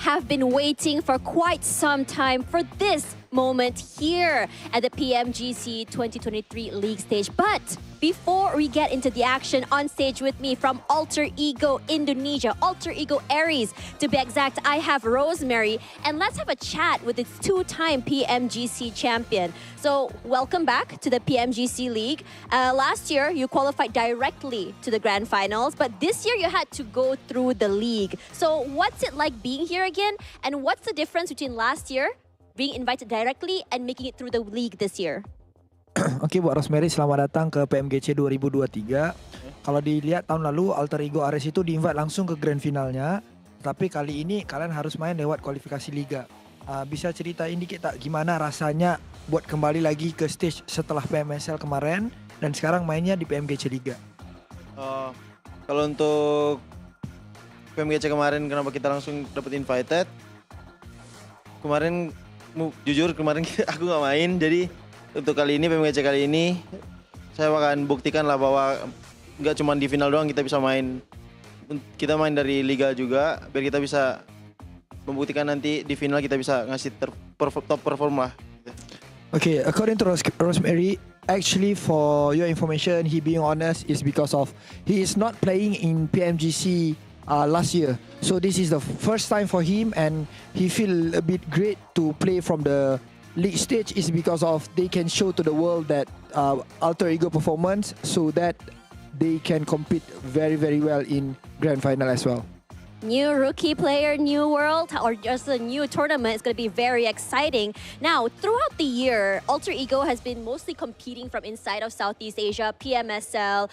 have been waiting for quite some time for this moment here at the PMGC 2023 League stage. But before we get into the action, on stage with me from Alter Ego Indonesia, Alter Ego Aries to be exact, I have Rosemary, and let's have a chat with its two-time PMGC champion. So welcome back to the PMGC League. Last year, you qualified directly to the Grand Finals, but this year you had to go through the league. So what's it like being here again? And what's the difference between last year, being invited directly, and making it through the league this year? Oke, buat Rosemary, selamat datang ke PMGC 2023. Kalau dilihat tahun lalu Alter Ego Aries itu di-invite langsung ke Grand Finalnya, tapi kali ini kalian harus main lewat kualifikasi liga. Bisa ceritain dikit tak gimana rasanya buat kembali lagi ke stage setelah PMSL kemarin dan sekarang mainnya di PMGC Liga? Kalau untuk PMGC kemarin, kenapa kita langsung dapat invited? Kemarin jujur aku nggak main, jadi untuk kali ini, PMGC kali ini, saya akan buktikan lah bahwa nggak cuma di final doang kita bisa main. Kita main dari liga juga, biar kita bisa membuktikan nanti di final kita bisa ngasih top perform lah. Okay, according to Rosemary, actually for your information, he being honest is because of he is not playing in PMGC last year. So this is the first time for him and he feel a bit great to play from the league stage is because of they can show to the world that Alter Ego performance so that they can compete very, very well in Grand Final as well. New rookie player, new world, or just a new tournament is going to be very exciting. Now, throughout the year, Alter Ego has been mostly competing from inside of Southeast Asia, PMSL,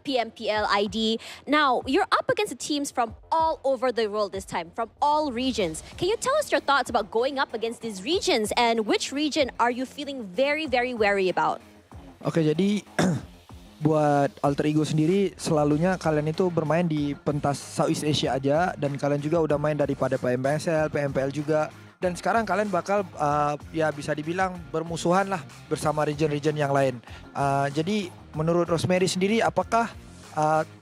PMPL, ID. Now, you're up against the teams from all over the world this time, from all regions. Can you tell us your thoughts about going up against these regions and which region are you feeling very, very wary about? Oke, jadi buat Alter Ego sendiri, selalunya kalian itu bermain di pentas Southeast Asia aja, dan kalian juga udah main daripada PMSL, PMPL juga, dan sekarang kalian bakal ya bisa dibilang bermusuhan lah bersama region-region yang lain. Jadi menurut Rosemary sendiri, apakah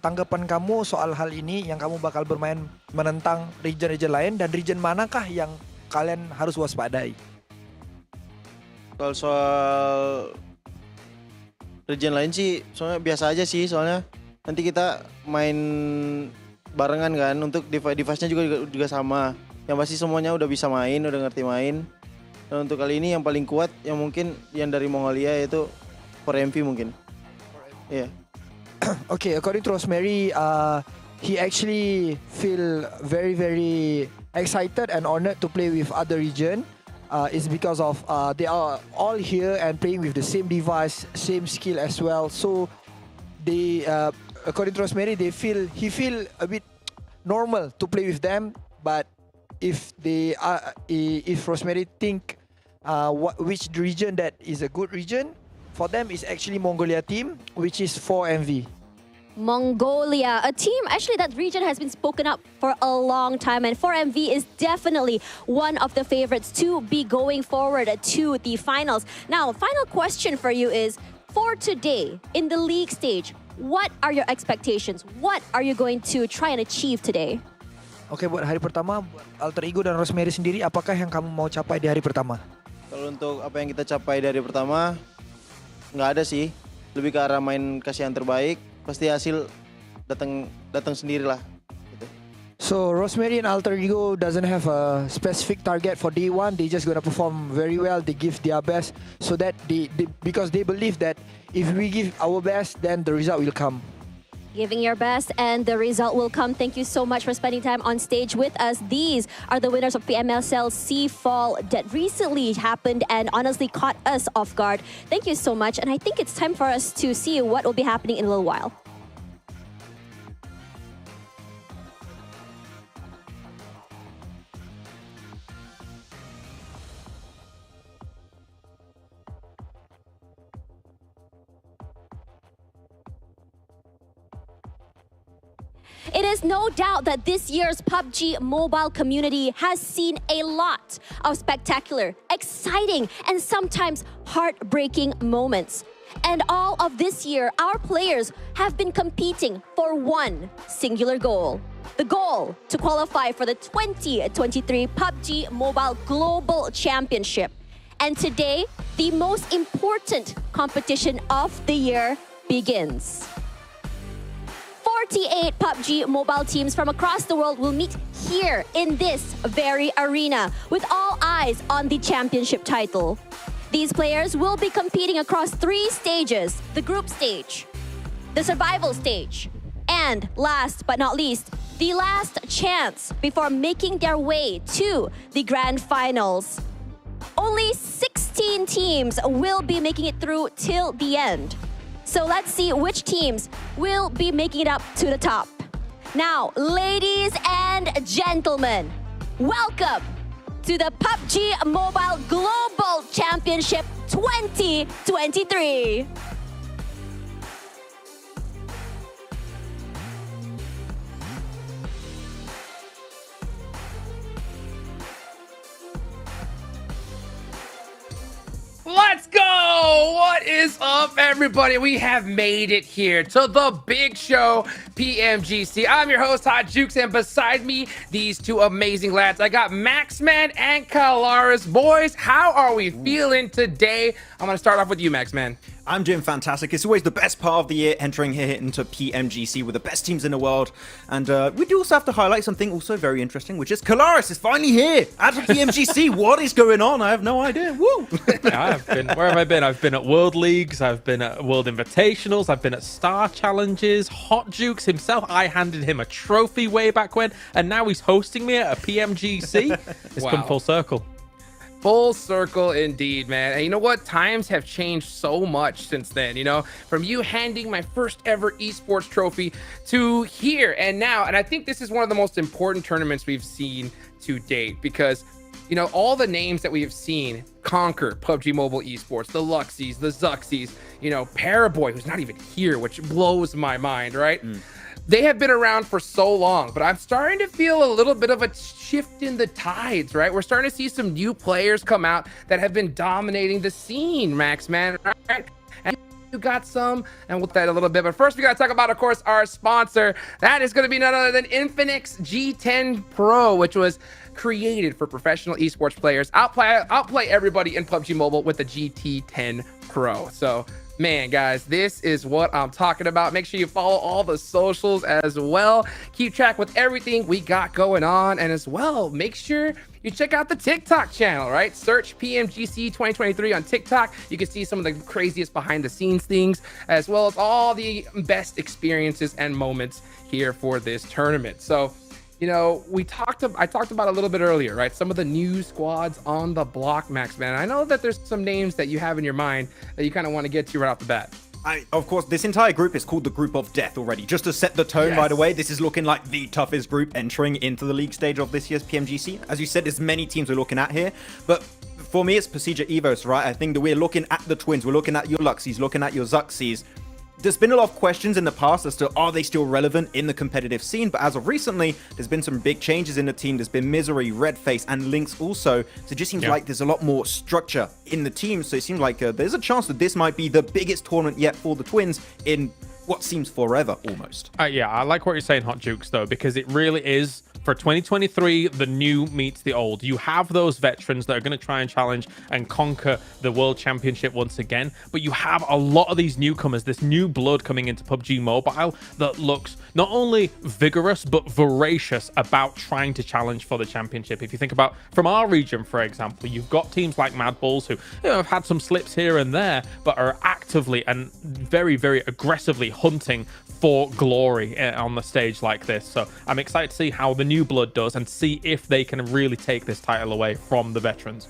tanggapan kamu soal hal ini yang kamu bakal bermain menentang region-region lain, dan region manakah yang kalian harus waspadai? Kalau soal region lain sih, soalnya biasa aja sih, soalnya nanti kita main barengan kan, untuk device-nya juga sama. Yang pasti semuanya udah bisa main, udah ngerti main. Dan untuk kali ini yang paling kuat, yang mungkin yang dari Mongolia yaitu 4MV mungkin. Iya. Yeah. Okay, according to Rosemary, he actually feel very, very excited and honored to play with other region. Is because of they are all here and playing with the same device, same skill as well. So they, according to Rosemary, he feel a bit normal to play with them. But if Rosemary think which region that is a good region for them is actually Mongolia team, which is 4MV. Mongolia, a team, actually that region has been spoken up for a long time, and 4MV is definitely one of the favorites to be going forward to the finals. Now, final question for you is, for today, in the league stage, what are your expectations? What are you going to try and achieve today? Oke, buat hari pertama, buat Alter Ego dan Rosemary sendiri, apakah yang kamu mau capai di hari pertama? Kalau untuk apa yang kita capai di hari pertama, nggak ada sih. Lebih ke arah main kasih yang terbaik. Pasti hasil datang sendirilah. Gitu. So Rosemary and Alter Ego doesn't have a specific target for day one. They just gonna perform very well. They give their best, so that because they believe that if we give our best, then the result will come. Giving your best and the result will come. Thank you so much for spending time on stage with us. These are the winners of PMSL Seafall that recently happened and honestly caught us off guard. Thank you so much, and I think it's time for us to see what will be happening in a little while. It is no doubt that this year's PUBG Mobile community has seen a lot of spectacular, exciting, and sometimes heartbreaking moments. And all of this year, our players have been competing for one singular goal. The goal to qualify for the 2023 PUBG Mobile Global Championship. And today, the most important competition of the year begins. 48 PUBG Mobile teams from across the world will meet here in this very arena with all eyes on the championship title. These players will be competing across 3 stages: the group stage, the survival stage, and last but not least, the last chance before making their way to the Grand Finals. Only 16 teams will be making it through till the end. So let's see which teams will be making it up to the top. Now, ladies and gentlemen, welcome to the PUBG Mobile Global Championship 2023. Let's go! What is up, everybody? We have made it here to the big show, PMGC. I'm your host, Hot Jukes, and beside me, these 2 amazing lads. I got Maxman and Kalaris. Boys, how are we feeling today? I'm gonna start off with you, Maxman. I'm doing fantastic. It's always the best part of the year entering here into PMGC with the best teams in the world. And we do also have to highlight something also very interesting, which is Kalaris is finally here at the PMGC. What is going on? I have no idea. Woo! Where have I been? I've been at World Leagues, I've been at World Invitationals, I've been at Star Challenges. Hot Jukes himself, I handed him a trophy way back when, and now he's hosting me at a PMGC. It's come full circle. Full circle indeed, man. And you know what? Times have changed so much since then, you know, from you handing my first ever esports trophy to here and now. And I think this is one of the most important tournaments we've seen to date because, you know, all the names that we have seen conquer PUBG Mobile Esports, the Luxies, the Zuxies, you know, Paraboy, who's not even here, which blows my mind, right? They have been around for so long, but I'm starting to feel a little bit of a shift in the tides, right? We're starting to see some new players come out that have been dominating the scene, Maxman, right? And you got some, and we'll that a little bit. But first, we got to talk about, of course, our sponsor. That is going to be none other than Infinix G10 Pro, which was created for professional esports players. Outplay everybody in PUBG Mobile with the GT10 Pro. So, man, guys, this is what I'm talking about. Make sure you follow all the socials as well. Keep track with everything we got going on. And as well, make sure you check out the TikTok channel, right? Search PMGC 2023 on TikTok. You can see some of the craziest behind the scenes things, as well as all the best experiences and moments here for this tournament. So, you know, I talked about a little bit earlier, right? Some of the new squads on the block, Maxman. I know that there's some names that you have in your mind that you kind of want to get to right off the bat. Of course, this entire group is called the Group of Death already. Just to set the tone right away, this is looking like the toughest group entering into the league stage of this year's PMGC. As you said, there's many teams we're looking at here, but for me, it's Procedure Evos, right? I think that we're looking at the Twins, we're looking at your Luxies, looking at your Zuxies. There's been a lot of questions in the past as to are they still relevant in the competitive scene, but as of recently, there's been some big changes in the team. There's been Misery, Redface, and Lynx also. So it just seems like there's a lot more structure in the team. So it seems like there's a chance that this might be the biggest tournament yet for the Twins in what seems forever, almost. Yeah, I like what you're saying, Hot Jukes, though, because it really is, for 2023, the new meets the old. You have those veterans that are going to try and challenge and conquer the World Championship once again, but you have a lot of these newcomers, this new blood coming into PUBG Mobile that looks not only vigorous, but voracious about trying to challenge for the championship. If you think about from our region, for example, you've got teams like Mad Bulls who, you know, have had some slips here and there, but are actively and very, very aggressively hunting for glory on the stage like this. So I'm excited to see how the new blood does and see if they can really take this title away from the veterans.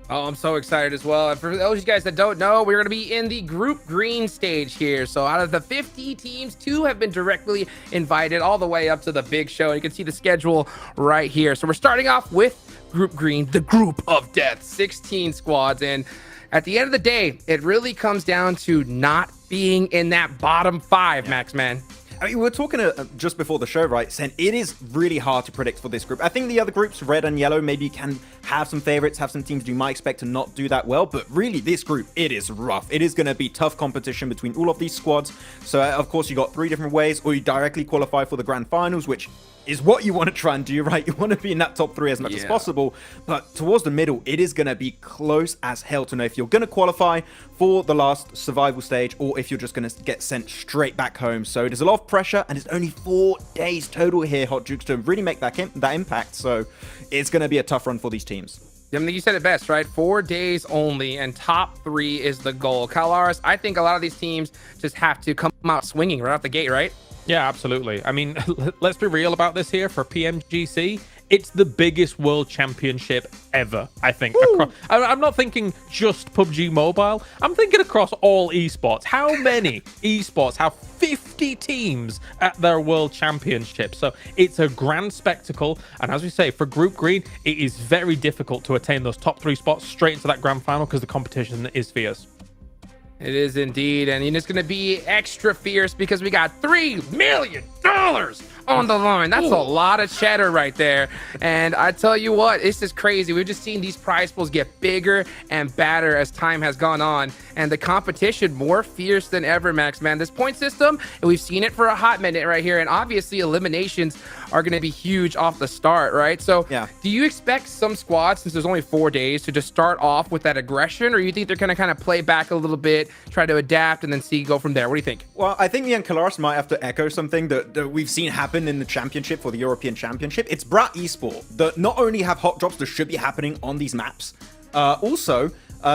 Oh, I'm so excited as well. And for those of you guys that don't know, we're going to be in the Group Green stage here. So out of the 50 teams, 2 have been directly invited all the way up to the big show. And you can see the schedule right here. So we're starting off with Group Green, the Group of Death, 16 squads. And at the end of the day, it really comes down to not being in that bottom 5, Maxman. I mean, we were talking just before the show, right, saying it is really hard to predict for this group. I think the other groups, red and yellow, maybe can have some favorites, have some teams you might expect to not do that well, but really this group, it is rough. It is going to be tough competition between all of these squads. So of course you got 3 different ways, or you directly qualify for the Grand Finals, which is what you want to try and do, right? You want to be in that top 3 as much as possible, but towards the middle, it is going to be close as hell to know if you're going to qualify for the last survival stage, or if you're just going to get sent straight back home. So there's a lot of pressure, and it's only 4 days total here, Hot Jukes, to really make that impact. So it's going to be a tough run for these teams. I think you said it best, right? 4 days only, and top 3 is the goal. Kalars, I think a lot of these teams just have to come out swinging right out the gate, right? Yeah, absolutely. I mean, let's be real about this here for PMGC. It's the biggest world championship ever, I think. I'm not thinking just PUBG Mobile. I'm thinking across all esports. How many esports have 50 teams at their world championship? So it's a grand spectacle. And as we say, for Group Green, it is very difficult to attain those top 3 spots straight into that grand final because the competition is fierce. It is indeed, and it's going to be extra fierce because we got $3 million on the line. That's a lot of cheddar right there. And I tell you what, it's just crazy. We've just seen these prize pools get bigger and badder as time has gone on, and the competition more fierce than ever, Max, man. This point system, and we've seen it for a hot minute right here, and obviously eliminations are going to be huge off the start, right? So do you expect some squads, since there's only 4 days, to just start off with that aggression, or you think they're going to kind of play back a little bit, try to adapt, and then go from there? What do you think? Well, I think me and Kalaris might have to echo something that we've seen happen in the championship, for the European Championship. It's Brat Esport that not only have hot drops that should be happening on these maps, also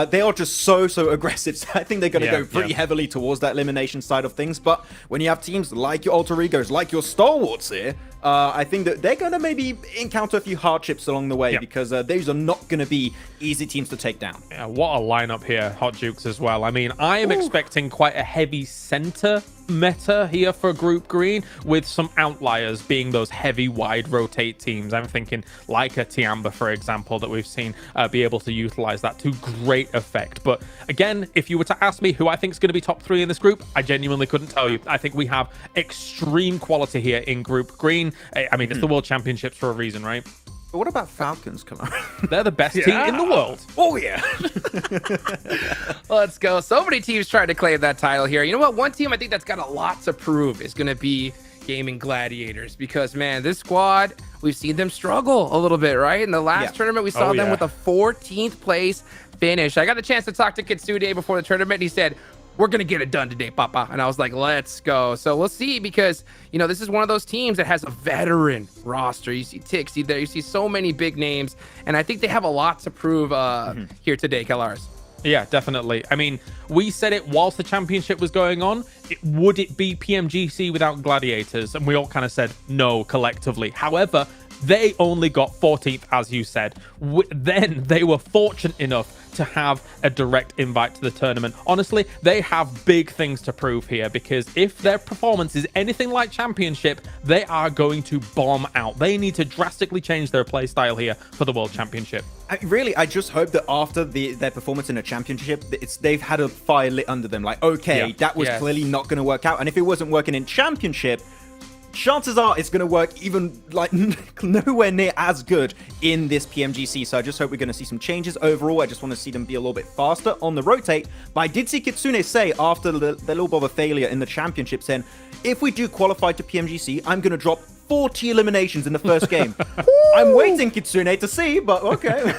they are just so aggressive. So I think they're going to go pretty heavily towards that elimination side of things. But when you have teams like your alter egos, like your stalwarts here, I think that they're going to maybe encounter a few hardships along the way, because those are not going to be easy teams to take down. Yeah, what a lineup here, Hot Jukes, as well. I mean, I am expecting quite a heavy center meta here for Group Green, with some outliers being those heavy wide rotate teams. I'm thinking like a Tiamba, for example, that we've seen be able to utilize that to great effect. But again, if you were to ask me who I think is going to be top 3 in this group, I genuinely couldn't tell you. I think we have extreme quality here in Group Green. I mean, it's the World Championships for a reason, right? But what about Falcons? Come on. They're the best team in the world. Oh, yeah. Let's go. So many teams trying to claim that title here. You know what? One team I think that's got a lot to prove is going to be Gaming Gladiators, because, man, this squad, we've seen them struggle a little bit, right? In the last tournament, we saw them with a 14th place finish. I got the chance to talk to Kitsune before the tournament, and he said, "We're going to get it done today, Papa." And I was like, let's go. So we'll see, because, this is one of those teams that has a veteran roster. You see Tixie there. You see so many big names. And I think they have a lot to prove here today, Kalars. Yeah, definitely. I mean, we said it whilst the championship was going on. Would it be PMGC without Gladiators? And we all kind of said no collectively. However, they only got 14th, as you said. Then they were fortunate enough to have a direct invite to the tournament. Honestly, they have big things to prove here, because if their performance is anything like championship, they are going to bomb out. They need to drastically change their play style here for the World Championship. I just hope that after their performance in a championship, they've had a fire lit under them. Like, okay, that was clearly not going to work out. And if it wasn't working in championship, chances are it's going to work even like nowhere near as good in this PMGC. So I just hope we're going to see some changes overall. I just want to see them be a little bit faster on the rotate. But I did see Kitsune say after the little bit of a failure in the championship, saying, if we do qualify to PMGC, I'm going to drop 40 eliminations in the first game. I'm waiting, Kitsune, to see, but okay.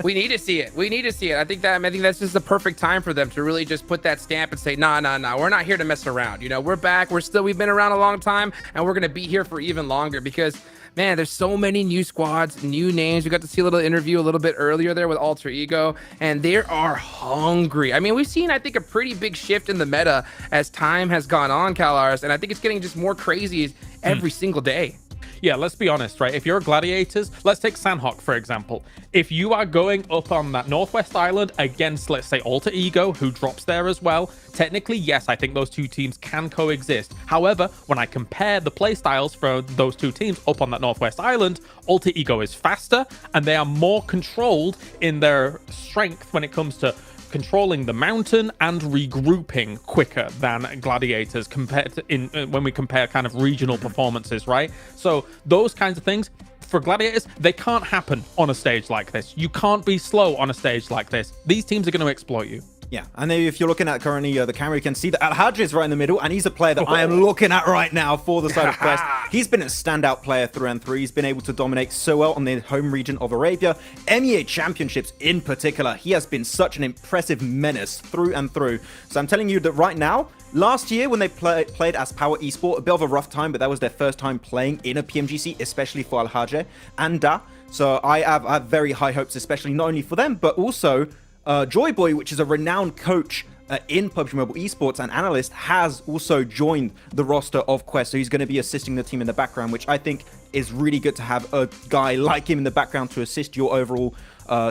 We need to see it. We need to see it. I think that's just the perfect time for them to really just put that stamp and say, nah, we're not here to mess around. We're back. We've been around a long time, and we're going to be here for even longer, because, man, there's so many new squads, new names. We got to see a little interview a little bit earlier there with Alter Ego, and they are hungry. I mean, we've seen, I think, a pretty big shift in the meta as time has gone on, Kalars, and I think it's getting just more crazy every single day. Yeah, let's be honest, right? If you're Gladiators, let's take Sanhok, for example. If you are going up on that Northwest Island against, let's say, Alter Ego, who drops there as well, technically, yes, I think those two teams can coexist. However, when I compare the playstyles for those two teams up on that Northwest Island, Alter Ego is faster, and they are more controlled in their strength when it comes to controlling the mountain and regrouping quicker than Gladiators compared to when we compare kind of regional performances, right? So those kinds of things, for Gladiators, they can't happen on a stage like this. You can't be slow on a stage like this. These teams are going to exploit you. Yeah, and then if you're looking at currently the camera, you can see that Al-Hajj is right in the middle, and he's a player that I am looking at right now for the side of Quest. He's been a standout player through and through. He's been able to dominate so well on the home region of Arabia. MEA Championships in particular, he has been such an impressive menace through and through. So I'm telling you that right now, last year when they played as Power Esport, a bit of a rough time, but that was their first time playing in a PMGC, especially for Al-Hajj and Da. So I have very high hopes, especially not only for them, but also Joyboy, which is a renowned coach in PUBG Mobile Esports and analyst, has also joined the roster of Quest. So he's going to be assisting the team in the background, which I think is really good to have a guy like him in the background to assist your overall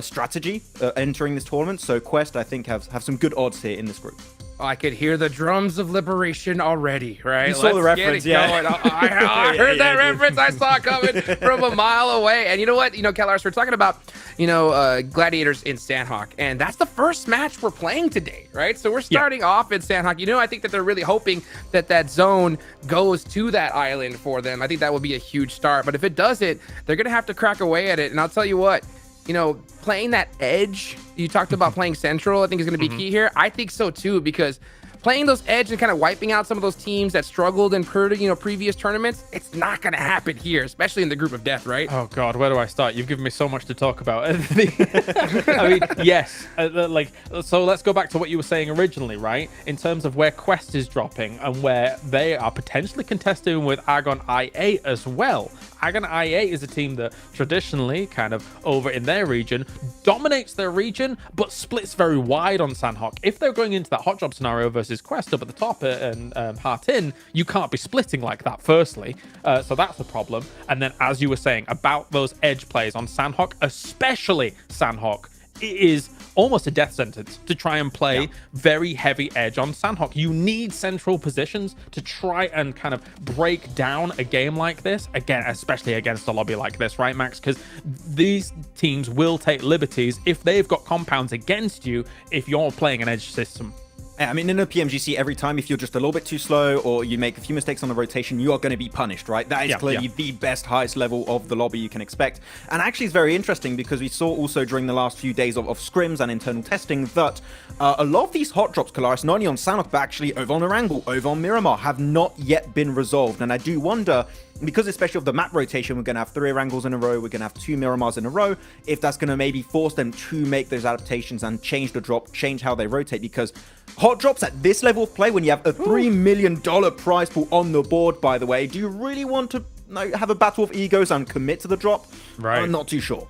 strategy entering this tournament. So Quest, I think, have some good odds here in this group. I could hear the drums of liberation already, right? You saw the reference, yeah. I heard that reference. I saw it coming from a mile away. And you know what? Kellars, we're talking about, Gladiators in Sandhawk. And that's the first match we're playing today, right? So we're starting off in Sandhawk. I think that they're really hoping that zone goes to that island for them. I think that would be a huge start. But if it doesn't, they're going to have to crack away at it. And I'll tell you what, playing that edge, you talked about playing central, I think is going to be key here. I think so too, because playing those edge and kind of wiping out some of those teams that struggled in previous tournaments, it's not going to happen here, especially in the group of death, right? Oh God, where do I start? You've given me so much to talk about. I mean, yes, so let's go back to what you were saying originally, right? In terms of where Quest is dropping and where they are potentially contesting with Argon IA as well. Argon IA is a team that traditionally, kind of over in their region, dominates their region, but splits very wide on Sandhawk. If they're going into that hot job scenario versus Quest up at the top and Heart In, you can't be splitting like that, firstly. So that's the problem. And then, as you were saying, about those edge plays on Sandhawk, especially Sandhawk, it is almost a death sentence to try and play very heavy edge on Sandhawk. You need central positions to try and kind of break down a game like this, again, especially against a lobby like this, right, Max? Because these teams will take liberties if they've got compounds against you if you're playing an edge system. I mean, in a PMGC, every time if you're just a little bit too slow or you make a few mistakes on the rotation, you are going to be punished, right? That is clearly the best, highest level of the lobby you can expect. And actually, it's very interesting because we saw also during the last few days of scrims and internal testing that a lot of these hot drops, Kalaris, not only on Sandhawk, but actually over on Erangel, over on Miramar, have not yet been resolved. And I do wonder, because especially of the map rotation, we're going to have 3 Erangels in a row, we're going to have 2 Miramars in a row, if that's going to maybe force them to make those adaptations and change the drop, change how they rotate, because hot drops at this level of play, when you have a $3 million prize pool on the board, by the way, do you really want to have a battle of egos and commit to the drop? Right. I'm not too sure.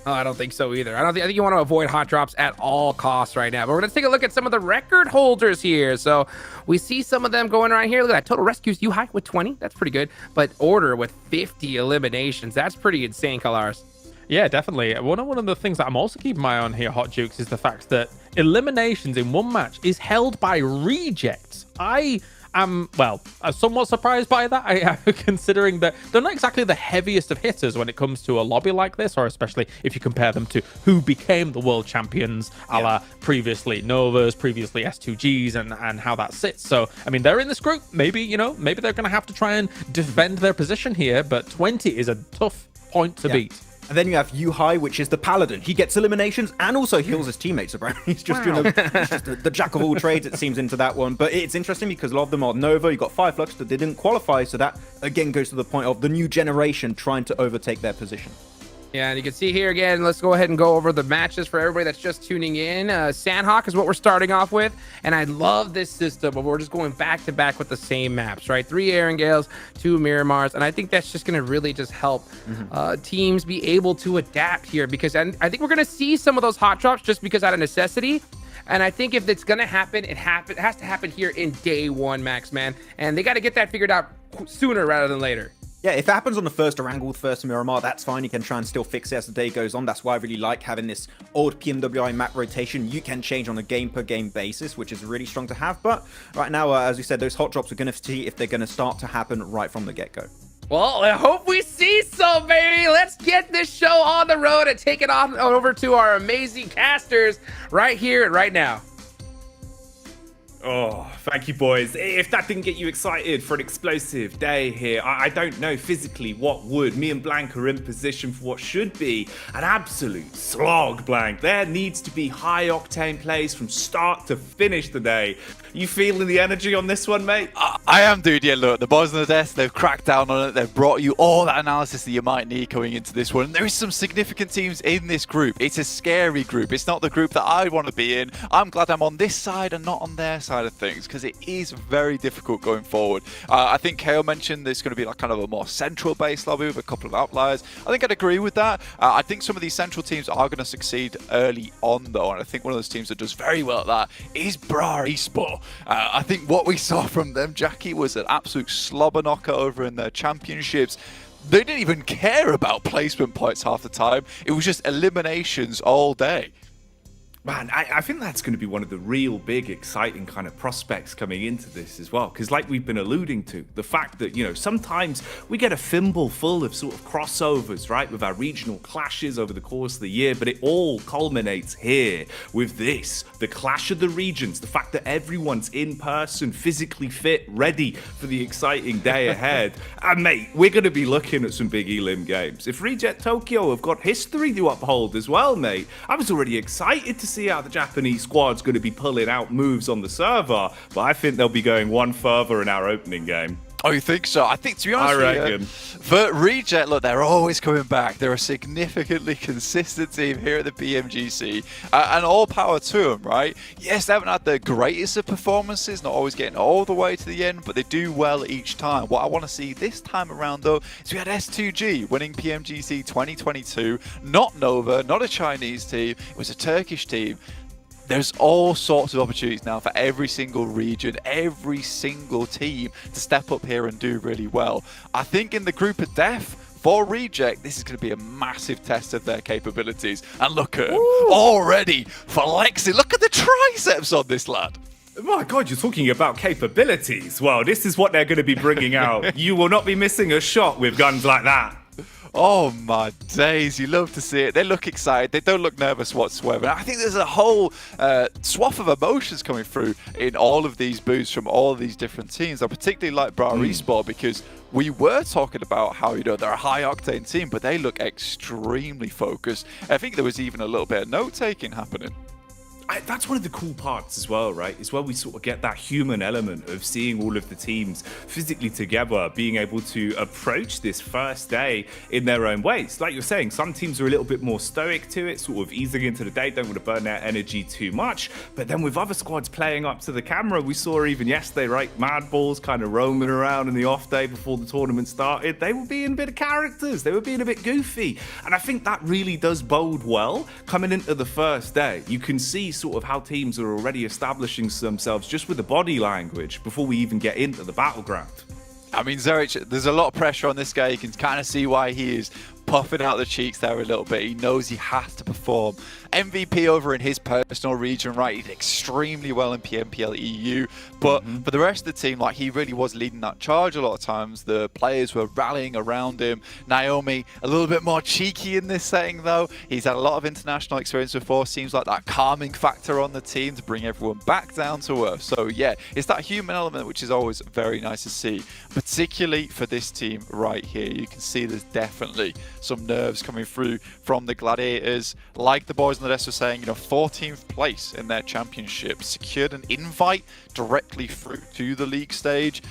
Oh, I don't think so either. I think you want to avoid hot drops at all costs right now. But we're going to take a look at some of the record holders here. So we see some of them going around here. Look at that. Total rescues, U-High with 20. That's pretty good. But Order with 50 eliminations. That's pretty insane, Kalars. Yeah, definitely. One of the things that I'm also keeping my eye on here, Hot Jukes, is the fact that eliminations in one match is held by rejects. I'm somewhat surprised by that, considering that they're not exactly the heaviest of hitters when it comes to a lobby like this, or especially if you compare them to who became the world champions, a la previously Novas, previously S2Gs, and how that sits. So, I mean, they're in this group. Maybe they're going to have to try and defend their position here, but 20 is a tough point to beat. And then you have U-High, which is the Paladin. He gets eliminations and also heals his teammates. He's just doing the jack of all trades, it seems, into that one. But it's interesting because a lot of them are Nova. You got Fireflux that didn't qualify. So that, again, goes to the point of the new generation trying to overtake their position. Yeah, and you can see here again, let's go ahead and go over the matches for everybody that's just tuning in. Sandhawk is what we're starting off with, and I love this system of we're just going back to back with the same maps, right? 3 Erangels, 2 Miramars, and I think that's just going to really just help teams be able to adapt here, because I think we're going to see some of those hot drops just because out of necessity. And I think if it's going to happen, it has to happen here in day one, Max, man. And they got to get that figured out sooner rather than later. Yeah, if it happens on the first Erangel, first Miramar, that's fine. You can try and still fix it as the day goes on. That's why I really like having this old PMWI map rotation. You can change on a game-per-game basis, which is really strong to have. But right now, as we said, those hot drops, we're going to see if they're going to start to happen right from the get-go. Well, I hope we see so, baby. Let's get this show on the road and take it on over to our amazing casters right here and right now. Oh, thank you, boys. If that didn't get you excited for an explosive day here, I don't know physically what would. Me and Blank are in position for what should be an absolute slog, Blank. There needs to be high-octane plays from start to finish today. You feeling the energy on this one, mate? I am, dude. Yeah, look, the boys on the desk, they've cracked down on it. They've brought you all that analysis that you might need going into this one. And there is some significant teams in this group. It's a scary group. It's not the group that I want to be in. I'm glad I'm on this side and not on their side of things, because it is very difficult going forward. I think KO mentioned there's going to be like kind of a more central base lobby with a couple of outliers. I think I'd agree with that. I think some of these central teams are going to succeed early on, though. And I think one of those teams that does very well at that is Esports. I think what we saw from them, Jackie, was an absolute slobber knocker over in their championships. They didn't even care about placement points half the time. It was just eliminations all day. Man, I think that's going to be one of the real big, exciting kind of prospects coming into this as well. Because like we've been alluding to, the fact that, you know, sometimes we get a thimble full of sort of crossovers, right, with our regional clashes over the course of the year. But it all culminates here with this, the clash of the regions, the fact that everyone's in person, physically fit, ready for the exciting day ahead. And mate, we're going to be looking at some big elim games. If Reject Tokyo have got history to uphold as well, mate, I was already excited to see how the Japanese squad's going to be pulling out moves on the server, but I think they'll be going one further in our opening game. Oh, you think so? I think, to be honest I reckon. For Reject, look, they're always coming back. They're a significantly consistent team here at the PMGC, and all power to them, right? Yes, they haven't had the greatest of performances, not always getting all the way to the end, but they do well each time. What I want to see this time around, though, is we had S2G winning PMGC 2022, not Nova, not a Chinese team, it was a Turkish team. There's all sorts of opportunities now for every single region, every single team to step up here and do really well. I think in the group of death, for Reject, this is going to be a massive test of their capabilities. And look at him, already flexing. Look at the triceps on this lad. My God, you're talking about capabilities. Well, this is what they're going to be bringing out. You will not be missing a shot with guns like that. Oh my days, you love to see it. They look excited. They don't look nervous whatsoever. I think there's a whole swath of emotions coming through in all of these booths from all of these different teams. I particularly like Esports because we were talking about how, you know, they're a high-octane team, but they look extremely focused. I think there was even a little bit of note-taking happening. That's one of the cool parts as well, right? Is where we sort of get that human element of seeing all of the teams physically together, being able to approach this first day in their own ways. Like you're saying, some teams are a little bit more stoic to it, sort of easing into the day, don't want to burn their energy too much. But then with other squads playing up to the camera, we saw even yesterday, right? Mad Balls kind of roaming around in the off day before the tournament started. They were being a bit of characters. They were being a bit goofy. And I think that really does bode well coming into the first day. You can see sort of how teams are already establishing themselves just with the body language before we even get into the battleground. I mean, Zerich, there's a lot of pressure on this guy. You can kind of see why he is puffing out the cheeks there a little bit. He knows he has to perform. MVP over in his personal region, right? He did extremely well in PMPL EU, but for the rest of the team, like, he really was leading that charge a lot of times. The players were rallying around him. Naomi, a little bit more cheeky in this setting, though. He's had a lot of international experience before. Seems like that calming factor on the team to bring everyone back down to earth. So, yeah, it's that human element, which is always very nice to see, particularly for this team right here. You can see there's definitely some nerves coming through from the Gladiators. Like the boys on the desk were saying, you know, 14th place in their championship, secured an invite directly through to the league stage.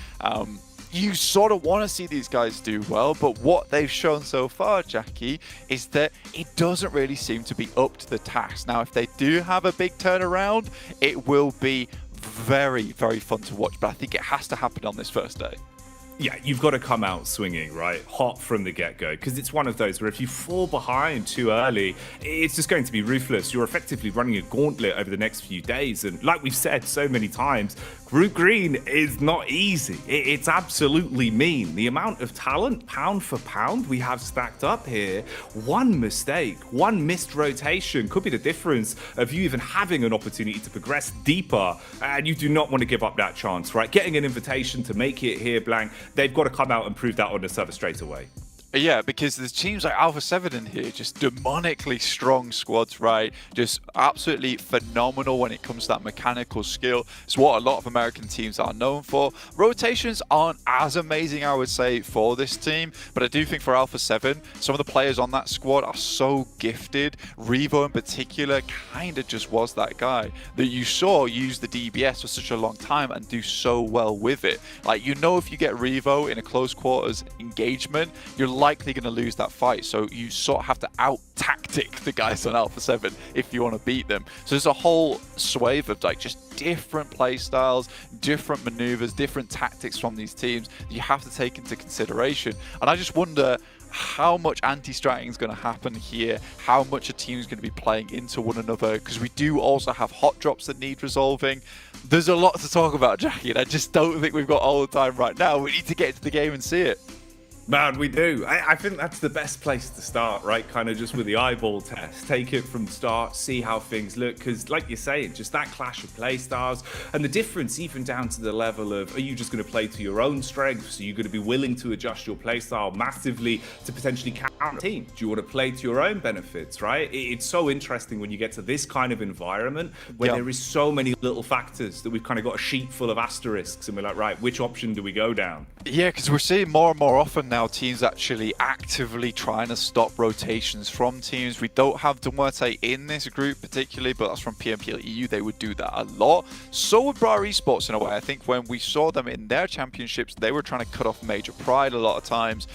You sort of want to see these guys do well, but what they've shown so far, Jackie, is that it doesn't really seem to be up to the task. Now, if they do have a big turnaround, it will be very, very fun to watch, but I think it has to happen on this first day. Yeah, you've got to come out swinging, right? Hot from the get-go, because it's one of those where if you fall behind too early, it's just going to be ruthless. You're effectively running a gauntlet over the next few days. And like we've said so many times, Group Green is not easy. It's absolutely mean. The amount of talent, pound for pound, we have stacked up here, one mistake, one missed rotation could be the difference of you even having an opportunity to progress deeper. And you do not want to give up that chance, right? Getting an invitation to make it here, Blank, they've got to come out and prove that on the server straight away. Yeah, because there's teams like Alpha 7 in here, just demonically strong squads, right? Just absolutely phenomenal when it comes to that mechanical skill. It's what a lot of American teams are known for. Rotations aren't as amazing, I would say, for this team, but I do think for Alpha 7, some of the players on that squad are so gifted. Revo in particular kind of just was that guy that you saw use the DBS for such a long time and do so well with it. Like, you know, if you get Revo in a close quarters engagement, you're likely going to lose that fight, so you sort of have to out-tactic the guys on Alpha 7 if you want to beat them. So there's a whole swathe of like just different play styles, different maneuvers, different tactics from these teams that you have to take into consideration. And I just wonder how much anti-stratting is going to happen here, how much a team is going to be playing into one another, because we do also have hot drops that need resolving. There's a lot to talk about, Jackie, and I just don't think we've got all the time right now. We need to get into the game and see it. Man, we do. I think that's the best place to start, right? Kind of just with the eyeball test. Take it from the start, see how things look. Because like you're saying, just that clash of play styles and the difference even down to the level of, are you just going to play to your own strengths? Are you going to be willing to adjust your play style massively to potentially counter a team? Do you want to play to your own benefits, right? It's so interesting when you get to this kind of environment where there is so many little factors that we've kind of got a sheet full of asterisks and we're like, right, which option do we go down? Yeah, because we're seeing more and more often now teams actually actively trying to stop rotations from teams. We don't have Duarte in this group particularly, but that's from PMPL EU. They would do that a lot. So would Bra Esports in a way. I think when we saw them in their championships, they were trying to cut off Major Pride a lot of times,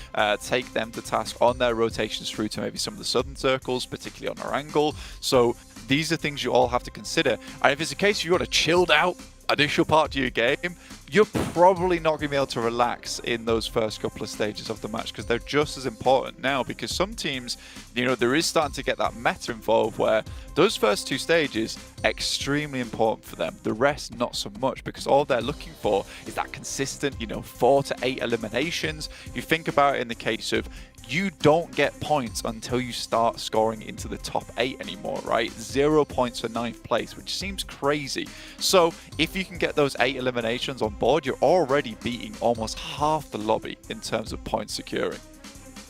take them to task on their rotations through to maybe some of the southern circles, particularly on Erangel. So these are things you all have to consider. And if it's a case you want a chilled out initial part to your game, you're probably not going to be able to relax in those first couple of stages of the match, because they're just as important now. Because some teams, you know, there is starting to get that meta involved where those first two stages extremely important for them, the rest not so much, because all they're looking for is that consistent, you know, 4 to 8 eliminations. You think about it in the case of, you don't get points until you start scoring into the top 8 anymore, right? 0 points for 9th place, which seems crazy. So if you can get those 8 eliminations on board, you're already beating almost half the lobby in terms of point securing.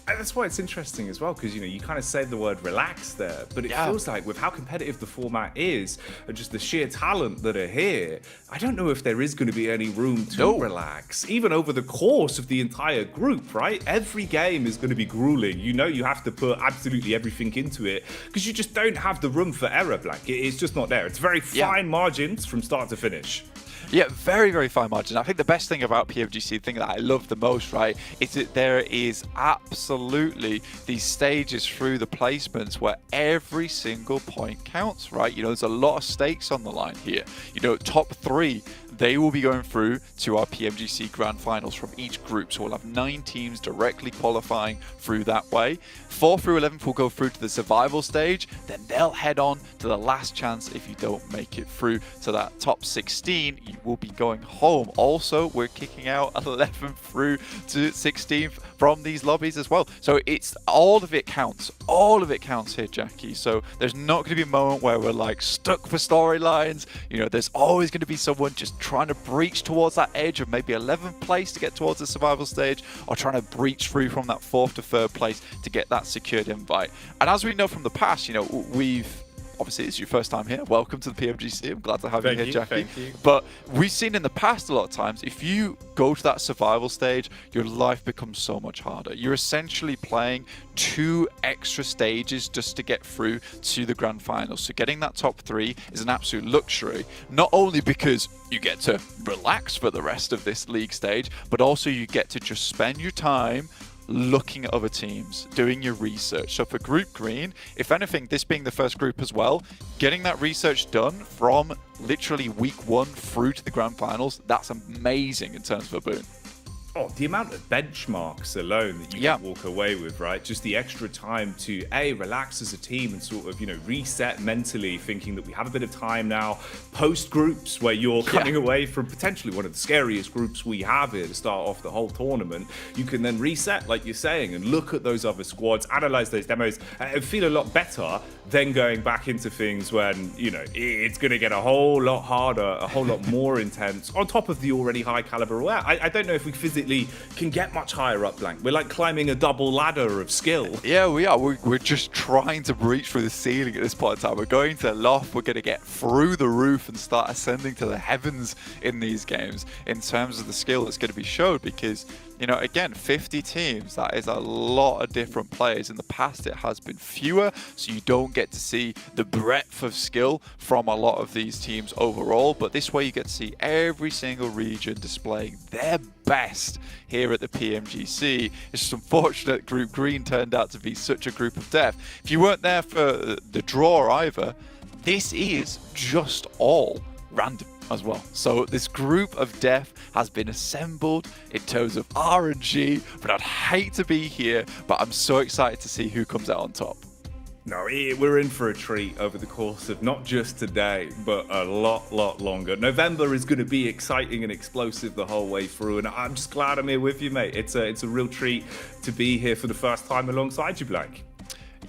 And that's why it's interesting as well, because, you know, you kind of say the word relax there, but it feels like with how competitive the format is and just the sheer talent that are here, I don't know if there is going to be any room to relax, even over the course of the entire group, right? Every game is going to be grueling. You know, you have to put absolutely everything into it because you just don't have the room for error, Black. It's just not there. It's very fine margins from start to finish. Yeah, very, very fine margin. I think the best thing about PMGC, the thing that I love the most, right, is that there is absolutely these stages through the placements where every single point counts, right? You know, there's a lot of stakes on the line here. You know, top 3, they will be going through to our PMGC Grand Finals from each group. So we'll have 9 teams directly qualifying through that way. 4 through 11th will go through to the survival stage. Then they'll head on to the last chance if you don't make it through to that top 16. You will be going home. Also, we're kicking out 11th through to 16th from these lobbies as well. So it's all of it counts. All of it counts here, Jackie. So there's not going to be a moment where we're like stuck for storylines. You know, there's always going to be someone just trying to breach towards that edge of maybe 11th place to get towards the survival stage, or trying to breach through from that 4th to 3rd place to get that secured invite. And as we know from the past, you know, obviously it's your first time here. Welcome to the PMGC. I'm glad to have you here, Jackie. Thank you. But we've seen in the past a lot of times, if you go to that survival stage, your life becomes so much harder. You're essentially playing 2 extra stages just to get through to the Grand Finals. So getting that top 3 is an absolute luxury, not only because you get to relax for the rest of this league stage, but also you get to just spend your time looking at other teams, doing your research. So for Group Green, if anything, this being the first group as well, getting that research done from literally week 1 through to the Grand Finals, that's amazing in terms of a boon. Oh, the amount of benchmarks alone that you can walk away with, right? Just the extra time to relax as a team and sort of, you know, reset mentally, thinking that we have a bit of time now post groups where you're coming away from potentially one of the scariest groups we have here to start off the whole tournament. You can then reset, like you're saying, and look at those other squads, analyze those demos, and feel a lot better then going back into things when, you know, it's going to get a whole lot harder, a whole lot more intense, on top of the already high caliber. Well, I don't know if we physically can get much higher up, Blank. We're like climbing a double ladder of skill. Yeah, we are. We're just trying to breach through the ceiling at this point in time. We're going to loft, we're going to get through the roof and start ascending to the heavens in these games in terms of the skill that's going to be showed, because, you know, again, 50 teams, that is a lot of different players. In the past, it has been fewer, so you don't get to see the breadth of skill from a lot of these teams overall, but this way you get to see every single region displaying their best here at the PMGC. It's just unfortunate Group Green turned out to be such a group of death. If you weren't there for the draw either, this is just all random as well. So this group of death has been assembled in terms of RNG, but I'd hate to be here, but I'm so excited to see who comes out on top. No, we're in for a treat over the course of not just today, but a lot longer. November is going to be exciting and explosive the whole way through, and I'm just glad I'm here with you, mate. It's a real treat to be here for the first time alongside you, Blank.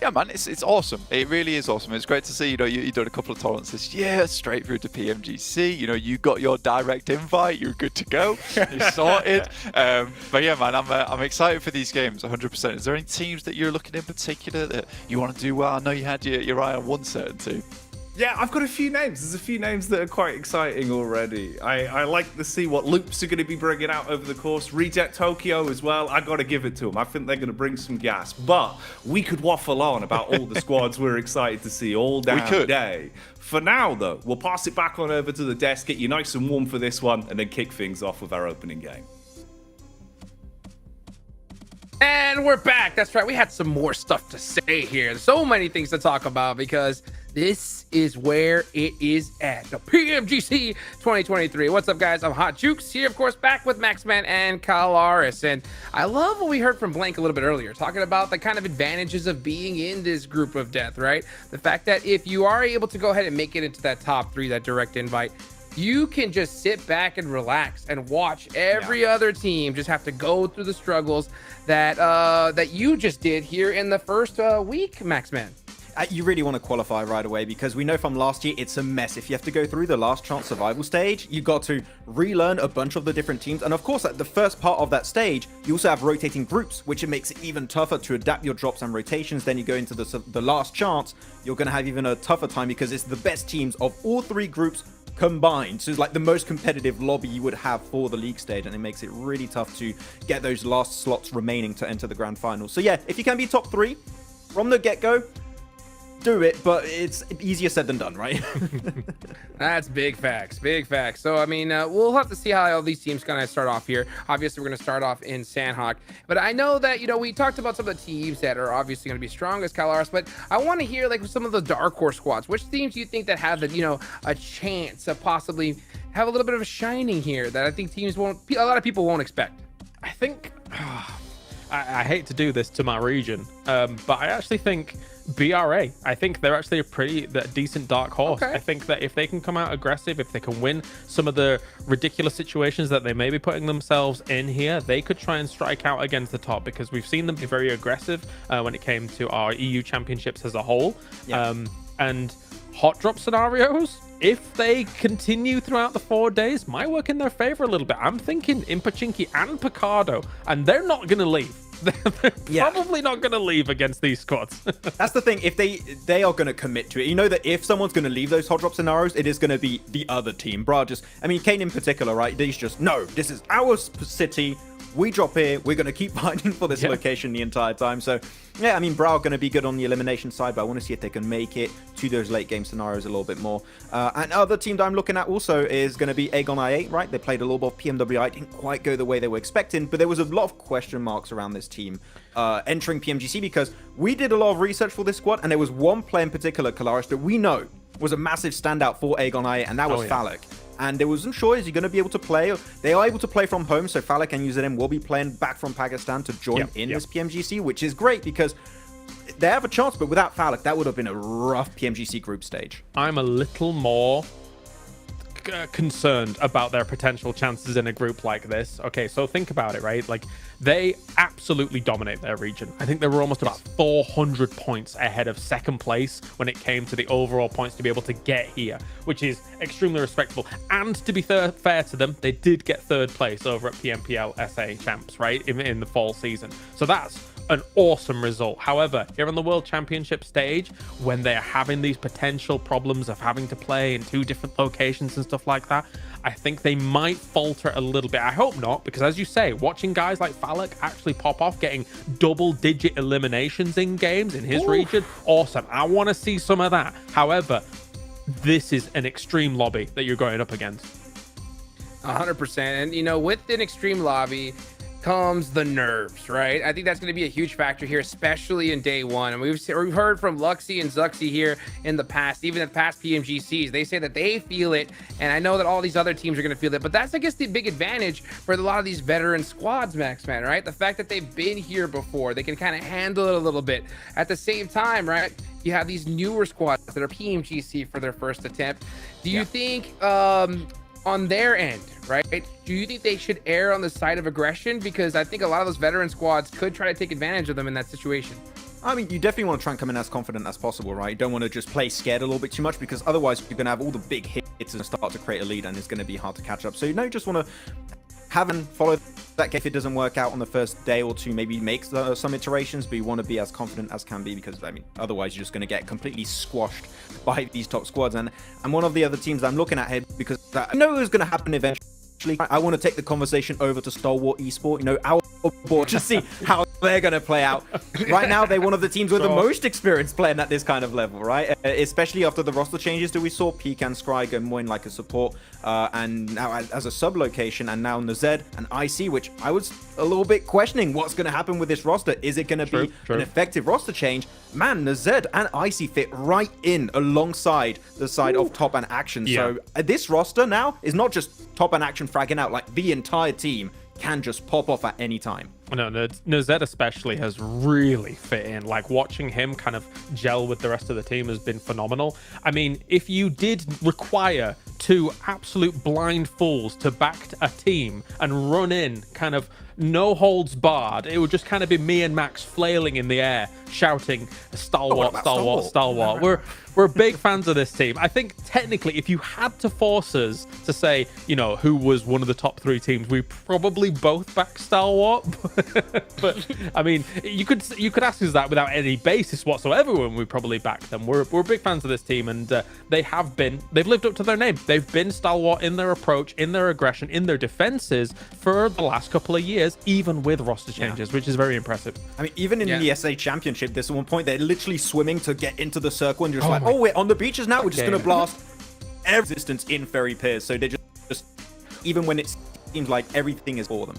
Yeah, man, it's awesome. It really is awesome. It's great to see, you know, you've done a couple of tournaments. Yeah, straight through to PMGC. You know, you got your direct invite. You're good to go. You're sorted. But yeah, man, I'm excited for these games, 100%. Is there any teams that you're looking in particular that you want to do well? I know you had your eye on one certain team. Yeah, I've got a few names. There's a few names that are quite exciting already. I like to see what loops are going to be bringing out over the course. Reject Tokyo as well. I got to give it to them. I think they're going to bring some gas. But we could waffle on about all the squads we're excited to see all damn day. For now, though, we'll pass it back on over to the desk, get you nice and warm for this one, and then kick things off with our opening game. And we're back. That's right. We had some more stuff to say here. So many things to talk about because this is where it is at. The PMGC 2023. What's up, guys? I'm Hot Jukes here, of course, back with Maxman and Kalaris. And I love what we heard from Blank a little bit earlier, talking about the kind of advantages of being in this group of death, right? The fact that if you are able to go ahead and make it into that top 3, that direct invite, you can just sit back and relax and watch every other team just have to go through the struggles that you just did here in the first week, Maxman. You really want to qualify right away because we know from last year it's a mess. If you have to go through the last chance survival stage, you got to relearn a bunch of the different teams. And of course, at the first part of that stage, you also have rotating groups, which it makes it even tougher to adapt your drops and rotations. Then you go into the last chance, you're going to have even a tougher time because it's the best teams of all 3 groups combined. So it's like the most competitive lobby you would have for the league stage, and it makes it really tough to get those last slots remaining to enter the grand finals. So yeah, if you can be top 3 from the get-go, do it, but it's easier said than done, right? That's big facts, big facts. So I mean, we'll have to see how all these teams kind of start off here. Obviously, we're going to start off in Sandhawk, but I know that, you know, we talked about some of the teams that are obviously going to be strong as Kalaris, but I want to hear like some of the dark horse squads. Which teams do you think that have, you know, a chance of possibly have a little bit of a shining here that I think a lot of people won't expect? I think I hate to do this to my region, but I actually think BRA. I think they're actually a decent dark horse. Okay. I think that if they can come out aggressive, if they can win some of the ridiculous situations that they may be putting themselves in here, they could try and strike out against the top, because we've seen them be very aggressive when it came to our EU championships as a whole. Yeah. And hot drop scenarios, if they continue throughout the 4 days, might work in their favor a little bit. I'm thinking Impachinki and Picardo, and they're not going to leave. They're probably not going to leave against these squads. That's the thing. If they are going to commit to it, you know that if someone's going to leave those hot drop scenarios, it is going to be the other team. I mean, Kane in particular, right? He's just, no, this is our city. We drop here. We're going to keep fighting for this location the entire time. So, yeah, I mean, Brow are going to be good on the elimination side, but I want to see if they can make it to those late game scenarios a little bit more. And other team that I'm looking at also is going to be Aegon I8, right? They played a little bit of PMWI. Didn't quite go the way they were expecting, but there was a lot of question marks around this team entering PMGC because we did a lot of research for this squad, and there was one player in particular, Kalaris, that we know was a massive standout for Aegon I8, and that was Phallic. And they wasn't sure, is he going to be able to play? They are able to play from home, so Phallic and UZM will be playing back from Pakistan to join this PMGC, which is great because they have a chance, but without Phallic, that would have been a rough PMGC group stage. I'm a little more concerned about their potential chances in a group like this. Okay, so think about it, right? Like, they absolutely dominate their region. I think they were almost about 400 points ahead of second place when it came to the overall points to be able to get here, which is extremely respectable. And to be fair to them, they did get third place over at PMPL SA Champs, right, in the fall season. So that's an awesome result. However, here on the World Championship stage, when they're having these potential problems of having to play in 2 different locations and stuff like that, I think they might falter a little bit. I hope not, because as you say, watching guys like Falak actually pop off, getting double-digit eliminations in games in his region, awesome. I want to see some of that. However, this is an extreme lobby that you're going up against. 100%. And, you know, with an extreme lobby comes the nerves, right? I think that's going to be a huge factor here, especially in day one. And we've heard from Luxy and Zuxy here in the past, even in past PMGCs. They say that they feel it, and I know that all these other teams are going to feel it. But that's, I guess, the big advantage for a lot of these veteran squads, Maxman, right? The fact that they've been here before, they can kind of handle it a little bit. At the same time, right, you have these newer squads that are PMGC for their first attempt. Do you think on their end, right, do you think they should err on the side of aggression? Because I think a lot of those veteran squads could try to take advantage of them in that situation. I mean, you definitely want to try and come in as confident as possible, right? You don't want to just play scared a little bit too much, because otherwise you're going to have all the big hits and start to create a lead, and it's going to be hard to catch up. So, you know, you just want to have and follow that game. If it doesn't work out on the first day or two, maybe make some iterations, but you want to be as confident as can be, because, I mean, otherwise you're just going to get completely squashed by these top squads. And one of the other teams I'm looking at here, because I know it was going to happen eventually, I want to take the conversation over to Stalwart Esport, you know, our board, to see how they're going to play out. Right now, they're one of the teams with the most experience playing at this kind of level, right? Especially after the roster changes that we saw, Pecan Scry go more in like a support, and now as a sub location, and now Nazed and IC, which I was a little bit questioning what's going to happen with this roster. Is it going to be an effective roster change? Man, Nazed and IC fit right in alongside the side of Top and Action. Yeah. So this roster now is not just Top and Action fragging out, like the entire team can just pop off at any time. No, Nazed especially has really fit in. Like, watching him kind of gel with the rest of the team has been phenomenal. I mean, if you did require 2 absolute blind fools to back a team and run in kind of no holds barred, it would just kind of be me and Max flailing in the air, shouting stalwart, stalwart, stalwart. We're big fans of this team. I think technically, if you had to force us to say, you know, who was one of the top 3 teams, we probably both back stalwart. But I mean, you could ask us that without any basis whatsoever when we probably back them. We're big fans of this team, and they've lived up to their name. They've been stalwart in their approach, in their aggression, in their defenses for the last couple of years, even with roster changes, which is very impressive. I mean, even in the SA Championship, there's one point they're literally swimming to get into the circle, and you're just we're on the beaches now. We're just going to blast every resistance in Ferry Piers. So they just, even when it seems like everything is for them.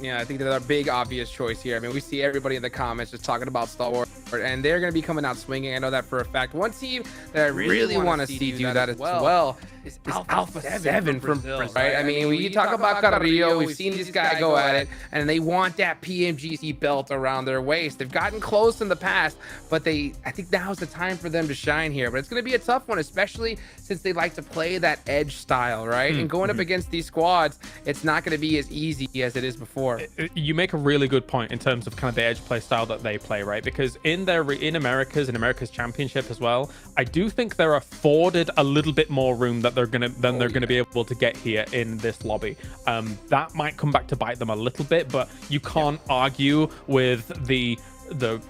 Yeah, I think they're a big obvious choice here. I mean, we see everybody in the comments just talking about Stalwart, and they're going to be coming out swinging. I know that for a fact. One team that I really want to see do that as well is Alpha 7 from Brazil, right? I mean, when you talk about Carrillo, we've seen this guy go at it, and they want that PMGC belt around their waist. They've gotten close in the past, but I think now's the time for them to shine here. But it's going to be a tough one, especially since they like to play that edge style, right? And going up against these squads, it's not going to be as easy as it is before. You make a really good point in terms of kind of the edge play style that they play, right? Because in America's Championship as well, I do think they're afforded a little bit more room that they're gonna be able to get here in this lobby. That might come back to bite them a little bit, but you can't argue with the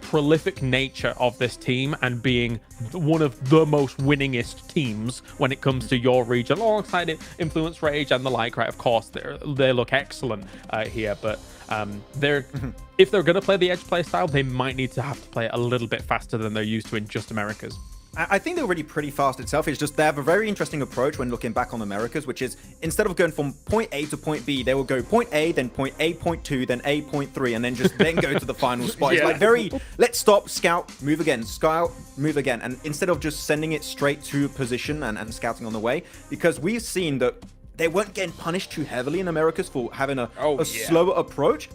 prolific nature of this team and being one of the most winningest teams when it comes to your region, alongside Influence Rage and the like, right? Of course, they look excellent here, but if they're going to play the edge play style, they might need to have to play it a little bit faster than they're used to in just Americas. I think they're already pretty fast itself. It's just they have a very interesting approach when looking back on Americas, which is instead of going from point A to point B, they will go point A, then point A, point 2, then A, point 3, and then go to the final spot. It's like let's stop, scout, move again, scout, move again. And instead of just sending it straight to position and scouting on the way, because we've seen that they weren't getting punished too heavily in Americas for having a slower approach.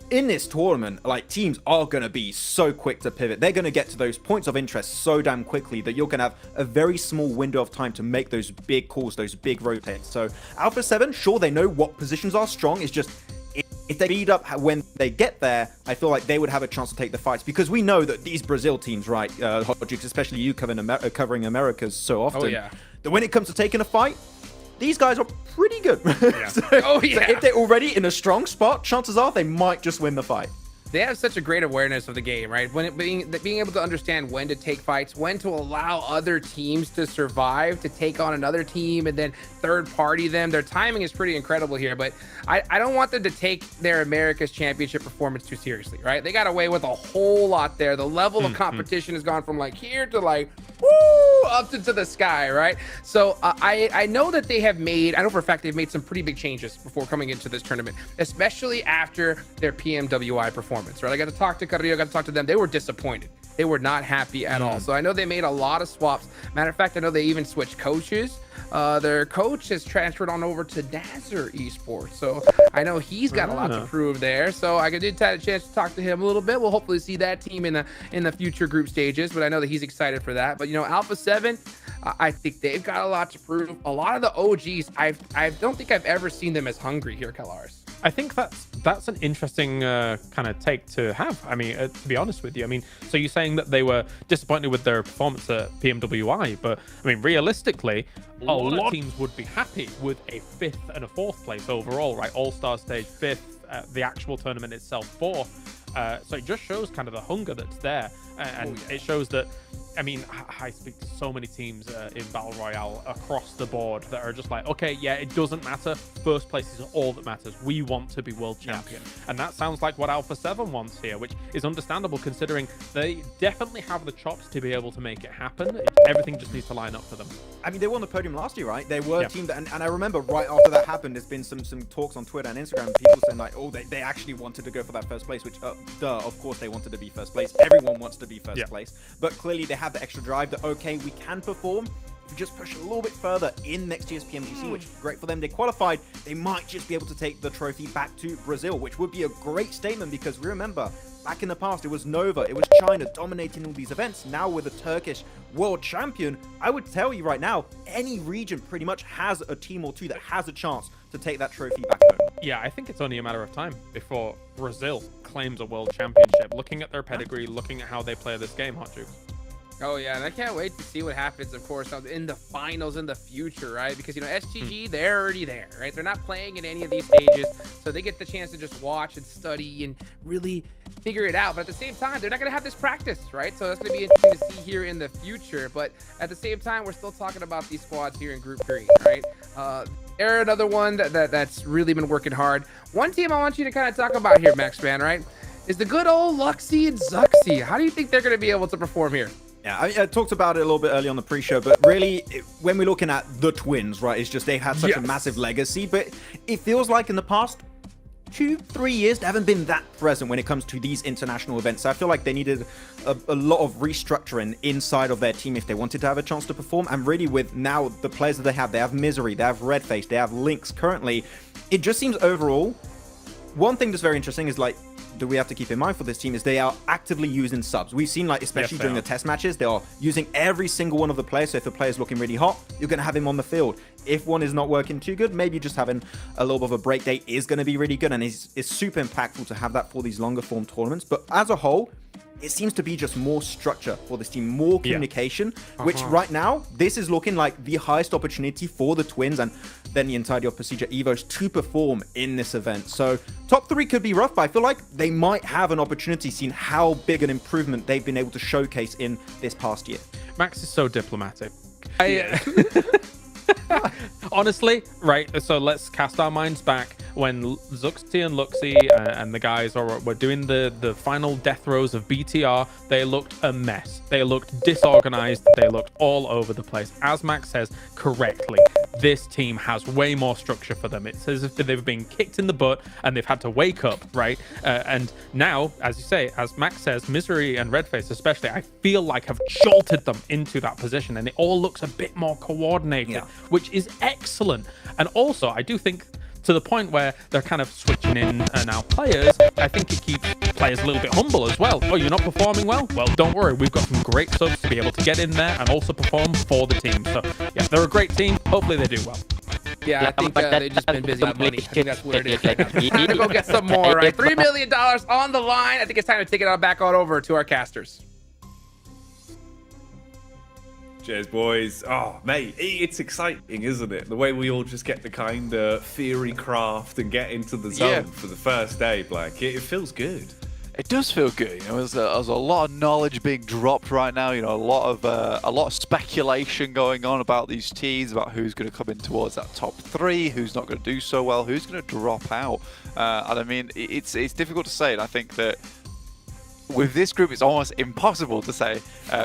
in this tournament, like, teams are going to be so quick to pivot. They're going to get to those points of interest so damn quickly that you're going to have a very small window of time to make those big calls, those big rotates. So Alpha 7, sure, they know what positions are strong. It's just if they speed up when they get there, I feel like they would have a chance to take the fights, because we know that these Brazil teams, right, Hot Jukes, especially you covering Americas so often, that when it comes to taking a fight, these guys are pretty good. Yeah. So if they're already in a strong spot, chances are they might just win the fight. They have such a great awareness of the game, right? Being able to understand when to take fights, when to allow other teams to survive, to take on another team, and then third party them. Their timing is pretty incredible here, but I don't want them to take their America's Championship performance too seriously, right? They got away with a whole lot there. The level of competition has gone from like here to like, woo, up into the sky, right? So I know that they have made, I know for a fact they've made some pretty big changes before coming into this tournament, especially after their PMWI performance. Right, I got to talk to Carrillo, got to talk to them. They were disappointed. They were not happy at all. So I know they made a lot of swaps. Matter of fact, I know they even switched coaches. Their coach has transferred on over to Dazzler Esports. So I know he's got a lot to prove there. So I did have a chance to talk to him a little bit. We'll hopefully see that team in the future group stages, but I know that he's excited for that. But, you know, Alpha 7, I think they've got a lot to prove. A lot of the OGs, I don't think I've ever seen them as hungry here, Kalaris. I think that's an interesting kind of take to have. I mean, to be honest with you, I mean, so you're saying that they were disappointed with their performance at PMWI, but I mean, realistically, a lot of teams would be happy with a 5th and a 4th place overall, right? All-Star stage 5th, the actual tournament itself 4th. So it just shows kind of the hunger that's there, and it shows that. I mean, I speak to so many teams in Battle Royale across the board that are just like, okay, yeah, it doesn't matter. First place is all that matters. We want to be world champion. And that sounds like what Alpha 7 wants here, which is understandable considering they definitely have the chops to be able to make it happen. Everything just needs to line up for them. I mean, they won the podium last year, right? They were a team that, and I remember right after that happened, there's been some talks on Twitter and Instagram, people saying like, oh, they actually wanted to go for that first place, which, of course they wanted to be first place. Everyone wants to be first place. But clearly they have the extra drive that, okay, we can perform. If we just push a little bit further in next year's PMGC, which is great for them. They qualified. They might just be able to take the trophy back to Brazil, which would be a great statement, because remember, back in the past, it was Nova, it was China dominating all these events. Now with a Turkish world champion, I would tell you right now, any region pretty much has a team or two that has a chance to take that trophy back home. Yeah, I think it's only a matter of time before Brazil claims a world championship. Looking at their pedigree, looking at how they play this game, Hot Juice. Oh yeah, and I can't wait to see what happens, of course, in the finals in the future, right? Because, you know, STG, they're already there, right? They're not playing in any of these stages, so they get the chance to just watch and study and really figure it out. But at the same time, they're not going to have this practice, right? So that's going to be interesting to see here in the future. But at the same time, we're still talking about these squads here in Group 3, right? They're another one that's really been working hard. One team I want you to kind of talk about here, Maxman, right, is the good old Luxy and Zuxy. How do you think they're going to be able to perform here? Yeah, I talked about it a little bit early on the pre-show, but really, when we're looking at the twins, right, it's just they've had such a massive legacy, but it feels like in the past 2-3 years, they haven't been that present when it comes to these international events. So I feel like they needed a lot of restructuring inside of their team if they wanted to have a chance to perform. And really, with now the players that they have Misery, they have Redface, they have Lynx currently, it just seems overall, one thing that's very interesting is like, do we have to keep in mind for this team is they are actively using subs. We've seen, like, especially during the test matches, they are using every single one of the players. So if a player's looking really hot, you're going to have him on the field. If one is not working too good, maybe just having a little bit of a break day is going to be really good. And it's super impactful to have that for these longer form tournaments. But as a whole, it seems to be just more structure for this team, more communication, which right now, this is looking like the highest opportunity for the Twins and then the entirety of Procedure Evos to perform in this event. So top 3 could be rough, but I feel like they might have an opportunity seeing how big an improvement they've been able to showcase in this past year. Max is so diplomatic. Honestly, right, so let's cast our minds back when Zuxi and Luxy and the guys were doing the final death throws of BTR. They looked a mess. They looked disorganized. They looked all over the place. As Max says correctly, this team has way more structure for them. It's as if they've been kicked in the butt and they've had to wake up, right? And now, as you say, as Max says, Misery and Redface especially, I feel like have jolted them into that position, and it all looks a bit more coordinated, which is excellent. And also, I do think to the point where they're kind of switching in now players. I think it keeps players a little bit humble as well. Oh, you're not performing well? Well, don't worry. We've got some great subs to be able to get in there and also perform for the team. So, yeah, they're a great team. Hopefully they do well. Yeah, I think they've just been busy on money. I think that's what it is right now. Time to go get some more, right? $3 million on the line. I think it's time to take it back on over to our casters. Cheers, boys. Oh, mate, it's exciting, isn't it? The way we all just get to kind of theory craft and get into the zone for the first day, Black. It feels good. It does feel good. You know, there's a lot of knowledge being dropped right now. You know, a lot of speculation going on about these teams, about who's going to come in towards that top 3, who's not going to do so well, who's going to drop out. And I mean, it's difficult to say. And I think that with this group, it's almost impossible to say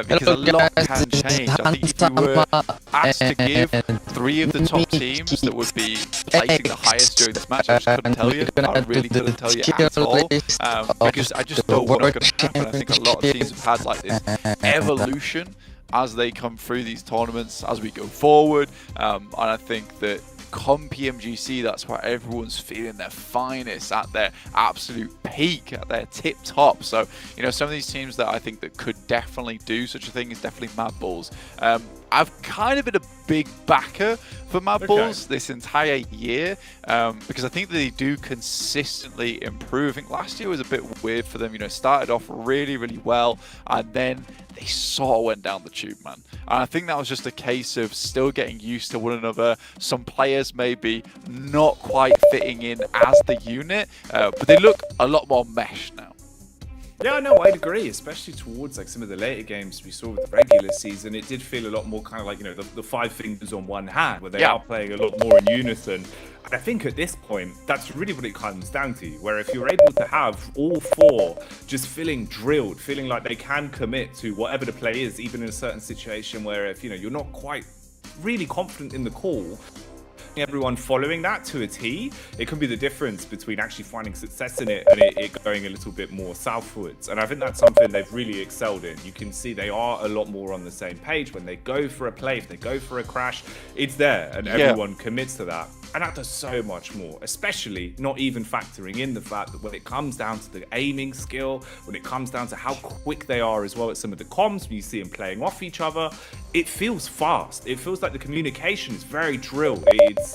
because a lot can change. I think if you were asked to give 3 of the top teams that would be placing the highest during this match, I just couldn't tell you. I really couldn't tell you at all because I just know what's going to happen. I think a lot of teams have had like this evolution as they come through these tournaments, as we go forward, and I think that come PMGC, that's where everyone's feeling their finest, at their absolute peak, at their tip top. So, you know, some of these teams that I think that could definitely do such a thing is definitely Mad Bulls. I've kind of been a big backer for Mad Bulls this entire year because I think that they do consistently improve. I think last year was a bit weird for them. You know, started off really, really well, and then they sort of went down the tube, man. And I think that was just a case of still getting used to one another. Some players maybe not quite fitting in as the unit, but they look a lot more meshed now. Yeah, no, I'd agree, especially towards like some of the later games we saw with the regular season. It did feel a lot more kind of like, you know, the 5 fingers on one hand, where they are playing a lot more in unison. And I think at this point, that's really what it comes down to, where if you're able to have all 4 just feeling drilled, feeling like they can commit to whatever the play is, even in a certain situation where if, you know, you're not quite really confident in the call, everyone following that to a T, it can be the difference between actually finding success in it and it going a little bit more southwards. And I think that's something they've really excelled in. You can see they are a lot more on the same page. When they go for a play, if they go for a crash, it's there and everyone commits to that. And that does so much more, especially not even factoring in the fact that when it comes down to the aiming skill, when it comes down to how quick they are as well at some of the comms, when you see them playing off each other, it feels fast. It feels like the communication is very drilled.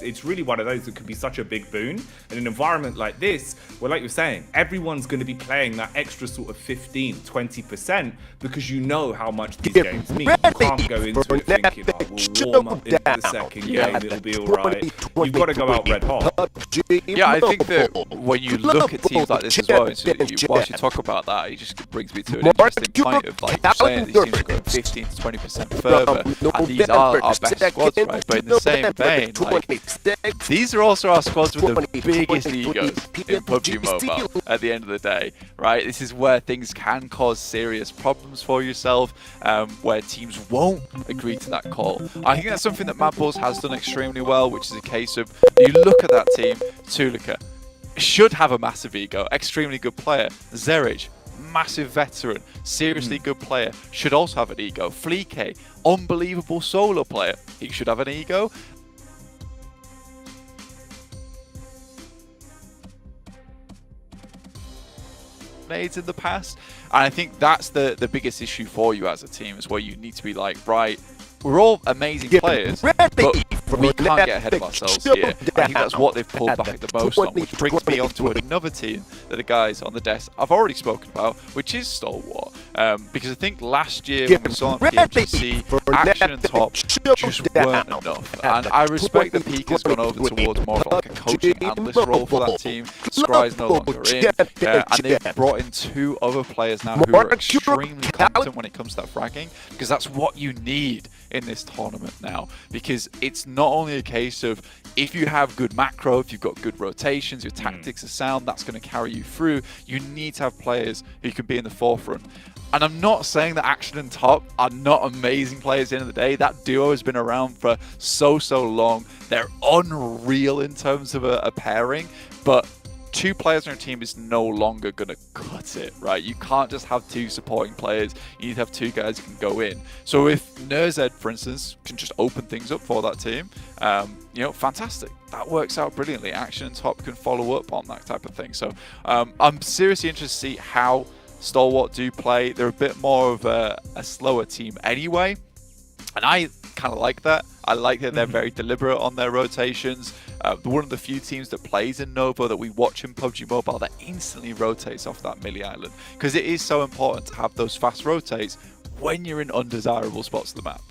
It's really one of those that could be such a big boon. In an environment like this, where like you're saying, everyone's going to be playing that extra sort of 15, 20% because you know how much these games mean. You can't go into it thinking, oh, we'll warm up into the second game, it'll be all right. You've got to go out red hot. Yeah, I think that when you look at teams like this as well, whilst you talk about that, it just brings me to an interesting point of like you're saying these teams are going 15 to 20% further, and these are our best squads, right? But in the same vein, like these are also our squads with the biggest egos in PUBG Mobile at the end of the day, right? This is where things can cause serious problems for yourself, where teams won't agree to that call. I think that's something that Mad Bulls has done extremely well, which is a case of you look at that team. Tulika should have a massive ego, extremely good player. Zerich, massive veteran, seriously good player, should also have an ego. Fleek, unbelievable solo player, he should have an ego. In the past, and I think that's the biggest issue for you as a team, is where you need to be like, right, we're all amazing players, but we can't get ahead of ourselves here. I think that's what they've pulled back the most on, which brings me on to another team that the guys on the desk I've already spoken about, which is Stalwart. Because I think last year when we saw on PMGC, Action and Top just weren't enough. And I respect that Peak has gone over towards more of like a coaching analyst role for that team. Scry's no longer in, and they've brought in 2 other players now who are extremely competent when it comes to that fragging, because that's what you need in this tournament now, because it's not only a case of if you have good macro, if you've got good rotations, your tactics are sound, that's going to carry you through. You need to have players who can be in the forefront. And I'm not saying that Action and Top are not amazing players at the end of the day. That duo has been around for so long. They're unreal in terms of a pairing, but 2 players on your team is no longer going to cut it, right? You can't just have 2 supporting players. You need to have 2 guys who can go in. So if Nerzed, for instance, can just open things up for that team, fantastic. That works out brilliantly. Action and Top can follow up on that type of thing. So I'm seriously interested to see how Stalwart do play. They're a bit more of a slower team anyway, and I kind of like that. I like that they're very deliberate on their rotations. One of the few teams that plays in Nova that we watch in PUBG Mobile that instantly rotates off that Millie Island, because it is so important to have those fast rotates when you're in undesirable spots of the map.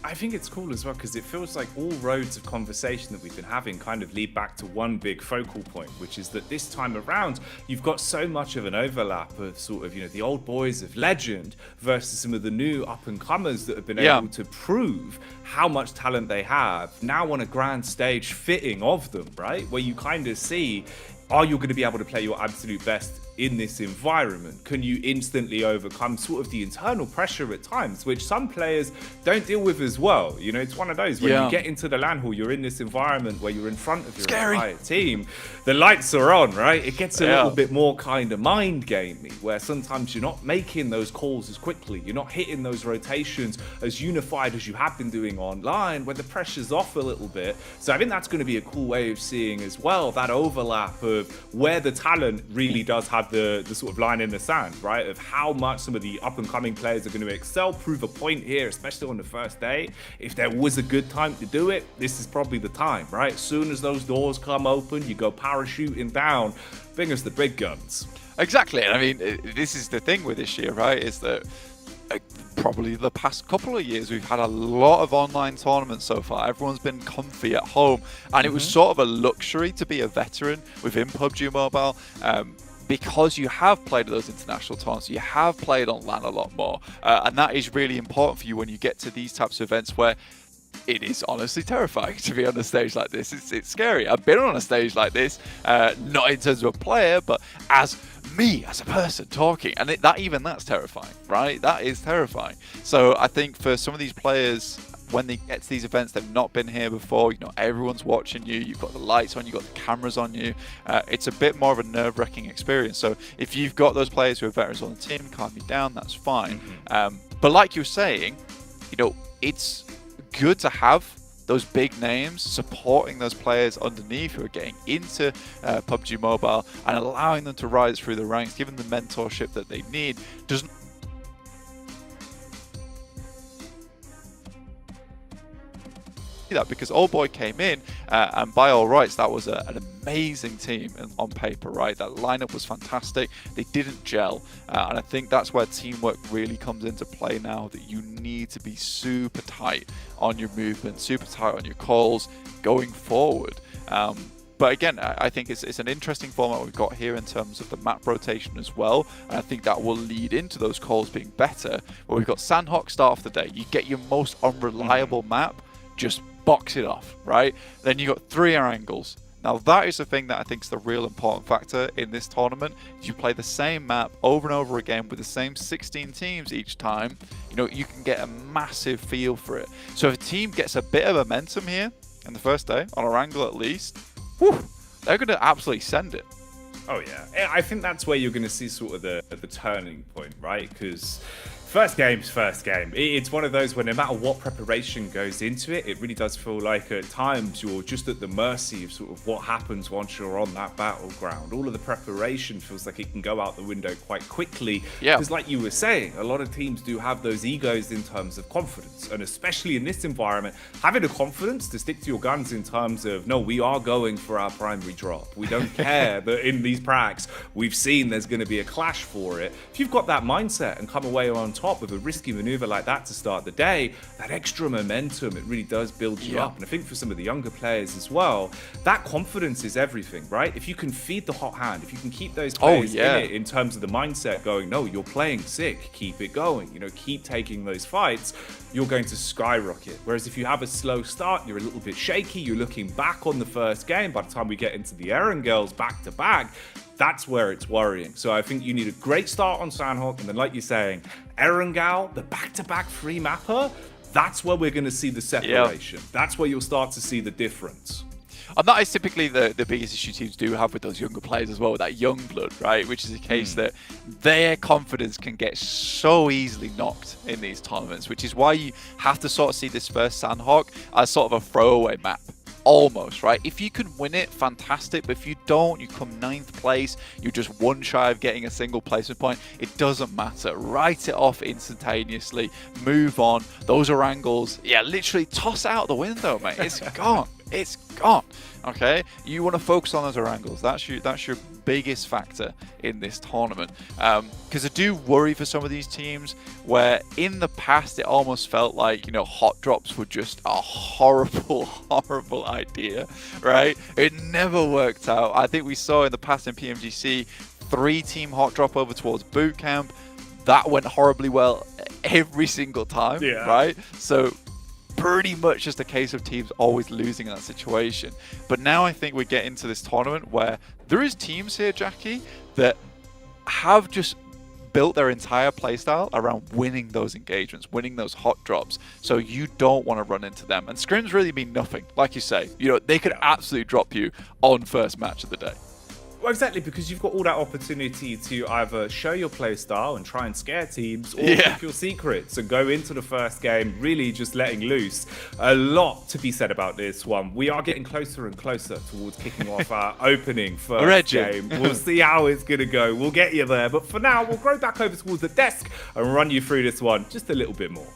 I think it's cool as well because it feels like all roads of conversation that we've been having kind of lead back to one big focal point, which is that this time around you've got so much of an overlap of sort of, the old boys of legend versus some of the new up-and-comers that have been able to prove how much talent they have now on a grand stage fitting of them, right? Where you kind of see, are you going to be able to play your absolute best in this environment? Can you instantly overcome sort of the internal pressure at times, which some players don't deal with as well? It's one of those when you get into the LAN hall, you're in this environment where you're in front of your entire team, the lights are on, right? It gets a little bit more kind of mind gamey, where sometimes you're not making those calls as quickly, you're not hitting those rotations as unified as you have been doing online, where the pressure's off a little bit. So I think that's going to be a cool way of seeing as well that overlap of where the talent really does have the sort of line in the sand, right? Of how much some of the up-and-coming players are going to excel, prove a point here, especially on the first day. If there was a good time to do it, this is probably the time, right? As soon as those doors come open, you go parachuting down, bring us the big guns. Exactly. And I mean, this is the thing with this year, right? Is that probably the past couple of years we've had a lot of online tournaments so far. Everyone's been comfy at home, and it was sort of a luxury to be a veteran within PUBG Mobile. Because you have played those international tournaments, you have played on LAN a lot more, and that is really important for you when you get to these types of events where it is honestly terrifying to be on a stage like this. It's scary. I've been on a stage like this, not in terms of a player, but as me, as a person talking, and that's terrifying, right? That is terrifying. So I think for some of these players, when they get to these events, they've not been here before, everyone's watching you, you've got the lights on, you've got the cameras on you, it's a bit more of a nerve-wracking experience. So if you've got those players who are veterans on the team, calm you down, that's fine. But like you were saying, it's good to have those big names supporting those players underneath who are getting into PUBG Mobile and allowing them to rise through the ranks, giving them the mentorship that they need. Doesn't that because Old Boy came in and by all rights that was an amazing team on paper, right? That lineup was fantastic. They didn't gel, and I think that's where teamwork really comes into play now, that you need to be super tight on your movement, super tight on your calls going forward. But again, I think it's an interesting format we've got here in terms of the map rotation as well. And I think that will lead into those calls being better. Where we've got Sandhawk start off the day. You get your most unreliable map, just box it off, right? Then you got 3 air angles. Now that is the thing that I think is the real important factor in this tournament. You play the same map over and over again with the same 16 teams each time, you can get a massive feel for it. So if a team gets a bit of momentum here in the first day, on our angle at least, they're going to absolutely send it. Oh yeah, I think that's where you're going to see sort of the turning point, right? Because first game's first game. It's one of those where no matter what preparation goes into it, it really does feel like at times you're just at the mercy of sort of what happens once you're on that battleground. All of the preparation feels like it can go out the window quite quickly. Because like you were saying, a lot of teams do have those egos in terms of confidence. And especially in this environment, having the confidence to stick to your guns in terms of, no, we are going for our primary drop. We don't care that in these pracs we've seen there's going to be a clash for it. If you've got that mindset and come away on top with a risky maneuver like that to start the day, that extra momentum, it really does build you up. And I think for some of the younger players as well, that confidence is everything, right? If you can feed the hot hand, if you can keep those players in it in terms of the mindset going, no, you're playing sick, keep it going, keep taking those fights, you're going to skyrocket. Whereas if you have a slow start, you're a little bit shaky, you're looking back on the first game, by the time we get into the Eren girls back to back, that's where it's worrying. So I think you need a great start on Sandhawk, and then like you're saying, Erangel, the back-to-back free mapper, that's where we're going to see the separation. That's where you'll start to see the difference. And that is typically the biggest issue teams do have with those younger players as well, with that young blood, right? Which is a case that their confidence can get so easily knocked in these tournaments, which is why you have to sort of see this first Sandhawk as sort of a throwaway map. Almost, right? If you can win it, fantastic. But if you don't, you come 9th place, you're just one shy of getting a single placement point. It doesn't matter. Write it off instantaneously. Move on. Those are angles. Yeah, literally toss it out the window, mate. It's gone. It's gone. Okay? You want to focus on those angles. That's your biggest factor in this tournament. Because I do worry for some of these teams where in the past it almost felt like, you know, hot drops were just a horrible, horrible idea, right? It never worked out. I think we saw in the past in PMGC 3-team hot drop over towards boot camp. That went horribly well every single time, right? So pretty much just a case of teams always losing in that situation. But now I think we get into this tournament where there is teams here, Jackie, that have just built their entire playstyle around winning those engagements, winning those hot drops. So you don't want to run into them. And scrims really mean nothing. Like you say, you know, they could absolutely drop you on first match of the day. Well, exactly, because you've got all that opportunity to either show your play style and try and scare teams, or keep your secrets and go into the first game really just letting loose. A lot to be said about this one. We are getting closer and closer towards kicking off our opening first game. We'll see how it's going to go. We'll get you there. But for now, we'll go back over towards the desk and run you through this one just a little bit more.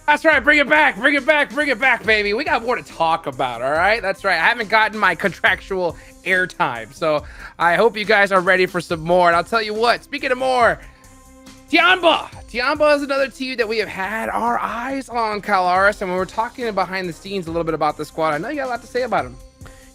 That's right. Bring it back. Bring it back. Bring it back, baby. We got more to talk about. All right. That's right. I haven't gotten my contractual airtime. So I hope you guys are ready for some more. And I'll tell you what, speaking of more, Tiamba. Tiamba is another team that we have had our eyes on, Kalaris. And when we're talking behind the scenes a little bit about the squad, I know you got a lot to say about them.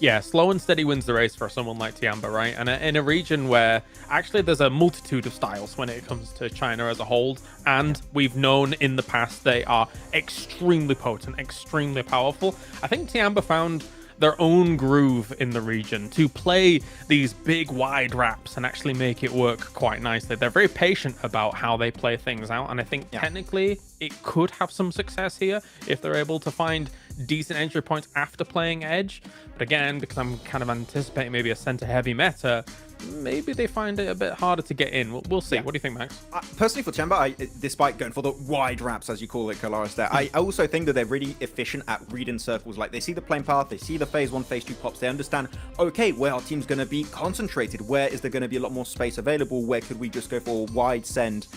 Yeah, slow and steady wins the race for someone like Tiamba, right? And in a region where actually there's a multitude of styles when it comes to China as a whole, and we've known in the past they are extremely potent, extremely powerful. I think Tiamba found their own groove in the region to play these big wide raps and actually make it work quite nicely. They're very patient about how they play things out, and I think technically it could have some success here if they're able to find decent entry points after playing edge. But again, because I'm kind of anticipating maybe a center heavy meta, maybe they find it a bit harder to get in. We'll see. What do you think, Max? Personally, for Tiamba, despite going for the wide raps, as you call it, Kalaris, there, I also think that they're really efficient at reading circles. Like, they see the playing path, they see the phase 1, phase 2 pops, they understand, okay, where our team's going to be concentrated, where is there going to be a lot more space available, where could we just go for a wide send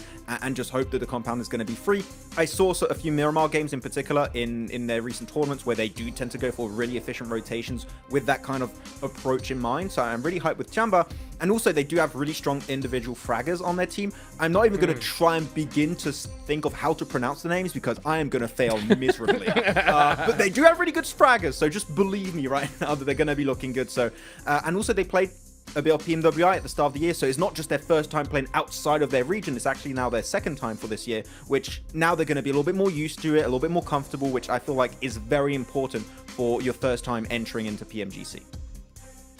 and just hope that the compound is going to be free. I saw a few Miramar games in particular in their recent tournaments where they do tend to go for really efficient rotations with that kind of approach in mind. So I'm really hyped with Tiamba. And also, they do have really strong individual fraggers on their team. I'm not even going to try and begin to think of how to pronounce the names because I am going to fail miserably. But they do have really good fraggers, so just believe me right now that they're going to be looking good. So, and also, they played a bit of PMWI at the start of the year, so it's not just their first time playing outside of their region, it's actually now their second time for this year, which now they're going to be a little bit more used to it, a little bit more comfortable, which I feel like is very important for your first time entering into PMGC.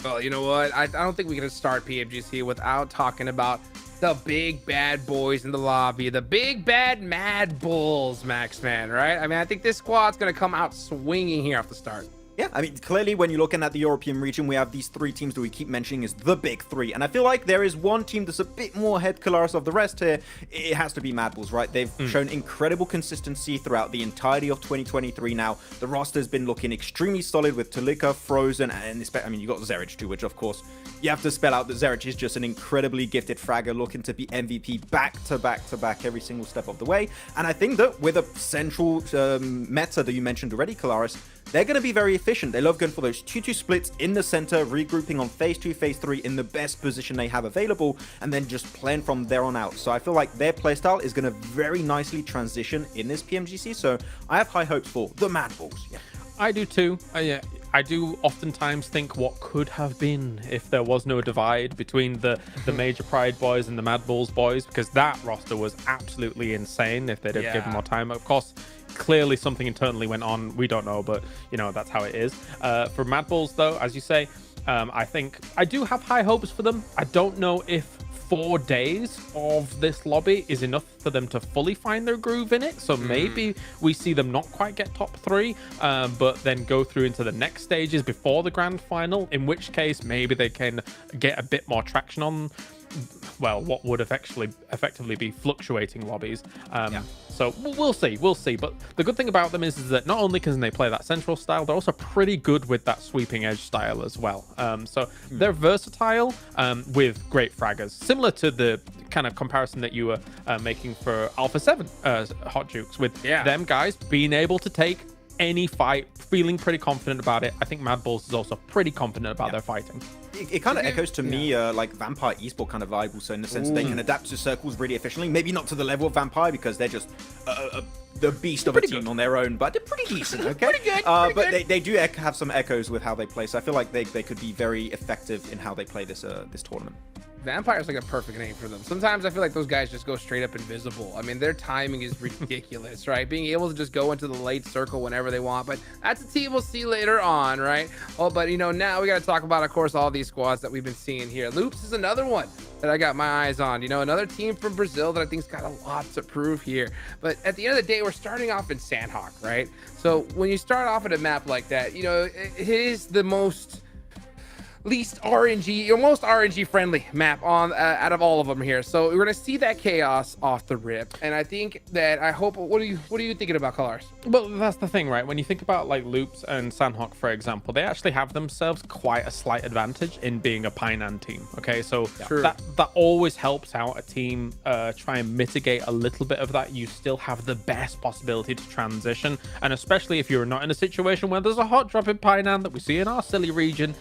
Well, you know what? I don't think we can start PMGC without talking about the big bad boys in the lobby, the big bad Mad Bulls, Max, man, right? I mean, I think this squad's going to come out swinging here off the start. Yeah, I mean, clearly when you're looking at the European region, we have these three teams that we keep mentioning as the big three. And I feel like there is one team that's a bit more head Kalaris of the rest here. It has to be Mad Bulls, right? They've shown incredible consistency throughout the entirety of 2023 now. The roster's been looking extremely solid with Talika, Frozen, and I mean, you got Zerich too, which of course, you have to spell out that Zerich is just an incredibly gifted fragger looking to be MVP back to back to back every single step of the way. And I think that with a central meta that you mentioned already, Kalaris, they're going to be very efficient. They love going for those 2-2 splits in the center, regrouping on phase 2, phase 3 in the best position they have available, and then just playing from there on out. So I feel like their playstyle is going to very nicely transition in this PMGC. So I have high hopes for the Mad Bulls. Yeah. I do too. I do oftentimes think what could have been if there was no divide between the Major Pride boys and the Mad Bulls boys, because that roster was absolutely insane if they'd have given more time. Of course, clearly something internally went on. We don't know, but you know, that's how it is. For Mad Bulls though, as you say, I think I do have high hopes for them. I don't know if 4 days of this lobby is enough for them to fully find their groove in it. So maybe we see them not quite get top 3, but then go through into the next stages before the grand final, in which case maybe they can get a bit more traction on, well, what would effectively be fluctuating lobbies. So we'll see. But the good thing about them is that not only can they play that central style, they're also pretty good with that sweeping edge style as well. So they're versatile with great fraggers, similar to the kind of comparison that you were making for Alpha 7 Hot Jukes, with them guys being able to take any fight, feeling pretty confident about it. I think Mad Bulls is also pretty confident about their fighting. It kind of echoes to me like Vampire Esport kind of vibe also, in the sense they can adapt to circles really efficiently. Maybe not to the level of Vampire, because they're just the beast of a team on their own, but they're pretty decent, okay? Pretty good. But they do have some echoes with how they play, so I feel like they could be very effective in how they play this tournament. Vampire's like a perfect name for them. Sometimes I feel like those guys just go straight up invisible. I mean, their timing is ridiculous, right? Being able to just go into the late circle whenever they want, but that's a team we'll see later on, right? Oh, but you know, now we got to talk about, of course, all these squads that we've been seeing here. Loops is another one that I got my eyes on. You know, another team from Brazil that I think's got a lot to prove here. But at the end of the day, we're starting off in Sandhawk, right? So when you start off at a map like that, you know, it is the least RNG, or most RNG friendly map on out of all of them here. So we're gonna see that chaos off the rip, and I think that I hope. What are you thinking about, Colors? Well, that's the thing, right? When you think about like Loops and Sandhawk, for example, they actually have themselves quite a slight advantage in being a Painan team. Okay, so that always helps out a team try and mitigate a little bit of that. You still have the best possibility to transition, and especially if you're not in a situation where there's a hot drop in Painan that we see in our silly region,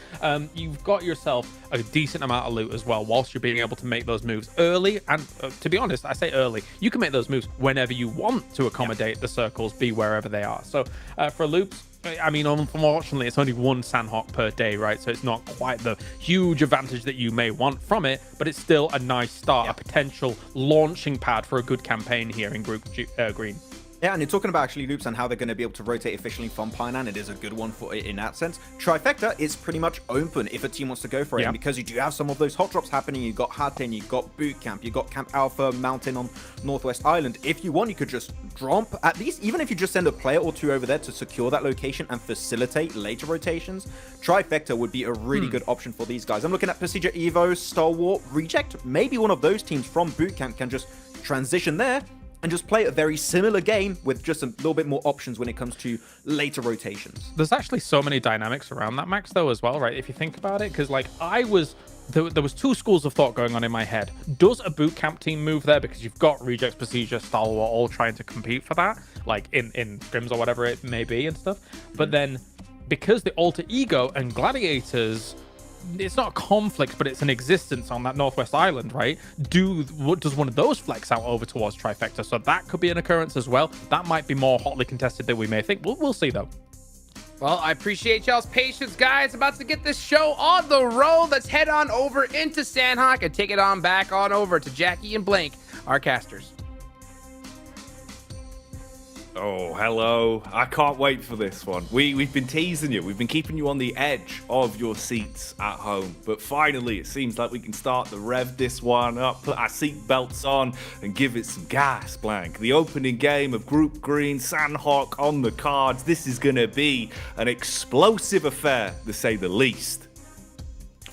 you've got yourself a decent amount of loot as well, whilst you're being able to make those moves early. And to be honest, I say early, you can make those moves whenever you want to accommodate the circles, be wherever they are. So for Loops, I mean, unfortunately, it's only one Sandhawk per day, right? So it's not quite the huge advantage that you may want from it, but it's still a nice start, a potential launching pad for a good campaign here in Group Green. Yeah, and you're talking about actually Loops and how they're going to be able to rotate efficiently from Painan. It is a good one for it in that sense. Trifecta is pretty much open if a team wants to go for it. And because you do have some of those hot drops happening, you've got Haten, you've got Boot Camp, you've got Camp Alpha Mountain on Northwest Island. If you want, you could just drop, at least, even if you just send a player or two over there to secure that location and facilitate later rotations, Trifecta would be a really good option for these guys. I'm looking at Procedure Evo, Stalwart, Reject. Maybe one of those teams from Boot Camp can just transition there and just play a very similar game with just a little bit more options when it comes to later rotations. There's actually so many dynamics around that, Max, though, as well, right? If you think about it, because like there was two schools of thought going on in my head. Does a boot camp team move there, because you've got Rejects, Procedure, Stalwart all trying to compete for that, like in scrims or whatever it may be and stuff. But then because the Alter Ego and Gladiators, it's not a conflict, but it's an existence on that Northwest Island, right? Does one of those flex out over towards Trifecta? So that could be an occurrence as well. That might be more hotly contested than we may think. We'll see, though. Well, I appreciate y'all's patience, guys. About to get this show on the road. Let's head on over into Sandhawk and take it on back on over to Jackie and Blank, our casters. Oh, hello. I can't wait for this one. We've been teasing you. We've been keeping you on the edge of your seats at home. But finally, it seems like we can start to rev this one up, put our seat belts on, and give it some gas, Blank. The opening game of Group Green, Sandhawk on the cards. This is going to be an explosive affair, to say the least.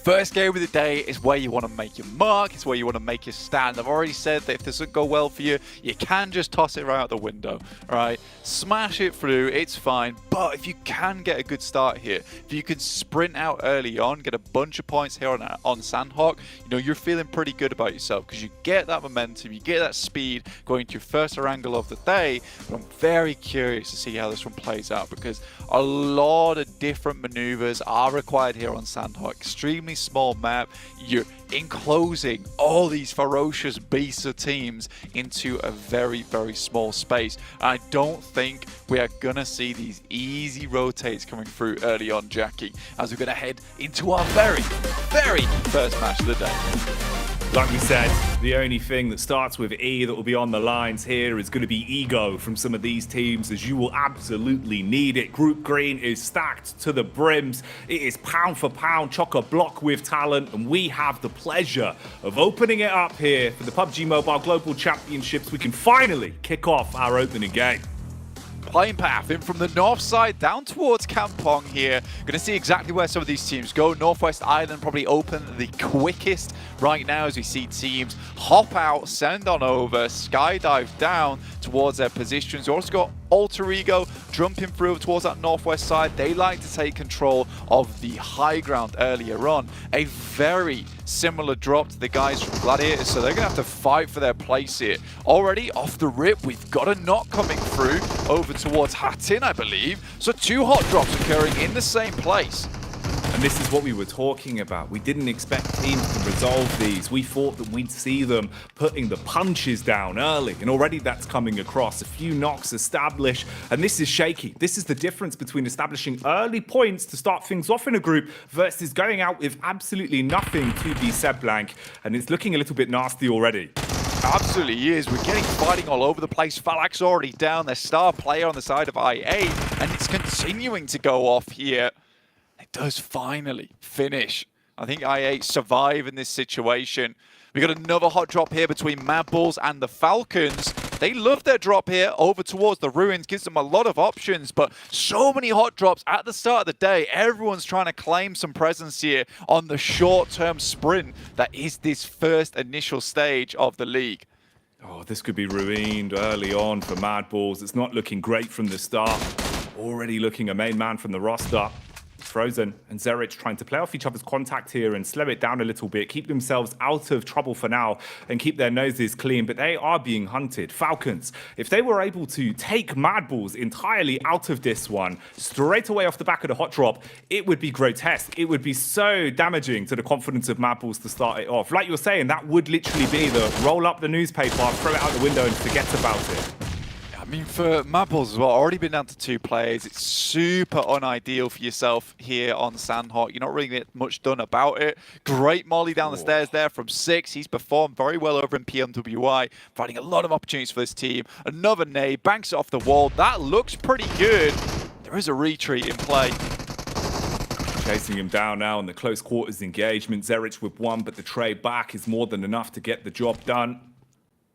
First game of the day is where you want to make your mark. It's where you want to make your stand. I've already said that if this doesn't go well for you, you can just toss it right out the window, all right? Smash it through, it's fine. But if you can get a good start here, if you can sprint out early on, get a bunch of points here on Sandhawk, you know, you're feeling pretty good about yourself, because you get that momentum, you get that speed going to your first angle of the day. But I'm very curious to see how this one plays out, because a lot of different maneuvers are required here on Sandhawk. Extremely small map. You're enclosing all these ferocious beasts of teams into a very, very small space. And I don't think we are gonna see these easy rotates coming through early on, Jackie, as we're gonna head into our very, very first match of the day. Like we said, the only thing that starts with E that will be on the lines here is going to be ego from some of these teams, as you will absolutely need it. Group Green is stacked to the brims. It is pound for pound, chock-a-block with talent, and we have the pleasure of opening it up here for the PUBG Mobile Global Championships. We can finally kick off our opening game. Playing path in from the north side down towards Kampong here. Going to see exactly where some of these teams go. Northwest Island probably open the quickest right now as we see teams hop out, send on over, skydive down towards their positions. We also got Alter Ego jumping through towards that northwest side. They like to take control of the high ground earlier on. A very similar drop to the guys from Gladiators, so they're going to have to fight for their place here. Already off the rip, we've got a knock coming through over towards Hatin, I believe. So 2 hot drops occurring in the same place. And this is what we were talking about. We didn't expect teams to resolve these. We thought that we'd see them putting the punches down early, and already that's coming across. A few knocks established, and this is shaky. This is the difference between establishing early points to start things off in a group versus going out with absolutely nothing to be said blank, and it's looking a little bit nasty already. Absolutely is. We're getting fighting all over the place. Falak's already down, their star player on the side of IA, and it's continuing to go off here. It does finally finish. I think IA survive in this situation. We got another hot drop here between Mad Bulls and the Falcons. They love their drop here over towards the ruins, gives them a lot of options, but so many hot drops at the start of the day. Everyone's trying to claim some presence here on the short-term sprint that is this first initial stage of the league. Oh, this could be ruined early on for Mad Bulls. It's not looking great from the start. Already looking a main man from the roster. Frozen and Zerich trying to play off each other's contact here and slow it down a little bit, keep themselves out of trouble for now and keep their noses clean, but they are being hunted. Falcons, if they were able to take Mad Bulls entirely out of this one, straight away off the back of the hot drop, it would be grotesque. It would be so damaging to the confidence of Mad Bulls to start it off. Like you're saying, that would literally be the roll up the newspaper, throw it out the window and forget about it. I mean, for Mad Bulls as well, already been down to 2 players. It's super unideal for yourself here on Sandhawk. You're not really getting much done about it. Great molly down the stairs there from 6. He's performed very well over in PMWI, finding a lot of opportunities for this team. Another nade, banks it off the wall. That looks pretty good. There is a retreat in play. Chasing him down now in the close quarters engagement. Zerich with 1, but the trade back is more than enough to get the job done.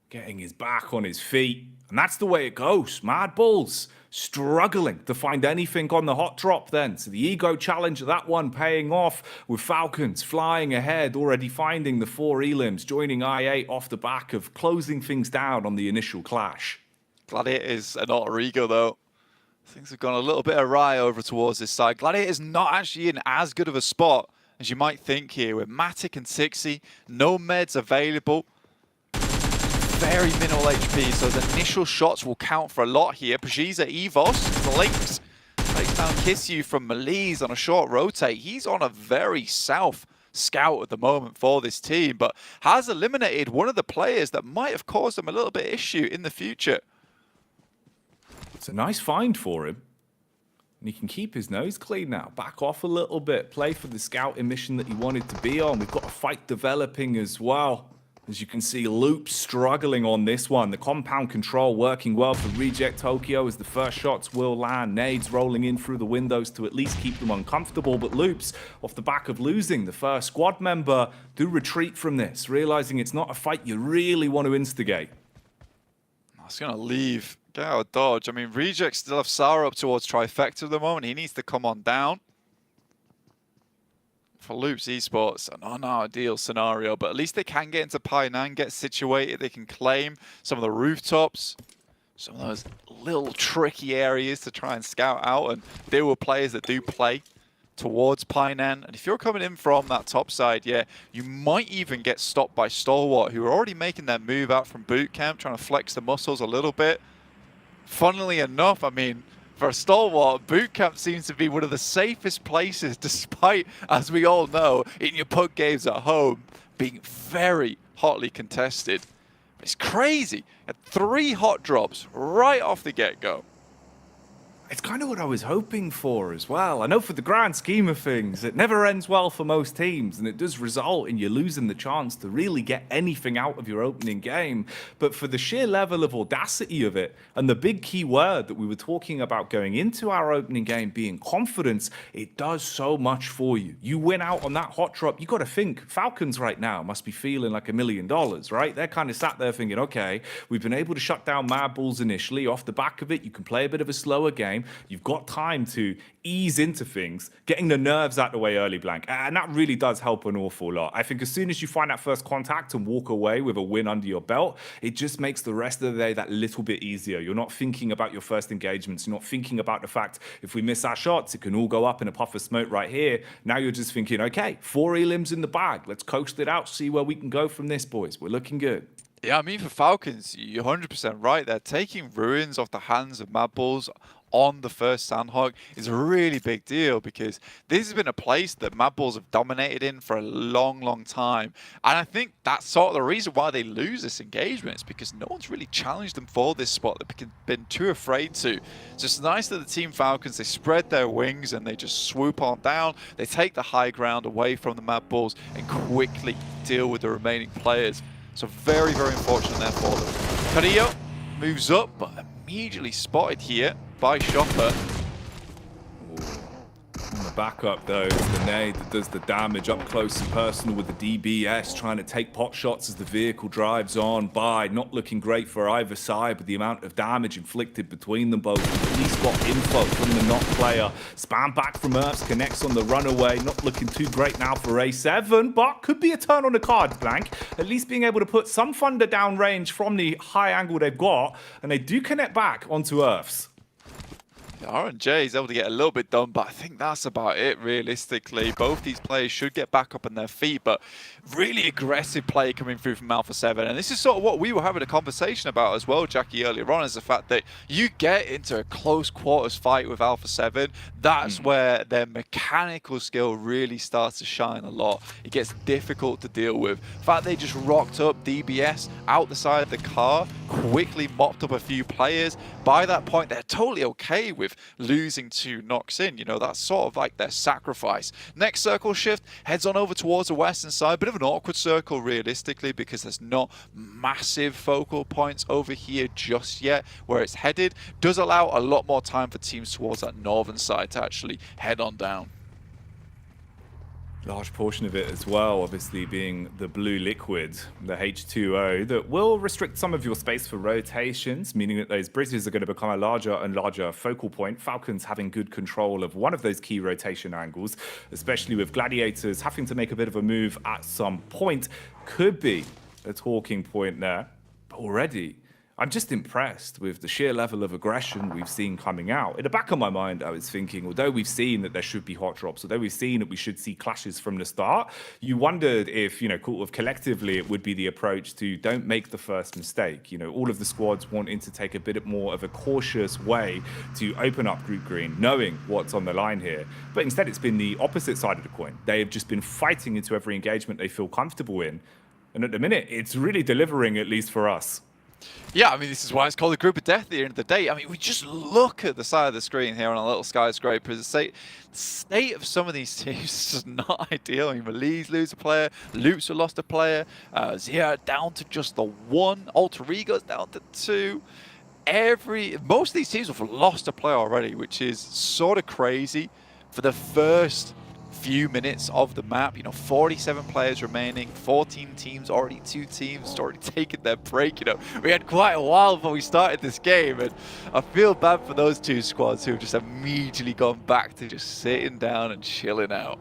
Getting his back on his feet. And that's the way it goes. Mad Bulls struggling to find anything on the hot drop then. So the ego challenge, that one paying off with Falcons flying ahead, already finding the 4 elims, joining IA off the back of closing things down on the initial clash. Gladiators and Alter Ego though. Things have gone a little bit awry over towards this side. Gladiators not actually in as good of a spot as you might think here with Matic and Sixy. No meds available. Very minimal HP, so the initial shots will count for a lot here. Pajiza Evos, Lynx, takes down Kissu from Malise on a short rotate. He's on a very south scout at the moment for this team, but has eliminated one of the players that might have caused them a little bit of issue in the future. It's a nice find for him. And he can keep his nose clean now. Back off a little bit. Play for the scouting mission that he wanted to be on. We've got a fight developing as well. As you can see, Loop struggling on this one. The compound control working well for Reject Tokyo as the first shots will land. Nades rolling in through the windows to at least keep them uncomfortable. But Loops, off the back of losing the first squad member, do retreat from this, realizing it's not a fight you really want to instigate. I was going to leave. Get out of dodge. I mean, Reject still have Sara up towards Trifecta at the moment. He needs to come on down. For Loops Esports, an unideal scenario, but at least they can get into Pai9, get situated. They can claim some of the rooftops, some of those little tricky areas to try and scout out and deal with players that do play towards Pai9. And if you're coming in from that top side, yeah, you might even get stopped by Stalwart, who are already making their move out from boot camp, trying to flex the muscles a little bit. Funnily enough, I mean, for a Stalwart, boot camp seems to be one of the safest places, despite, as we all know, in your pub games at home, being very hotly contested. It's crazy. Had 3 hot drops right off the get-go. It's kind of what I was hoping for as well. I know for the grand scheme of things, it never ends well for most teams, and it does result in you losing the chance to really get anything out of your opening game. But for the sheer level of audacity of it, and the big key word that we were talking about going into our opening game being confidence, it does so much for you. You win out on that hot drop, you got to think, Falcons right now must be feeling like $1 million, right? They're kind of sat there thinking, okay, we've been able to shut down Mad Bulls initially. Off the back of it, you can play a bit of a slower game. You've got time to ease into things, getting the nerves out the way early, Blank. And that really does help an awful lot. I think as soon as you find that first contact and walk away with a win under your belt, it just makes the rest of the day that little bit easier. You're not thinking about your first engagements. You're not thinking about the fact if we miss our shots, it can all go up in a puff of smoke right here. Now you're just thinking, okay, 4 elims in the bag. Let's coast it out, see where we can go from this, boys. We're looking good. Yeah, I mean, for Falcons, you're 100% right. They're taking ruins off the hands of Mad Bulls on the first Sandhog is a really big deal because this has been a place that Mad Bulls have dominated in for a long, long time. And I think that's sort of the reason why they lose this engagement is because no one's really challenged them for this spot. They've been too afraid to. So it's nice that the Team Falcons, they spread their wings and they just swoop on down. They take the high ground away from the Mad Bulls and quickly deal with the remaining players. So very, very unfortunate there for them. Carrillo moves up, but immediately spotted here by Shopper. On the backup though, it's the nade that does the damage up close and personal with the DBS, trying to take pot shots as the vehicle drives on by. Not looking great for either side, but the amount of damage inflicted between them both. At least got info from the knock player. Spam back from Earths, connects on the runaway. Not looking too great now for A7, but could be a turn on the card, Blank. At least being able to put some thunder down range from the high angle they've got, and they do connect back onto Earths. R&J is able to get a little bit done, but I think that's about it, realistically. Both these players should get back up on their feet, but really aggressive play coming through from Alpha 7. And this is sort of what we were having a conversation about as well, Jackie, earlier on, is the fact that you get into a close quarters fight with Alpha 7. That's where their mechanical skill really starts to shine a lot. It gets difficult to deal with. The fact they just rocked up DBS out the side of the car, quickly mopped up a few players. By that point, they're totally okay with losing to Nox in. You know, that's sort of like their sacrifice. Next circle shift heads on over towards the western side. Bit of an awkward circle realistically because there's not massive focal points over here just yet where it's headed. Does allow a lot more time for teams towards that northern side to actually head on down. Large portion of it as well, obviously being the blue liquid, the H2O, that will restrict some of your space for rotations, meaning that those bridges are going to become a larger and larger focal point. Falcons having good control of one of those key rotation angles, especially with Gladiators having to make a bit of a move at some point, could be a talking point there. But already, I'm just impressed with the sheer level of aggression we've seen coming out. In the back of my mind, I was thinking, although we've seen that there should be hot drops, although we've seen that we should see clashes from the start, you wondered if, you know, sort of collectively it would be the approach to don't make the first mistake. You know, all of the squads wanting to take a bit more of a cautious way to open up Group Green, knowing what's on the line here. But instead, it's been the opposite side of the coin. They have just been fighting into every engagement they feel comfortable in. And at the minute, it's really delivering, at least for us. Yeah, I mean, this is why it's called a group of death at the end of the day. I mean, we just look at the side of the screen here on a little skyscraper. The state of some of these teams is just not ideal. I mean, Malise lose a player, Lutzer lost a player, Zia down to just the one, Alter Ego's down to 2. Most of these teams have lost a player already, which is sort of crazy for the first few minutes of the map. You know, 47 players remaining, 14 teams, already 2 teams already taken their break. You know, we had quite a while before we started this game, and I feel bad for those 2 squads who have just immediately gone back to just sitting down and chilling out.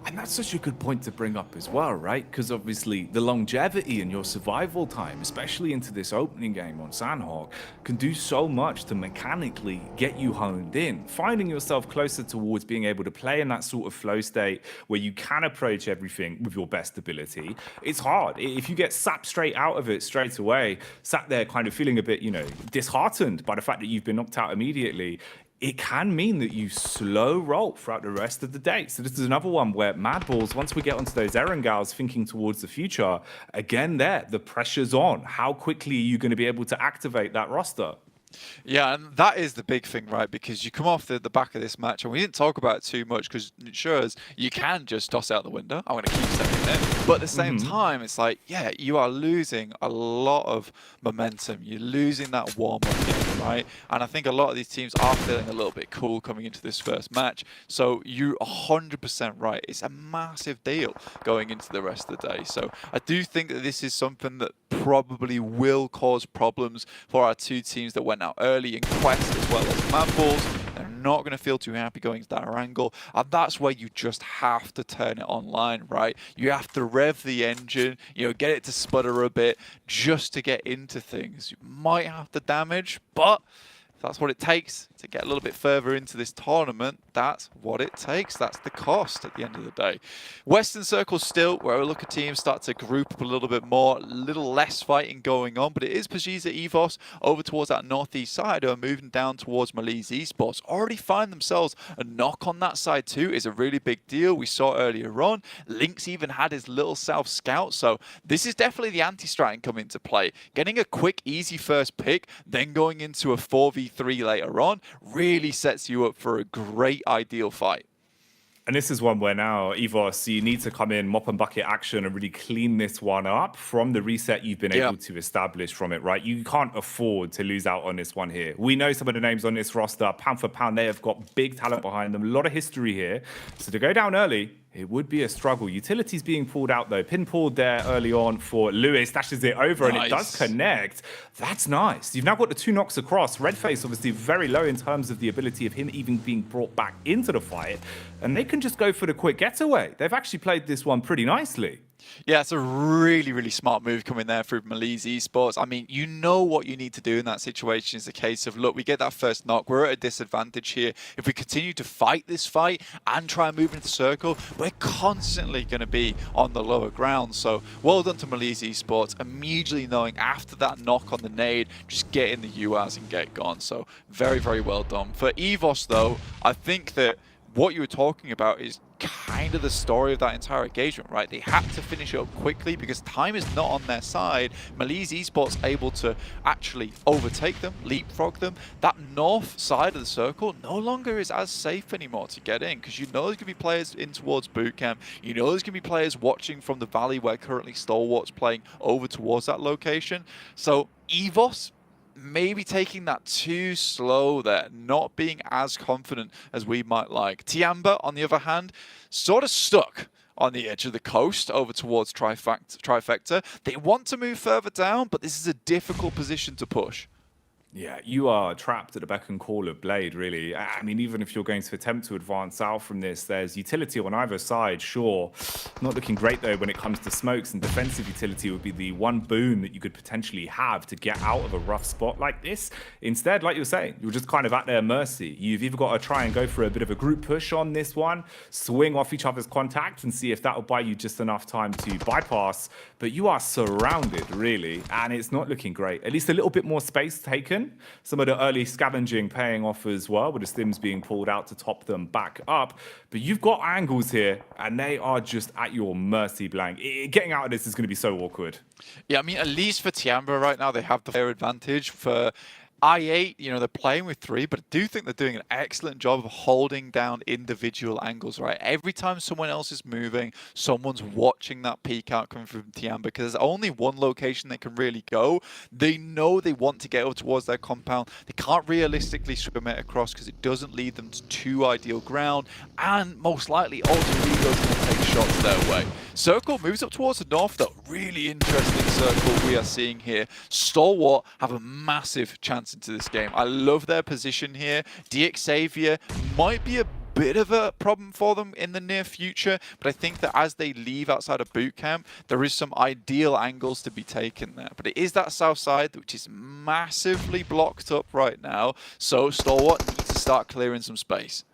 And that's such a good point to bring up as well, right? Because obviously the longevity and your survival time, especially into this opening game on Sandhog, can do so much to mechanically get you honed in. Finding yourself closer towards being able to play in that sort of flow state where you can approach everything with your best ability, it's hard. If you get sapped straight out of it straight away, sat there kind of feeling a bit, you know, disheartened by the fact that you've been knocked out immediately, it can mean that you slow roll throughout the rest of the day. So this is another one where Mad Bulls, once we get onto those Erangals thinking towards the future, again there, the pressure's on. How quickly are you going to be able to activate that roster? Yeah, and that is the big thing, right? Because you come off the back of this match, and we didn't talk about it too much because it shows you can just toss out the window. I'm going to keep saying it. But at the same time, it's like, yeah, you are losing a lot of momentum. You're losing that warm-up game, right? And I think a lot of these teams are feeling a little bit cool coming into this first match. So you're 100% right. It's a massive deal going into the rest of the day. So I do think that this is something that probably will cause problems for our two teams that went out early in Quest as well as Mad Balls. They're not going to feel too happy going to that angle, and that's where you just have to turn it online, right? You have to rev the engine, you know, get it to sputter a bit just to get into things. You might have to damage, but if that's what it takes to get a little bit further into this tournament, that's what it takes. That's the cost at the end of the day. Western Circle still, where we look at teams start to group up a little bit more, a little less fighting going on, but it is PMGC EVOS over towards that northeast side who are moving down towards Mali's Esports. Already find themselves a knock on that side too is a really big deal. We saw earlier on, Lynx even had his little self scout, so this is definitely the anti-stratting come into play. Getting a quick, easy first pick, then going into a 4v3 later on, really sets you up for a great ideal fight. And this is one where now, EVOS, you need to come in, mop and bucket action and really clean this one up from the reset you've been able to establish from it, right? You can't afford to lose out on this one here. We know some of the names on this roster, pound for pound, they have got big talent behind them, a lot of history here. So to go down early, it would be a struggle. Utilities being pulled out though. Pin pulled there early on for Lewis, dashes it over and it does connect. That's nice. You've now got the two knocks across. Redface obviously very low in terms of the ability of him even being brought back into the fight. And they can just go for the quick getaway. They've actually played this one pretty nicely. Yeah, it's a really, really smart move coming there through Mali's Esports. I mean, you know what you need to do in that situation is a case of, look, we get that first knock. We're at a disadvantage here. If we continue to fight this fight and try and move into the circle, we're constantly going to be on the lower ground. So well done to Mali's Esports, immediately knowing after that knock on the nade, just get in the UAs and get gone. So very, very well done. For EVOS, though, I think that what you were talking about is kind of the story of that entire engagement, right? They had to finish it up quickly because time is not on their side. Mali's Esports able to actually overtake them, leapfrog them. That north side of the circle no longer is as safe anymore to get in because you know there's going to be players in towards bootcamp. You know there's going to be players watching from the valley where currently Stalwart's playing over towards that location. So EVOS maybe taking that too slow there, not being as confident as we might like. Tiamba, on the other hand, sort of stuck on the edge of the coast over towards Trifecta. They want to move further down, but this is a difficult position to push. Yeah, you are trapped at the beck and call of Blade, really. I mean, even if you're going to attempt to advance out from this, there's utility on either side, sure. Not looking great, though, when it comes to smokes, and defensive utility would be the one boon that you could potentially have to get out of a rough spot like this. Instead, like you were saying, you're just kind of at their mercy. You've either got to try and go for a bit of a group push on this one, swing off each other's contact and see if that will buy you just enough time to bypass, but you are surrounded, really, and it's not looking great. At least a little bit more space taken. Some of the early scavenging paying off as well, with the stims being pulled out to top them back up. But you've got angles here, and they are just at your mercy, Blank. Getting out of this is going to be so awkward. Yeah, I mean, at least for Tiamba right now, they have the fair advantage. For I8, you know, they're playing with 3, but I do think they're doing an excellent job of holding down individual angles, right? Every time someone else is moving, someone's watching that peek out coming from Tiamba because there's only one location they can really go. They know they want to get over towards their compound. They can't realistically swim it across because it doesn't lead them to too ideal ground, and most likely Alter Ego's going to take shots their way. Circle moves up towards the north, though. Really interesting circle we are seeing here. Stalwart have a massive chance into this game. I love their position here. DX Xavier might be a bit of a problem for them in the near future, but I think that as they leave outside of boot camp, there is some ideal angles to be taken there. But it is that south side which is massively blocked up right now, so Stalwart needs to start clearing some space.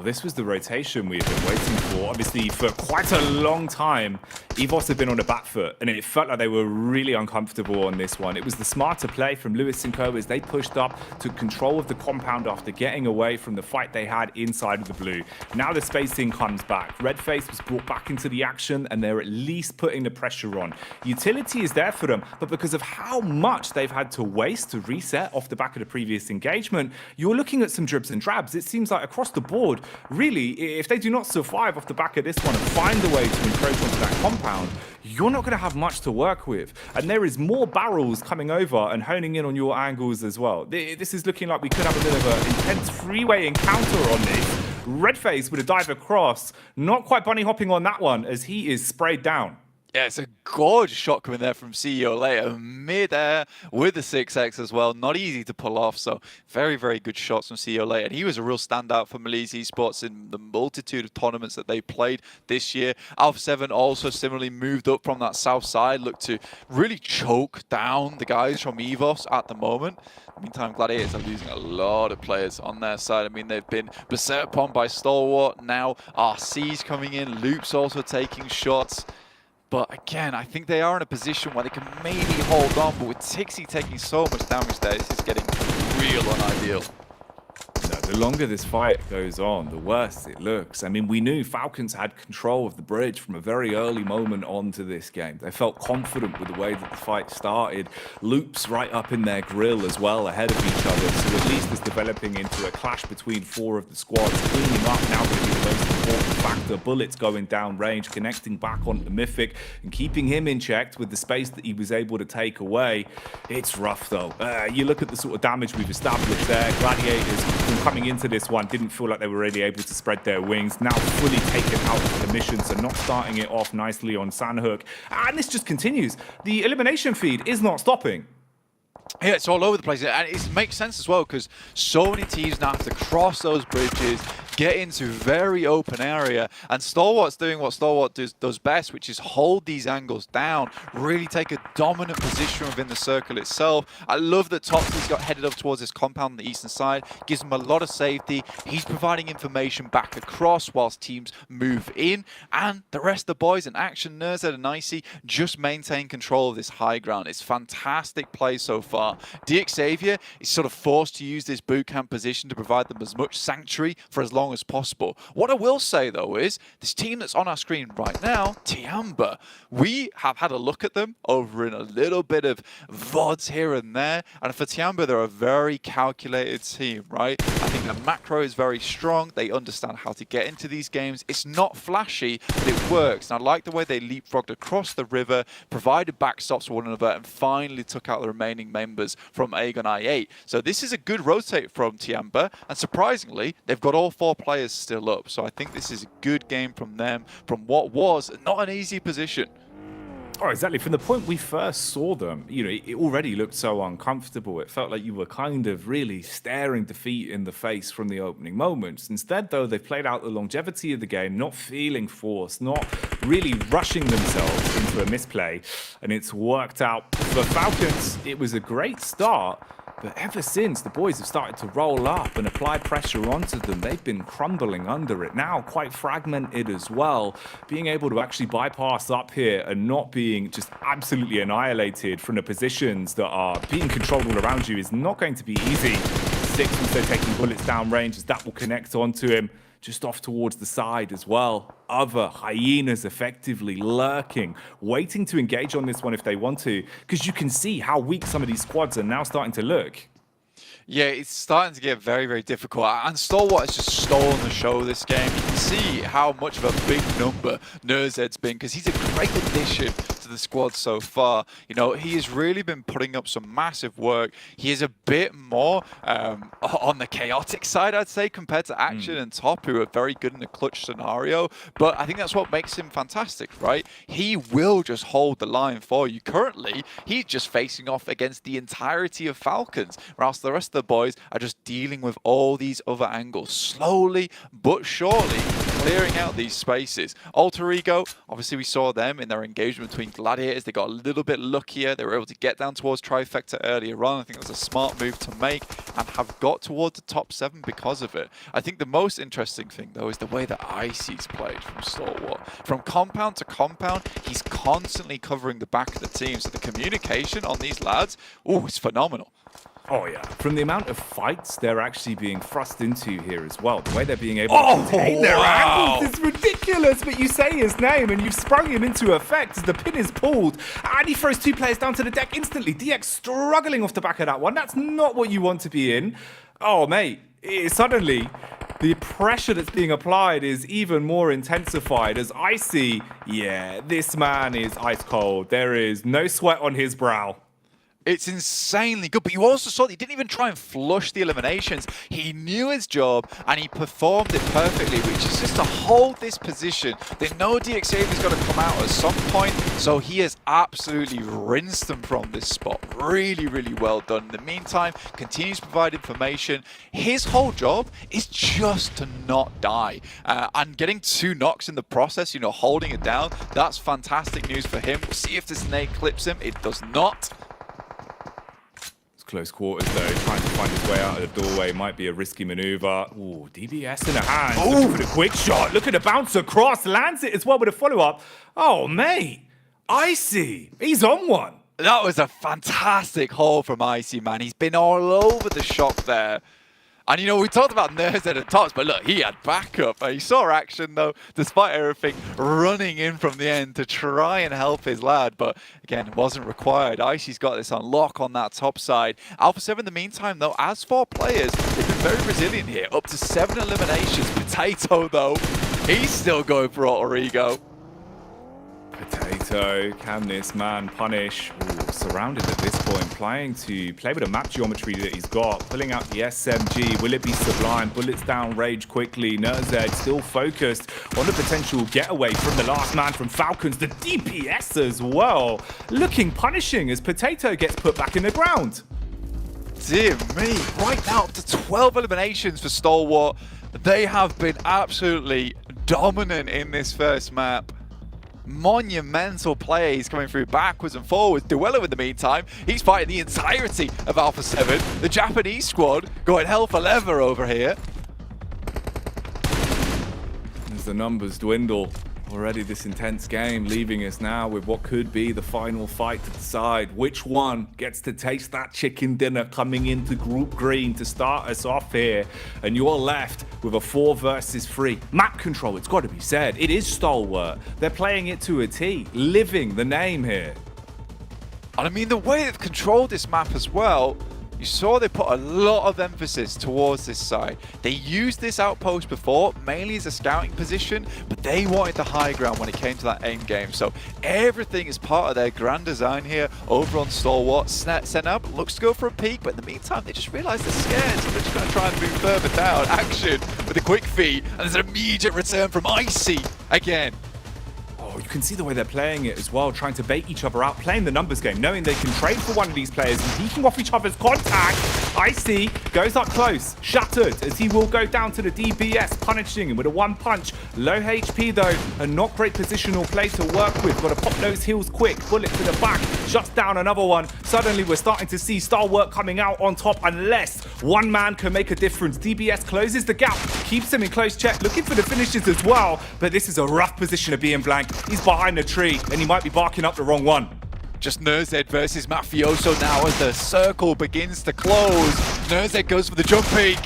this was the rotation we had been waiting for. Obviously, for quite a long time, EVOS had been on the back foot, and it felt like they were really uncomfortable on this one. It was the smarter play from Lewis and Co. as they pushed up, took control of the compound after getting away from the fight they had inside of the blue. Now the spacing comes back. Redface was brought back into the action, and they're at least putting the pressure on. Utility is there for them, but because of how much they've had to waste to reset off the back of the previous engagement, you're looking at some dribs and drabs. It seems like across the board, really, if they do not survive off the back of this one and find a way to encroach onto that compound, you're not going to have much to work with. And there is more barrels coming over and honing in on your angles as well. This is looking like we could have a bit of an intense freeway encounter on this. Redface with a dive across, not quite bunny hopping on that one as he is sprayed down. Yeah, it's a gorgeous shot coming there from CEO later, mid-air with the 6X as well. Not easy to pull off, so very, very good shots from CEO later. And he was a real standout for Malaysia Esports in the multitude of tournaments that they played this year. Alpha 7 also similarly moved up from that south side, looked to really choke down the guys from EVOS at the moment. Meantime, Gladiators are losing a lot of players on their side. I mean, they've been beset upon by Stalwart. Now RC's coming in, Loop's also taking shots. But again, I think they are in a position where they can maybe hold on. But with Tixi taking so much damage there, it's just getting real unideal. No, the longer this fight goes on, the worse it looks. I mean, we knew Falcons had control of the bridge from a very early moment onto this game. They felt confident with the way that the fight started. Loops right up in their grill as well, ahead of each other. So at least it's developing into a clash between four of the squads. Cleaning up now going to be the most important factor. Bullets going down range, connecting back on the Mythic and keeping him in check with the space that he was able to take away. It's rough though. You look at the sort of damage we've established there. Gladiators coming into this one didn't feel like they were really able to spread their wings. Now fully taken out of the mission, so not starting it off nicely on Sandhook. And this just continues. The elimination feed is not stopping. Yeah, it's all over the place, and it makes sense as well because so many teams now have to cross those bridges, get into very open area, and Stalwart's doing what Stalwart does best, which is hold these angles down, really take a dominant position within the circle itself. I love that Toxi's got headed up towards this compound on the eastern side, gives him a lot of safety. He's providing information back across whilst teams move in, and the rest of the boys in action, Nerzed and Icy, just maintain control of this high ground. It's fantastic play so far. DXavier is sort of forced to use this boot camp position to provide them as much sanctuary for as long as possible. What I will say though is this team that's on our screen right now, Tiamba, we have had a look at them over in a little bit of VODs here and there, and for Tiamba they're a very calculated team, right? I think the macro is very strong. They understand how to get into these games. It's not flashy, but it works. And I like the way they leapfrogged across the river, provided backstops for one another, and finally took out the remaining members from Aegon I8. So this is a good rotate from Tiamba, and surprisingly, they've got all four players still up. So I think this is a good game from them, from what was not an easy position. Oh, exactly. From the point we first saw them, you know, it already looked so uncomfortable. It felt like you were kind of really staring defeat in the face from the opening moments. Instead, though, they've played out the longevity of the game, not feeling forced, not really rushing themselves into a misplay, and it's worked out. For Falcons, it was a great start, but ever since the boys have started to roll up and apply pressure onto them, they've been crumbling under it. Now quite fragmented as well. Being able to actually bypass up here and not being just absolutely annihilated from the positions that are being controlled all around you is not going to be easy. Six also taking bullets down range as that will connect onto him. Just off towards the side as well. Other hyenas effectively lurking, waiting to engage on this one if they want to, because you can see how weak some of these squads are now starting to look. Yeah, it's starting to get very, very difficult. And Stalwart has just stolen the show this game. You can see how much of a big number Nerzed's been, because he's a great addition to the squad so far. You know, he has really been putting up some massive work. He is a bit more on the chaotic side, I'd say, compared to Action and Top, who are very good in a clutch scenario. But I think that's what makes him fantastic, right? He will just hold the line for you. Currently, he's just facing off against the entirety of Falcons, whilst the rest of the boys are just dealing with all these other angles. Slowly but surely, clearing out these spaces. Alter Ego, obviously we saw them in their engagement between Gladiators. They got a little bit luckier. They were able to get down towards Trifecta earlier on. I think it was a smart move to make and have got towards the top 7 because of it. I think the most interesting thing, though, is the way that Icy's played from Stalwart. From compound to compound, he's constantly covering the back of the team. So the communication on these lads, oh, it's phenomenal. Oh yeah, from the amount of fights they're actually being thrust into here as well, the way they're being able to contain their angles is ridiculous. But you say his name and you've sprung him into effect as the pin is pulled, and he throws 2 players down to the deck instantly. DX struggling off the back of that one. That's not what you want to be in. Oh mate, suddenly the pressure that's being applied is even more intensified as Icy, yeah, this man is ice cold. There is no sweat on his brow. It's insanely good, but you also saw that he didn't even try and flush the eliminations. He knew his job, and he performed it perfectly, which is just to hold this position. They know DXavier is going to come out at some point, so he has absolutely rinsed them from this spot. Really, really well done. In the meantime, continues to provide information. His whole job is just to not die, and getting 2 knocks in the process, you know, holding it down, that's fantastic news for him. We'll see if the snake clips him. It does not. Close quarters though, trying to find his way out of the doorway might be a risky maneuver. Ooh, DBS in the hand. Looking for the quick shot. Look at the bounce across. Lands it as well with a follow-up. Oh, mate. Icy. He's on one. That was a fantastic haul from Icy, man. He's been all over the shop there. And, you know, we talked about nerves at the tops, but look, he had backup. He saw action, though, despite everything, running in from the end to try and help his lad. But, again, it wasn't required. Icy's got this on lock on that top side. Alpha 7, in the meantime, though, as 4 players, they've been very resilient here. Up to 7 eliminations. Potato, though, he's still going for Alter Ego. Potato, can this man punish? Ooh, surrounded at this point, playing to play with the map geometry that he's got, pulling out the SMG. Will it be Sublime? Bullets down, rage quickly. Nerzed still focused on the potential getaway from the last man from Falcons. The DPS as well, looking punishing as Potato gets put back in the ground. Dear me, right now up to 12 eliminations for Stalwart. They have been absolutely dominant in this first map. Monumental plays coming through backwards and forwards. Duello in the meantime, he's fighting the entirety of Alpha 7. The Japanese squad going hell for leather over here. As the numbers dwindle, already this intense game leaving us now with what could be the final fight to decide which one gets to taste that chicken dinner coming into Group Green to start us off here. And you're left with a 4 versus 3. Map control, it's got to be said. It is Stalwart. They're playing it to a T, living the name here. And I mean, the way they've controlled this map as well, you saw they put a lot of emphasis towards this side. They used this outpost before, mainly as a scouting position, but they wanted the high ground when it came to that end game. So everything is part of their grand design here over on Stalwart. Senab looks to go for a peek, but in the meantime, they just realized they're scared, so they're just going to try and move further down. Action with a quick feed, and there's an immediate return from Icy again. You can see the way they're playing it as well, trying to bait each other out, playing the numbers game, knowing they can trade for one of these players and peeking off each other's contact. Icy goes up close, shattered, as he will go down to the DBS, punishing him with a 1 punch. Low HP though, a not great positional play to work with. Got to pop those heals quick, bullet to the back, shuts down another one. Suddenly we're starting to see Stalwart coming out on top unless one man can make a difference. DBS closes the gap, keeps him in close check, looking for the finishes as well, but this is a rough position to be in, Blank. He's behind the tree and he might be barking up the wrong one. Just Nerzed versus Mafioso now as the circle begins to close. Nerzed goes for the jump peak.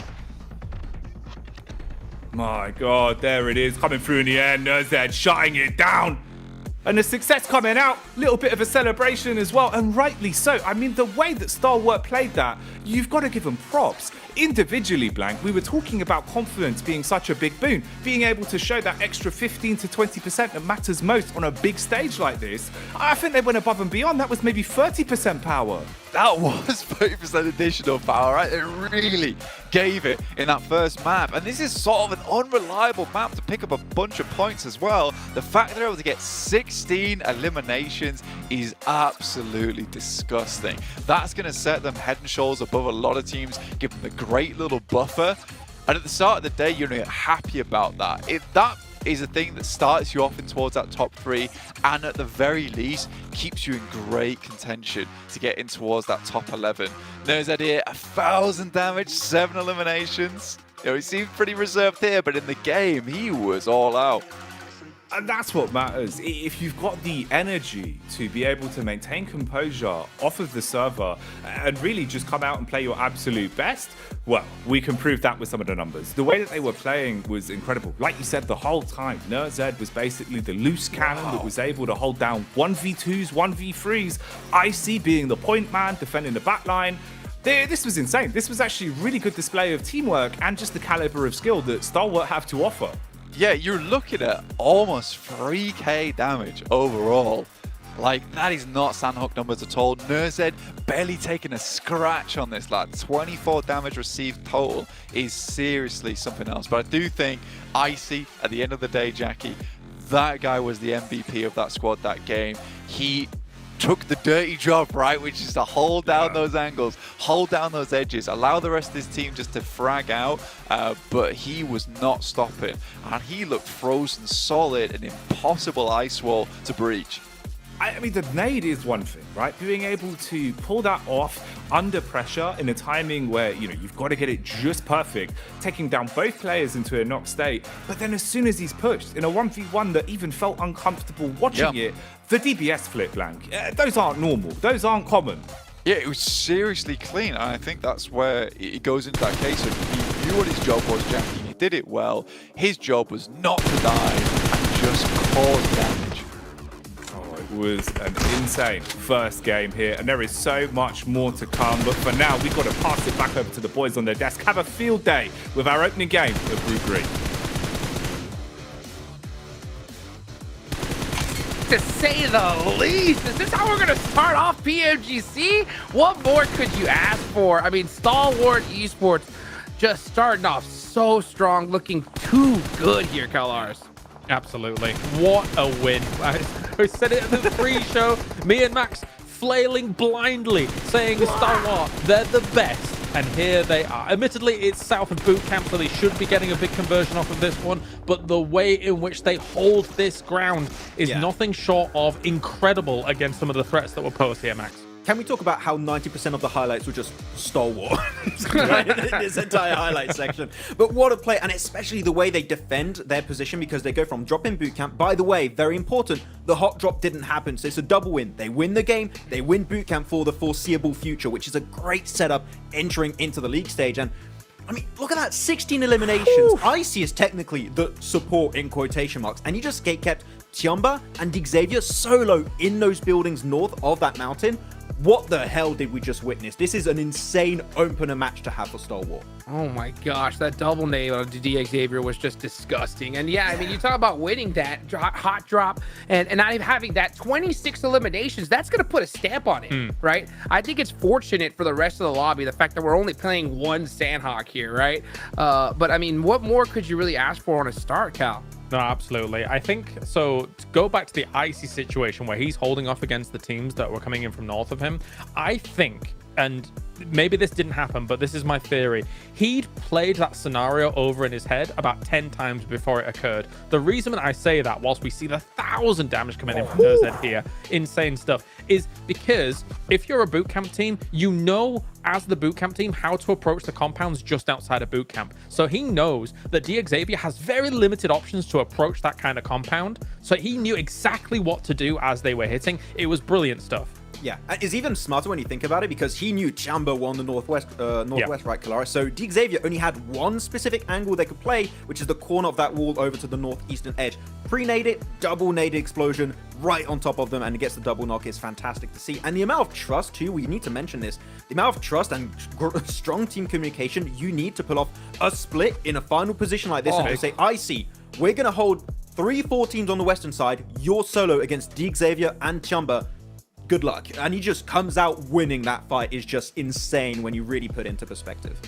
My God, there it is, coming through in the air. Nerzed shutting it down. And the success coming out, little bit of a celebration as well, and rightly so. I mean, the way that Stalwart played that, you've got to give them props. Individually, Blank, we were talking about confidence being such a big boon, being able to show that extra 15 to 20% that matters most on a big stage like this. I think they went above and beyond. That was maybe 30% power. That was 30% additional power, right? It really gave it in that first map. And this is sort of an unreliable map to pick up a bunch of points as well. The fact they're able to get 16 eliminations is absolutely disgusting. That's going to set them head and shoulders above a lot of teams, give them a great little buffer. And at the start of the day, you're happy about that. If that is a thing that starts you off in towards that top 3 and at the very least keeps you in great contention to get in towards that top 11. There's that here, 1,000 damage, 7 eliminations. You know, he seemed pretty reserved here, but in the game, he was all out. And that's what matters. If you've got the energy to be able to maintain composure off of the server and really just come out and play your absolute best, well, we can prove that with some of the numbers. The way that they were playing was incredible. Like you said, the whole time, NerdZ was basically the loose cannon that was able to hold down 1v2s, 1v3s, Icy being the point man, defending the backline. This was insane. This was actually a really good display of teamwork and just the caliber of skill that Stalwart have to offer. Yeah, you're looking at almost 3k damage overall. Like, that is not Sandhawk numbers at all. NerdZ barely taking a scratch on this lad. 24 damage received total is seriously something else. But I do think Icy, at the end of the day, Jackie, that guy was the MVP of that squad that game. He took the dirty job, right, which is to hold down those angles, hold down those edges, allow the rest of his team just to frag out, but he was not stopping, and he looked frozen solid, an impossible ice wall to breach. I mean, the nade is one thing, right? Being able to pull that off under pressure in a timing where, you know, you've got to get it just perfect, taking down both players into a knock state. But then as soon as he's pushed in a 1v1 that even felt uncomfortable watching it, the DBS flip blank, those aren't normal. Those aren't common. Yeah, it was seriously clean, and I think that's where it goes into that case of he knew what his job was, Jackie. He did it well. His job was not to die and just cause damage. Was an insane first game here, and there is so much more to come, but for now we've got to pass it back over to the boys on their desk. Have a field day with our opening game of Group 3. To say the least. Is this how we're gonna start off PMGC? What more could you ask for? I mean, Stalwart Esports just starting off so strong, looking too good here, Kalars. Absolutely. What a win. I said it at the pre-show. Me and Max flailing blindly, saying Stalwart, they're the best. And here they are. Admittedly, it's south of boot camp, so they should be getting a big conversion off of this one. But the way in which they hold this ground is nothing short of incredible against some of the threats that were posed here, Max. Can we talk about how 90% of the highlights were just Stalwart in this entire highlight section? But what a play, and especially the way they defend their position, because they go from drop in boot camp. By the way, very important, the hot drop didn't happen, so it's a double win. They win the game, they win boot camp for the foreseeable future, which is a great setup entering into the league stage. And I mean, look at that, 16 eliminations. Icy is technically the support in quotation marks, and he just kept Tiamba and Xavier solo in those buildings north of that mountain. What the hell did we just witness? This is an insane opener match to have for Stalwart. Oh my gosh, that double nade on Xavier was just disgusting. And yeah, I mean, you talk about winning that hot drop and not even having that 26 eliminations, that's going to put a stamp on it, right? I think it's fortunate for the rest of the lobby, the fact that we're only playing one Sandhawk here, right? But I mean, what more could you really ask for on a start, Cal? No, absolutely. I think, so to go back to the Icy situation where he's holding off against the teams that were coming in from north of him, I think, and maybe this didn't happen, but this is my theory, he'd played that scenario over in his head about 10 times before it occurred. The reason I say that, whilst we see the 1,000 damage coming in from NerdZ here, insane stuff, is because if you're a bootcamp team, you know as the bootcamp team how to approach the compounds just outside of bootcamp. So he knows that Xavier has very limited options to approach that kind of compound. So he knew exactly what to do as they were hitting. It was brilliant stuff. Yeah, it's even smarter when you think about it, because he knew Chamber won the northwest, right, Kalara? So Xavier only had one specific angle they could play, which is the corner of that wall over to the northeastern edge. Pre-nade it, double nade explosion right on top of them, and it gets the double knock. Is fantastic to see. And the amount of trust, too, we need to mention this, the amount of trust and strong team communication you need to pull off a split in a final position like this and to say, Icy, we're going to hold 3-4 teams on the western side, you're solo against Xavier and Chamber. Good luck. And he just comes out winning that fight. Is just insane when you really put it into perspective.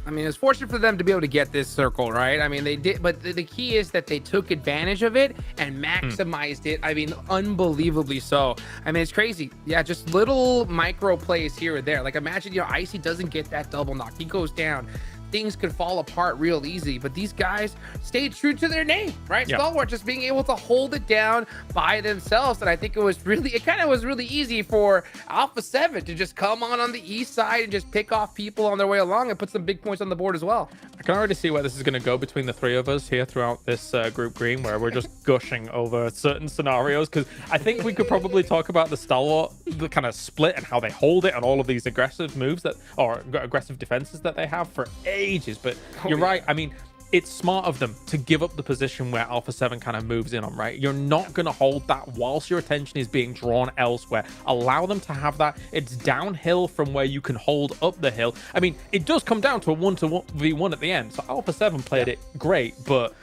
I mean, it's fortunate for them to be able to get this circle, right? I mean, they did, but the key is that they took advantage of it and maximized it. I mean, unbelievably so. I mean, it's crazy. Yeah, just little micro plays here or there. Like, imagine, Icy doesn't get that double knock. He goes down. things could fall apart real easy. But these guys stayed true to their name, right? Yeah. Stalwart just being able to hold it down by themselves. And I think it kind of was really easy for Alpha 7 to just come on the east side and just pick off people on their way along and put some big points on the board as well. I can already see where this is going to go between the three of us here throughout this group green, where we're just gushing over certain scenarios, because I think we could probably talk about the Stalwart, the kind of split and how they hold it and all of these aggressive moves aggressive defenses that they have for ages. But you're right. I mean, it's smart of them to give up the position where Alpha 7 kind of moves in on, right? You're not going to hold that whilst your attention is being drawn elsewhere. Allow them to have that. It's downhill from where you can hold up the hill. I mean, it does come down to a 1v1 at the end. So Alpha 7 played it great, but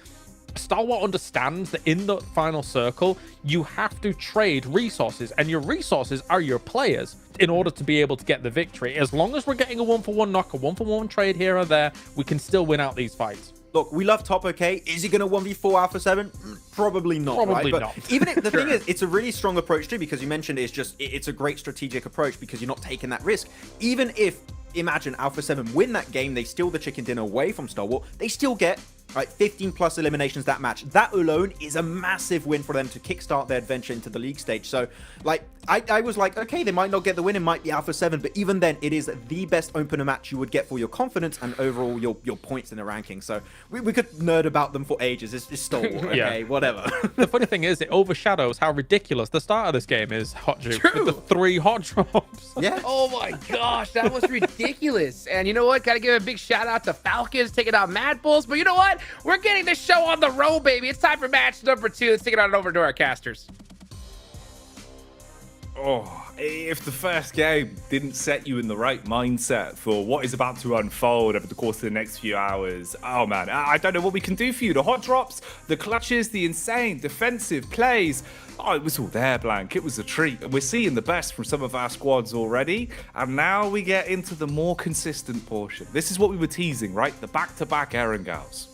Stalwart understands that in the final circle, you have to trade resources, and your resources are your players in order to be able to get the victory. As long as we're getting a 1-for-1 knock, a 1-for-1 trade here or there, we can still win out these fights. Look, we love Top, okay? Is he going to 1v4 Alpha 7? Probably not, Probably right? not. But even the thing is, it's a really strong approach too, because you mentioned it's a great strategic approach because you're not taking that risk. Even if, imagine Alpha 7 win that game, they steal the chicken dinner away from Stalwart, they still get 15 plus eliminations that match. That alone is a massive win for them to kickstart their adventure into the league stage. So, like, I was like, okay, they might not get the win, it might be Alpha 7, but even then, it is the best opener match you would get for your confidence and overall your points in the ranking. So, we could nerd about them for ages. It's Stalwart, okay, whatever. The funny thing is, it overshadows how ridiculous the start of this game is, Hot Juke, with the 3 hot drops. Yeah. Oh my gosh, that was ridiculous. And you know what? Gotta give a big shout out to Falcons taking out Mad Bulls. But you know what? We're getting this show on the road, baby. It's time for match number 2. Let's take it on over to our casters. Oh, if the first game didn't set you in the right mindset for what is about to unfold over the course of the next few hours, oh man, I don't know what we can do for you. The hot drops, the clutches, the insane defensive plays. Oh, it was all there, Blank. It was a treat. We're seeing the best from some of our squads already. And now we get into the more consistent portion. This is what we were teasing, right? The back-to-back Erangels.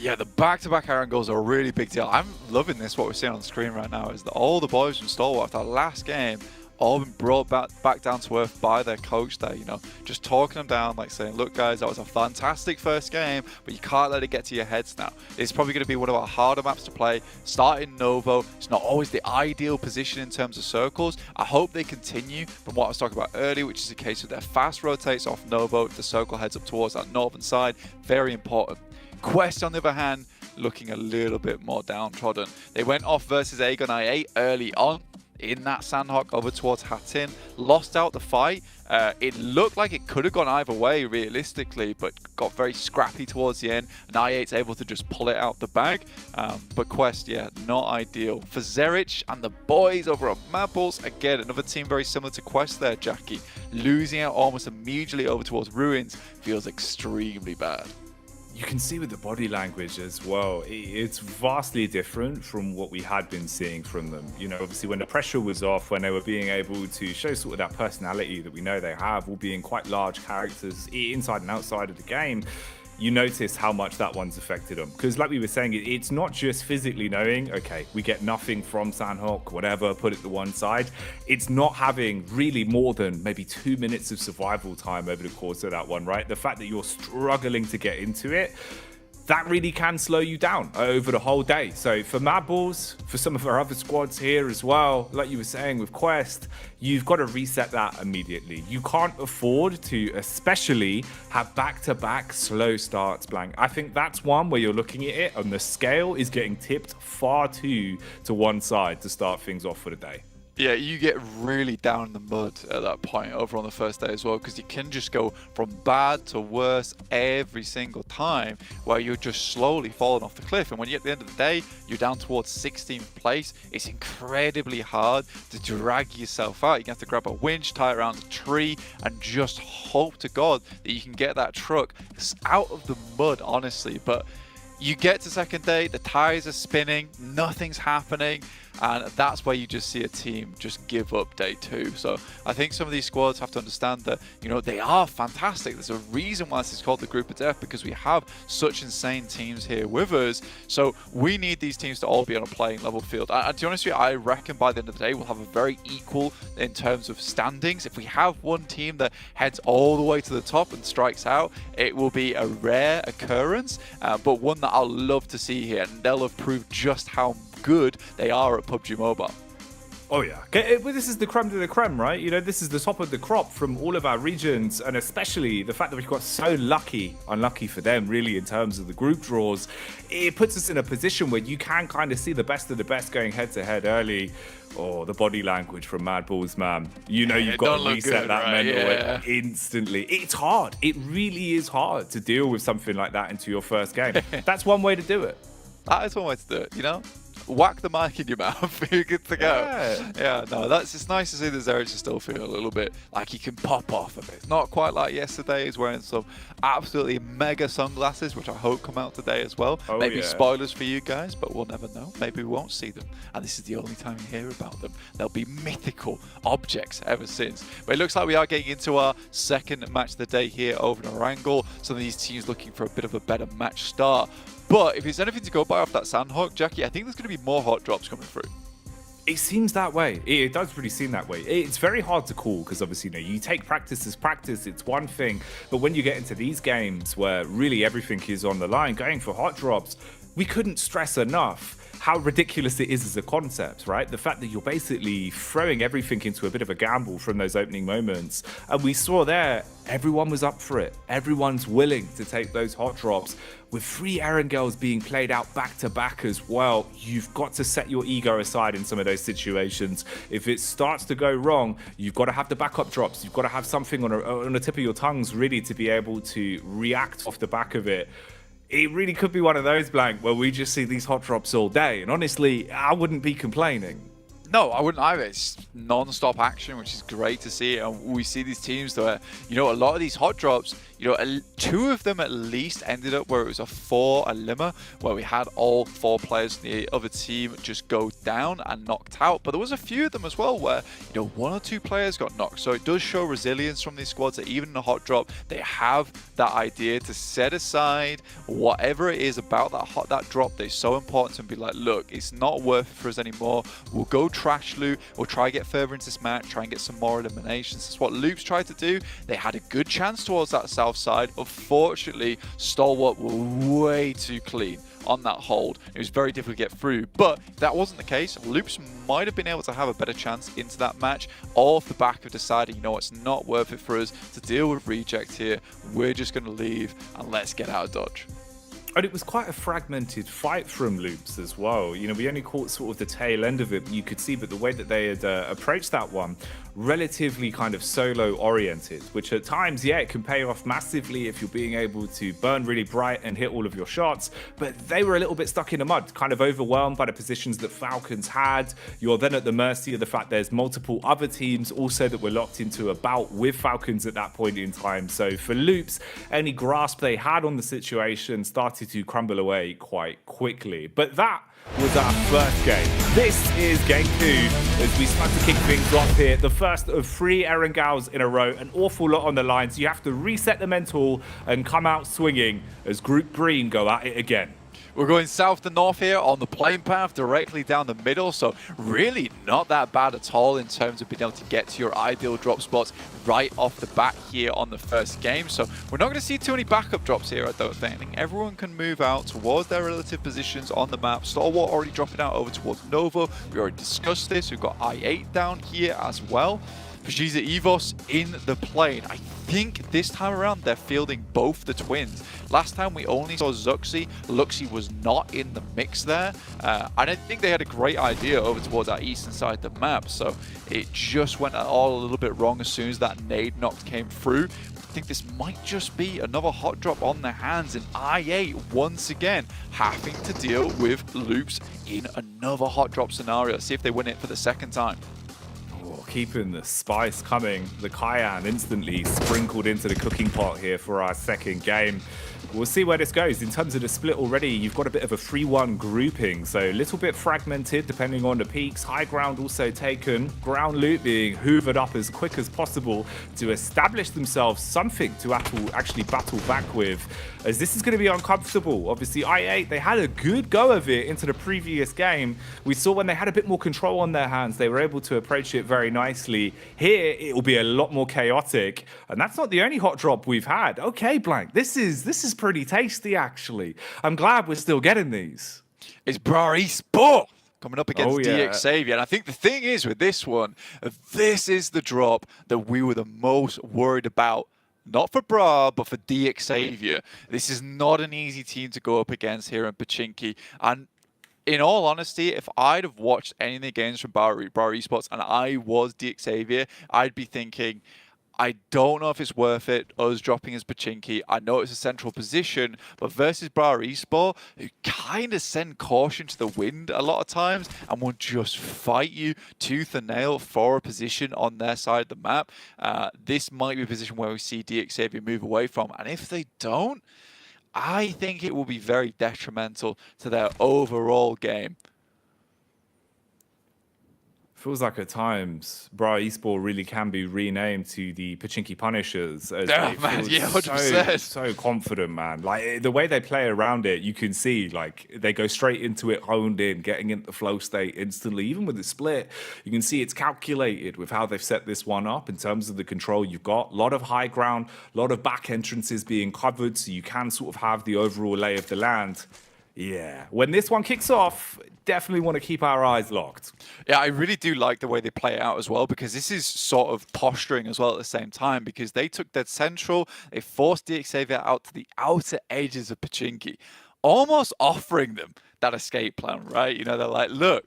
Yeah, the back-to-back Aaron goals are a really big deal. I'm loving this. What we're seeing on the screen right now is that all the boys from Stalwart after that last game all been brought back down to earth by their coach there, you know, just talking them down, like saying, look guys, that was a fantastic first game, but you can't let it get to your heads now. It's probably going to be one of our harder maps to play. Starting Novo, it's not always the ideal position in terms of circles. I hope they continue from what I was talking about earlier, which is the case of their fast rotates off Novo, the circle heads up towards that northern side. Very important. Quest, on the other hand, looking a little bit more downtrodden. They went off versus Aegon I8 early on in that Sandhawk over towards Hattin, lost out the fight. It looked like it could have gone either way realistically, but got very scrappy towards the end, and I8's able to just pull it out the bag. But Quest, yeah, not ideal. For Zerich and the boys over at Mad Bulls, again, another team very similar to Quest there, Jackie. Losing out almost immediately over towards Ruins feels extremely bad. You can see with the body language as well, it's vastly different from what we had been seeing from them. You know, obviously when the pressure was off, when they were being able to show sort of that personality that we know they have, all being quite large characters inside and outside of the game, you notice how much that one's affected them. Because like we were saying, it's not just physically knowing, okay, we get nothing from Sandhawk, whatever, put it to one side. It's not having really more than maybe 2 minutes of survival time over the course of that one, right? The fact that you're struggling to get into it, that really can slow you down over the whole day. So for Mad Bulls, for some of our other squads here as well, like you were saying with Quest, you've got to reset that immediately. You can't afford to especially have back-to-back slow starts, Blank. I think that's one where you're looking at it and the scale is getting tipped far too to one side to start things off for the day. Yeah, you get really down in the mud at that point over on the first day as well, because you can just go from bad to worse every single time, where you're just slowly falling off the cliff. And when you're at the end of the day, you're down towards 16th place. It's incredibly hard to drag yourself out. You're going to have to grab a winch, tie it around a tree, and just hope to God that you can get that truck out of the mud, honestly. But you get to second day, the tires are spinning, nothing's happening. and that's where you just see a team just give up day 2. So I think some of these squads have to understand that, you know, they are fantastic. There's a reason why this is called the Group of Death, because we have such insane teams here with us. So we need these teams to all be on a playing level field. And to be honest with you, I reckon by the end of the day, we'll have a very equal in terms of standings. If we have one team that heads all the way to the top and strikes out, it will be a rare occurrence, but one that I'll love to see here, and they'll have proved just how good they are at PUBG Mobile. Oh yeah, well, this is the creme de la creme, right? You know, this is the top of the crop from all of our regions, and especially the fact that we've got so unlucky for them really in terms of the group draws. It puts us in a position where you can kind of see the best of the best going head to head early. Oh, the body language from Mad Balls, man. You know you've got to reset that mental instantly. It's hard. It really is hard to deal with something like that into your first game. That's one way to do it. That is one way to do it, you know? Whack the mic in your mouth, you're good to go. Yeah, no, it's nice to see the Zerich still feel a little bit like he can pop off a bit. It's not quite like yesterday. He's wearing some absolutely mega sunglasses, which I hope come out today as well. Maybe spoilers for you guys, but we'll never know. Maybe we won't see them. And this is the only time you hear about them. They'll be mythical objects ever since. But it looks like we are getting into our second match of the day here over in Erangel. Some of these teams looking for a bit of a better match start. But if it's anything to go by off that Sandhawk, Jackie, I think there's going to be more hot drops coming through. It seems that way. It does really seem that way. It's very hard to call because obviously, you know, you take practice as practice, it's one thing. But when you get into these games where really everything is on the line, going for hot drops, we couldn't stress enough how ridiculous it is as a concept, right? The fact that you're basically throwing everything into a bit of a gamble from those opening moments. And we saw there, everyone was up for it. Everyone's willing to take those hot drops. With 3 Erangels being played out back to back as well, you've got to set your ego aside in some of those situations. If it starts to go wrong, you've got to have the backup drops. You've got to have something on the tip of your tongues really to be able to react off the back of it. It really could be one of those, Blank, where we just see these hot drops all day. And honestly, I wouldn't be complaining. No, I wouldn't either. It's non-stop action, which is great to see. And we see these teams where, you know, a lot of these hot drops, you know, 2 of them at least ended up where it was a 4 limmer, where we had all 4 players in the other team just go down and knocked out. But there was a few of them as well where, you know, 1 or 2 players got knocked. So it does show resilience from these squads that even in a hot drop, they have that idea to set aside whatever it is about that drop that's so important to be like, look, it's not worth it for us anymore. We'll go trash loot. We'll try and get further into this match, try and get some more eliminations. That's what Loops tried to do. They had a good chance towards that south side. Unfortunately, Stalwart were way too clean on that hold. It was very difficult to get through, but if that wasn't the case, Loops might have been able to have a better chance into that match, all off the back of deciding, you know, it's not worth it for us to deal with reject here. We're just going to leave and let's get out of Dodge. And it was quite a fragmented fight from Loops as well. You know, we only caught sort of the tail end of it, you could see, but the way that they had approached that one, relatively kind of solo oriented, which at times, yeah, it can pay off massively if you're being able to burn really bright and hit all of your shots. But they were a little bit stuck in the mud, kind of overwhelmed by the positions that Falcons had. You're then at the mercy of the fact there's multiple other teams also that were locked into a bout with Falcons at that point in time. So for Loops, any grasp they had on the situation started to crumble away quite quickly. But that was our first game. This is game 2 as we start to kick things off here. The first of 3 Erangels in a row. An awful lot on the line, so you have to reset the mental and come out swinging as Group Green go at it again. We're going south to north here on the plane path, directly down the middle, so really not that bad at all in terms of being able to get to your ideal drop spots right off the bat here on the first game. So we're not going to see too many backup drops here, I don't think. I think everyone can move out towards their relative positions on the map. Stalwart already dropping out over towards Nova. We already discussed this. We've got I-8 down here as well. Vegeta Evos in the plane. I think this time around they're fielding both the twins. Last time we only saw Zuxi. Luxi was not in the mix there. I don't think they had a great idea over towards our eastern side of the map, so it just went all a little bit wrong as soon as that nade knock came through. I think this might just be another hot drop on their hands, and I-8 once again having to deal with Loops in another hot drop scenario. See if they win it for the second time. Keeping the spice coming. The cayenne instantly sprinkled into the cooking pot here for our second game. We'll see where this goes. In terms of the split already, you've got a bit of a 3-1 grouping, so a little bit fragmented depending on the peaks. High ground also taken, ground loot being hoovered up as quick as possible to establish themselves something to actually battle back with, as this is going to be uncomfortable. Obviously, I8, they had a good go of it into the previous game. We saw when they had a bit more control on their hands, they were able to approach it very nicely. Here, it will be a lot more chaotic, and that's not the only hot drop we've had. Okay, Blank, this is pretty tasty, actually. I'm glad we're still getting these. It's Bra Esports coming up against Oh, yeah. DX Xavier. And I think the thing is with this one, this is the drop that we were the most worried about. Not for Bra, but for DX Xavier. This is not an easy team to go up against here in Pochinki. And in all honesty, if I'd have watched any of the games from Bra Esports and I was DX Xavier, I'd be thinking, I don't know if it's worth it, us dropping as Pochinki. I know it's a central position, but versus Bra Esports, who kind of send caution to the wind a lot of times and will just fight you tooth and nail for a position on their side of the map. This might be a position where we see DX Xavier move away from, and if they don't, I think it will be very detrimental to their overall game. Feels like at times Bra Esports really can be renamed to the Pochinki Punishers. As Oh, it man, feels yeah, 100%. So confident, man. Like the way they play around it, you can see like they go straight into it, honed in, getting into the flow state instantly. Even with the split, you can see it's calculated with how they've set this one up in terms of the control you've got. A lot of high ground, a lot of back entrances being covered, so you can sort of have the overall lay of the land. Yeah, when this one kicks off, definitely want to keep our eyes locked. Yeah, I really do like the way they play it out as well, because this is sort of posturing as well at the same time, because they took that central, they forced DX Xavier out to the outer edges of Pochinki, almost offering them that escape plan, right? You know, they're like, look,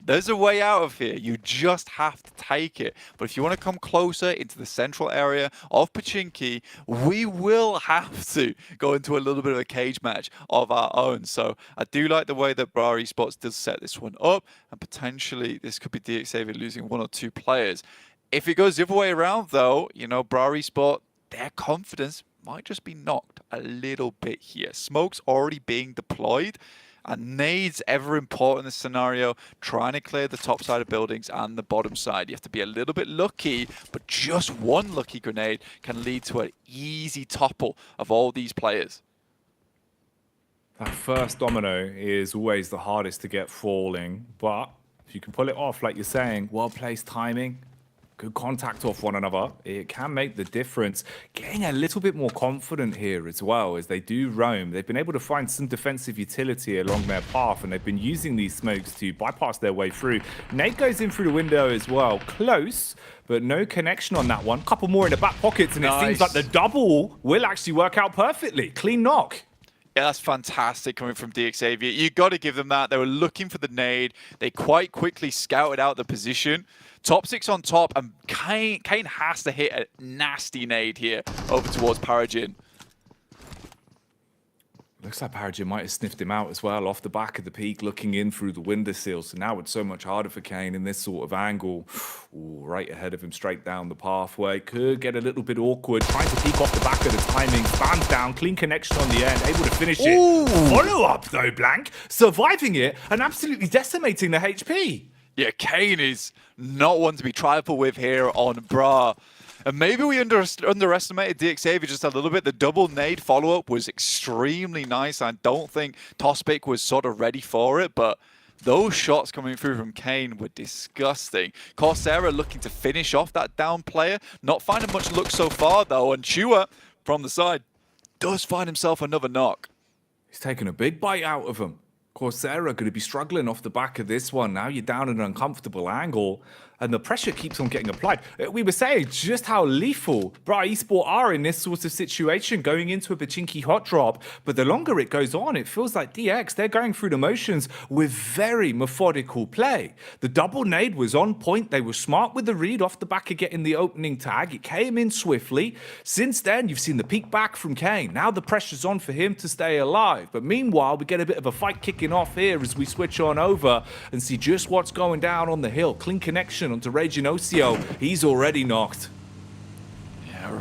there's a way out of here. You just have to take it. But if you want to come closer into the central area of Pochinki, we will have to go into a little bit of a cage match of our own. So I do like the way that Bra Esports does set this one up, and potentially this could be DX Xavier losing 1 or 2 players. If it goes the other way around, though, you know, Bra Esports, their confidence might just be knocked a little bit here. Smoke's already being deployed, and nades ever important in this scenario, trying to clear the top side of buildings and the bottom side. You have to be a little bit lucky, but just one lucky grenade can lead to an easy topple of all these players. That first domino is always the hardest to get falling, but if you can pull it off, like you're saying, well-placed timing, good contact off one another, it can make the difference. Getting a little bit more confident here as well as they do roam. They've been able to find some defensive utility along their path, and they've been using these smokes to bypass their way through. Nate goes in through the window as well. Close, but no connection on that one. Couple more in the back pockets, and It seems like the double will actually work out perfectly. Clean knock. Yeah, that's fantastic coming from DX Xavier. You got to give them that. They were looking for the nade. They quite quickly scouted out the position. Top 6 on top, and Kane has to hit a nasty nade here over towards Parajin. Looks like Parajin might have sniffed him out as well off the back of the peak, looking in through the windowsill. So now it's so much harder for Kane in this sort of angle. Ooh, right ahead of him, straight down the pathway. Could get a little bit awkward. Trying to peek off the back of the timing. Spans down, clean connection on the end. Able to finish it. Follow up though, Blank. Surviving it and absolutely decimating the HP. Yeah, Kane is not one to be trifled with here on Bra. And maybe we underestimated DX Xavier just a little bit. The double nade follow-up was extremely nice. I don't think Tospic was sort of ready for it, but those shots coming through from Kane were disgusting. Coursera looking to finish off that down player. Not finding much luck so far, though. And Chua, from the side, does find himself another knock. He's taken a big bite out of him. Coursera going to be struggling off the back of this one. Now you're down at an uncomfortable angle, and the pressure keeps on getting applied. We were saying just how lethal Bra Esports are in this sort of situation going into a Pochinki hot drop, but the longer it goes on, it feels like DX, they're going through the motions with very methodical play. The double nade was on point. They were smart with the read off the back of getting the opening tag. It came in swiftly. Since then, you've seen the peek back from Kane. Now the pressure's on for him to stay alive. But meanwhile, we get a bit of a fight kicking off here as we switch on over and see just what's going down on the hill. Clean connection onto Reginosio. He's already knocked. Yeah,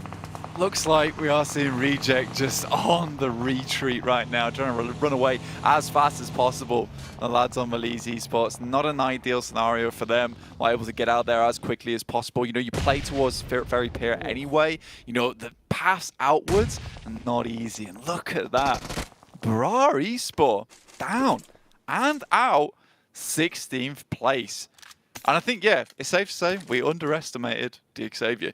looks like we are seeing Reject just on the retreat right now, trying to run away as fast as possible. The lads on Malise Esports, not an ideal scenario for them, not able to get out there as quickly as possible. You know, you play towards very pair anyway. You know, the pass outwards, not easy. And look at that. Bra Esport down and out, 16th place. And I think, yeah, it's safe to say we underestimated Dig Xavier.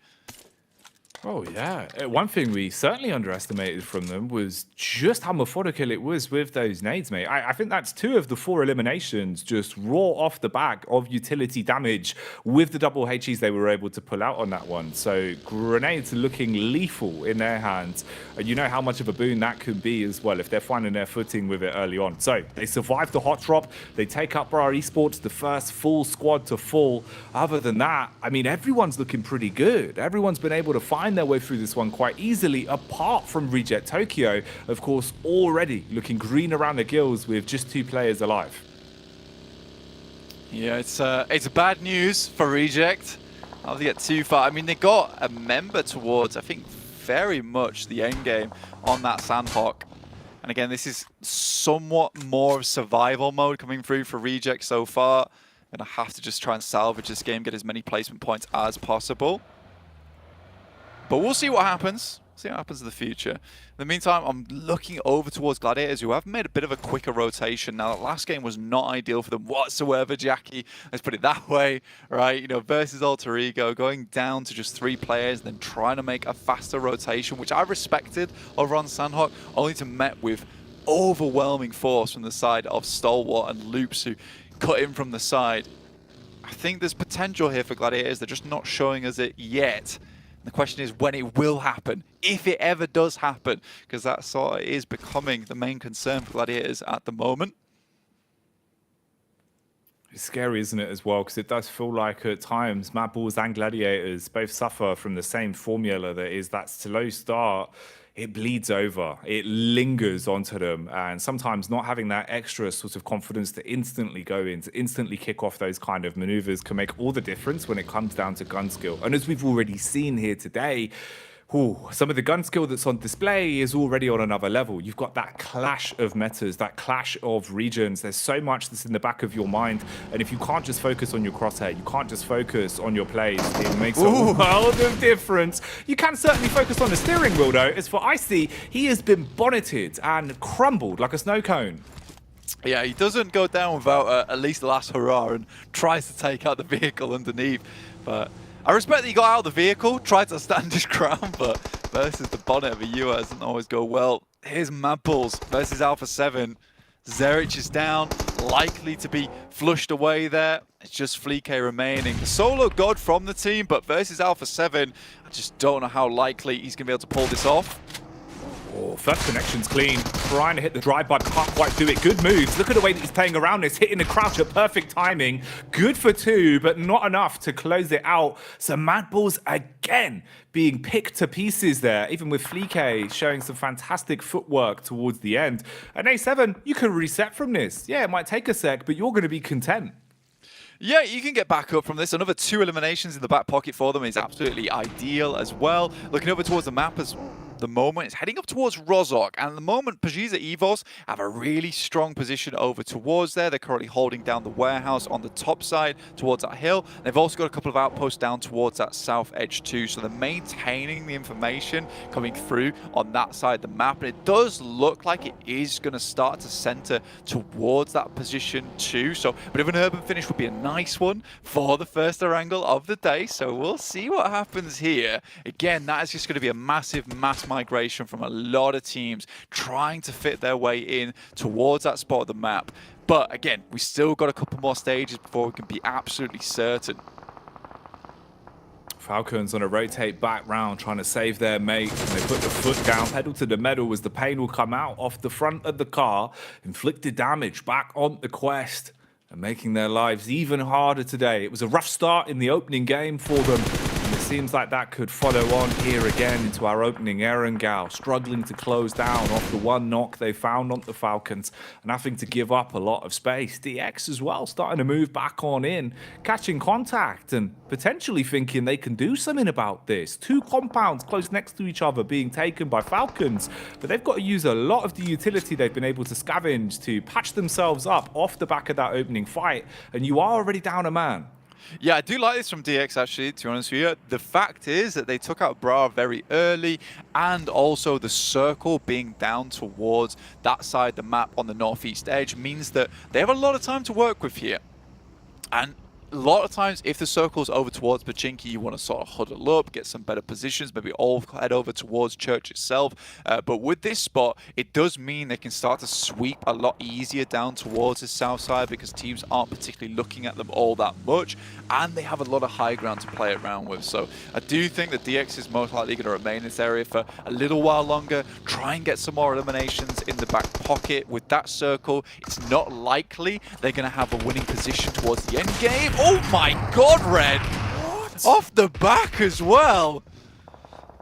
Oh, yeah. One thing we certainly underestimated from them was just how methodical it was with those nades, mate. I think that's 2 of the 4 eliminations just raw off the back of utility damage with the double HEs they were able to pull out on that one. So grenades looking lethal in their hands. And you know how much of a boon that could be as well if they're finding their footing with it early on. So they survived the hot drop. They take up Bra Esports, the first full squad to fall. Other than that, I mean, everyone's looking pretty good. Everyone's been able to find their way through this one quite easily, apart from Reject Tokyo, of course, already looking green around the gills with just 2 players alive. Yeah, it's bad news for Reject. How do they get too far? I mean, they got a member towards, I think, very much the end game on that Sandhawk. And again, this is somewhat more of survival mode coming through for Reject so far. Gonna have to just try and salvage this game, get as many placement points as possible. But we'll see what happens. See what happens in the future. In the meantime, I'm looking over towards Gladiators, who have made a bit of a quicker rotation. Now, that last game was not ideal for them whatsoever, Jackie. Let's put it that way, right? You know, versus Alter Ego, going down to just 3 players, then trying to make a faster rotation, which I respected over on Sandhawk, only to met with overwhelming force from the side of Stalwart and Loops, who cut in from the side. I think there's potential here for Gladiators. They're just not showing us it yet. The question is when it will happen, if it ever does happen, because that sort of is becoming the main concern for Gladiators at the moment. It's scary, isn't it, as well? Because it does feel like at times Mad Bulls and Gladiators both suffer from the same formula that is that slow start. It bleeds over, it lingers onto them, and sometimes not having that extra sort of confidence to instantly go in, to instantly kick off those kind of maneuvers can make all the difference when it comes down to gun skill. And as we've already seen here today, some of the gun skill that's on display is already on another level. You've got that clash of metas, that clash of regions. There's so much that's in the back of your mind. And if you can't just focus on your crosshair, you can't just focus on your plays, it makes a world of difference. You can certainly focus on the steering wheel, though. As for Icy, he has been bonneted and crumbled like a snow cone. Yeah, he doesn't go down without at least the last hurrah and tries to take out the vehicle underneath. But I respect that he got out of the vehicle, tried to stand his ground, but versus the bonnet of a UA doesn't always go well. Here's Mad Bulls versus Alpha 7. Zerich is down, likely to be flushed away there. It's just Fleek remaining. The solo god from the team, but versus Alpha 7, I just don't know how likely he's going to be able to pull this off. Oh, first connection's clean. Trying to hit the drive-by, but can't quite do it. Good moves. Look at the way that he's playing around this. Hitting the crouch at perfect timing. Good for 2, but not enough to close it out. So Mad Bulls again being picked to pieces there. Even with Fleek showing some fantastic footwork towards the end. And A7, you can reset from this. Yeah, it might take a sec, but you're going to be content. Yeah, you can get back up from this. Another 2 eliminations in the back pocket for them is absolutely ideal as well. Looking over towards the map as the moment, it's heading up towards Rozhok, and at the moment PMGC Evos have a really strong position over towards there. They're currently holding down the warehouse on the top side towards that hill. They've also got a couple of outposts down towards that south edge too, so they're maintaining the information coming through on that side of the map, and it does look like it is going to start to center towards that position too. So a bit of an urban finish would be a nice one for the first angle of the day, so we'll see what happens here. Again, that is just going to be a massive mass migration from a lot of teams trying to fit their way in towards that spot of the map. But again, we still got a couple more stages before we can be absolutely certain. Falcons on a rotate back round, trying to save their mate. And they put the foot down, pedal to the metal as the pain will come out off the front of the car. Inflicted damage back on the quest and making their lives even harder today. It was a rough start in the opening game for them. And the seems like that could follow on here again into our opening. Erangel struggling to close down off the one knock they found on the Falcons and having to give up a lot of space. DX as well starting to move back on in, catching contact and potentially thinking they can do something about this. Two compounds close next to each other being taken by Falcons, but they've got to use a lot of the utility they've been able to scavenge to patch themselves up off the back of that opening fight, and you are already down a man. Yeah, I do like this from DX, actually, to be honest with you. The fact is that they took out Bra very early, and also the circle being down towards that side of the map on the northeast edge means that they have a lot of time to work with here. And a lot of times, if the circle's over towards Pachinki, you want to sort of huddle up, get some better positions, maybe all head over towards Church itself. But with this spot, it does mean they can start to sweep a lot easier down towards the south side because teams aren't particularly looking at them all that much, and they have a lot of high ground to play around with. So I do think that DX is most likely going to remain in this area for a little while longer, try and get some more eliminations in the back pocket. With that circle, it's not likely they're going to have a winning position towards the end game. Oh my god, Red! What? Off the back as well!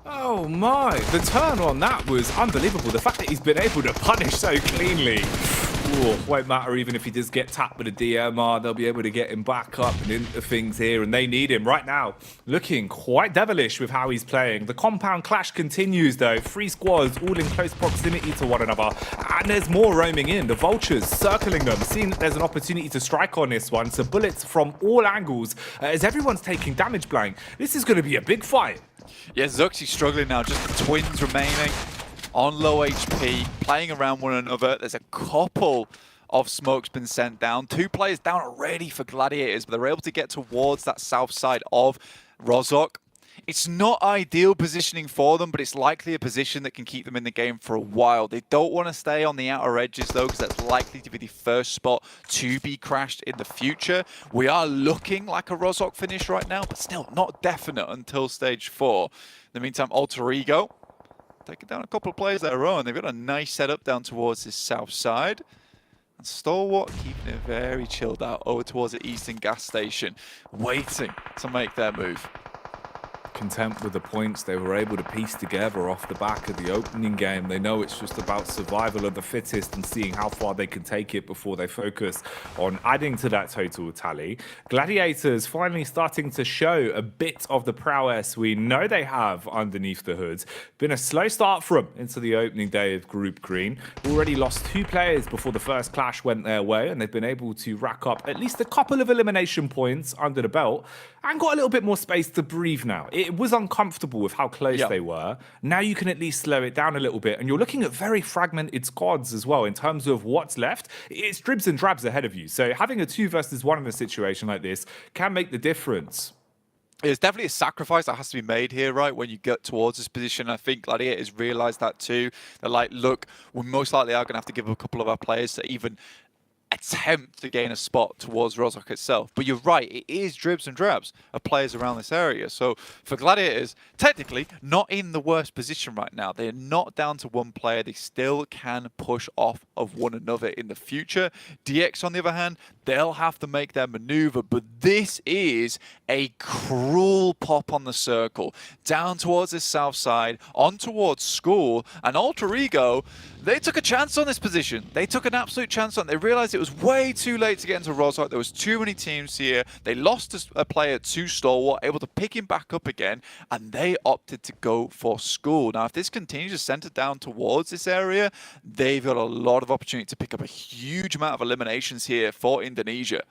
Oh my, the turn on that was unbelievable. The fact that he's been able to punish so cleanly. Ooh, won't matter even if he does get tapped with a DMR, they'll be able to get him back up and into things here, and they need him right now. Looking quite devilish with how he's playing. The compound clash continues though, 3 squads all in close proximity to one another, and there's more roaming in. The Vultures circling them, seeing that there's an opportunity to strike on this one, so bullets from all angles as everyone's taking damage blank. This is going to be a big fight. Yeah, Zuxi struggling now, just the twins remaining on low HP, playing around one another. There's a couple of smokes been sent down. 2 players down already for Gladiators, but they're able to get towards that south side of Rozhok. It's not ideal positioning for them, but it's likely a position that can keep them in the game for a while. They don't want to stay on the outer edges, though, because that's likely to be the first spot to be crashed in the future. We are looking like a Rozhok finish right now, but still not definite until stage 4. In the meantime, Alter Ego taking down a couple of players of their own. They've got a nice setup down towards this south side. And Stalwart keeping it very chilled out over towards the eastern gas station, waiting to make their move. Content with the points they were able to piece together off the back of the opening game. They know it's just about survival of the fittest and seeing how far they can take it before they focus on adding to that total tally. Gladiators finally starting to show a bit of the prowess we know they have underneath the hood. Been a slow start for them into the opening day of Group Green. Already lost 2 players before the first clash went their way, and they've been able to rack up at least a couple of elimination points under the belt and got a little bit more space to breathe now. It was uncomfortable with how close they were. Now you can at least slow it down a little bit, and you're looking at very fragmented squads as well in terms of what's left. It's dribs and drabs ahead of you, so having a 2 versus 1 in a situation like this can make the difference. There's definitely a sacrifice that has to be made here, right, when you get towards this position. I think Gladiators realise that too. They're like, look, we most likely are going to have to give a couple of our players to even attempt to gain a spot towards Rozhok itself. But you're right, it is dribs and drabs of players around this area. So for Gladiators, technically not in the worst position right now. They're not down to 1 player. They still can push off of one another in the future. DX, on the other hand, they'll have to make their maneuver, but this is a cruel pop on the circle. Down towards the south side, on towards School, and Alter Ego, they took a chance on this position. They took an absolute chance on it. They realized it was way too late to get into Rozhok. There was too many teams here. They lost a player to Stalwart, able to pick him back up again, and they opted to go for School. Now, if this continues to center down towards this area, they've got a lot of opportunity to pick up a huge amount of eliminations here for Indonesia.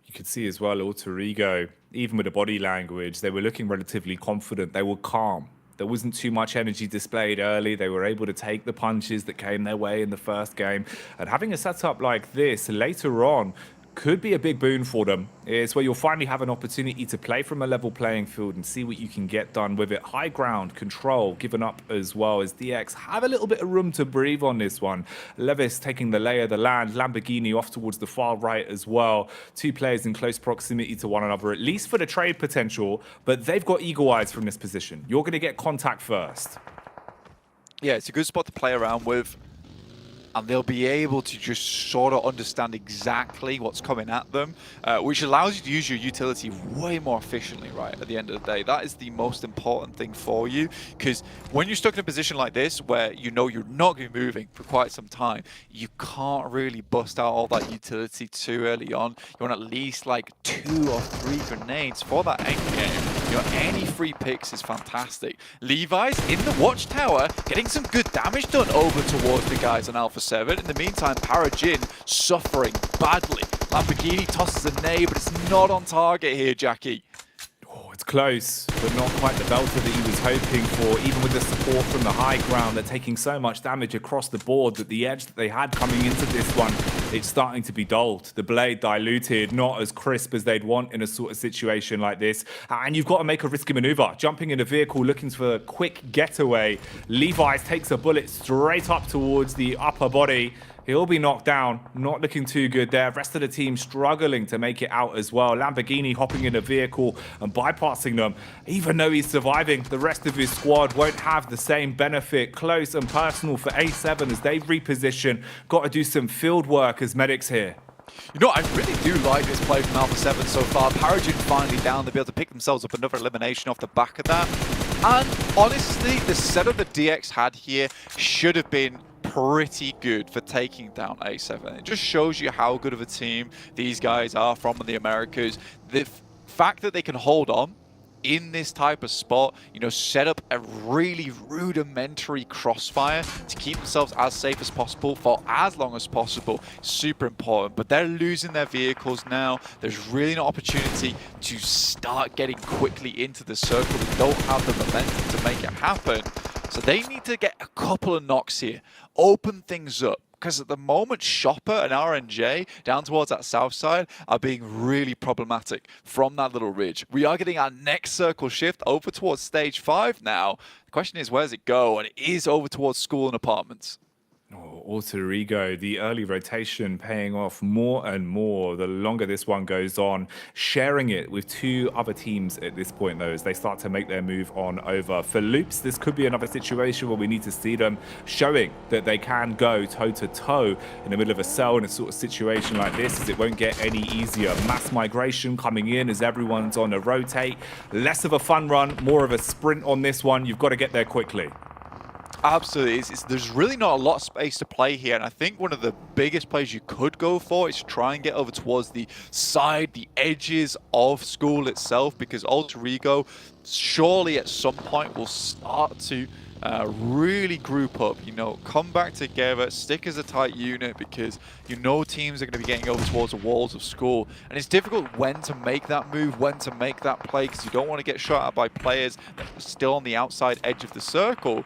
You could see as well, Alter Ego, even with the body language, they were looking relatively confident. They were calm. There wasn't too much energy displayed early. They were able to take the punches that came their way in the first game. And having a setup like this later on could be a big boon for them. It's where you'll finally have an opportunity to play from a level playing field and see what you can get done with it. High ground, control, given up as well as DX have a little bit of room to breathe on this one. Levis taking the lay of the land, Lamborghini off towards the far right as well. 2 players in close proximity to one another, at least for the trade potential, but they've got eagle eyes from this position. You're going to get contact first. Yeah, it's a good spot to play around with. and they'll be able to just sort of understand exactly what's coming at them, which allows you to use your utility way more efficiently, right, at the end of the day. That is the most important thing for you, because when you're stuck in a position like this, where you know you're not going to be moving for quite some time, you can't really bust out all that utility too early on. You want at least like 2 or 3 grenades for that end game. You know, any free picks is fantastic. Levi's in the watchtower, getting some good damage done over towards the guys on Alpha 7. In the meantime, Parajin suffering badly. Lamborghini tosses a nade, but it's not on target here, Jackie. Oh, it's close, but not quite the belter that he was hoping for. Even with the support from the high ground, they're taking so much damage across the board that the edge that they had coming into this one, it's starting to be dulled. The blade diluted, not as crisp as they'd want in a sort of situation like this. And you've got to make a risky maneuver. Jumping in a vehicle, looking for a quick getaway. Levi's takes a bullet straight up towards the upper body. He'll be knocked down, not looking too good there. Rest of the team struggling to make it out as well. Lamborghini hopping in a vehicle and bypassing them. Even though he's surviving, the rest of his squad won't have the same benefit. Close and personal for A7 as they reposition. Got to do some field work as medics here. You know, I really do like this play from Alpha 7 so far. Parajin finally down. They'll be able to pick themselves up another elimination off the back of that. And honestly, the setup that DX had here should have been pretty good for taking down A7. It just shows you how good of a team these guys are from the Americas. The fact that they can hold on in this type of spot, you know, set up a really rudimentary crossfire to keep themselves as safe as possible for as long as possible, super important. But they're losing their vehicles now. There's really an opportunity to start getting quickly into the circle. They don't have the momentum to make it happen. So they need to get a couple of knocks here, open things up. Because at the moment, Chopper and RNJ down towards that south side are being really problematic from that little ridge. We are getting our next circle shift over towards stage 5 now. The question is, where does it go? And it is over towards school and apartments. Oh, Alter Ego, the early rotation paying off more and more the longer this one goes on. Sharing it with 2 other teams at this point, though, as they start to make their move on over. For Loops, this could be another situation where we need to see them showing that they can go toe-to-toe in the middle of a cell in a sort of situation like this, as it won't get any easier. Mass migration coming in as everyone's on a rotate. Less of a fun run, more of a sprint on this one. You've got to get there quickly. Absolutely. There's really not a lot of space to play here, and I think one of the biggest plays you could go for is try and get over towards the side, the edges of school itself, because Alter Ego surely at some point will start to really group up, you know, come back together, stick as a tight unit, because you know teams are going to be getting over towards the walls of school, and it's difficult when to make that move, when to make that play, because you don't want to get shot at by players that are still on the outside edge of the circle.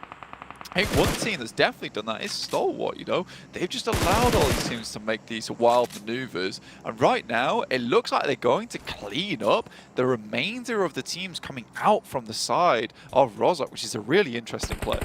I think one team that's definitely done that is Stalwart, you know. They've just allowed all these teams to make these wild maneuvers. And right now, it looks like they're going to clean up the remainder of the teams coming out from the side of Rozhok, which is a really interesting play.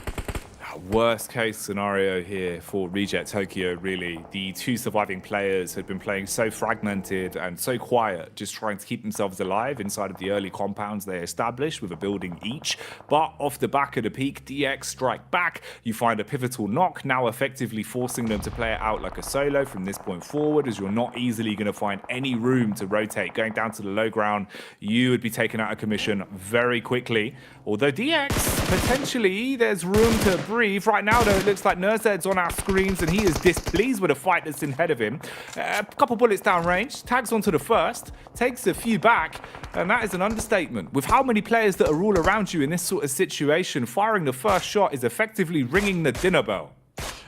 Worst case scenario here for Reject Tokyo, really. The 2 surviving players had been playing so fragmented and so quiet, just trying to keep themselves alive inside of the early compounds they established with a building each. But off the back of the peak, DX strike back. You find a pivotal knock, now effectively forcing them to play it out like a solo from this point forward, as you're not easily going to find any room to rotate. Going down to the low ground, you would be taken out of commission very quickly. Although DX, potentially, there's room to breathe. Right now, though, it looks like Nurzed's on our screens, and he is displeased with the fight that's ahead of him. A couple bullets down range, tags onto the first, takes a few back, and that is an understatement. With how many players that are all around you in this sort of situation, firing the first shot is effectively ringing the dinner bell.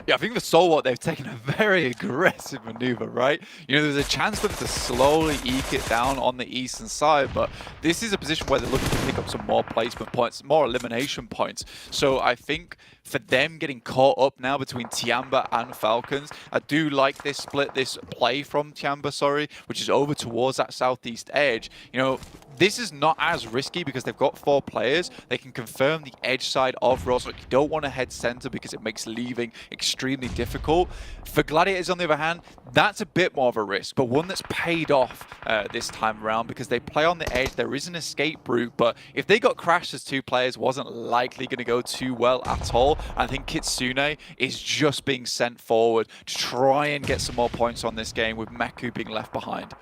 Yeah, I think for Stalwart, they've taken a very aggressive maneuver, right? You know, there's a chance for them to slowly eke it down on the eastern side, but this is a position where they're looking to pick up some more placement points, more elimination points. So I think for them getting caught up now between Tiamba and Falcons, I do like this split, this play from Tiamba, which is over towards that southeast edge. You know, this is not as risky because they've got 4 players. They can confirm the edge side of Rosemary. You don't want to head center because it makes leaving extremely difficult. For Gladiators, on the other hand, that's a bit more of a risk, but one that's paid off this time around because they play on the edge. There is an escape route, but if they got crashed as 2 players, wasn't likely going to go too well at all. I think Kitsune is just being sent forward to try and get some more points on this game with Meku being left behind.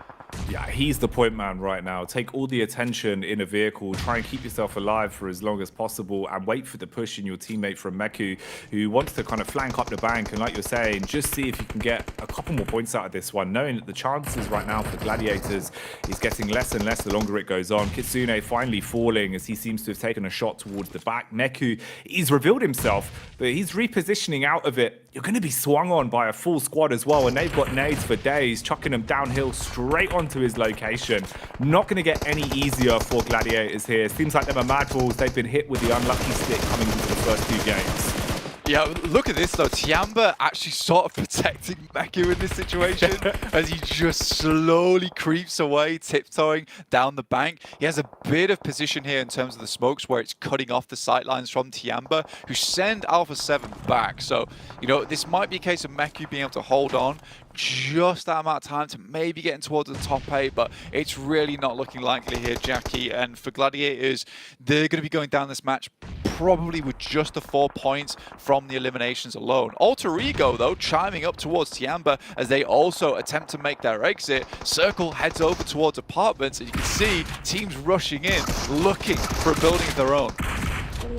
Yeah, he's the point man right now. Take all the attention in a vehicle, try and keep yourself alive for as long as possible, and wait for the push in your teammate from Meku, who wants to kind of flank up the bank, and like you're saying, just see if you can get a couple more points out of this one, knowing that the chances right now for Gladiators is getting less and less the longer it goes on. Kitsune finally falling as he seems to have taken a shot towards the back. Meku, he's revealed himself, but he's repositioning out of it. You're going to be swung on by a full squad as well, and they've got nades for days, chucking them downhill straight onto his location. Not going to get any easier for Gladiators here. Seems like them are mad balls. They've been hit with the unlucky stick coming into the first 2 games. Yeah, look at this though. Tiamba actually sort of protecting Meku in this situation as he just slowly creeps away, tiptoeing down the bank. He has a bit of position here in terms of the smokes where it's cutting off the sightlines from Tiamba, who send Alpha 7 back. So, you know, this might be a case of Meku being able to hold on just that amount of time to maybe getting towards the top 8, but it's really not looking likely here, Jackie. And for Gladiators, they're going to be going down this match probably with just the 4 points from the eliminations alone. Alter Ego, though, chiming up towards Tiamba as they also attempt to make their exit. Circle heads over towards apartments, and you can see teams rushing in, looking for a building of their own.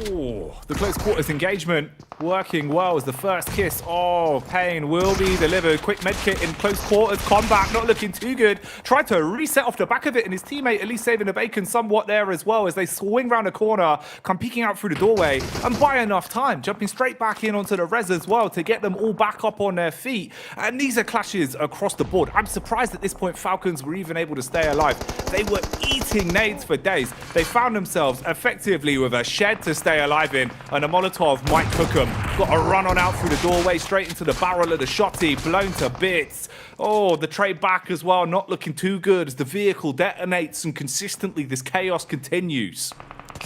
Oh, the close quarters engagement working well as the first kiss. Oh, pain will be delivered. Quick medkit in close quarters combat, not looking too good. Tried to reset off the back of it, and his teammate at least saving the bacon somewhat there as well as they swing round the corner, come peeking out through the doorway and buy enough time, jumping straight back in onto the res as well to get them all back up on their feet. And these are clashes across the board. I'm surprised at this point Falcons were even able to stay alive. They were eating nades for days. They found themselves effectively with a shed to stay alive in, and a Molotov might cook them. Got a run on out through the doorway, straight into the barrel of the shotty, blown to bits. Oh, the trade back as well, not looking too good as the vehicle detonates and consistently this chaos continues.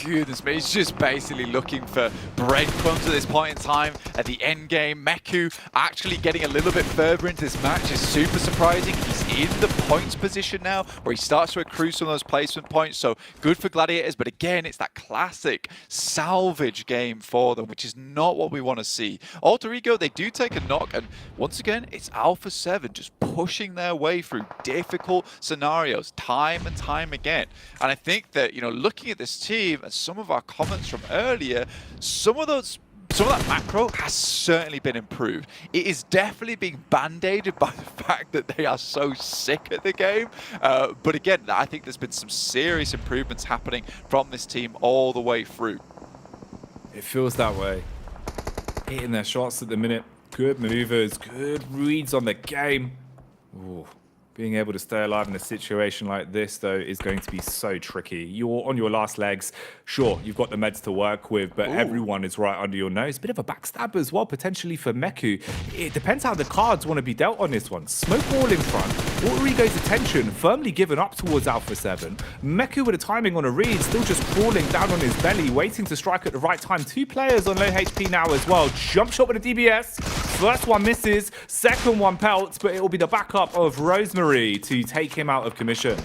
Goodness me, he's just basically looking for breadcrumbs at this point in time. At the end game, Meku actually getting a little bit further into this match is super surprising. He's in the points position now where he starts to accrue some of those placement points, so good for Gladiators, but again, it's that classic salvage game for them, which is not what we want to see. Alter Ego, they do take a knock, and once again, it's Alpha 7 just pushing their way through difficult scenarios time and time again. And I think that, you know, looking at this team, and some of our comments from earlier, some of that macro has certainly been improved. It is definitely being band-aided by the fact that they are so sick at the game. But again, I think there's been some serious improvements happening from this team all the way through. It feels that way. Hitting their shots at the minute. Good maneuvers, good reads on the game. Ooh. Being able to stay alive in a situation like this, though, is going to be so tricky. You're on your last legs. Sure, you've got the meds to work with, but everyone is right under your nose. Bit of a backstab as well, potentially for Meku. It depends how the cards want to be dealt on this one. Smoke wall in front. Alter Ego's attention firmly given up towards Alpha 7. Meku with a timing on a read, still just crawling down on his belly, waiting to strike at the right time. 2 players on low HP now as well. Jump shot with a DBS. First one misses, second one pelts, but it will be the backup of Rosemary to take him out of commission.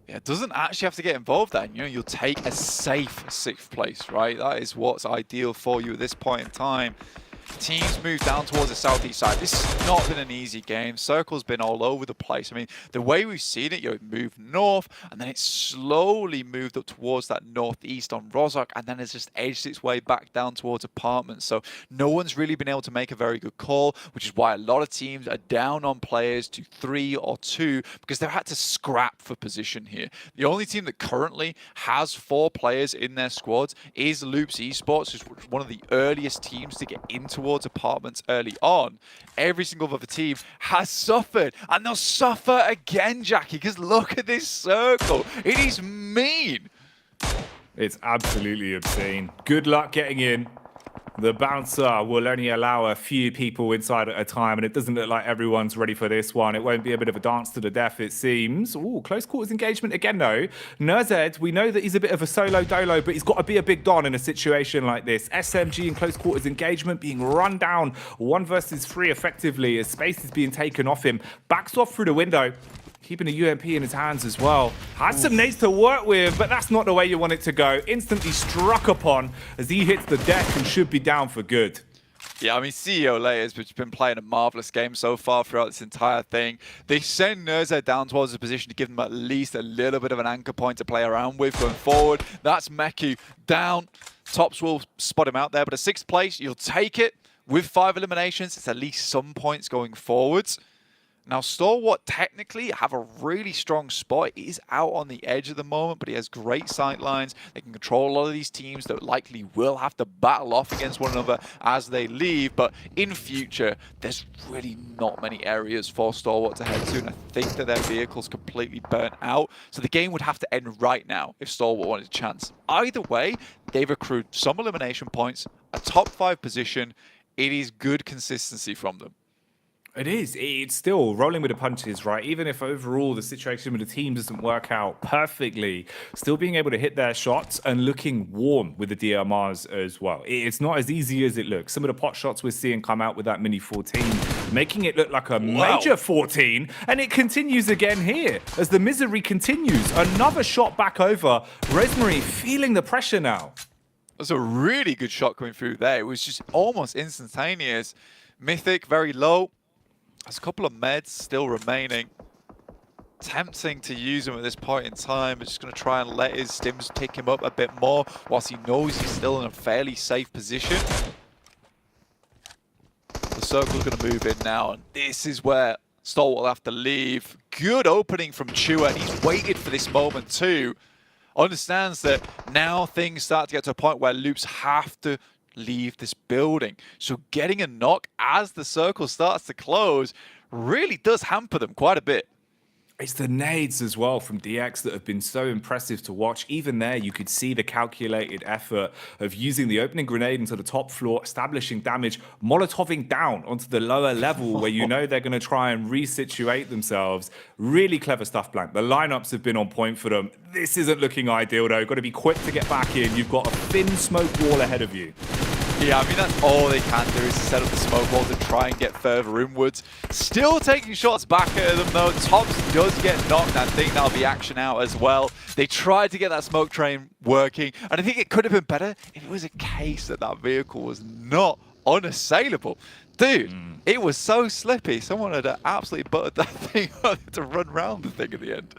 Yeah, it doesn't actually have to get involved then. You know, you'll take a safe 6th place, right? That is what's ideal for you at this point in time. Teams move down towards the southeast side. This has not been an easy game. Circle's been all over the place. I mean, the way we've seen it, you know, it moved north, and then it slowly moved up towards that northeast on Rozhok, and then it's just edged its way back down towards apartments. So no one's really been able to make a very good call, which is why a lot of teams are down on players to 3 or 2, because they've had to scrap for position here. The only team that currently has 4 players in their squads is Loops Esports, who's one of the earliest teams to get into towards apartments early on. Every single other team has suffered, and they'll suffer again, Jackie, because look at this circle. It is mean. It's absolutely obscene. Good luck getting in. The bouncer will only allow a few people inside at a time, and it doesn't look like everyone's ready for this one. It won't be a bit of a dance to the death, it seems. Ooh, close quarters engagement again, though. Nurzed, we know that he's a bit of a solo dolo, but he's got to be a big don in a situation like this. SMG in close quarters engagement being run down 1 versus 3 effectively as space is being taken off him. Backs off through the window. Keeping a UMP in his hands as well. Has some nades to work with, but that's not the way you want it to go. Instantly struck upon as he hits the deck and should be down for good. Yeah, I mean, CEO Layers, which has been playing a marvelous game so far throughout this entire thing. They send Nurzed down towards a position to give them at least a little bit of an anchor point to play around with going forward. That's Meku down. Tops will spot him out there, but a 6th place, you'll take it. With 5 eliminations, it's at least some points going forwards. Now, Stalwart technically have a really strong spot. He's out on the edge at the moment, but he has great sight lines. They can control a lot of these teams that likely will have to battle off against one another as they leave. But in future, there's really not many areas for Stalwart to head to, and I think that their vehicle's completely burnt out. So the game would have to end right now if Stalwart wanted a chance. Either way, they've accrued some elimination points, a top 5 position. It is good consistency from them. It is. It's still rolling with the punches, right? Even if overall the situation with the team doesn't work out perfectly, still being able to hit their shots and looking warm with the DMRs as well. It's not as easy as it looks. Some of the pot shots we're seeing come out with that mini 14, making it look like a major 14. And it continues again here as the misery continues. Another shot back over. Rosemary feeling the pressure now. That's a really good shot coming through there. It was just almost instantaneous. Mythic, very low. There's a couple of meds still remaining. Tempting to use him at this point in time, but just going to try and let his stims pick him up a bit more whilst he knows he's still in a fairly safe position. The circle's going to move in now, and this is where Stalwart will have to leave. Good opening from Chua, and he's waited for this moment too. Understands that now things start to get to a point where Loops have to leave this building. So getting a knock as the circle starts to close really does hamper them quite a bit. It's the nades as well from DX that have been so impressive to watch. Even there, you could see the calculated effort of using the opening grenade into the top floor, establishing damage, molotoving down onto the lower level where you know they're going to try and resituate themselves. Really clever stuff, Blank. The lineups have been on point for them. This isn't looking ideal, though. Got to be quick to get back in. You've got a thin smoke wall ahead of you. Yeah, I mean, that's all they can do is set up the smoke walls and try and get further inwards. Still taking shots back at them, though. Tops does get knocked. I think that'll be action out as well. They tried to get that smoke train working, and I think it could have been better if it was a case that that vehicle was not unassailable. Dude, it was so slippy. Someone had absolutely buttered that thing to run around the thing at the end.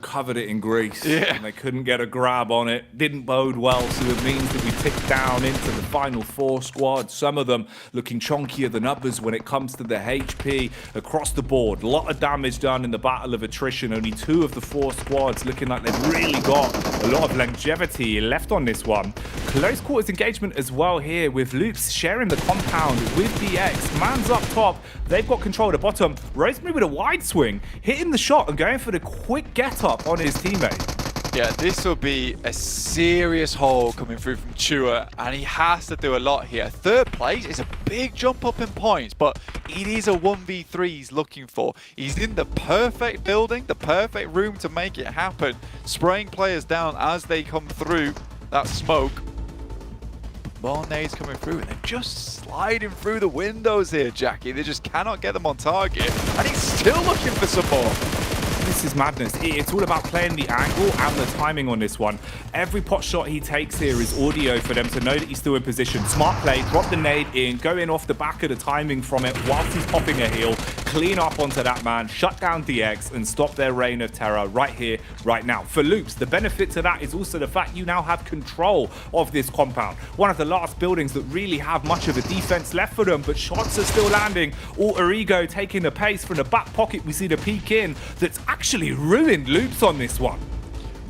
Covered it in grease, and they couldn't get a grab on it. Didn't bode well, so it means that we tick down into the final 4 squads. Some of them looking chunkier than others when it comes to the HP across the board. A lot of damage done in the battle of attrition. Only 2 of the 4 squads looking like they've really got a lot of longevity left on this one. Close quarters engagement as well here with Loops sharing the compound with DX. Man's up top. They've got control of the bottom. Rosemary with a wide swing, hitting the shot and going for the quick get up on his teammate. Yeah, this will be a serious haul coming through from Chua, and he has to do a lot here. 3rd place is a big jump up in points, but it is a 1v3 he's looking for. He's in the perfect building, the perfect room to make it happen, spraying players down as they come through that smoke. More nades coming through, and they're just sliding through the windows here, Jackie. They just cannot get them on target, and he's still looking for some more. This is madness. It's all about playing the angle and the timing on this one. Every pot shot he takes here is audio for them to know that he's still in position. Smart play, drop the nade in, go in off the back of the timing from it whilst he's popping a heal, clean up onto that man, shut down DX, and stop their reign of terror right here, right now. For Loops, the benefit to that is also the fact you now have control of this compound. One of the last buildings that really have much of a defense left for them, but shots are still landing. Alter Ego taking the pace from the back pocket. We see the peek in that's actually ruined Loops on this one.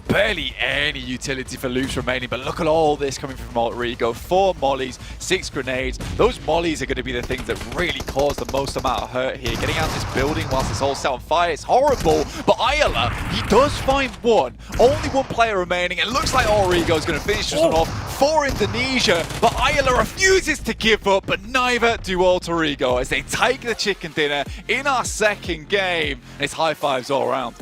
barely any utility for loops remaining, but look at all this coming from Alter Ego. 4 mollies, 6 grenades. Those mollies are going to be the things that really cause the most amount of hurt here. Getting out of this building whilst it's all set on fire, it's horrible, but Ayala, he does find one. Only one player remaining, and looks like Alter Ego is going to finish this one off for Indonesia, but Ayala refuses to give up, but neither do Alter Ego as they take the chicken dinner in our second game. And it's high fives all around.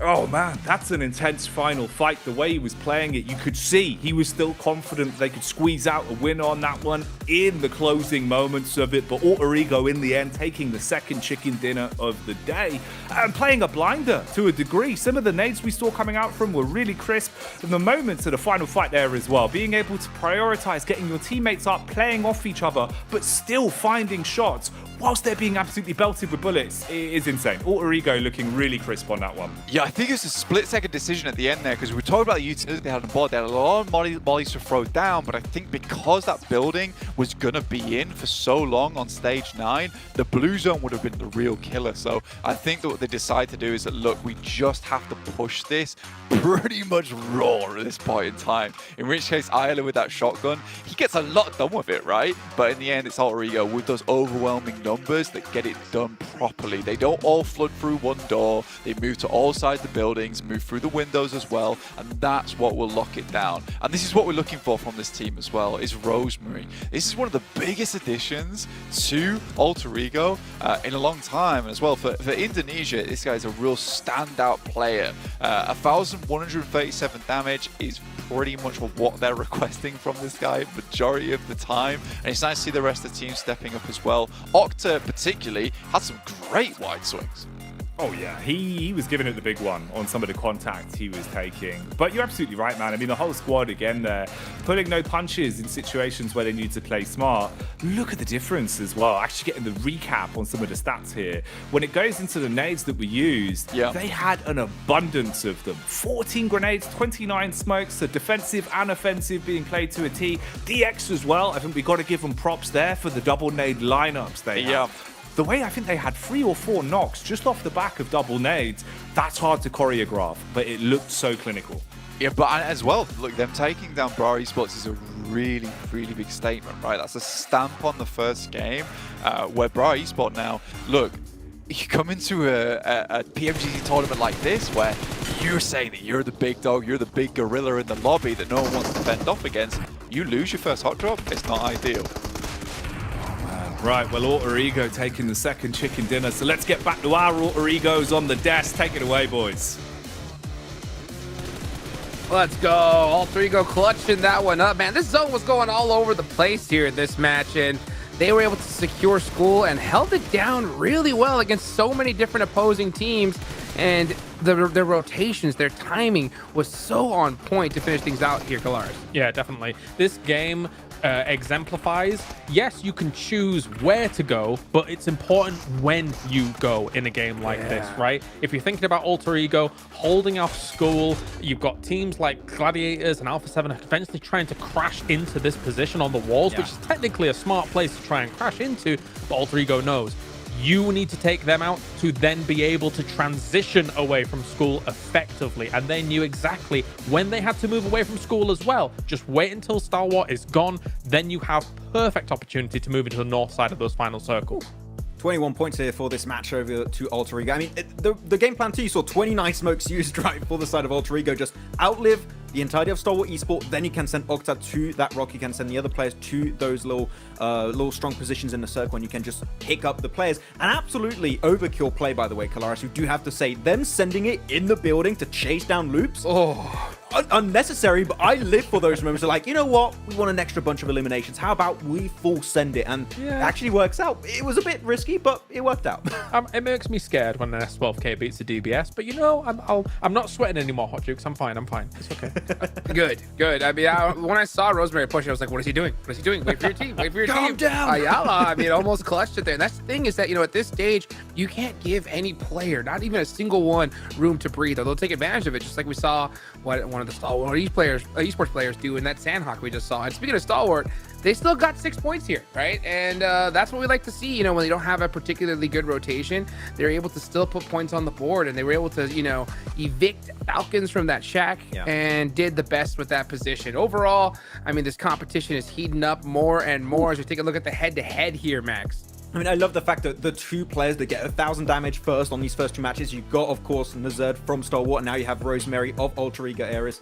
Oh man, that's an intense final fight. The way he was playing it, you could see he was still confident they could squeeze out a win on that one in the closing moments of it. But Alter Ego in the end taking the second chicken dinner of the day and playing a blinder to a degree. Some of the nades we saw coming out from were really crisp. And the moments of the final fight there as well, being able to prioritize getting your teammates up, playing off each other, but still finding shots whilst they're being absolutely belted with bullets, it is insane. Alter Ego looking really crisp on that one. Yeah, I think it was a split-second decision at the end there, because we were talking about the utility they had on board. They had a lot of mollies to throw down, but I think because that building was going to be in for so long on stage 9, the blue zone would have been the real killer. So I think that what they decided to do is that, look, we just have to push this pretty much raw at this point in time. In which case, Ayala with that shotgun, he gets a lot done with it, right? But in the end, it's Alter Ego with those overwhelming numbers that get it done properly. They don't all flood through one door. They move to all sides of the buildings, move through the windows as well, and that's what will lock it down. And this is what we're looking for from this team as well, is Rosemary. This is one of the biggest additions to Alter Ego in a long time as well. For Indonesia, this guy is a real standout player. 1,137 damage is pretty much what they're requesting from this guy majority of the time, and it's nice to see the rest of the team stepping up as well. Octa particularly had some great wide swings. Oh yeah, he was giving it the big one on some of the contacts he was taking. But you're absolutely right, man. I mean, the whole squad again there, pulling no punches in situations where they need to play smart. Look at the difference as well. Actually getting the recap on some of the stats here. When it goes into the nades that we used, they had an abundance of them. 14 grenades, 29 smokes, so defensive and offensive being played to a T. DX as well. I think we got to give them props there for the double nade lineups they have. The way I think they had 3 or 4 knocks just off the back of double nades, that's hard to choreograph, but it looked so clinical. Yeah, but as well, look, them taking down Bra Esports is a really, really big statement, right? That's a stamp on the first game, where Bra Esports now, look, you come into a PMGC tournament like this where you're saying that you're the big dog, you're the big gorilla in the lobby that no one wants to fend off against, you lose your first hot drop, it's not ideal. Right, well, Alter Ego taking the second chicken dinner, so let's get back to our Alter Egos on the desk. Take it away, boys. Let's go. Alter Ego clutching that one up, man. This zone was going all over the place here in this match, and they were able to secure school and held it down really well against so many different opposing teams. And their rotations, their timing was so on point to finish things out here, Kalaris. Yeah, definitely. This game exemplifies, yes, you can choose where to go, but it's important when you go in a game like this, right? If you're thinking about Alter Ego holding off school, you've got teams like Gladiators and Alpha 7 eventually trying to crash into this position on the walls, which is technically a smart place to try and crash into, but Alter Ego knows you need to take them out to then be able to transition away from school effectively. And they knew exactly when they had to move away from school as well. Just wait until Star Wars is gone. Then you have perfect opportunity to move into the north side of those final circles. 21 points here for this match over to Alter Ego. I mean, the game plan too, you saw 29 smokes used right for the side of Alter Ego. Just outlive the entirety of Star Wars Esports, then you can send Octa to that rock. You can send the other players to those little strong positions in the circle, and you can just pick up the players. And absolutely overkill play, by the way, Kalaris. You do have to say, them sending it in the building to chase down loops. Unnecessary, but I live for those moments. They're like, you know what? We want an extra bunch of eliminations. How about we full send it? And it actually works out. It was a bit risky, but it worked out. It makes me scared when an S12K beats a DBS, but you know, I'm not sweating anymore, Hot Jukes. I'm fine. It's okay. Good. I mean, when I saw Rosemary push, I was like, what is he doing? What is he doing? Wait for your team. Wait for your team. Calm down. Ayala, I mean, almost clutched it there. And that's the thing is that, you know, at this stage, you can't give any player, not even a single one, room to breathe, or they'll take advantage of it. Just like we saw one of of the Stalwart esports players do in that Sandhawk we just saw. And speaking of Stalwart, they still got 6 points here, right? And that's what we like to see, you know, when they don't have a particularly good rotation, they're able to still put points on the board, and they were able to, you know, evict Falcons from that shack and did the best with that position. Overall, I mean, this competition is heating up more and more as we take a look at the head-to-head here, Max. I mean, I love the fact that the 2 players that get 1,000 damage first on these first 2 matches, you've got, of course, Nazerd from Stalwart, and now you have Rosemary of Alter Ego Ares.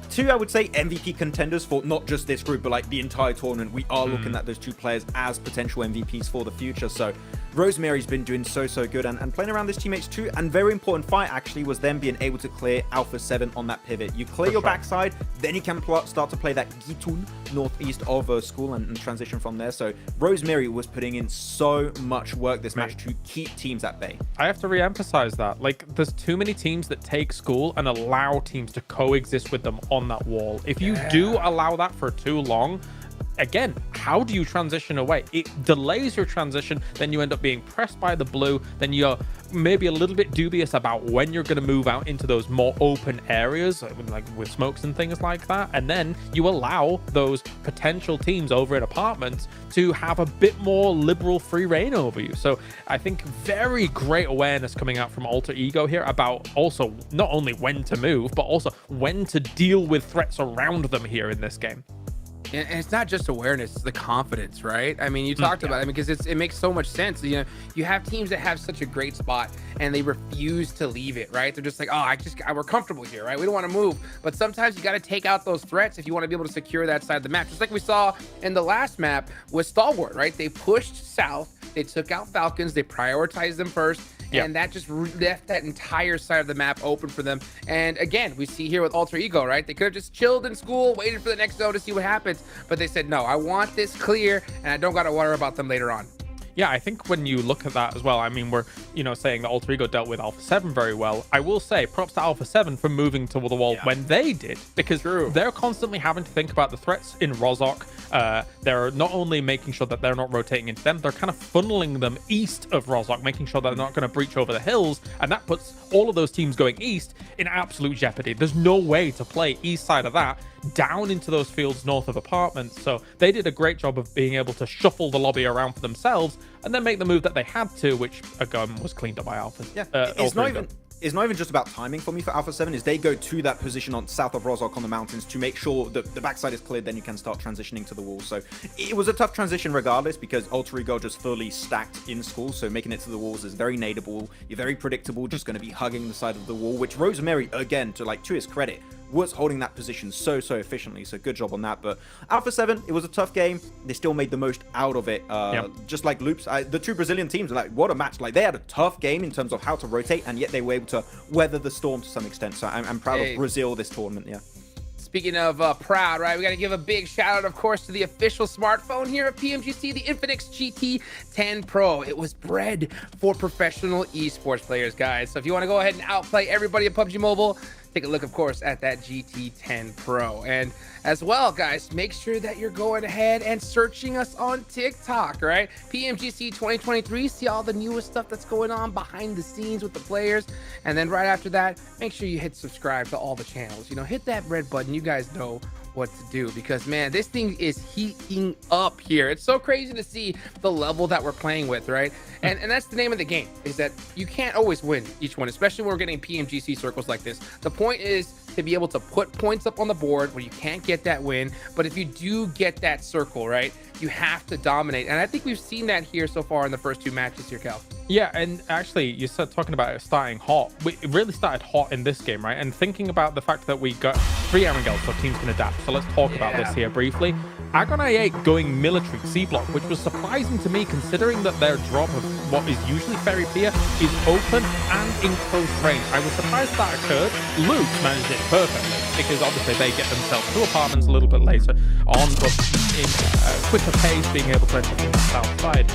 2, I would say, MVP contenders for not just this group, but like the entire tournament. We are looking at those 2 players as potential MVPs for the future. So Rosemary's been doing so good and playing around his teammates too. And very important fight actually was them being able to clear Alpha 7 on that pivot. You clear your backside, then you can start to play that Gitun northeast of school and transition from there. So Rosemary was putting in so much work this match to keep teams at bay. I have to re-emphasize that. Like, there's too many teams that take school and allow teams to coexist with them on that wall. If you do allow that for too long, again, how do you transition away? It delays your transition, then you end up being pressed by the blue, then you're maybe a little bit dubious about when you're going to move out into those more open areas, like with smokes and things like that, and then you allow those potential teams over in apartments to have a bit more liberal free reign over you. So I think very great awareness coming out from Alter Ego here about also not only when to move, but also when to deal with threats around them here in this game. And it's not just awareness, it's the confidence, right? I mean, you talked about it because it makes so much sense. You know, you have teams that have such a great spot and they refuse to leave it, right? They're just like, oh, we're comfortable here, right? We don't want to move. But sometimes you got to take out those threats if you want to be able to secure that side of the map. Just like we saw in the last map with Stalwart, right? They pushed south, they took out Falcons, they prioritized them first. And that just left that entire side of the map open for them. And again, we see here with Alter Ego, right? They could have just chilled in school, waited for the next zone to see what happens. But they said, no, I want this clear, and I don't got to worry about them later on. Yeah, I think when you look at that as well, I mean, we're, you know, saying that Alter Ego dealt with Alpha 7 very well. I will say props to Alpha 7 for moving to the wall when they did, because they're constantly having to think about the threats in Rozhok. They're not only making sure that they're not rotating into them, they're kind of funneling them east of Rozhok, making sure they're not going to breach over the hills, and that puts all of those teams going east in absolute jeopardy. There's no way to play east side of that down into those fields north of apartments. So they did a great job of being able to shuffle the lobby around for themselves and then make the move that they had to, which again was cleaned up by Alpha. It's not even just about timing for me for Alpha 7, is they go to that position on south of Rozhok on the mountains to make sure that the backside is cleared, then you can start transitioning to the wall. So it was a tough transition regardless, because Alter Ego just fully stacked in school, so making it to the walls is very nadeable. You're very predictable, just going to be hugging the side of the wall, which Rosemary, again, to his credit, was holding that position so efficiently, so good job on that. But Alpha 7, it was a tough game. They still made the most out of it. Just like Loops, the 2 Brazilian teams, like, what a match. Like, they had a tough game in terms of how to rotate, and yet they were able to weather the storm to some extent. So I'm proud of Brazil this tournament. Speaking of proud, right, we got to give a big shout out, of course, to the official smartphone here at PMGC, the Infinix GT10 Pro. It was bred for professional esports players, guys. So if you want to go ahead and outplay everybody at PUBG Mobile, take a look, of course, at that GT10 Pro. And as well, guys, make sure that you're going ahead and searching us on TikTok, right? PMGC 2023, see all the newest stuff that's going on behind the scenes with the players. And then right after that, make sure you hit subscribe to all the channels. You know, hit that red button. You guys know what to do, because man, this thing is heating up here. It's so crazy to see the level that we're playing with, right? And that's the name of the game, is that you can't always win each one, especially when we're getting PMGC circles like this. The point is to be able to put points up on the board when you can't get that win, but if you do get that circle, right, you have to dominate. And I think we've seen that here so far in the first 2 matches here, Cal. Yeah, and actually, you said talking about it starting hot. It really started hot in this game, right? And thinking about the fact that we got 3 Arangels, so teams can adapt. So let's talk about this here briefly. Agon I8 going military C-block, which was surprising to me considering that their drop of what is usually Fairy Pier is open and in close range. I was surprised that occurred. Luke managed it perfectly, because obviously they get themselves to apartments a little bit later on, but in quicker pace, being able to enter from the south side.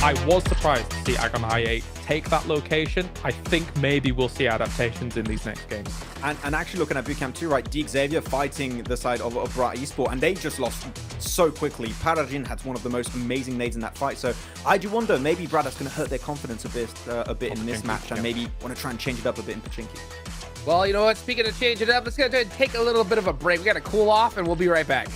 I was surprised to see Agon I8 take that location. I think maybe we'll see adaptations in these next games. And actually looking at bootcamp too, right? Xavier fighting the side of Brat Esport, and they just lost so quickly. Parajin had one of the most amazing nades in that fight. So I do wonder, maybe Brad is going to hurt their confidence a bit in this match, and maybe want to try and change it up a bit in Pachinki. Well, you know what? Speaking of changing it up, let's go ahead and take a little bit of a break. We got to cool off, and we'll be right back.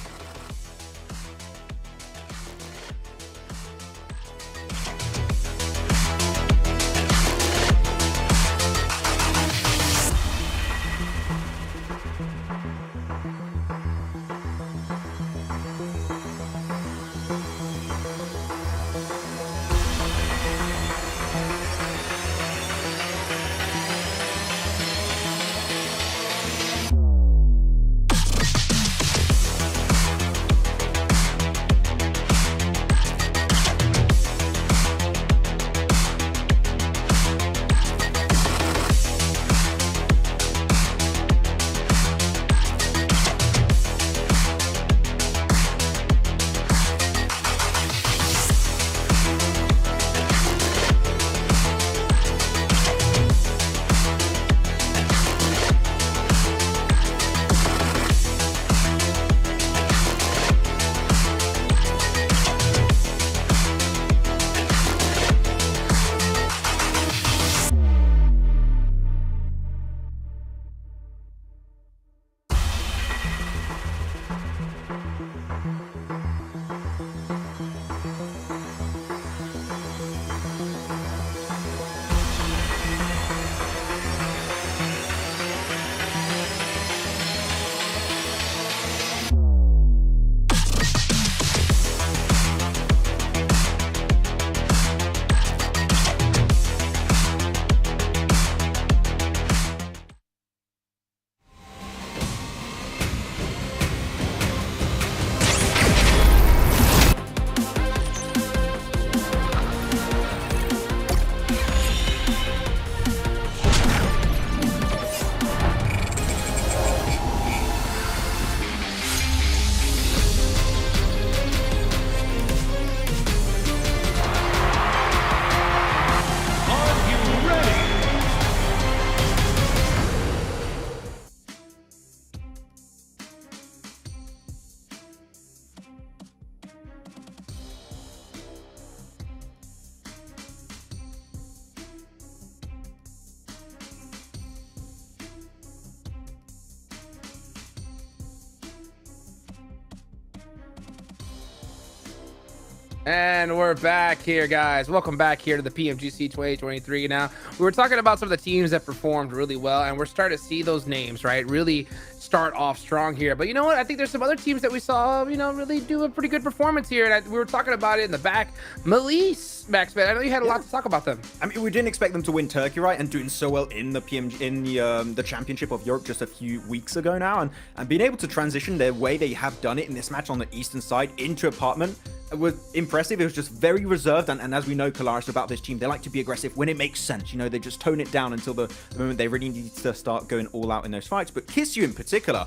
And we're back here, guys. Welcome back here to the PMGC 2023. Now, we were talking about some of the teams that performed really well, and we're starting to see those names, right, really start off strong here. But you know what? I think there's some other teams that we saw, you know, really do a pretty good performance here. And we were talking about it in the back. Melise, Maxman, I know you had a lot to talk about them. I mean, we didn't expect them to win Turkey, right? And doing so well in the the Championship of Europe just a few weeks ago now, and being able to transition their way they have done it in this match on the eastern side into Apartment was impressive. It was just very reserved, and as we know, Kalaris, about this team, they like to be aggressive when it makes sense. You know, they just tone it down until the moment they really need to start going all out in those fights. But Kiss You in particular,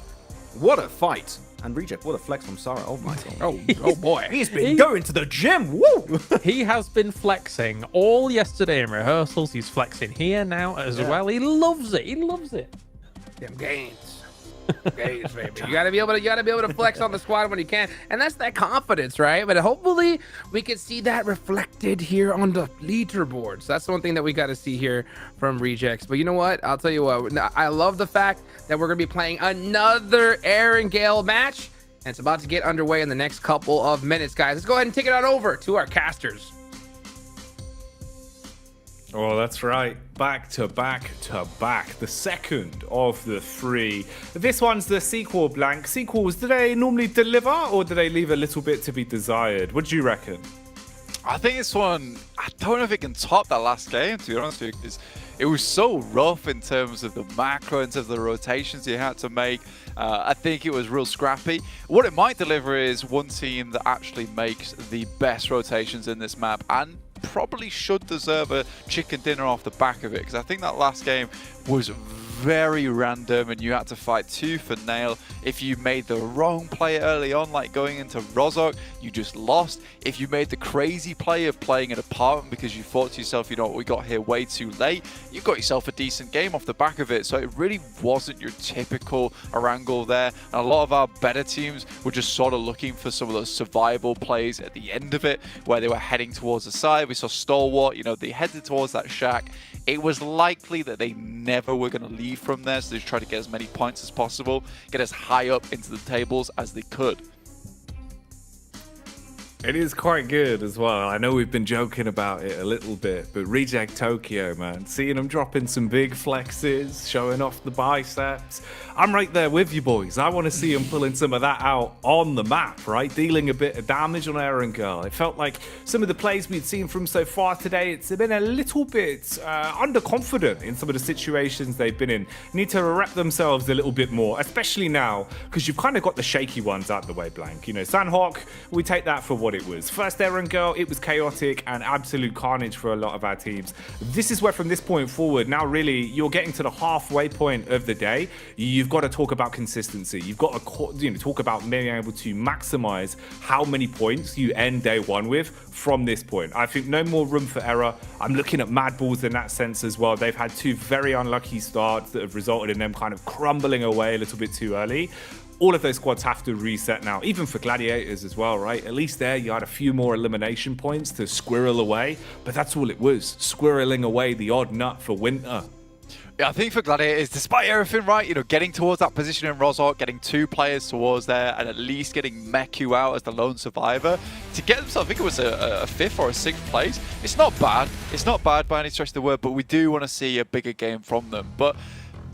what a fight. And Reject, what a flex from Sarah. Oh my god. Oh boy. He's been going to the gym. Woo! He has been flexing all yesterday in rehearsals. He's flexing here now as well. He loves it. He loves it. Them gains. Gains, baby. You gotta be able to flex on the squad when you can. And that's that confidence, right? But hopefully we can see that reflected here on the leaderboards. That's one thing that we gotta see here from Rejects. But you know what? I'll tell you what, I love the fact that we're gonna be playing another Aaron Gale match. And it's about to get underway in the next couple of minutes, guys. Let's go ahead and take it on over to our casters. Oh, that's right. Back to back to back. The second of the three. This one's the sequel blank. Sequels, do they normally deliver or do they leave a little bit to be desired? What do you reckon? I think this one, I don't know if it can top that last game, to be honest with you, because it was so rough in terms of the macro, in terms of the rotations you had to make. I think it was real scrappy. What it might deliver is one team that actually makes the best rotations in this map and probably should deserve a chicken dinner off the back of it, because I think that last game was very random and you had to fight tooth and nail. If you made the wrong play early on, like going into Rozok, you just lost. If you made the crazy play of playing an apartment because you thought to yourself, you know what, we got here way too late, you got yourself a decent game off the back of it. So it really wasn't your typical Erangel there. And a lot of our better teams were just sort of looking for some of those survival plays at the end of it, where they were heading towards the side. We saw Stalwart, you know, they headed towards that shack. It was likely that they never were going to leave lead from there, so they try to get as many points as possible, get as high up into the tables as they could. It is quite good as well. I know we've been joking about it a little bit, but Reject Tokyo, man, seeing them dropping some big flexes, showing off the biceps. I'm right there with you boys. I want to see them pulling some of that out on the map, right? Dealing a bit of damage on Aaron Girl. It felt like some of the plays we'd seen from so far today, it's been a little bit underconfident in some of the situations they've been in. Need to rep themselves a little bit more, especially now, because you've kind of got the shaky ones out the way, Blank. You know, Sandhawk, we take that for what it was. First Aaron Girl, it was chaotic and absolute carnage for a lot of our teams. This is where from this point forward, now really you're getting to the halfway point of the day. You've got to talk about consistency. You've got to talk about being able to maximize how many points you end day one with from this point. I think no more room for error. I'm looking at Mad Balls in that sense as well. They've had two very unlucky starts that have resulted in them kind of crumbling away a little bit too early. All of those squads have to reset now, even for Gladiators as well, right? At least there you had a few more elimination points to squirrel away, but that's all it was, squirreling away the odd nut for Winter. Yeah, I think for Gladiators, despite everything, right, you know, getting towards that position in Rozhok, getting two players towards there, and at least getting Meku out as the lone survivor, to get themselves, I think it was a 5th or a 6th place, it's not bad. It's not bad by any stretch of the word, but we do want to see a bigger game from them. But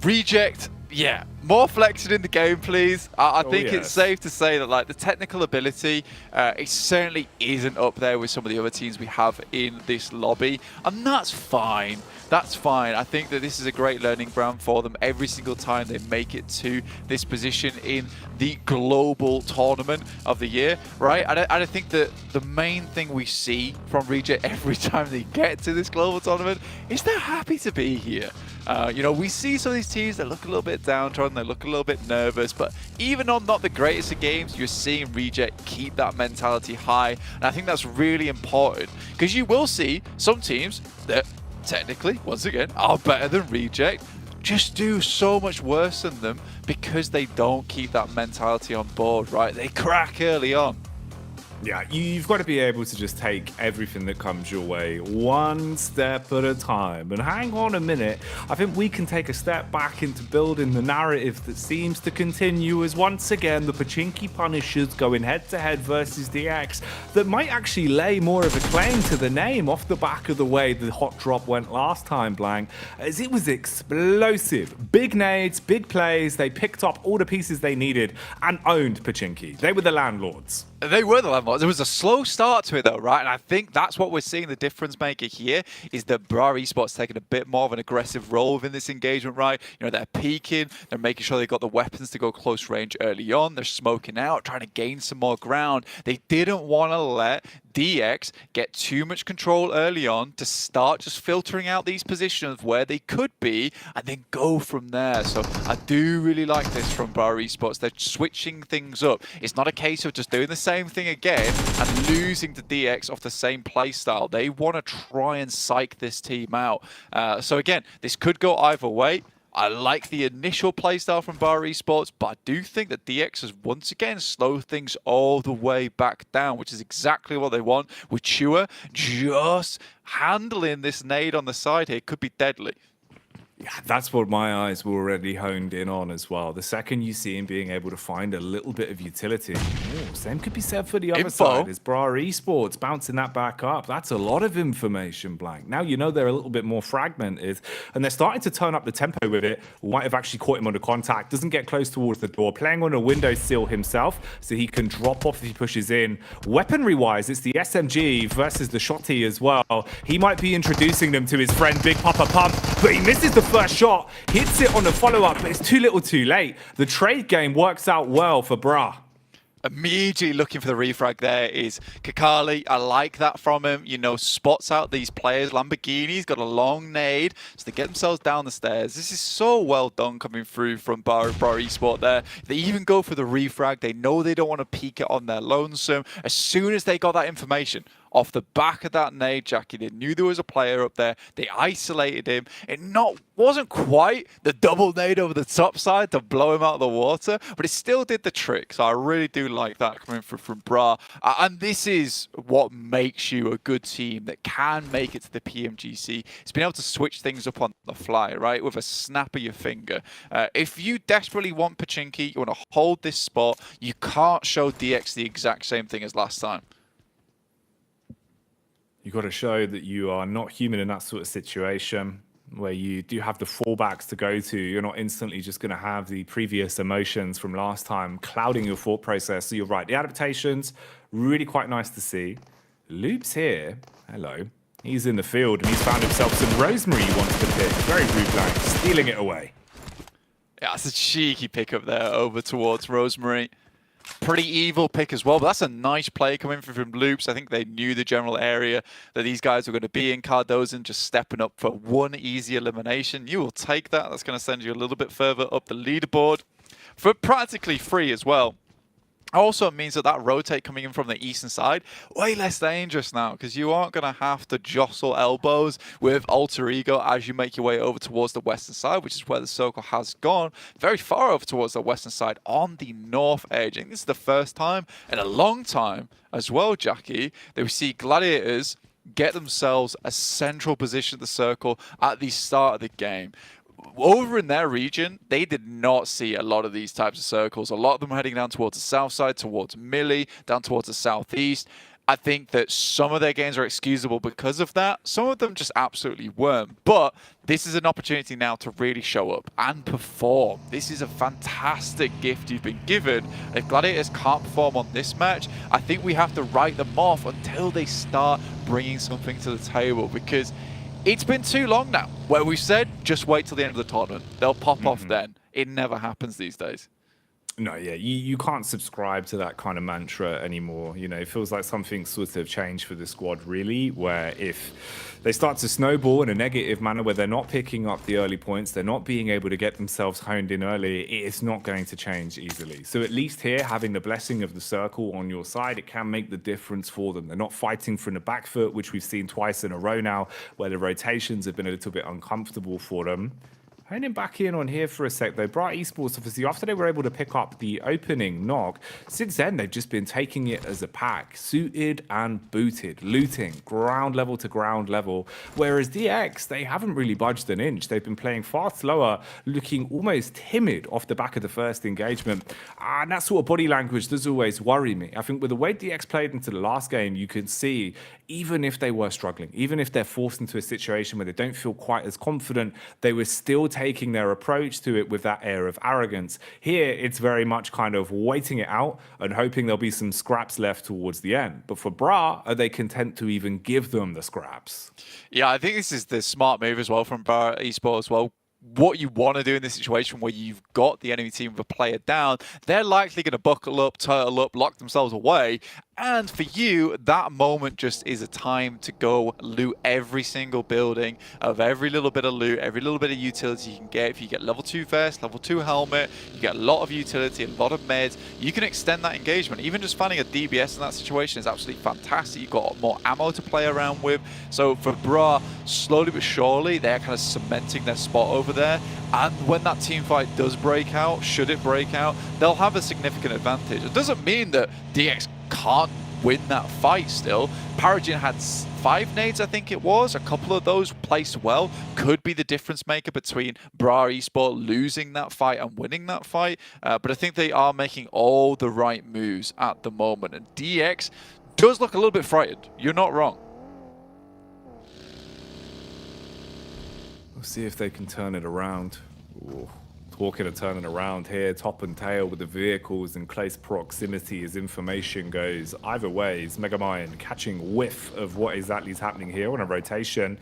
Reject, yeah, more flexing in the game, please. I think it's safe to say that like the technical ability, it certainly isn't up there with some of the other teams we have in this lobby, and that's fine. That's fine. I think that this is a great learning ground for them every single time they make it to this position in the global tournament of the year, right? And I think that the main thing we see from Reject every time they get to this global tournament is they're happy to be here. You know, we see some of these teams that look a little bit downtrodden, they look a little bit nervous, but even on not the greatest of games, you're seeing Reject keep that mentality high, and I think that's really important, because you will see some teams that technically, once again, are better than Reject, just do so much worse than them because they don't keep that mentality on board, right? They crack early on. Yeah, you've got to be able to just take everything that comes your way one step at a time. And hang on a minute, I think we can take a step back into building the narrative that seems to continue as once again the Pachinki Punishers going head-to-head versus DX that might actually lay more of a claim to the name off the back of the way the hot drop went last time, Blank, as it was explosive. Big nades, big plays, they picked up all the pieces they needed and owned Pachinki. They were the landlords. They were the landlords. There was a slow start to it though, right? And I think that's what we're seeing the difference maker here is that Bra Esports taking a bit more of an aggressive role within this engagement, right? You know, they're peeking, they're making sure they've got the weapons to go close range early on, they're smoking out, trying to gain some more ground. They didn't want to let DX get too much control early on to start just filtering out these positions where they could be and then go from there. So I do really like this from Bra Esports. They're switching things up. It's not a case of just doing the same thing again and losing to DX off the same playstyle. They want to try and psych this team out. So again, this could go either way. I like the initial playstyle from Bar Esports, but I do think that DX has once again slowed things all the way back down, which is exactly what they want. With Chua just handling this nade on the side here could be deadly. Yeah, that's what my eyes were already honed in on as well. The second you see him being able to find a little bit of utility, same could be said for the other side. As Bra Esports bouncing that back up, that's a lot of information, Blank. Now you know they're a little bit more fragmented, and they're starting to turn up the tempo with it. Might have actually caught him under contact, doesn't get close towards the door, playing on a windowsill himself, so he can drop off if he pushes in. Weaponry-wise, it's the SMG versus the Shotty as well. He might be introducing them to his friend Big Papa Pump, but he misses the first shot, hits it on the follow-up, but it's too little too late. The trade game works out well for Bra. Immediately looking for the refrag there is Kakali. I like that from him. You know, spots out these players. Lamborghini's got a long nade, so they get themselves down the stairs. This is so well done coming through from Bra Esport there. They even go for the refrag. They know they don't want to peek it on their lonesome. As soon as they got that information off the back of that nade, Jackie. They knew there was a player up there. They isolated him. It wasn't quite the double nade over the top side to blow him out of the water, but it still did the trick. So I really do like that coming from Bra. And this is what makes you a good team that can make it to the PMGC. It's been able to switch things up on the fly, right? With a snap of your finger. If you desperately want Pachinki, you want to hold this spot, you can't show DX the exact same thing as last time. You've got to show that you are not human in that sort of situation where you do have the fallbacks to go to. You're not instantly just going to have the previous emotions from last time clouding your thought process. So you're right. The adaptations, really quite nice to see. Loop's here. Hello. He's in the field and he's found himself some Rosemary he wants to pick. Very rude blank, stealing it away. Yeah, that's a cheeky pick up there over towards Rosemary. Pretty evil pick as well, but that's a nice play coming from Loops. I think they knew the general area that these guys were going to be in. Cardozo just stepping up for one easy elimination. You will take that. That's going to send you a little bit further up the leaderboard for practically free as well. Also means that rotate coming in from the eastern side, way less dangerous now, because you aren't going to have to jostle elbows with Alter Ego as you make your way over towards the western side, which is where the circle has gone, very far over towards the western side on the north edge. I think this is the first time in a long time as well, Jackie, that we see Gladiators get themselves a central position of the circle at the start of the game. Over in their region, they did not see a lot of these types of circles. A lot of them were heading down towards the south side, towards Millie, down towards the southeast. I think that some of their games are excusable because of that. Some of them just absolutely weren't. But this is an opportunity now to really show up and perform. This is a fantastic gift you've been given. If Gladiators can't perform on this match, I think we have to write them off until they start bringing something to the table, because it's been too long now where we've said, just wait till the end of the tournament. They'll pop off then. It never happens these days. No, yeah, you can't subscribe to that kind of mantra anymore. You know, it feels like something sort of changed for the squad, really, where if they start to snowball in a negative manner where they're not picking up the early points, they're not being able to get themselves honed in early, it's not going to change easily. So at least here, having the blessing of the circle on your side, it can make the difference for them. They're not fighting from the back foot, which we've seen twice in a row now, where the rotations have been a little bit uncomfortable for them. Honing back in on here for a sec, though, Bright Esports, obviously, after they were able to pick up the opening knock, since then, they've just been taking it as a pack, suited and booted, looting, ground level to ground level, whereas DX, they haven't really budged an inch. They've been playing far slower, looking almost timid off the back of the first engagement, and that sort of body language does always worry me. I think with the way DX played into the last game, you can see, even if they were struggling, even if they're forced into a situation where they don't feel quite as confident, they were still taking their approach to it with that air of arrogance. Here, it's very much kind of waiting it out and hoping there'll be some scraps left towards the end. But for Bra, are they content to even give them the scraps? Yeah, I think this is the smart move as well from Bra Esports as well. What you want to do in this situation where you've got the enemy team with a player down, they're likely going to buckle up, turtle up, lock themselves away. And for you, that moment just is a time to go loot every single building of every little bit of loot, every little bit of utility you can get. If you get level 2 vest, level 2 helmet, you get a lot of utility, a lot of meds, you can extend that engagement. Even just finding a DBS in that situation is absolutely fantastic. You've got more ammo to play around with. So for Bra, slowly but surely, they're kind of cementing their spot over there. And when that team fight does break out, should it break out, they'll have a significant advantage. It doesn't mean that DX can't win that fight still. Paragin had 5 nades, I think it was. A couple of those placed well. Could be the difference maker between Bra Esport losing that fight and winning that fight. But I think they are making all the right moves at the moment. And DX does look a little bit frightened. You're not wrong. We'll see if they can turn it around. Ooh. Talking of turning around here, top and tail with the vehicles in close proximity as information goes either ways. Megamind catching whiff of what exactly is happening here on a rotation,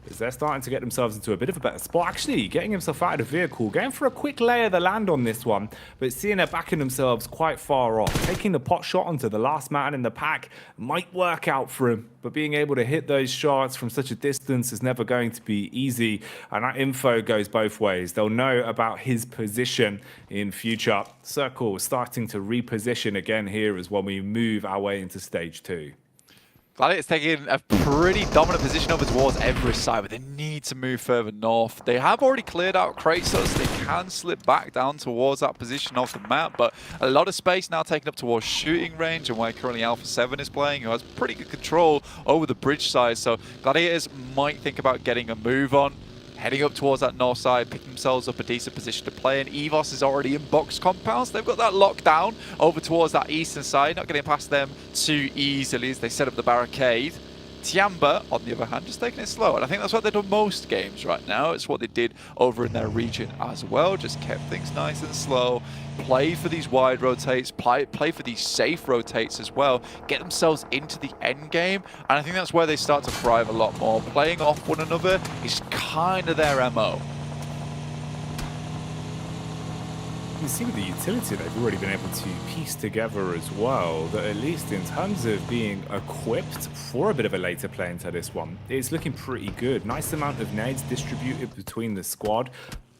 as they're starting to get themselves into a bit of a better spot. Actually, getting himself out of the vehicle, going for a quick lay of the land on this one, but seeing they're backing themselves quite far off. Taking the pot shot onto the last man in the pack might work out for him, but being able to hit those shots from such a distance is never going to be easy, and that info goes both ways. They'll know about his position in future. Circle starting to reposition again here as when we move our way into stage 2. Gladiators taking a pretty dominant position over towards Everest side, but they need to move further north. They have already cleared out Kratos. They can slip back down towards that position of the map, but a lot of space now taken up towards shooting range and where currently Alpha 7 is playing, who has pretty good control over the bridge side. So Gladiators might think about getting a move on, heading up towards that north side, picking themselves up a decent position to play, and EVOS is already in box compounds. They've got that locked down over towards that eastern side, not getting past them too easily as they set up the barricade. Tiamba, on the other hand, just taking it slow, and I think that's what they do most games right now. It's what they did over in their region as well, just kept things nice and slow, play for these wide rotates, play for these safe rotates as well, get themselves into the end game, and I think that's where they start to thrive a lot more. Playing off one another is kind of their MO. You see with the utility they've already been able to piece together as well, that at least in terms of being equipped for a bit of a later play into this one, it's looking pretty good. Nice amount of nades distributed between the squad.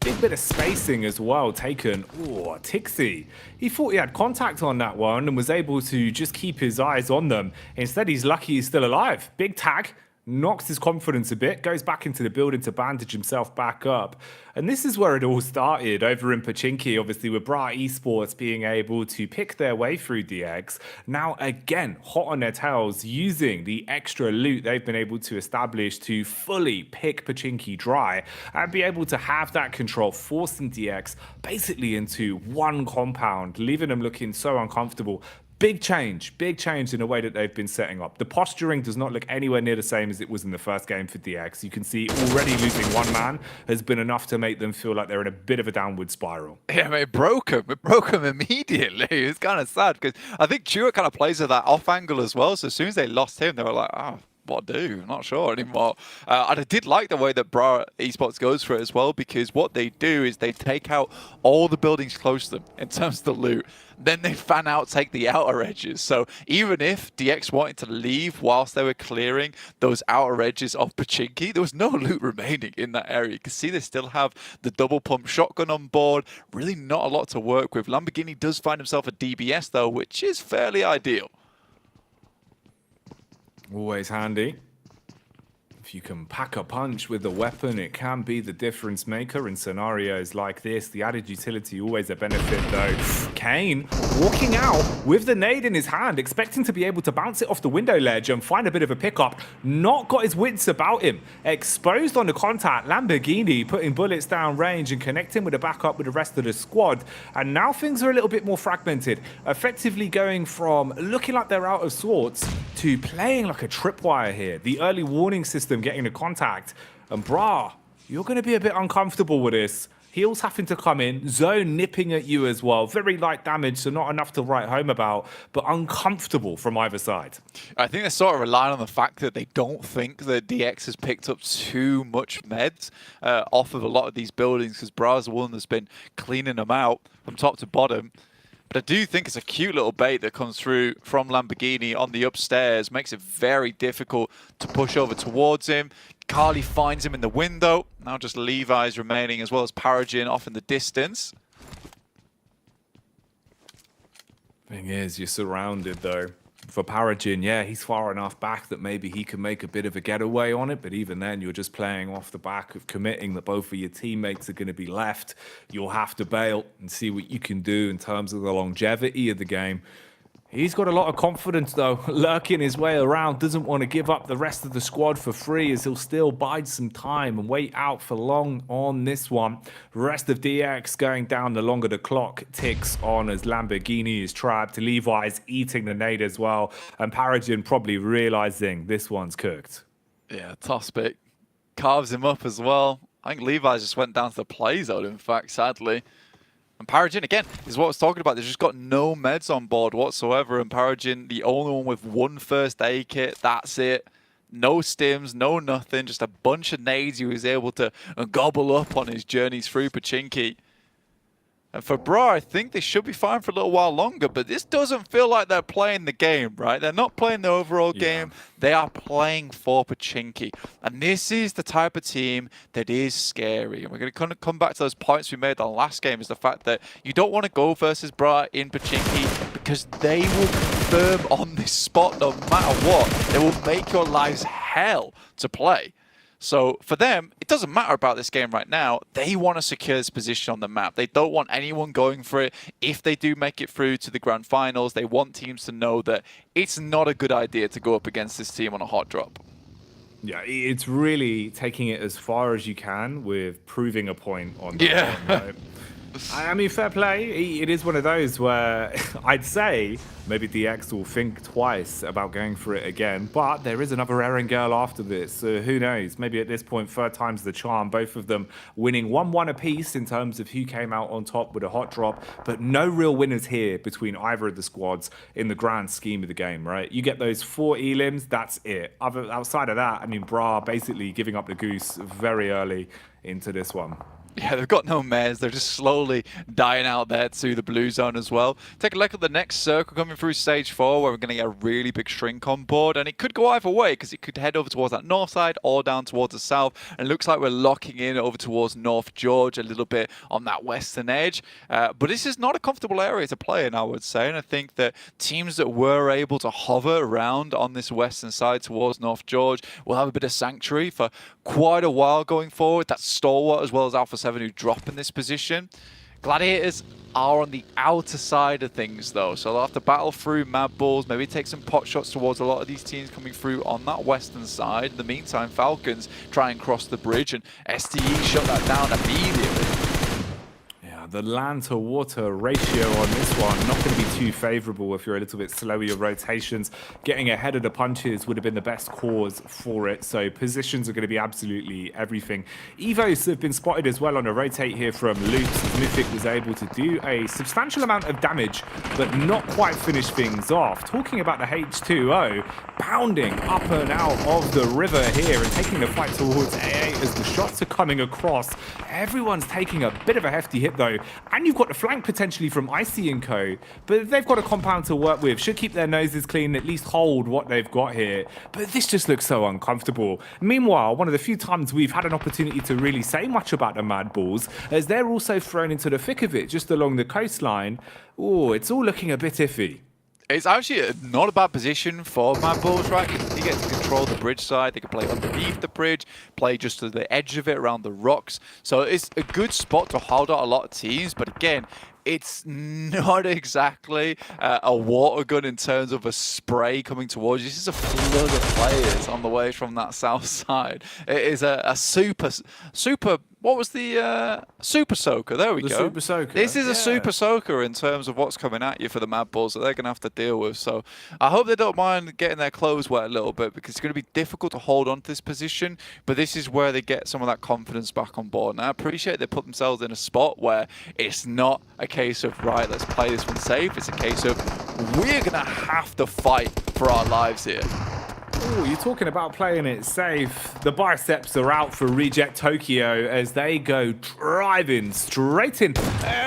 Big bit of spacing as well taken. Oh, Tixie. He thought he had contact on that one and was able to just keep his eyes on them. Instead, he's lucky he's still alive. Big tag. Knocks his confidence a bit, goes back into the building to bandage himself back up. And this is where it all started over in Pochinki, obviously with Bra Esports being able to pick their way through DX. Now again, hot on their tails, using the extra loot they've been able to establish to fully pick Pochinki dry and be able to have that control, forcing DX basically into one compound, leaving them looking so uncomfortable. Big change in the way that they've been setting up. The posturing does not look anywhere near the same as it was in the first game for DX. You can see already losing one man has been enough to make them feel like they're in a bit of a downward spiral. Yeah, I mean, it broke him. It broke him immediately. It's kind of sad because I think Chua kind of plays at that off angle as well. So as soon as they lost him, they were like, oh, what do? I'm not sure anymore. And I did like the way that Bra Esports goes for it as well, because what they do is they take out all the buildings close to them in terms of the loot. Then they fan out, take the outer edges. So even if DX wanted to leave whilst they were clearing those outer edges of Pochinki, there was no loot remaining in that area. You can see they still have the double pump shotgun on board. Really not a lot to work with. Lamborghini does find himself a DBS though, which is fairly ideal. Always handy. If you can pack a punch with a weapon, it can be the difference maker in scenarios like this. The added utility always a benefit though. Kane walking out with the nade in his hand, expecting to be able to bounce it off the window ledge and find a bit of a pickup. Not got his wits about him. Exposed on the contact, Lamborghini putting bullets down range and connecting with a backup with the rest of the squad. And now things are a little bit more fragmented. Effectively going from looking like they're out of sorts to playing like a tripwire here. The early warning system getting the contact, and Bra, you're going to be a bit uncomfortable with this. Heals having to come in, zone nipping at you as well. Very light damage, so not enough to write home about, but uncomfortable from either side. I think they're sort of relying on the fact that they don't think that DX has picked up too much meds off of a lot of these buildings, because Bra's the one that's been cleaning them out from top to bottom. But I do think it's a cute little bait that comes through from Lamborghini on the upstairs. Makes it very difficult to push over towards him. Carly finds him in the window. Now just Levi's remaining, as well as Paragin off in the distance. Thing is, you're surrounded though. For Paragin, yeah, he's far enough back that maybe he can make a bit of a getaway on it, but even then, you're just playing off the back of committing that both of your teammates are going to be left. You'll have to bail and see what you can do in terms of the longevity of the game. He's got a lot of confidence, though, lurking his way around. Doesn't want to give up the rest of the squad for free, as he'll still bide some time and wait out for long on this one. Rest of DX going down the longer the clock ticks on, as Lamborghini is trapped. Levi's eating the nade as well, and Paragin probably realizing this one's cooked. Yeah, toss pick. Carves him up as well. I think Levi's just went down to the play zone, in fact, sadly. And Paragin, again, is what I was talking about. They've just got no meds on board whatsoever. And Paragin, the only one with one first aid kit, that's it. No stims, no nothing. Just a bunch of nades he was able to gobble up on his journeys through Pochinki. And for Bra, I think they should be fine for a little while longer, but this doesn't feel like they're playing the game, right? They're not playing the overall game. They are playing for Pochinki. And this is the type of team that is scary. And we're going to kind of come back to those points we made the last game, is the fact that you don't want to go versus Bra in Pochinki, because they will firm on this spot no matter what. It will make your lives hell to play. So for them, it doesn't matter about this game right now. They want to secure this position on the map. They don't want anyone going for it. If they do make it through to the Grand Finals, they want teams to know that it's not a good idea to go up against this team on a hot drop. Yeah, it's really taking it as far as you can with proving a point on that. Yeah. One, right? I mean, fair play. It is one of those where I'd say maybe DX will think twice about going for it again. But there is another Eren girl after this. So who knows? Maybe at this point, third time's the charm. Both of them winning 1-1 apiece in terms of who came out on top with a hot drop. But no real winners here between either of the squads in the grand scheme of the game, right? You get those 4 elims, that's it. Outside of that, I mean, Bra basically giving up the goose very early into this one. Yeah, they've got no mares. They're just slowly dying out there to the blue zone as well. Take a look at the next circle coming through stage 4, where we're going to get a really big shrink on board. And it could go either way, because it could head over towards that north side or down towards the south. And it looks like we're locking in over towards North George a little bit on that western edge. But this is not a comfortable area to play in, I would say. And I think that teams that were able to hover around on this western side towards North George will have a bit of sanctuary for quite a while going forward. That's Stalwart as well as Alpha 7 who drop in this position. Gladiators are on the outer side of things though, so they'll have to battle through Mad Bulls, maybe take some pot shots towards a lot of these teams coming through on that western side. In the meantime, Falcons try and cross the bridge, and STE shut that down immediately. The land to water ratio on this one not going to be too favorable if you're a little bit slow with your rotations. Getting ahead of the punches would have been the best cause for it, so positions are going to be absolutely everything. Evos have been spotted as well on a rotate here from Loops. Mythic was able to do a substantial amount of damage but not quite finish things off. Talking about the H2O pounding up and out of the river here and taking the fight towards AA as the shots are coming across. Everyone's taking a bit of a hefty hit though. And you've got the flank potentially from Icy & Co. But they've got a compound to work with. Should keep their noses clean, at least hold what they've got here. But this just looks so uncomfortable. Meanwhile, one of the few times we've had an opportunity to really say much about the Mad Bulls, as they're also thrown into the thick of it just along the coastline. Oh, it's all looking a bit iffy. It's actually not a bad position for Mad Bulls, right? They get to control the bridge side. They can play underneath the bridge, play just to the edge of it around the rocks. So it's a good spot to hold out a lot of teams. But again, it's not exactly a water gun in terms of a spray coming towards you. This is a flood of players on the way from that south side. It is a super. What was the Super Soaker? There we go. Super Soaker. This is a Super Soaker in terms of what's coming at you for the Mad Bulls that they're going to have to deal with. So I hope they don't mind getting their clothes wet a little bit, because it's going to be difficult to hold on to this position. But this is where they get some of that confidence back on board. And I appreciate they put themselves in a spot where it's not a case of, right, let's play this one safe. It's a case of, we're going to have to fight for our lives here. Oh, you're talking about playing it safe. The biceps are out for Reject Tokyo as they go driving straight in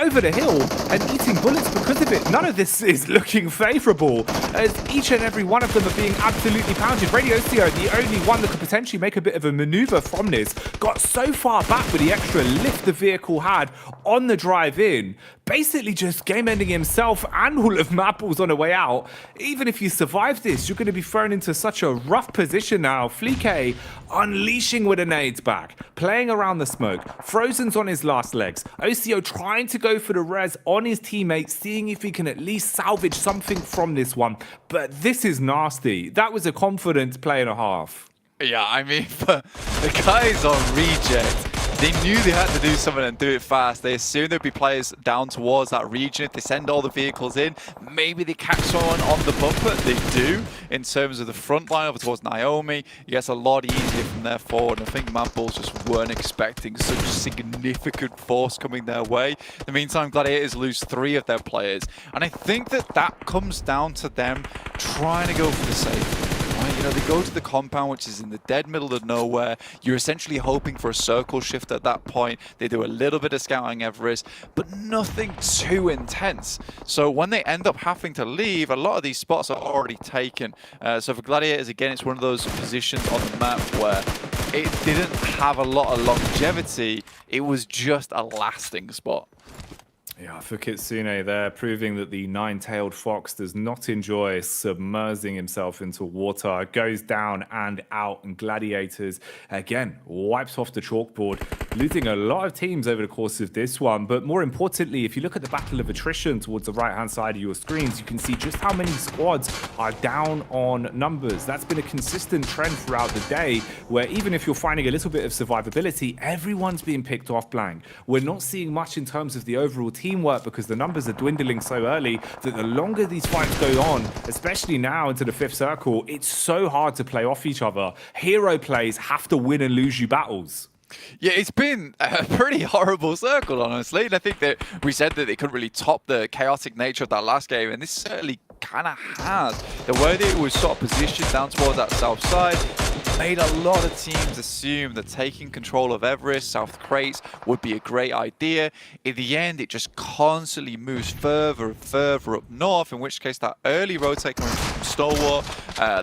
over the hill and eating bullets because of it. None of this is looking favorable as each and every one of them are being absolutely pounded. Radiocio, the only one that could potentially make a bit of a maneuver from this, got so far back with the extra lift the vehicle had on the drive in, basically just game-ending himself and all of Mad Bulls on the way out. Even if you survive this, you're going to be thrown into such a rough position now. Fleek unleashing with a nades back, playing around the smoke. Frozen's on his last legs. OCO trying to go for the res on his teammates, seeing if he can at least salvage something from this one. But this is nasty. That was a confident play and a half. Yeah, I mean, for the guys on Reject, they knew they had to do something and do it fast. They assumed there'd be players down towards that region. If they send all the vehicles in, maybe they catch someone on the bumper. They do, in terms of the front line over towards Naomi. It gets a lot easier from there forward. And I think Mad Bulls just weren't expecting such significant force coming their way. In the meantime, Gladiators lose 3 of their players. And I think that comes down to them trying to go for the safe. You know, they go to the compound, which is in the dead middle of nowhere. You're essentially hoping for a circle shift at that point. They do a little bit of scouting Everest, but nothing too intense. So when they end up having to leave, a lot of these spots are already taken. So for Gladiators, again, it's one of those positions on the map where it didn't have a lot of longevity. It was just a lasting spot. Yeah, for Kitsune there, proving that the nine-tailed fox does not enjoy submersing himself into water, goes down and out, and Gladiators, again, wipes off the chalkboard, losing a lot of teams over the course of this one. But more importantly, if you look at the battle of attrition towards the right-hand side of your screens, you can see just how many squads are down on numbers. That's been a consistent trend throughout the day, where even if you're finding a little bit of survivability, everyone's being picked off blank. We're not seeing much in terms of the overall teamwork because the numbers are dwindling so early that the longer these fights go on, especially now into the 5th circle, it's so hard to play off each other. Hero plays have to win and lose you battles. Yeah, it's been a pretty horrible circle, honestly. And I think that we said that it couldn't really top the chaotic nature of that last game, and this certainly kind of has. The way that it was sort of positioned down towards that south side made a lot of teams assume that taking control of Everest, South Crates, would be a great idea. In the end, it just constantly moves further and further up north, in which case that early rotate coming from Stalwart,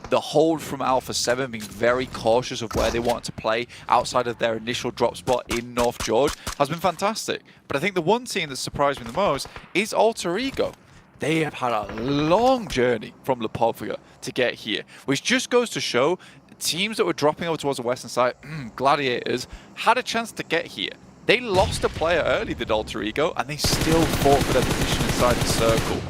the hold from Alpha 7 being very cautious of where they want to play outside of their initial drop spot in North George has been fantastic. But I think the one team that surprised me the most is Alter Ego. They have had a long journey from Lipovka to get here, which just goes to show teams that were dropping over towards the western side, Gladiators, had a chance to get here. They lost a player early, did Alter Ego, and they still fought for their position inside the circle.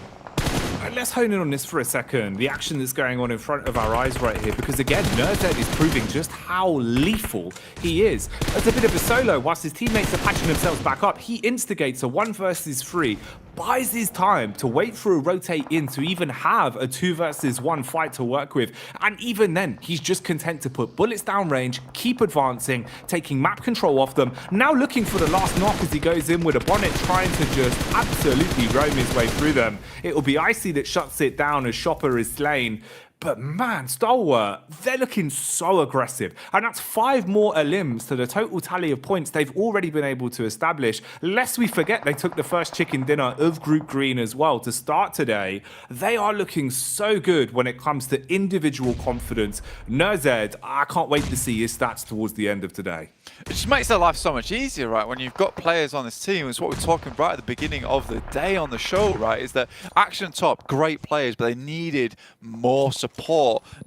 Let's hone in on this for a second, the action that's going on in front of our eyes right here, because again, Nerdhead is proving just how lethal he is. As a bit of a solo, whilst his teammates are patching themselves back up, he instigates a 1 versus 3, buys his time to wait for a rotate in to even have a 2 versus 1 fight to work with, and even then, he's just content to put bullets down range, keep advancing, taking map control off them, now looking for the last knock as he goes in with a bonnet, trying to just absolutely roam his way through them. It'll be Icy that shuts it down as Shopper is slain. But man, Stalwart, they're looking so aggressive. And that's 5 more elims to the total tally of points they've already been able to establish. Lest we forget they took the first chicken dinner of Group Green as well to start today. They are looking so good when it comes to individual confidence. Nerzed, I can't wait to see his stats towards the end of today. It just makes their life so much easier, right? When you've got players on this team, it's what we're talking right at the beginning of the day on the show, right? Is that Action Top, great players, but they needed more support.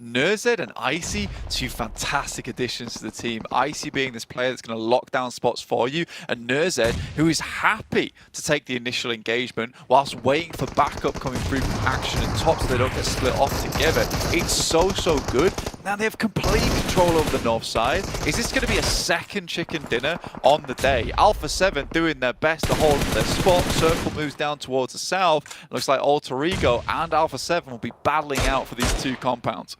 Nerzed and Icy, 2 fantastic additions to the team. Icy being this player that's going to lock down spots for you, and Nerzed, who is happy to take the initial engagement whilst waiting for backup coming through from Action and Top so they don't get split off together. It's so good. Now they have complete control over the north side. Is this going to be a second chicken dinner on the day? Alpha 7 doing their best to hold their spot. Circle moves down towards the south. Looks like Alter Ego and Alpha 7 will be battling out for these 2 compounds.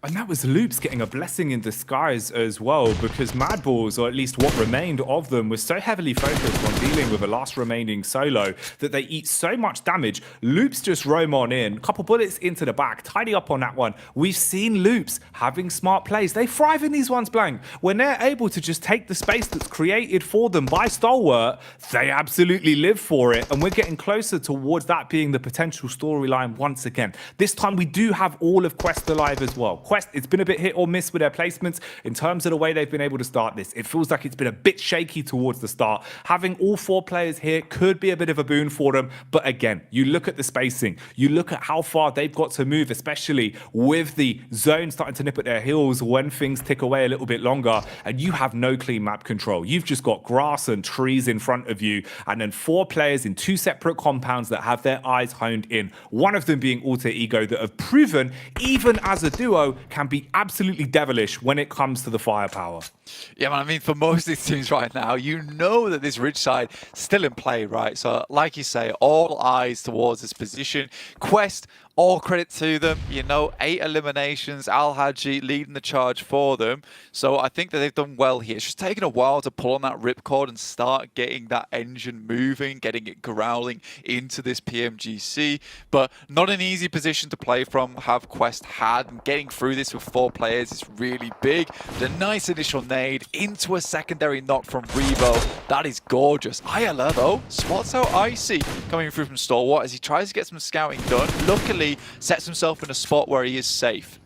And that was Loops getting a blessing in disguise as well, because Madballs, or at least what remained of them, was so heavily focused on dealing with a last remaining solo that they eat so much damage. Loops just roam on in, couple bullets into the back, tidy up on that one. We've seen Loops having smart plays. They thrive in these ones, Blank. When they're able to just take the space that's created for them by Stalwart, they absolutely live for it. And we're getting closer towards that being the potential storyline once again. This time we do have all of Quest alive as well. It's been a bit hit or miss with their placements in terms of the way they've been able to start this. It feels like it's been a bit shaky towards the start. Having all 4 players here could be a bit of a boon for them. But again, you look at the spacing, you look at how far they've got to move, especially with the zone starting to nip at their heels when things tick away a little bit longer, and you have no clean map control. You've just got grass and trees in front of you, and then 4 players in 2 separate compounds that have their eyes honed in. One of them being Alter Ego, that have proven, even as a duo, can be absolutely devilish when it comes to the firepower. Yeah, man, I mean, for most of these teams right now, you know that this ridge side is still in play, right? So, like you say, all eyes towards this position. Quest, all credit to them, you know, 8 eliminations, Al-Haji leading the charge for them. So I think that they've done well here. It's just taken a while to pull on that ripcord and start getting that engine moving, getting it growling into this PMGC. But not an easy position to play from, have Quest had. And getting through this with 4 players is really big. The nice initial nade into a secondary knock from Revo. That is gorgeous. Ayala, though, spots out Icy coming through from Stalwart as he tries to get some scouting done. Luckily, sets himself in a spot where he is safe.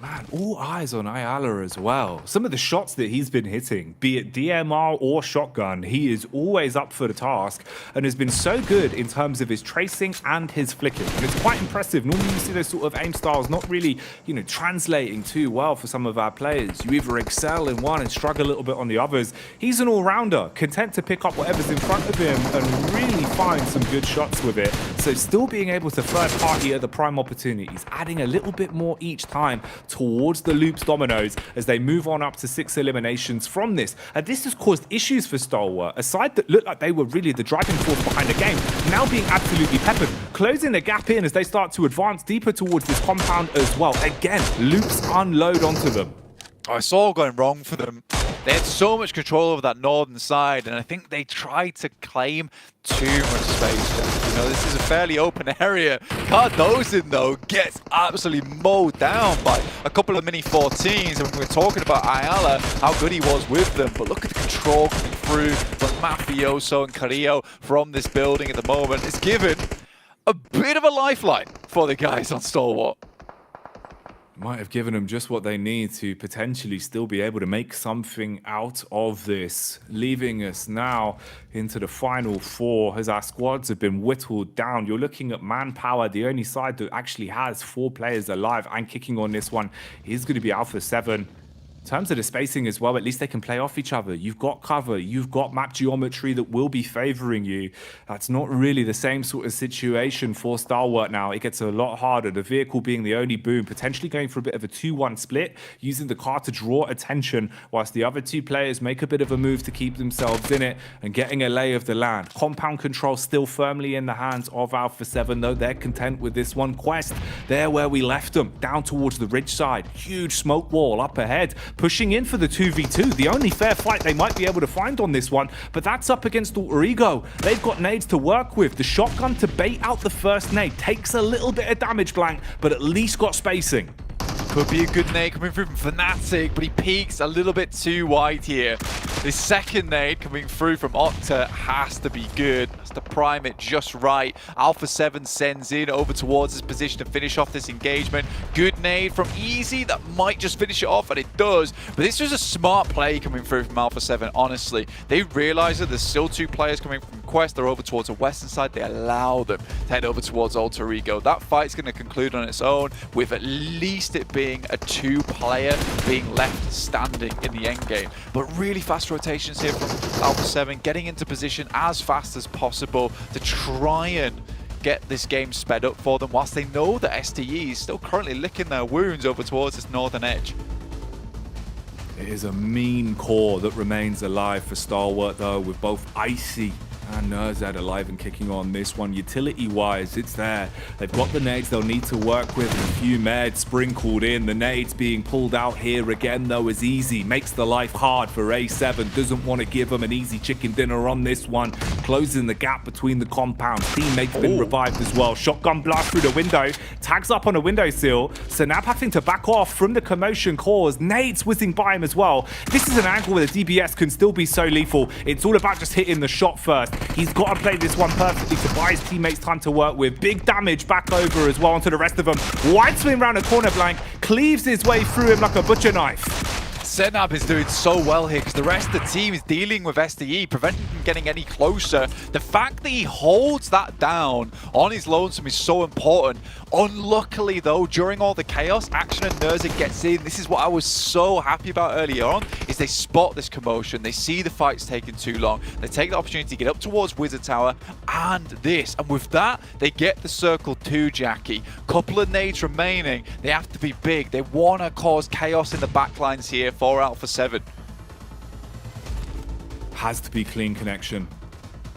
Man, all eyes on Ayala as well. Some of the shots that he's been hitting, be it DMR or shotgun, he is always up for the task and has been so good in terms of his tracing and his flicking. And it's quite impressive. Normally you see those sort of aim styles not really, translating too well for some of our players. You either excel in one and struggle a little bit on the others. He's an all-rounder, content to pick up whatever's in front of him and really find some good shots with it. So still being able to third party at the prime opportunities, adding a little bit more each time towards the Loops dominoes as they move on up to 6 eliminations from this. And this has caused issues for Stalwart. A side that looked like they were really the driving force behind the game, now being absolutely peppered, closing the gap in as they start to advance deeper towards this compound as well. Again, Loops unload onto them. Oh, it's all going wrong for them. They had so much control over that northern side, and I think they tried to claim too much space. This is a fairly open area. Cardozen, though, gets absolutely mowed down by a couple of mini 14s. And we're talking about Ayala, how good he was with them. But look at the control coming through from Mafioso and Carrillo from this building at the moment. It's given a bit of a lifeline for the guys on Stalwart. Might have given them just what they need to potentially still be able to make something out of this. Leaving us now into the final 4 as our squads have been whittled down. You're looking at manpower. The only side that actually has 4 players alive and kicking on this one is going to be Alpha 7. In terms of the spacing as well, at least they can play off each other. You've got cover, you've got map geometry that will be favoring you. That's not really the same sort of situation for Stalwart now. It gets a lot harder. The vehicle being the only boom, potentially going for a bit of a 2-1 split, using the car to draw attention, whilst the other 2 players make a bit of a move to keep themselves in it and getting a lay of the land. Compound control still firmly in the hands of Alpha 7, though they're content with this one. Quest, there where we left them, down towards the ridge side. Huge smoke wall up ahead, pushing in for the 2v2, the only fair fight they might be able to find on this one, but that's up against Alter Ego. They've got nades to work with. The shotgun to bait out the first nade takes a little bit of damage, Blank, but at least got spacing. Could be a good nade coming through from Fnatic, but he peaks a little bit too wide here. The second nade coming through from Octa has to be good. Has to prime it just right. Alpha 7 sends in over towards his position to finish off this engagement. Good nade from Easy that might just finish it off, and it does. But this was a smart play coming through from Alpha 7, honestly. They realize that there's still 2 players coming from Quest. They're over towards the western side. They allow them to head over towards Alter Ego. That fight's going to conclude on its own with at least it being a 2-player being left standing in the endgame. But really fast rotations here from Alpha 7, getting into position as fast as possible to try and get this game sped up for them, whilst they know that STE is still currently licking their wounds over towards this northern edge. It is a mean core that remains alive for Stalwart, though, with both Icy and Nerzad alive and kicking on this one. Utility-wise, it's there. They've got the nades they'll need to work with, and a few meds sprinkled in. The nades being pulled out here again, though, is Easy. Makes the life hard for A7. Doesn't want to give them an easy chicken dinner on this one. Closing the gap between the compounds. Teammates been revived as well. Shotgun blast through the window. Tags up on a windowsill. Sanab having to back off from the commotion caused. Nades whizzing by him as well. This is an angle where the DBS can still be so lethal. It's all about just hitting the shot first. He's got to play this one perfectly to buy his teammates time to work with. Big damage back over as well onto the rest of them. Wide swing round a corner, Blank. Cleaves his way through him like a butcher knife. Senab is doing so well here because the rest of the team is dealing with STE, preventing him getting any closer. The fact that he holds that down on his lonesome is so important. Unluckily, though, during all the chaos, Action and Nerza gets in. This is what I was so happy about earlier on, is they spot this commotion. They see the fight's taking too long. They take the opportunity to get up towards Wizard Tower and this. And with that, they get the circle to Jackie. Couple of nades remaining. They have to be big. They want to cause chaos in the backlines here for Alpha 7. Has to be clean connection.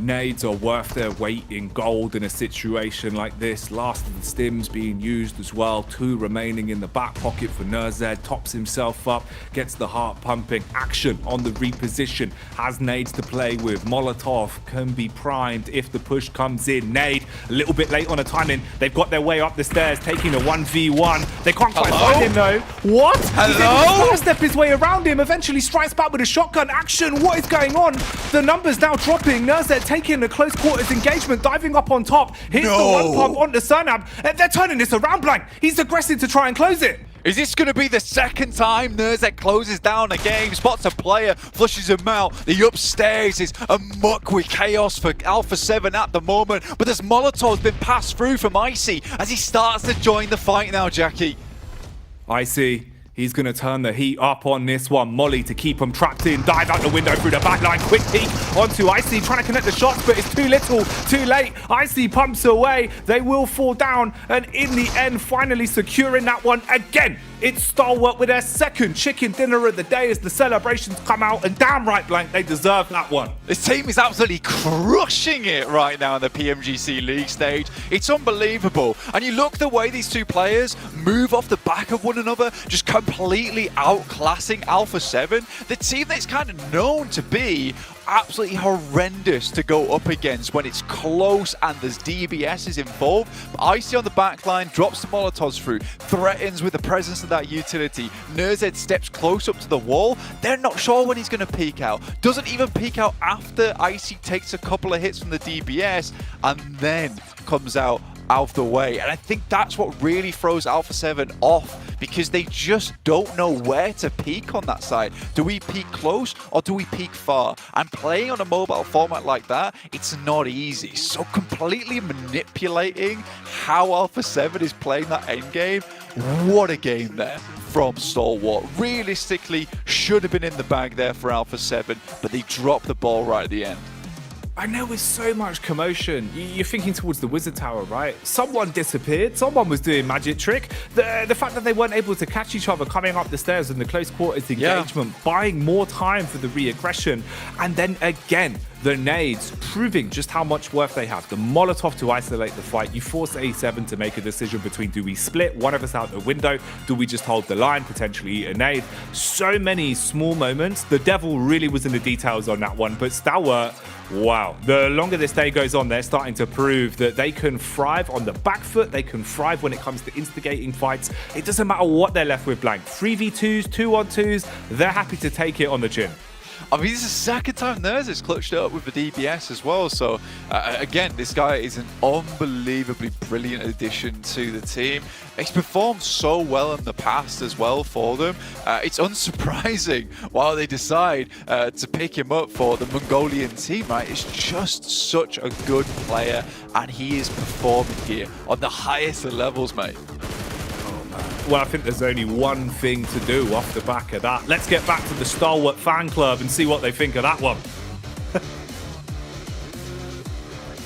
Nades are worth their weight in gold in a situation like this. Last of the stims being used as well. 2 remaining in the back pocket for Nerzad. Tops himself up, gets the heart pumping. Action on the reposition. Has nades to play with. Molotov can be primed if the push comes in. Nade a little bit late on the timing. They've got their way up the stairs, taking a 1v1. They can't quite find him though. What? Hello? He's step his way around him. Eventually strikes back with a shotgun. Action. What is going on? The numbers now dropping. Nerzad taking a close quarters engagement, diving up on top. Here's the one pump onto Cernab. They're turning this around, Blank. He's aggressive to try and close it. Is this going to be the second time Nerzek closes down a game, spots a player, flushes him out? The upstairs is amok with chaos for Alpha 7 at the moment, but this Molotov's been passed through from Icy as he starts to join the fight now, Jackie. Icy. He's going to turn the heat up on this one. Molly to keep him trapped in. Dive out the window through the back line. Quick peek onto Icy. Trying to connect the shots, but it's too little, too late. Icy pumps away. They will fall down. And in the end, finally securing that one again. It's Stalwart with their second chicken dinner of the day as the celebrations come out. And damn right, Blank, they deserve that one. This team is absolutely crushing it right now in the PMGC League stage. It's unbelievable. And you look the way these two players move off the back of one another, just completely outclassing Alpha 7, the team that's kind of known to be absolutely horrendous to go up against when it's close and there's DBSs involved. But Icy on the back line drops the Molotovs through, threatens with the presence of that utility. Nerzed steps close up to the wall. They're not sure when he's going to peek out. Doesn't even peek out after Icy takes a couple of hits from the DBS and then comes out of the way. And I think that's what really throws Alpha 7 off, because they just don't know where to peak on that side. Do we peak close or do we peak far? And playing on a mobile format like that, it's not easy. So completely manipulating how Alpha 7 is playing that endgame. What a game there from Stalwart. Realistically, should have been in the bag there for Alpha 7, but they dropped the ball right at the end. I know with so much commotion, you're thinking towards the Wizard Tower, right? Someone disappeared, someone was doing magic trick. The fact that they weren't able to catch each other coming up the stairs in the close quarters engagement, buying more time for the re-aggression. And then again, the nades proving just how much worth they have. The Molotov to isolate the fight. You force A7 to make a decision between, do we split one of us out the window? Do we just hold the line, potentially eat a nade? So many small moments. The devil really was in the details on that one, but Stalwart, wow. The longer this day goes on, they're starting to prove that they can thrive on the back foot. They can thrive when it comes to instigating fights. It doesn't matter what they're left with, Blank. 3v2s, 2-on-2s, they're happy to take it on the chin. I mean, this is the second time Ners has clutched it up with the DBS as well. So, again, this guy is an unbelievably brilliant addition to the team. He's performed so well in the past as well for them. It's unsurprising why they decide to pick him up for the Mongolian team, right? It's just such a good player, and he is performing here on the highest of levels, mate. Well, I think there's only one thing to do off the back of that. Let's get back to the Stalwart fan club and see what they think of that one.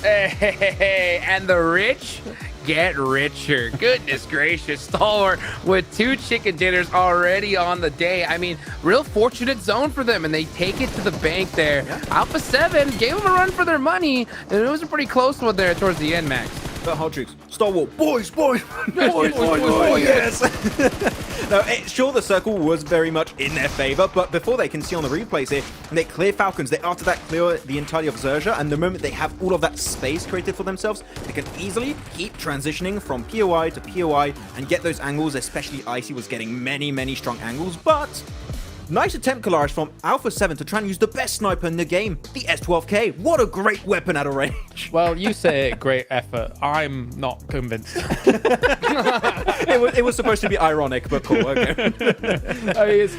Hey, and the rich get richer. Goodness gracious, Stalwart with 2 chicken dinners already on the day. I mean, real fortunate zone for them, and they take it to the bank there. Yeah. Alpha 7 gave them a run for their money, and it was a pretty close one there towards the end, Max. But hot tricks, Stalwart, boys, yes. Now, sure, the circle was very much in their favor, but before they can see on the replays here, they clear Falcons. They after that clear the entirety of Zerja, and the moment they have all of that space created for themselves, they can easily keep transitioning from POI to POI and get those angles. Especially Icy was getting many strong angles, but nice attempt, Kalaris, from Alpha 7 to try and use the best sniper in the game, the S12K. What a great weapon at a range. Well, you say great effort. I'm not convinced. it was supposed to be ironic, but cool. Okay.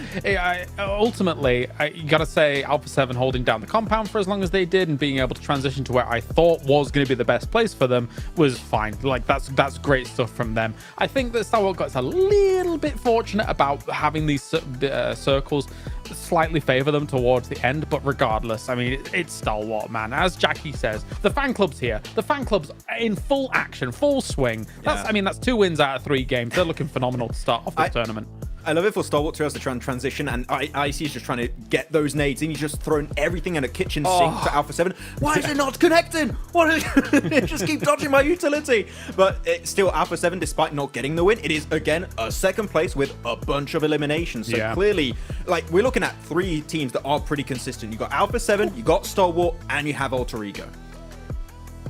Ultimately, you got to say Alpha 7 holding down the compound for as long as they did and being able to transition to where I thought was going to be the best place for them was fine. Like, that's great stuff from them. I think that Stalwart got a little bit fortunate about having these circles slightly favor them towards the end, but regardless, I mean, it's Stalwart, man. As Jackie says, the fan club's here. The fan club's in full action, full swing. I mean, that's 2 wins out of 3 games. They're looking phenomenal to start off the tournament. I love it for Stalwart to transition, and Icy is just trying to get those nades in. He's just throwing everything in a kitchen sink to Alpha 7. Why is it not connecting? Just keep dodging my utility. But it's still Alpha 7, despite not getting the win, it is, again, a second place with a bunch of eliminations. So clearly, like, we're looking at 3 teams that are pretty consistent. You got Alpha 7, you got Stalwart, and you have Alter Ego.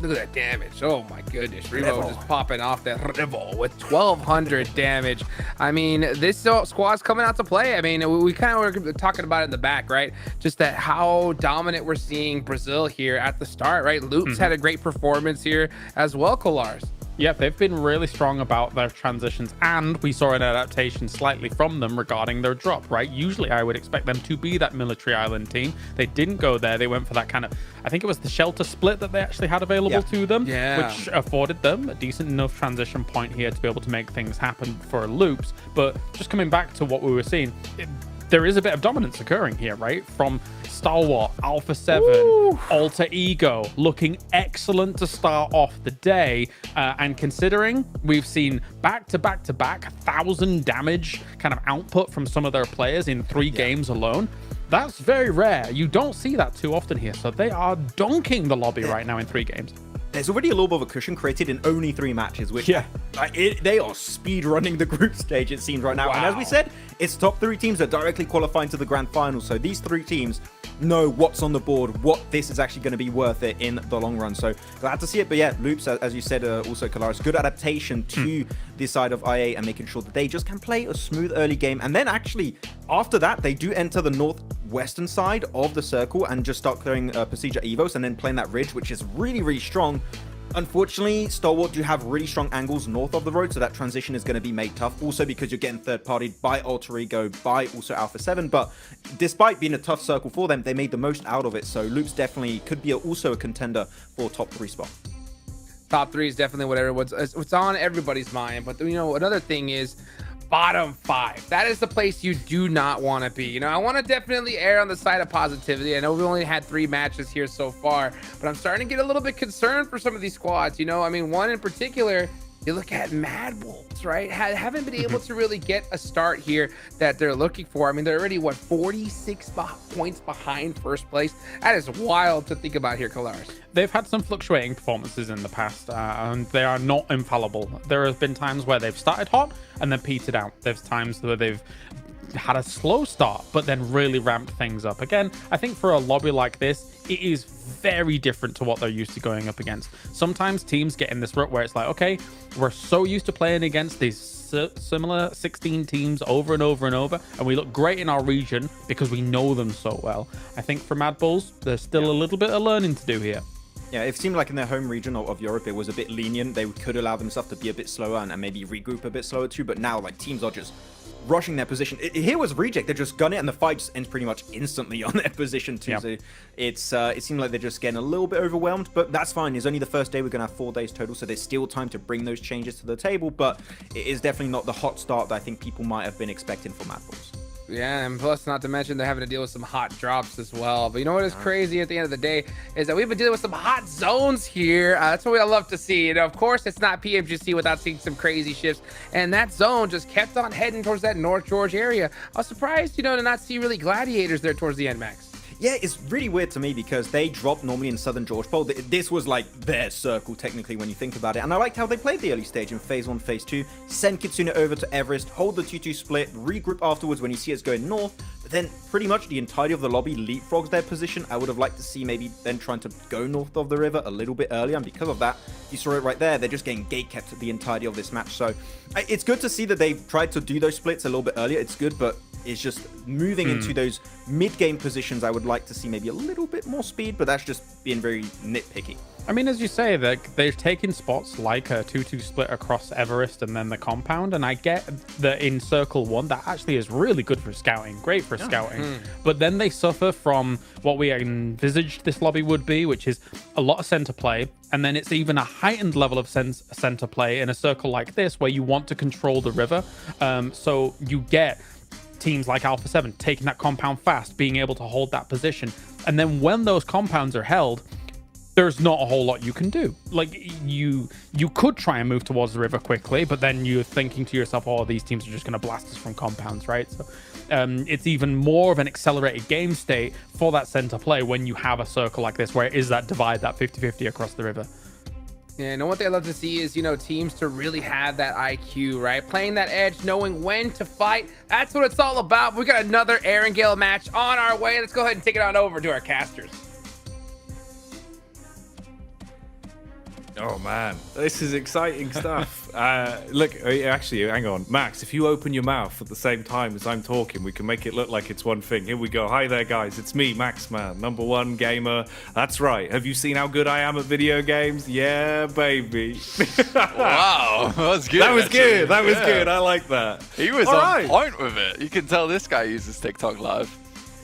Look at that damage. Oh my goodness. Revo just popping off that Revo with 1,200 damage. I mean, this squad's coming out to play. I mean, we kind of were talking about it in the back, right? Just that how dominant we're seeing Brazil here at the start, right? Loops had a great performance here as well, Kolars. Yeah, they've been really strong about their transitions, and we saw an adaptation slightly from them regarding their drop, right? Usually I would expect them to be that military island team. They didn't go there. They went for that kind of, I think it was the shelter split that they actually had available to them, which afforded them a decent enough transition point here to be able to make things happen for loops. But just coming back to what we were seeing, there is a bit of dominance occurring here, right? From Stalwart, Alpha 7, Alter Ego, looking excellent to start off the day. And considering we've seen back-to-back-to-back 1,000 damage kind of output from some of their players in 3 games alone, that's very rare. You don't see that too often here. So they are donking the lobby right now in 3 games. There's already a little bit of a cushion created in only 3 matches, which they are speed running the group stage, it seems, right now. And as we said, it's top 3 teams that directly qualifying to the Grand Finals. So these 3 teams know what's on the board, what this is actually going to be worth it in the long run. So glad to see it. But yeah, Loops, as you said, also Kalaris, good adaptation to this side of IA and making sure that they just can play a smooth early game. And then actually, after that, they do enter the northwestern side of the circle and just start clearing Procedure Evos and then playing that ridge, which is really, really strong. Unfortunately, Stalwart do have really strong angles north of the road, so that transition is going to be made tough. Also because you're getting third-partied by Alter Ego, by also Alpha 7. But despite being a tough circle for them, they made the most out of it. So Loops definitely could be also a contender for top 3 spot. Top 3 is definitely what's on everybody's mind. But, you know, another thing is bottom 5. That is the place you do not want to be. You know, I want to definitely err on the side of positivity. I know we only had 3 matches here so far, but I'm starting to get a little bit concerned for some of these squads. You know, I mean, one in particular, you look at Mad Wolves, right? Haven't been able to really get a start here that they're looking for. I mean, they're already, 46 points behind first place. That is wild to think about here, Kalaris. They've had some fluctuating performances in the past, and they are not infallible. There have been times where they've started hot and then petered out. There's times where they've had a slow start, but then really ramped things up. Again, I think for a lobby like this, it is very different to what they're used to going up against. Sometimes teams get in this rut where it's like, okay, we're so used to playing against these similar 16 teams over and over and over, and we look great in our region because we know them so well. I think for Mad Bulls, there's still a little bit of learning to do here. Yeah, it seemed like in their home region of Europe, it was a bit lenient. They could allow themselves to be a bit slower and maybe regroup a bit slower too. But now, like, teams are just rushing their position. Here was Reject. They just gun it, and the fight just ends pretty much instantly on their position too. So it seemed like they're just getting a little bit overwhelmed, but that's fine. It's only the first day. We're going to have 4 days total, so there's still time to bring those changes to the table. But it is definitely not the hot start that I think people might have been expecting for Mad Bulls. Yeah, and plus, not to mention, they're having to deal with some hot drops as well. But you know what is crazy at the end of the day is that we've been dealing with some hot zones here. That's what I love to see. You know, of course, it's not PMGC without seeing some crazy shifts. And that zone just kept on heading towards that North George area. I was surprised, you know, to not see really gladiators there towards the end, Max. Yeah, it's really weird to me because they dropped normally in Southern George Pole. This was like their circle, technically, when you think about it. And I liked how they played the early stage in Phase 1, Phase 2. Send Kitsune over to Everest, hold the 2-2 split, regroup afterwards when you see it's going north. But then pretty much the entirety of the lobby leapfrogs their position. I would have liked to see maybe then trying to go north of the river a little bit earlier. And because of that, you saw it right there. They're just getting gate kept the entirety of this match. So it's good to see that they've tried to do those splits a little bit earlier. It's good, but it's just moving into those mid-game positions. I would like to see maybe a little bit more speed, but that's just being very nitpicky. I mean, as you say, they've taken spots like a 2-2 split across Everest and then the compound, and I get that in Circle 1, that actually is really good for scouting, great for scouting. But then they suffer from what we envisaged this lobby would be, which is a lot of center play, and then it's even a heightened level of center play in a circle like this where you want to control the river. So you get teams like Alpha 7 taking that compound fast, being able to hold that position. And then when those compounds are held, there's not a whole lot you can do. Like, you could try and move towards the river quickly, but then you're thinking to yourself, oh, these teams are just going to blast us from compounds, right? So it's even more of an accelerated game state for that center play when you have a circle like this where it is that divide, that 50-50 across the river. Yeah, and one thing I love to see is, you know, teams to really have that IQ, right? Playing that edge, knowing when to fight. That's what it's all about. We got another Erangel match on our way. Let's go ahead and take it on over to our casters. Oh man, this is exciting stuff. Look, actually, hang on. Max, if you open your mouth at the same time as I'm talking, we can make it look like it's one thing. Here we go. Hi there, guys. It's me, Max Man, #1 gamer. That's right. Have you seen how good I am at video games? Yeah, baby. Wow, that was good. That was good. That was good. I like that. He was on point with it. You can tell this guy uses TikTok Live.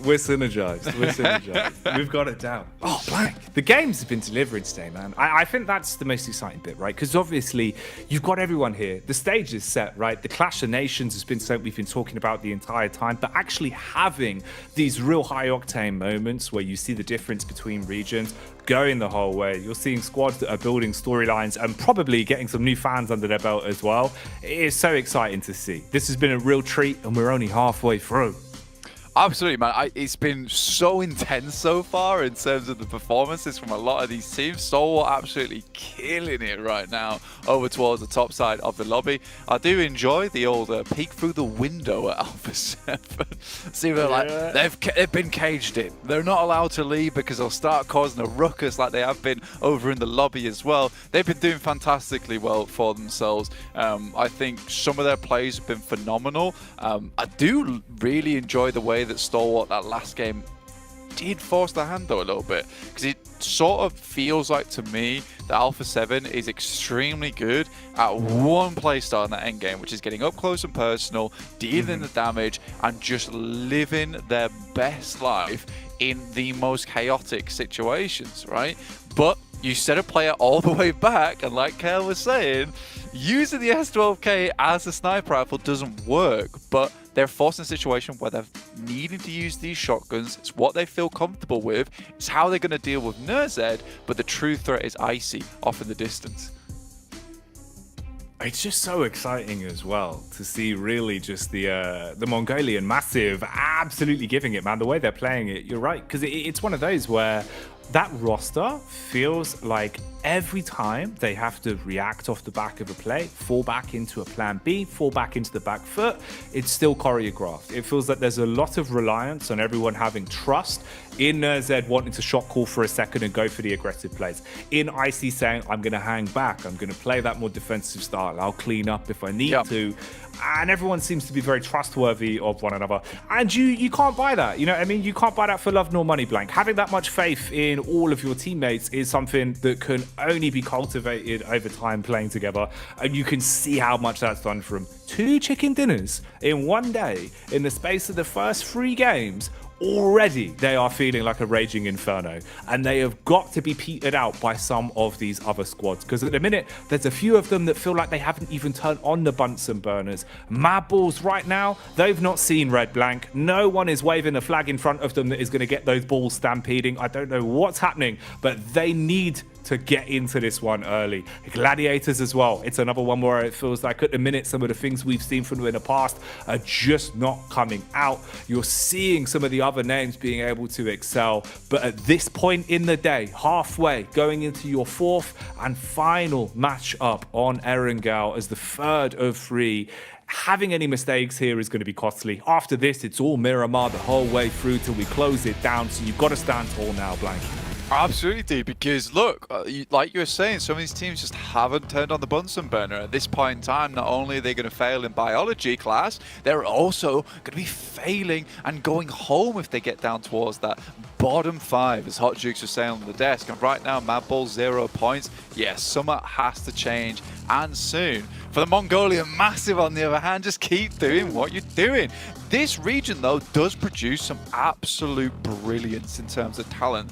We're synergized. We're synergized. We've got it down. Oh, Blank. The games have been delivering today, man. I think that's the most exciting bit, right? Because obviously, you've got everyone here. The stage is set, right? The Clash of Nations has been something we've been talking about the entire time. But actually having these real high-octane moments where you see the difference between regions going the whole way. You're seeing squads that are building storylines and probably getting some new fans under their belt as well. It is so exciting to see. This has been a real treat, and we're only halfway through. Absolutely, man. It's been so intense so far in terms of the performances from a lot of these teams. Stalwart absolutely killing it right now over towards the top side of the lobby. I do enjoy the old peek through the window at Alpha 7. See, they're like, they've been caged in. They're not allowed to leave because they'll start causing a ruckus like they have been over in the lobby as well. They've been doing fantastically well for themselves. I think some of their plays have been phenomenal. I do really enjoy the way that Stalwart that last game did force the hand though a little bit, because it sort of feels like to me that Alpha 7 is extremely good at one playstyle in that end game, which is getting up close and personal, dealing the damage, and just living their best life in the most chaotic situations, right? But you set a player all the way back, and like Kale was saying, using the S12K as a sniper rifle doesn't work, but they're forced in a situation where they're needing to use these shotguns. It's what they feel comfortable with. It's how they're going to deal with Nerzed, but the true threat is Icy off in the distance. It's just so exciting as well to see really just the Mongolian Massive absolutely giving it, man. The way they're playing it, you're right, because it's one of those where that roster feels like every time they have to react off the back of a play, fall back into a plan B, fall back into the back foot, it's still choreographed. It feels like there's a lot of reliance on everyone having trust in Nerzed wanting to shot call for a second and go for the aggressive plays. In Icy saying, I'm going to hang back, I'm going to play that more defensive style, I'll clean up if I need to. And everyone seems to be very trustworthy of one another. And you can't buy that. You know what I mean? You can't buy that for love nor money, Blank. Having that much faith in all of your teammates is something that can only be cultivated over time playing together. And you can see how much that's done from 2 chicken dinners in one day in the space of the first 3 games. Already they are feeling like a raging inferno, and they have got to be petered out by some of these other squads, because at the minute there's a few of them that feel like they haven't even turned on the Bunsen burners. Mad Balls right now, they've not seen red blank. No one is waving a flag in front of them that is going to get those balls stampeding. I don't know what's happening, but they need to get into this one early. Gladiators as well. It's another one where it feels like at the minute some of the things we've seen from them in the past are just not coming out. You're seeing some of the other names being able to excel, but at this point in the day, halfway going into your 4th and final matchup on Erangel as the 3rd of 3, having any mistakes here is going to be costly. After this, it's all Miramar the whole way through till we close it down, so you've got to stand tall now, Blank. Absolutely do, because look, like you were saying, some of these teams just haven't turned on the Bunsen burner. At this point in time, not only are they going to fail in biology class, they're also going to be failing and going home if they get down towards that bottom 5, as Hot Jukes was saying on the desk. And right now, Mad Bull 0 points. Yes, something has to change, and soon. For the Mongolian Massive, on the other hand, just keep doing what you're doing. This region, though, does produce some absolute brilliance in terms of talent.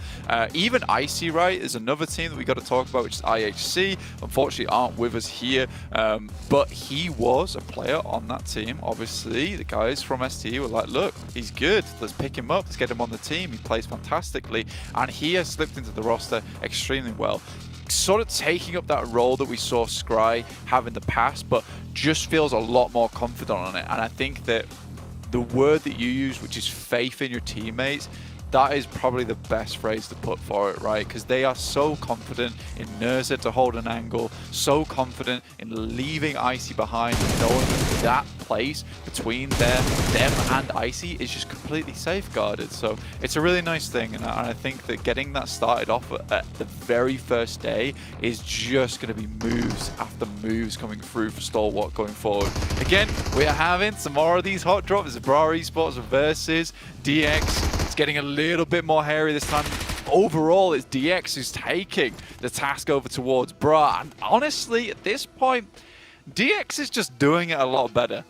Even Icy, right, is another team that we got to talk about, which is IHC. Unfortunately, aren't with us here, but he was a player on that team. Obviously, the guys from STE were like, look, he's good. Let's pick him up. Let's get him on the team. He plays fantastically, and he has slipped into the roster extremely well. Sort of taking up that role that we saw Scry have in the past, but just feels a lot more confident on it. And I think that the word that you use, which is faith in your teammates, That is probably the best phrase to put for it, right? Because they are so confident in Nerza to hold an angle, so confident in leaving Icy behind, and knowing that place between them and Icy is just completely safeguarded. So it's a really nice thing, and I think that getting that started off at the very first day is just going to be moves after moves coming through for Stalwart going forward. Again, we are having some more of these hot drops. Bra Esports versus DX. It's getting a little bit more hairy this time. Overall, it's DX who's taking the task over towards Bra. And honestly, at this point, DX is just doing it a lot better.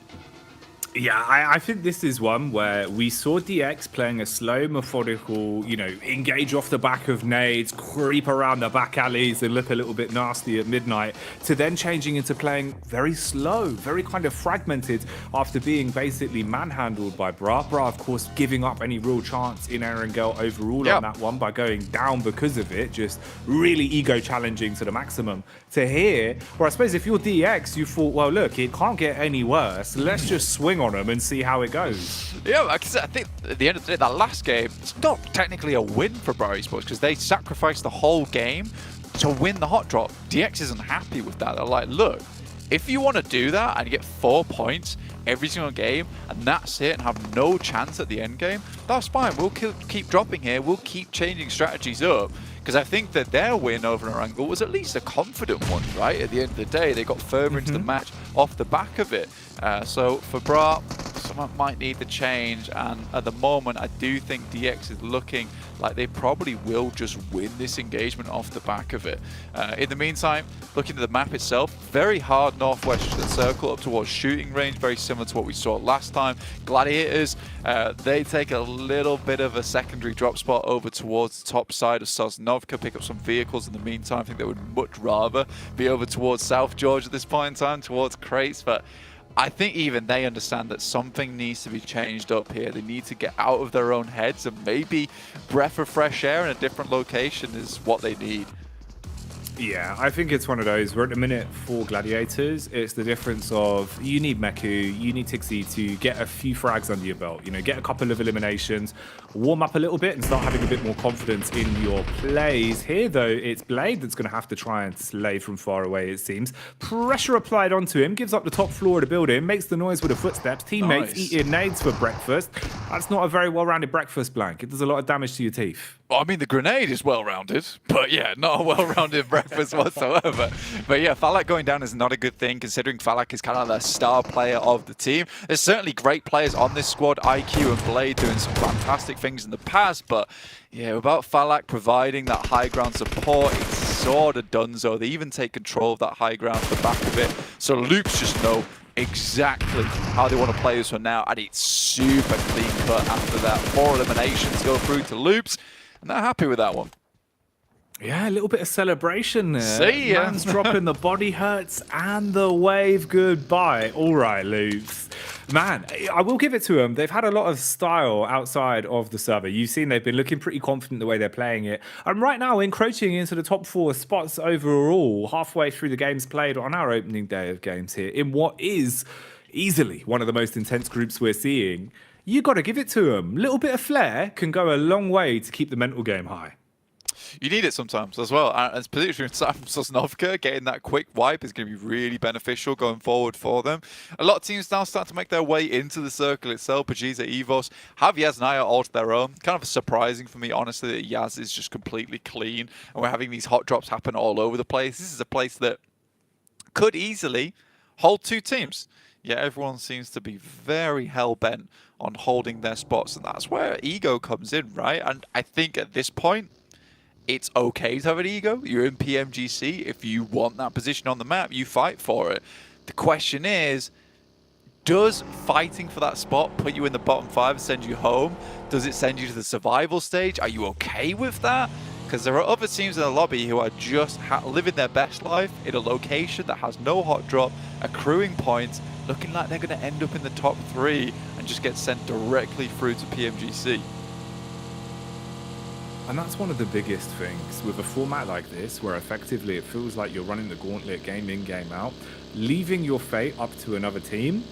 Yeah, I think this is one where we saw DX playing a slow, methodical, engage off the back of nades, creep around the back alleys and look a little bit nasty at midnight, to then changing into playing very slow, very kind of fragmented after being basically manhandled by Bra. Bra, of course, giving up any real chance in Erangel overall on that one by going down because of it, just really ego challenging to the maximum. To here, where I suppose if you're DX, you thought, well, look, it can't get any worse. Let's just swing on them and see how it goes. Yeah, I think at the end of the day, that last game, it's not technically a win for Bra Esports because they sacrificed the whole game to win the hot drop. DX isn't happy with that. They're like, look, if you want to do that and you get 4 points every single game and that's it and have no chance at the end game, that's fine. We'll keep dropping here. We'll keep changing strategies up. Because I think that their win over Erangel was at least a confident one, right? At the end of the day, they got further into the match off the back of it. So for Bra, someone might need the change. And at the moment, I do think DX is looking like they probably will just win this engagement off the back of it. In the meantime, looking at the map itself, very hard northwest circle up towards shooting range, very similar to what we saw last time. Gladiators, they take a little bit of a secondary drop spot over towards the top side of Sosnovka, pick up some vehicles in the meantime. I think they would much rather be over towards South Georgia at this point in time, towards crates, but I think even they understand that something needs to be changed up here. They need to get out of their own heads, and maybe breath of fresh air in a different location is what they need. Yeah, I think it's one of those. We're at the minute for Gladiators. It's the difference of you need Meku, you need Tixi to get a few frags under your belt. Get a couple of eliminations, warm up a little bit and start having a bit more confidence in your plays. Here, though, it's Blade that's going to have to try and slay from far away, it seems. Pressure applied onto him, gives up the top floor of the building, makes the noise with the footsteps. Teammates eating nades for breakfast. That's not a very well-rounded breakfast, Blank. It does a lot of damage to your teeth. Well, I mean, the grenade is well-rounded, but yeah, not a well-rounded breakfast whatsoever. But yeah, Falak going down is not a good thing, considering Falak is kind of the star player of the team. There's certainly great players on this squad, IQ and Blade doing some fantastic things in the past, but yeah, without Falak providing that high ground support, it's sort of donezo. They even take control of that high ground at the back of it, so Loops just know exactly how they want to play this one now, and it's super clean cut after that. 4 eliminations go through to Loops. I'm not happy with that one. Yeah, a little bit of celebration there. See ya. Man's dropping the body hurts and the wave goodbye. All right, Loops. Man, I will give it to them. They've had a lot of style outside of the server. You've seen they've been looking pretty confident the way they're playing it. And right now, encroaching into the top 4 spots overall, halfway through the games played on our opening day of games here, in what is easily one of the most intense groups we're seeing. You got to give it to them. A little bit of flair can go a long way to keep the mental game high. You need it sometimes as well. And particularly from Sosnovka, getting that quick wipe is going to be really beneficial going forward for them. A lot of teams now start to make their way into the circle itself. Pajiza, Evos have Yaz and Aya all to their own. Kind of surprising for me, honestly, that Yaz is just completely clean. And we're having these hot drops happen all over the place. This is a place that could easily hold 2 teams. Yeah, everyone seems to be very hell-bent on holding their spots, and that's where ego comes in, right? And I think at this point, it's okay to have an ego. You're in PMGC. If you want that position on the map, you fight for it. The question is, does fighting for that spot put you in the bottom 5 and send you home? Does it send you to the survival stage? Are you okay with that? Because there are other teams in the lobby who are just living their best life in a location that has no hot drop, accruing points, looking like they're going to end up in the top 3 and just get sent directly through to PMGC. And that's one of the biggest things with a format like this, where effectively it feels like you're running the gauntlet game in, game out, leaving your fate up to another team.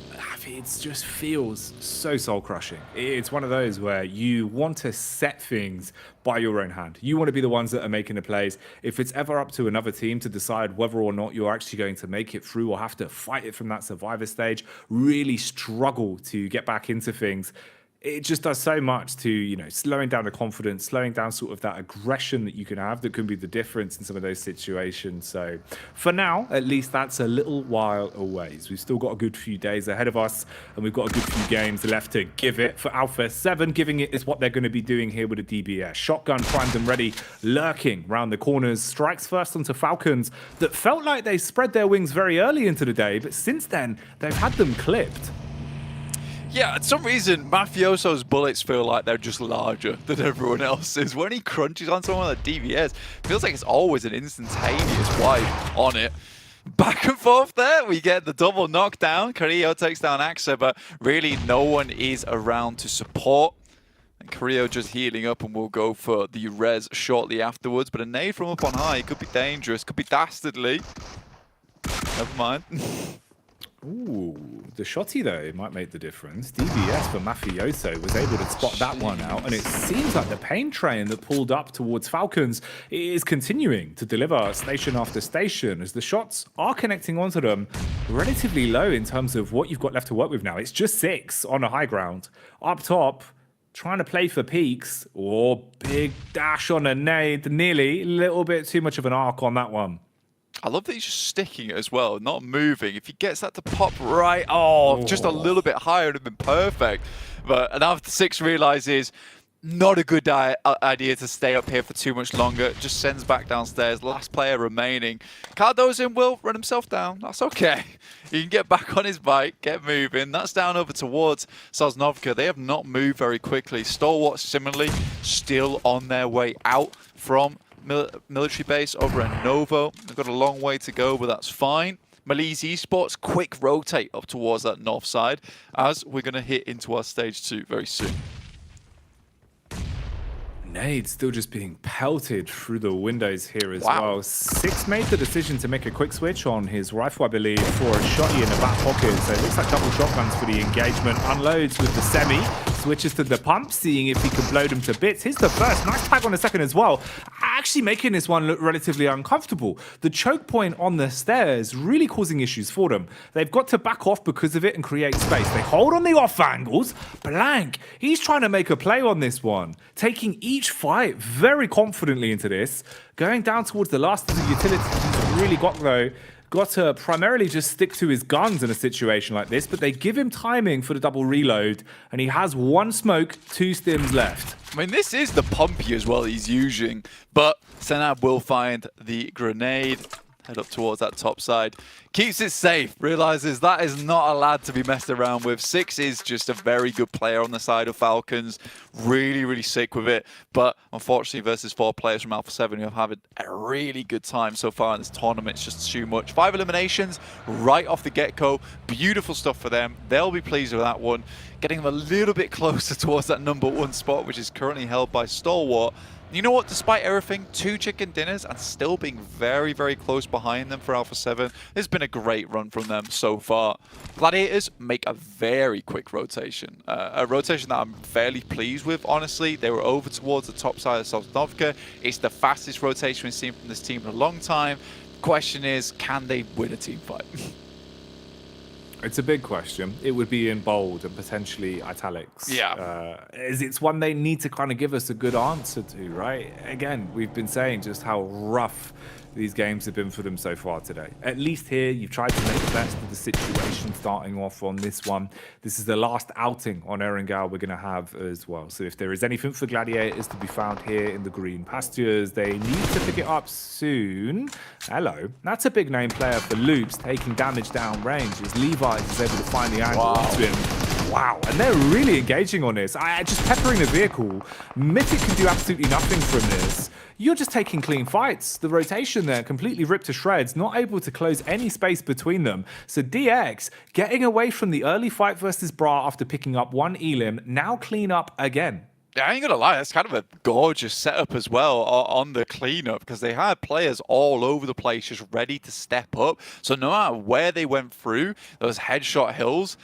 It just feels so soul-crushing. It's one of those where you want to set things by your own hand. You want to be the ones that are making the plays. If it's ever up to another team to decide whether or not you're actually going to make it through or have to fight it from that survivor stage, really struggle to get back into things, it just does so much to, you know, slowing down the confidence, slowing down sort of that aggression that you can have that can be the difference in some of those situations. So for now, at least that's a little while away. So we've still got a good few days ahead of us, and we've got a good few games left to give it. For Alpha 7, giving it is what they're going to be doing here with the DBS. Shotgun primed and ready, lurking round the corners. Strikes first onto Falcons that felt like they spread their wings very early into the day, but since then, they've had them clipped. Yeah, for some reason, Mafioso's bullets feel like they're just larger than everyone else's. When he crunches on someone like DBS, feels like it's always an instantaneous wipe on it. Back and forth there, we get the double knockdown. Carrillo takes down Axa, but really no one is around to support. And Carrillo just healing up, and we'll go for the res shortly afterwards. But a nade from up on high could be dangerous, could be dastardly. Never mind. Ooh, the shotty though, it might make the difference. DBS for Mafioso was able to spot that one out, and it seems like the pain train that pulled up towards Falcons is continuing to deliver station after station as the shots are connecting onto them relatively low in terms of what you've got left to work with now. It's just 6 on a high ground. Up top, trying to play for peaks, or big dash on a nade, nearly a little bit too much of an arc on that one. I love that he's just sticking it as well, not moving. If he gets that to pop right, just a little bit higher, it would have been perfect. But now the 6 realizes not a good idea to stay up here for too much longer. Just sends back downstairs. Last player remaining. Cardozin will run himself down. That's okay. He can get back on his bike, get moving. That's down over towards Sosnovka. They have not moved very quickly. Stalwart similarly still on their way out from military base over at Novo. They've got a long way to go, but that's fine. Malise Esports, quick rotate up towards that north side as we're going to hit into our stage 2 very soon. Nade still just being pelted through the windows here as well. 6 made the decision to make a quick switch on his rifle, I believe, for a shotty in the back pocket. So it looks like double shotguns for the engagement. Unloads with the semi, switches to the pump, seeing if he can blow them to bits. Here's the first. Nice tag on the second as well. Actually making this one look relatively uncomfortable. The choke point on the stairs really causing issues for them. They've got to back off because of it and create space. They hold on the off angles. Blank. He's trying to make a play on this one. Taking each fight very confidently into this. Going down towards the last of the utilities he's really got though. Got to primarily just stick to his guns in a situation like this, but they give him timing for the double reload, and he has 1 smoke, 2 stims left. I mean, this is the pumpy as well he's using, but Senab will find the grenade. Head up towards that top side. Keeps it safe. Realizes that is not a lad to be messed around with. 6 is just a very good player on the side of Falcons. Really, really sick with it. But unfortunately, versus 4 players from Alpha 7 who have had a really good time so far in this tournament. It's just too much. 5 eliminations right off the get-go. Beautiful stuff for them. They'll be pleased with that one. Getting them a little bit closer towards that #1 spot, which is currently held by Stalwart. You know what? Despite everything, 2 chicken dinners and still being very, very close behind them for Alpha 7. It's been a great run from them so far. Gladiators make a very quick rotation. A rotation that I'm fairly pleased with, honestly. They were over towards the top side of Sosnovka. It's the fastest rotation we've seen from this team in a long time. The question is, can they win a team fight? It's a big question. It would be in bold and potentially italics. Yeah. It's one they need to kind of give us a good answer to, right? Again, we've been saying just how rough these games have been for them so far today. At least here, you've tried to make the best of the situation starting off on this one. This is the last outing on Erangel we're going to have as well. So if there is anything for Gladiators to be found here in the green pastures, they need to pick it up soon. Hello. That's a big name player for Loops, taking damage down range as Levi is able to find the angle into him. Wow, and they're really engaging on this. Just peppering the vehicle. Mythic can do absolutely nothing from this. You're just taking clean fights. The rotation there completely ripped to shreds, not able to close any space between them. So DX getting away from the early fight versus Bra after picking up 1 elim, now clean up again. Yeah, I ain't gonna lie, that's kind of a gorgeous setup as well on the cleanup, because they had players all over the place just ready to step up. So no matter where they went through those headshot hills,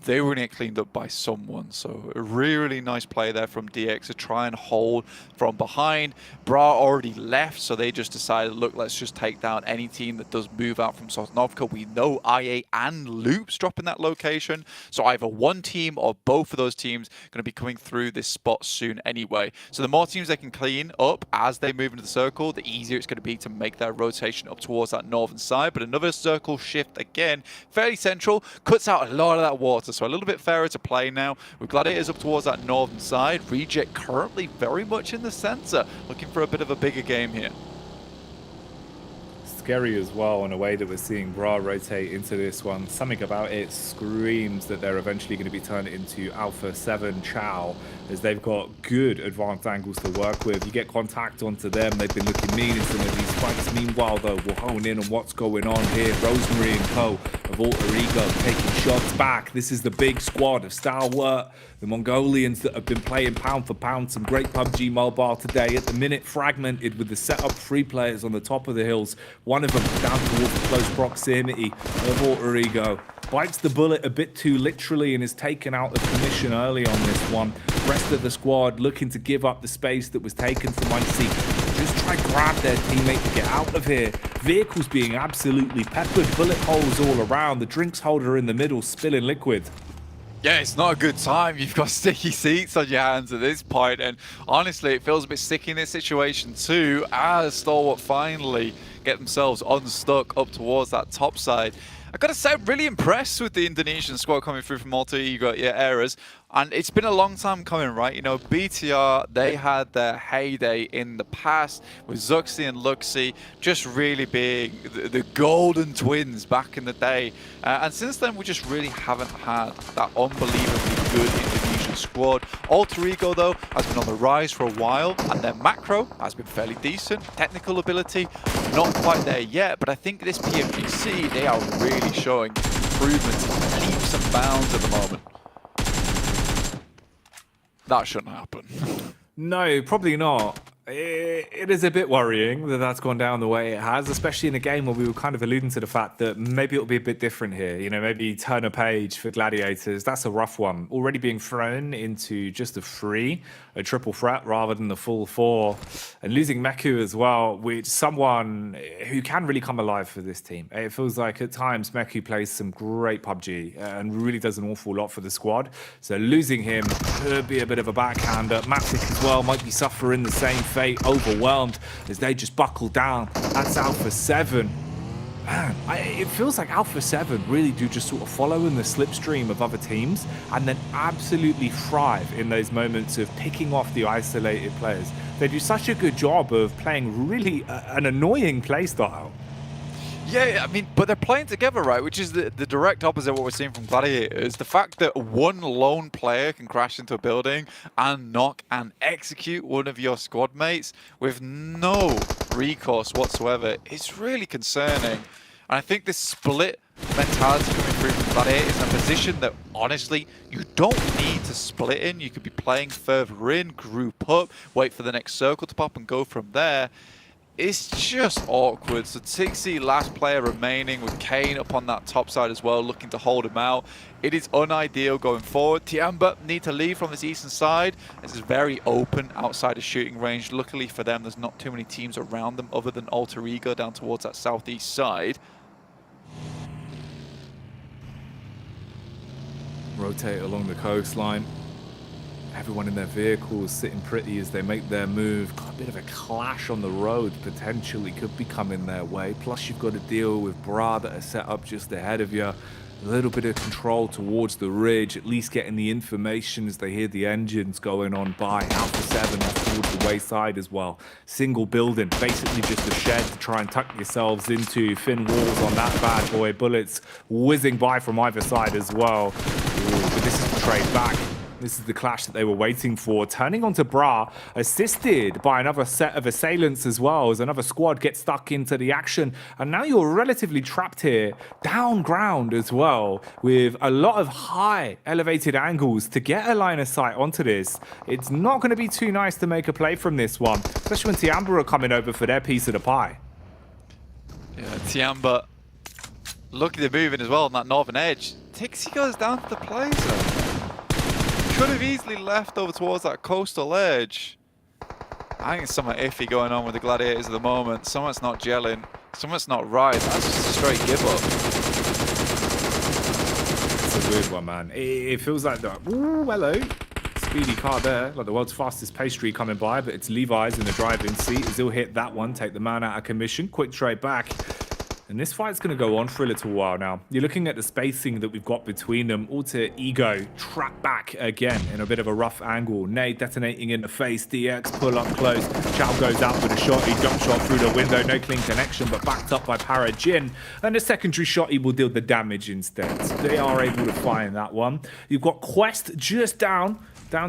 they were gonna get cleaned up by someone. So a really, really nice play there from DX to try and hold from behind. Bra already left, so they just decided, look, let's just take down any team that does move out from Sosnovka. We know IA and Loops dropping that location, so either one team or both of those teams gonna be coming through this spot soon anyway. So the more teams they can clean up as they move into the circle, the easier it's going to be to make that rotation up towards that northern side. But another circle shift again, fairly central, cuts out a lot of that water, so a little bit fairer to play now. With Gladiators up towards that northern side, Reject currently very much in the center, looking for a bit of a bigger game here. Scary as well in a way that we're seeing Bra rotate into this one. Something about it screams that they're eventually going to be turned into Alpha 7 Chow, as they've got good advanced angles to work with. You get contact onto them, they've been looking mean in some of these fights. Meanwhile though, we'll hone in on what's going on here. Rosemary and co of Alter Ego taking shots back. This is the big squad of Stalwart, the Mongolians that have been playing pound for pound some great PUBG Mobile today. At the minute, fragmented with the setup 3 players on the top of the hills. One of them down towards the close proximity of Alter Ego. Bites the bullet a bit too literally and is taken out of commission early on this one. Rest of the squad looking to give up the space that was taken from IC. Just try to grab their teammate to get out of here. Vehicles being absolutely peppered, bullet holes all around, the drinks holder in the middle spilling liquid. Yeah, it's not a good time. You've got sticky seats on your hands at this point, and honestly, it feels a bit sticky in this situation too, as Stalwart finally get themselves unstuck up towards that top side. I gotta say, I'm really impressed with the Indonesian squad coming through from Alter Ego Eras. And it's been a long time coming, right? You know, BTR, they had their heyday in the past with Zuxi and Luxi just really being the golden twins back in the day. And since then, we just really haven't had that unbelievably good Indonesian squad. Alter Ego, though, has been on the rise for a while, and their macro has been fairly decent. Technical ability, not quite there yet, but I think this PMGC, they are really showing improvements in leaps and bounds at the moment. That shouldn't happen. No, probably not. It is a bit worrying that that's gone down the way it has, especially in a game where we were kind of alluding to the fact that maybe it'll be a bit different here. You know, maybe turn a page for Gladiators. That's a rough one. Already being thrown into just a triple threat rather than the full 4. And losing Meku as well, which someone who can really come alive for this team. It feels like at times Meku plays some great PUBG and really does an awful lot for the squad. So losing him could be a bit of a backhander. Matic as well might be suffering the same fate, overwhelmed as they just buckle down. That's Alpha 7. Man, it feels like Alpha 7 really do just sort of follow in the slipstream of other teams and then absolutely thrive in those moments of picking off the isolated players. They do such a good job of playing really an annoying playstyle. Yeah, I mean, but they're playing together, right? Which is the direct opposite of what we're seeing from Gladiators. The fact that one lone player can crash into a building and knock and execute one of your squad mates with no recourse whatsoever is really concerning. And I think this split mentality coming through from Gladiators in a position that, honestly, you don't need to split in. You could be playing further in, group up, wait for the next circle to pop and go from there. It's just awkward. So Tixie, last player remaining with Kane up on that top side as well, looking to hold him out. It is unideal going forward. Tiamba need to leave from this eastern side. This is very open outside of shooting range. Luckily for them, there's not too many teams around them other than Alter Ego down towards that southeast side. Rotate along the coastline. Everyone in their vehicles sitting pretty as they make their move. Got a bit of a clash on the road, potentially could be coming their way. Plus you've got to deal with Bra that are set up just ahead of you. A little bit of control towards the ridge, at least getting the information as they hear the engines going on by Alpha 7 towards the wayside as well. Single building, basically just a shed to try and tuck yourselves into. Thin walls on that bad boy. Bullets whizzing by from either side as well. Ooh, but this is the trade back. This is the clash that they were waiting for. Turning onto Bra, assisted by another set of assailants as well, as another squad gets stuck into the action. And now you're relatively trapped here, down ground as well, with a lot of high elevated angles to get a line of sight onto this. It's not going to be too nice to make a play from this one, especially when Tiamba are coming over for their piece of the pie. Yeah, Tiamba looking at moving as well on that northern edge. Tixie goes down to the plaza. Could have easily left over towards that coastal edge. I think it's something iffy going on with the Gladiators at the moment. Something's not gelling. Something's not right. That's just a straight give up. It's a weird one, man. It feels like that. Ooh, hello. Speedy car there, like the world's fastest pastry coming by, but it's Levi's in the driving seat as he'll hit that one, take the man out of commission. Quick trade back. And this fight's going to go on for a little while now. You're looking at the spacing that we've got between them. Alter Ego trap back again in a bit of a rough angle. Nade detonating in the face. DX pull up close. Chow goes out with a shot. He jump shot through the window. No clean connection, but backed up by Parajin. And the secondary shot, he will deal the damage instead. They are able to find that one. You've got Quest just down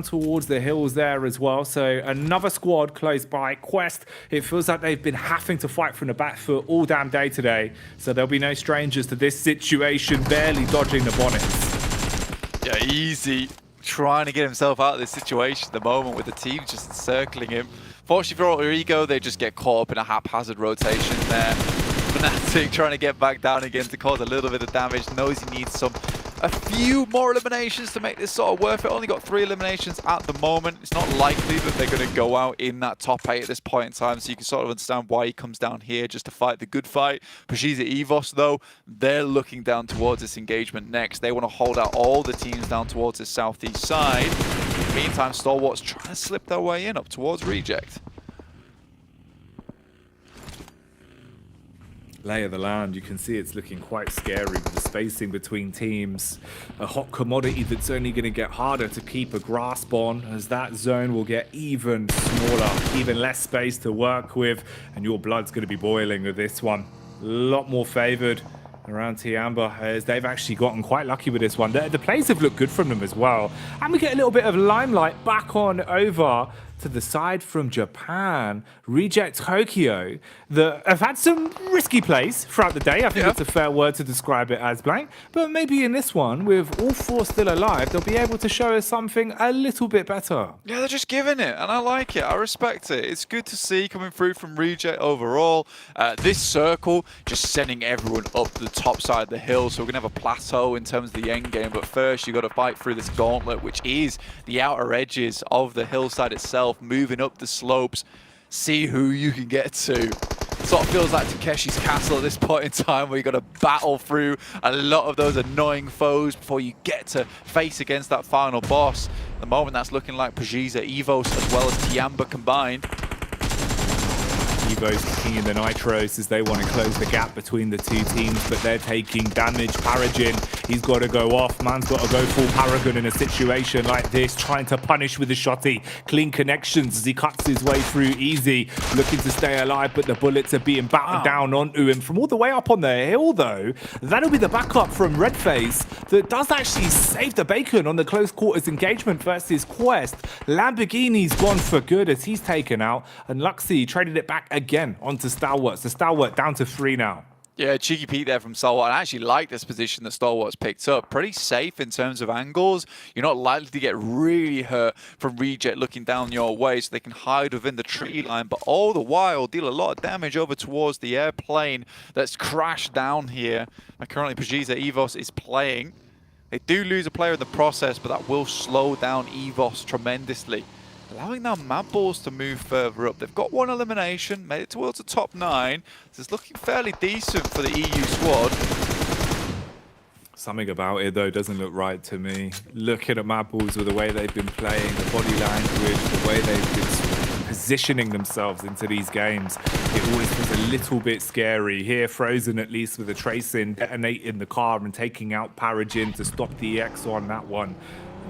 towards the hills there as well. So another squad close by. Quest, it feels like they've been having to fight from the back foot all damn day today. So there'll be no strangers to this situation, barely dodging the bonnets. Yeah, easy. Trying to get himself out of this situation at the moment with the team just encircling him. Fortunately for Alter Ego, they just get caught up in a haphazard rotation there. Fnatic trying to get back down again to cause a little bit of damage. Knows he needs a few more eliminations to make this sort of worth it. Only got 3 eliminations at the moment. It's not likely that they're going to go out in that top 8 at this point in time, so you can sort of understand why he comes down here just to fight the good fight. PMGC EVOS, though, they're looking down towards this engagement next. They want to hold out all the teams down towards the southeast side. In the meantime, Stalwart's trying to slip their way in up towards Reject. Lay of the land, you can see it's looking quite scary with the spacing between teams. A hot commodity that's only going to get harder to keep a grasp on as that zone will get even smaller, even less space to work with, and your blood's going to be boiling with this one. A lot more favoured around Tiamba as they've actually gotten quite lucky with this one. The plays have looked good from them as well. And we get a little bit of limelight back on over to the side from Japan, Reject Tokyo, that have had some risky plays throughout the day. I think it's a fair word to describe it as, Blank. But maybe in this one, with all 4 still alive, they'll be able to show us something a little bit better. Yeah, they're just giving it, and I like it. I respect it. It's good to see coming through from Reject overall. This circle, just sending everyone up to the top side of the hill, so we're going to have a plateau in terms of the end game. But first, you've got to fight through this gauntlet, which is the outer edges of the hillside itself, moving up the slopes, see who you can get to. Sort of feels like Takeshi's Castle at this point in time, where you got to battle through a lot of those annoying foes before you get to face against that final boss. At the moment, that's looking like PMGC EVOS as well as Tiamba combined. Evo's kicking in the nitros as they want to close the gap between the two teams, but they're taking damage. Parajin, he's got to go off. Man's got to go full Paragon in a situation like this, trying to punish with a shotty. Clean connections as he cuts his way through easy, looking to stay alive, but the bullets are being battered down onto him from all the way up on the hill, though. That'll be the backup from Redface that does actually save the bacon on the close quarters engagement versus Quest. Lamborghini's gone for good as he's taken out, and Luxy traded it back again onto Stalwart. So Stalwart down to 3 now. Yeah, cheeky peek there from Stalwart. I actually like this position that Stalwart's picked up. Pretty safe in terms of angles. You're not likely to get really hurt from Reject looking down your way, so they can hide within the tree line, but all the while deal a lot of damage over towards the airplane that's crashed down here. And currently PMGC EVOS is playing. They do lose a player in the process, but that will slow down EVOS tremendously, allowing now Mad Balls to move further up. They've got 1 elimination, made it towards the top 9. This is looking fairly decent for the EU squad. Something about it, though, doesn't look right to me. Looking at Mad Balls with the way they've been playing, the body language, the way they've been positioning themselves into these games, it always feels a little bit scary. Here, Frozen at least with a tracing, detonating the car and taking out Parajin to stop the EX on that one.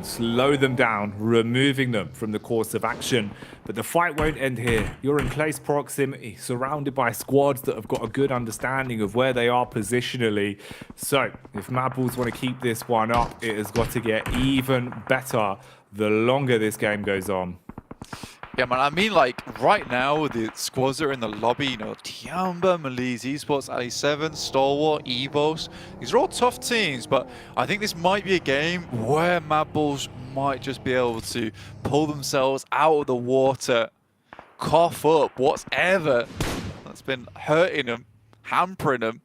Slow them down, removing them from the course of action. But the fight won't end here. You're in close proximity, surrounded by squads that have got a good understanding of where they are positionally. So, if Mad Balls want to keep this one up, it has got to get even better the longer this game goes on. Yeah, man, I mean, like, right now, the squads that are in the lobby, you know, Tiamba, Malise, Esports, Ali7, Stalwart, Evos, these are all tough teams, but I think this might be a game where Mad Bulls might just be able to pull themselves out of the water, cough up whatever that's been hurting them, hampering them,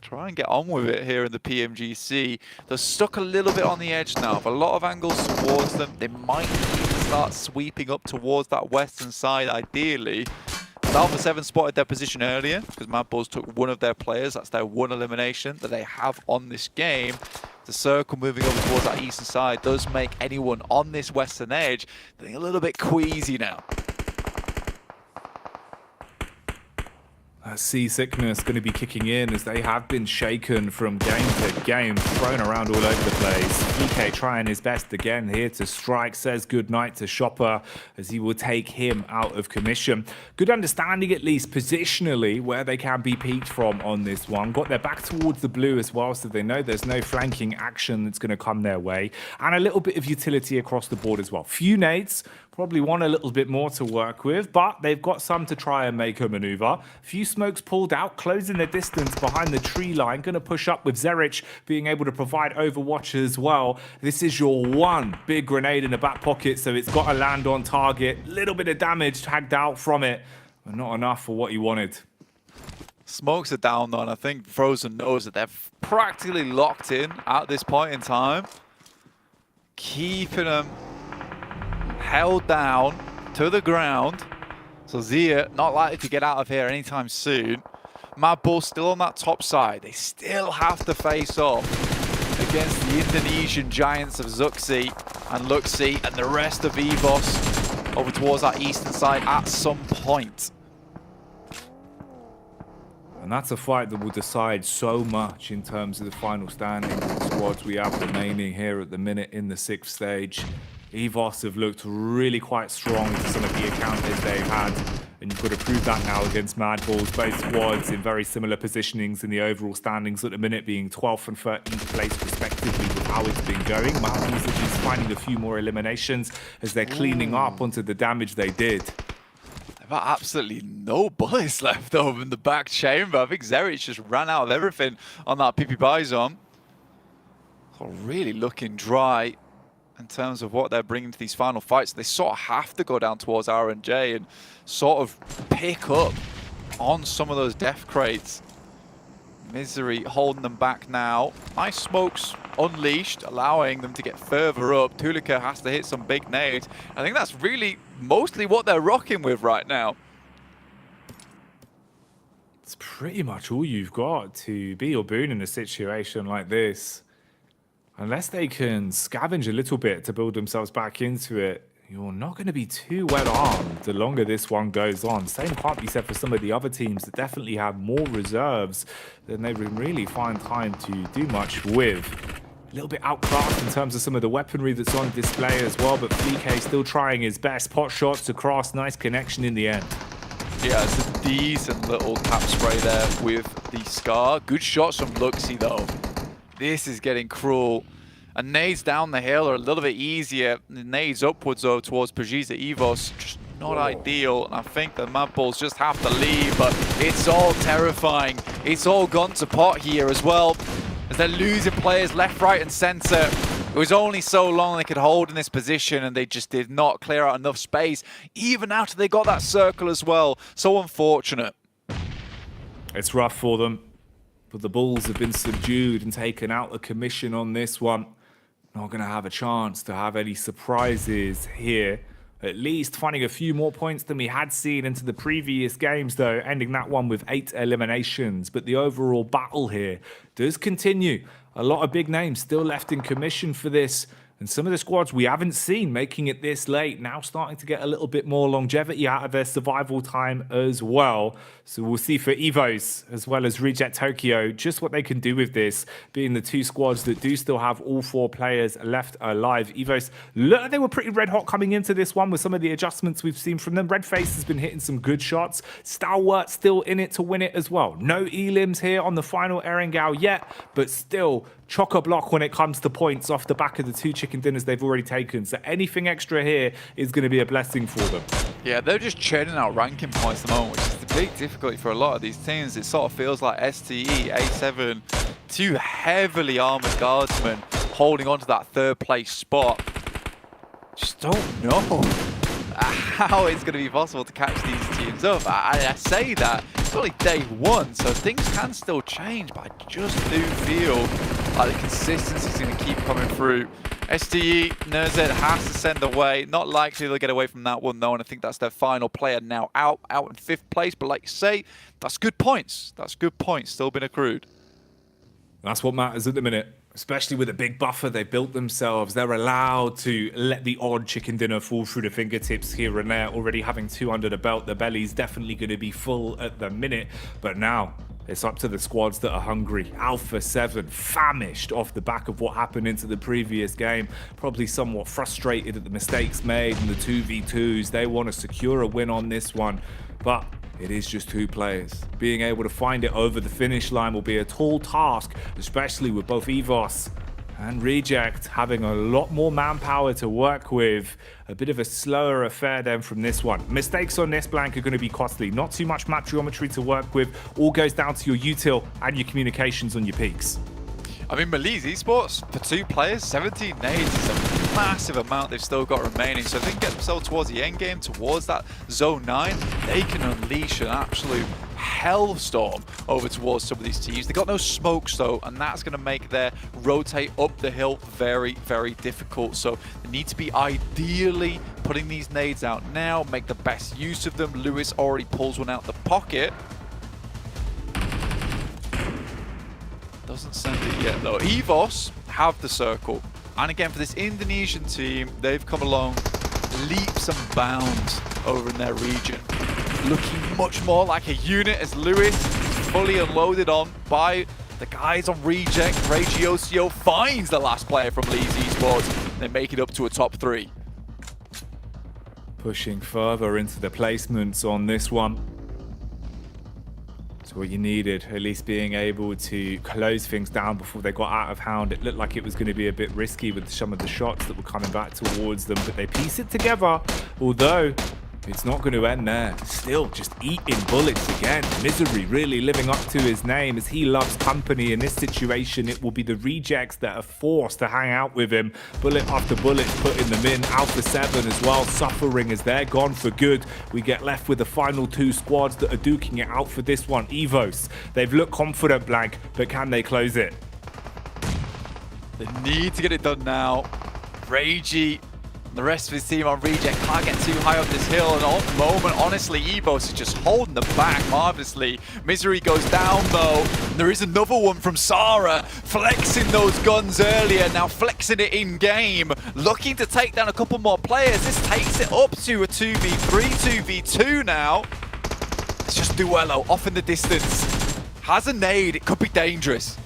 try and get on with it here in the PMGC. They're stuck a little bit on the edge now. If a lot of angles towards them, they might even start sweeping up towards that western side, ideally. Alpha 7 spotted their position earlier because Mad Bulls took one of their players. That's their one elimination that they have on this game. The circle moving over towards that eastern side does make anyone on this western edge a little bit queasy now. That seasickness going to be kicking in as they have been shaken from game to game, thrown around all over the place. PK trying his best again here to strike, says goodnight to Chopper as he will take him out of commission. Good understanding at least positionally where they can be peaked from on this one. Got their back towards the blue as well, so they know there's no flanking action that's going to come their way. And a little bit of utility across the board as well. Few nades. Probably want a little bit more to work with, but they've got some to try and make a maneuver. A few smokes pulled out, closing the distance behind the tree line. Going to push up with Zerich being able to provide Overwatch as well. This is your one big grenade in the back pocket, so it's got to land on target. Little bit of damage tagged out from it, but not enough for what he wanted. Smokes are down though, and I think Frozen knows that they're practically locked in at this point in time. Keeping them held down to the ground. So Zia not likely to get out of here anytime soon. Mad Bulls still on that top side. They still have to face off against the Indonesian giants of Zuxi and Luxi and the rest of Evos over towards that eastern side at some point. And that's a fight that will decide so much in terms of the final standings of the squads we have remaining here at the minute in the 6th stage. Evos have looked really quite strong with some of the encounters they've had, and you've got to prove that now against Mad Bulls. Both squads in very similar positionings in the overall standings at the minute, being 12th and 13th place respectively with how it's been going. Mad Bulls are just finding a few more eliminations as they're cleaning up onto the damage they did. They've got absolutely no bullets left over in the back chamber. I think Zerich just ran out of everything on that PP Bison. So really looking dry in terms of what they're bringing to these final fights. They sort of have to go down towards R&J and sort of pick up on some of those death crates. Misery holding them back now. Nice smokes unleashed, allowing them to get further up. Tulika has to hit some big nades. I think that's really mostly what they're rocking with right now. It's pretty much all you've got to be your boon in a situation like this. Unless they can scavenge a little bit to build themselves back into it, you're not going to be too well armed the longer this one goes on. Same can't be said for some of the other teams that definitely have more reserves than they can really find time to do much with. A little bit outclassed in terms of some of the weaponry that's on display as well, but FleeK still trying his best. Pot shots across, nice connection in the end. Yeah, it's a decent little tap spray there with the Scar. Good shots from Luxi though. This is getting cruel. And nades down the hill are a little bit easier. The nades upwards though towards Pajisa Evos, just not ideal. And I think the Mad Bulls just have to leave, but it's all terrifying. It's all gone to pot here as well, as they're losing players left, right and center. It was only so long they could hold in this position, and they just did not clear out enough space, even after they got that circle as well. So unfortunate. It's rough for them. But the Bulls have been subdued and taken out of commission on this one. Not going to have a chance to have any surprises here. At least finding a few more points than we had seen into the previous games, though, ending that one with 8 eliminations. But the overall battle here does continue. A lot of big names still left in commission for this. And some of the squads we haven't seen making it this late, now starting to get a little bit more longevity out of their survival time as well. So we'll see for Evos as well as Reject Tokyo just what they can do with this, being the two squads that do still have all 4 players left alive. Evos, look, they were pretty red hot coming into this one with some of the adjustments we've seen from them. Redface has been hitting some good shots. Stalwart still in it to win it as well. No elims here on the final Erengao yet, but still chock-a-block when it comes to points off the back of the 2 chicken dinners they've already taken. So anything extra here is going to be a blessing for them. Yeah, they're just churning out ranking points at the moment, which is the big difficulty for a lot of these teams. It sort of feels like STE, A7, 2 heavily armored guardsmen holding on to that 3rd place spot. Just don't know how it's going to be possible to catch these teams up. I say that, it's only day 1, so things can still change, but I just do feel like the consistency is going to keep coming through. STE, Nerzed has to send away. Not likely they'll get away from that one, though, and I think that's their final player now out in 5th place. But like you say, that's good points. That's good points still been accrued. That's what matters at the minute. Especially with a big buffer they built themselves. They're allowed to let the odd chicken dinner fall through the fingertips here and there. Already having 2 under the belt, the belly's definitely going to be full at the minute. But now, it's up to the squads that are hungry. Alpha 7, famished off the back of what happened into the previous game. Probably somewhat frustrated at the mistakes made in the 2v2s. They want to secure a win on this one. But it is just 2 players. Being able to find it over the finish line will be a tall task, especially with both EVOS and Reject having a lot more manpower to work with. A bit of a slower affair then from this one. Mistakes on this blank are going to be costly. Not too much map geometry to work with. All goes down to your util and your communications on your peaks. I mean, Malise Esports, for 2 players, 17 nades is a massive amount they've still got remaining. So if they can get themselves towards the end game, towards that zone 9, they can unleash an absolute hellstorm over towards some of these teams. They got no smokes though, and that's going to make their rotate up the hill very, very difficult. So they need to be ideally putting these nades out now, make the best use of them. Lewis already pulls one out the pocket. Doesn't send it yet though. EVOS have the circle. And again, for this Indonesian team, they've come along leaps and bounds over in their region. Looking much more like a unit as Lewis is fully unloaded on by the guys on Reject. Regiocio finds the last player from Leeds Esports. They make it up to a top 3. Pushing further into the placements on this one. What you needed, at least being able to close things down before they got out of hand. It looked like it was going to be a bit risky with some of the shots that were coming back towards them, but they piece it together, although it's not going to end there. Still just eating bullets again. Misery really living up to his name as he loves company. In this situation, it will be the Rejects that are forced to hang out with him. Bullet after bullet, putting them in. Alpha 7 as well, suffering as they're gone for good. We get left with the final 2 squads that are duking it out for this one. EVOS, they've looked confident, Blank, but can they close it? They need to get it done now. Ragey, the rest of his team on Reject can't get too high up this hill, and at the moment, honestly, EVOS is just holding them back marvelously. Misery goes down though. There is another one from Sarah, flexing those guns earlier, now flexing it in game, looking to take down a couple more players. This takes it up to a 2v3, 2v2 now. It's just Duello off in the distance. Has a nade, it could be dangerous.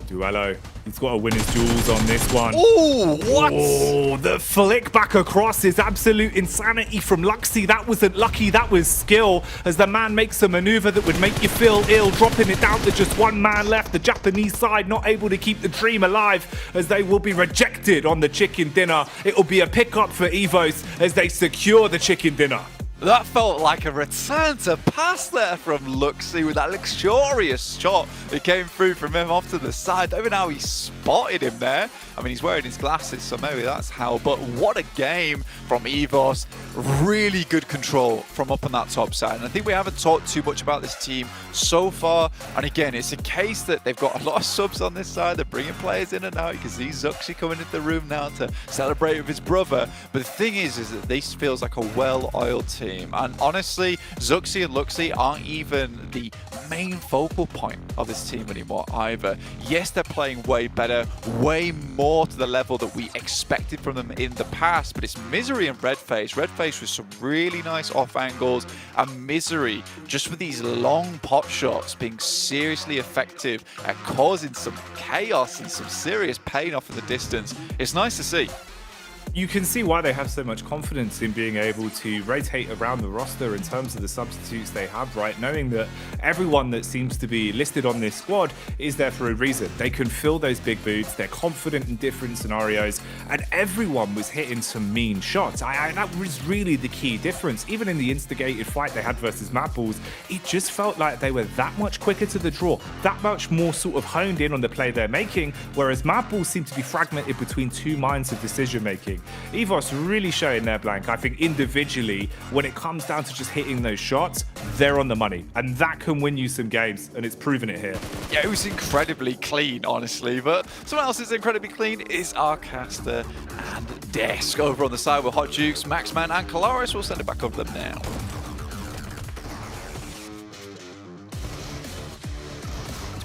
Duello, he's got to win his duels on this one. Ooh, what? Oh, the flick back across is absolute insanity from Luxy. That wasn't lucky, that was skill. As the man makes a maneuver that would make you feel ill, dropping it down to just 1 man left. The Japanese side not able to keep the dream alive as they will be rejected on the chicken dinner. It will be a pickup for EVOS as they secure the chicken dinner. That felt like a return to pass there from Luxy with that luxurious shot that came through from him off to the side. Don't even know how he spotted him there. I mean, he's wearing his glasses, so maybe that's how. But what a game from EVOS. Really good control from up on that top side. And I think we haven't talked too much about this team so far. And again, it's a case that they've got a lot of subs on this side. They're bringing players in and out. You can see Zuxi coming into the room now to celebrate with his brother. But the thing is that this feels like a well-oiled team. And honestly, Zuxi and Luxy aren't even the main focal point of this team anymore either. Yes, they're playing way better, way more to the level that we expected from them in the past, but it's Misery and Redface. Redface with some really nice off angles, and Misery just with these long pot shots being seriously effective at causing some chaos and some serious pain off in the distance. It's nice to see. you can see why they have so much confidence in being able to rotate around the roster in terms of the substitutes they have, right? Knowing that everyone that seems to be listed on this squad is there for a reason. They can fill those big boots, they're confident in different scenarios, and everyone was hitting some mean shots. That was really the key difference. Even in the instigated fight they had versus Mad Balls, it just felt like they were that much quicker to the draw, that much more sort of honed in on the play they're making, whereas Mad Balls seem to be fragmented between two minds of decision making. EVOS really showing their blank. I think individually, when it comes down to just hitting those shots, they're on the money, and that can win you some games, and it's proven it here. Yeah, it was incredibly clean, honestly, but someone else is incredibly clean is Arcaster and Desk. Over on the side with Hot Jukes, Maxman and Kalaris. We'll send it back over to them now.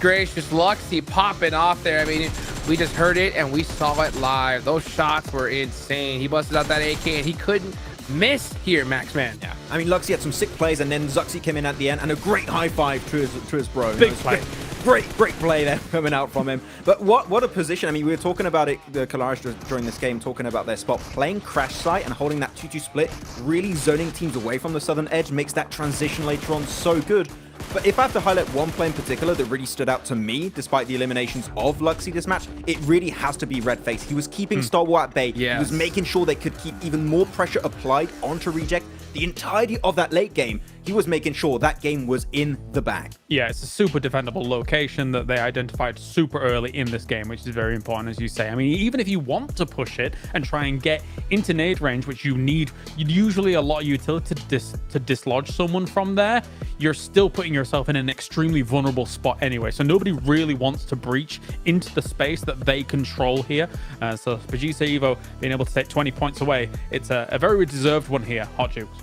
Gracious Luxy popping off there. I mean, we just heard it and we saw it live. Those shots were insane. He busted out that AK and he couldn't miss here, Maxman. Yeah, I mean, Luxy had some sick plays, and then Zuxi came in at the end, and a great high five to his bro. Big play. Great play there coming out from him. But what a position. I mean, we were talking about it, the Kalaris during this game, talking about their spot. Playing crash site and holding that 2-2 split, really zoning teams away from the southern edge, makes that transition later on so good. But if I have to highlight one play in particular that really stood out to me, despite the eliminations of Luxy this match, it really has to be Redface. He was keeping Star Wars at bay. Yes. He was making sure they could keep even more pressure applied onto Reject. The entirety of that late game, he was making sure that game was in the bag. Yeah, it's a super defendable location that they identified super early in this game, which is very important, as you say. I mean, even if you want to push it and try and get into nade range, which you need usually a lot of utility to dislodge someone from there, you're still putting yourself in an extremely vulnerable spot anyway. So nobody really wants to breach into the space that they control here. So PMGC Evo being able to take 20 points away, it's a very deserved one here, Hot Jukes.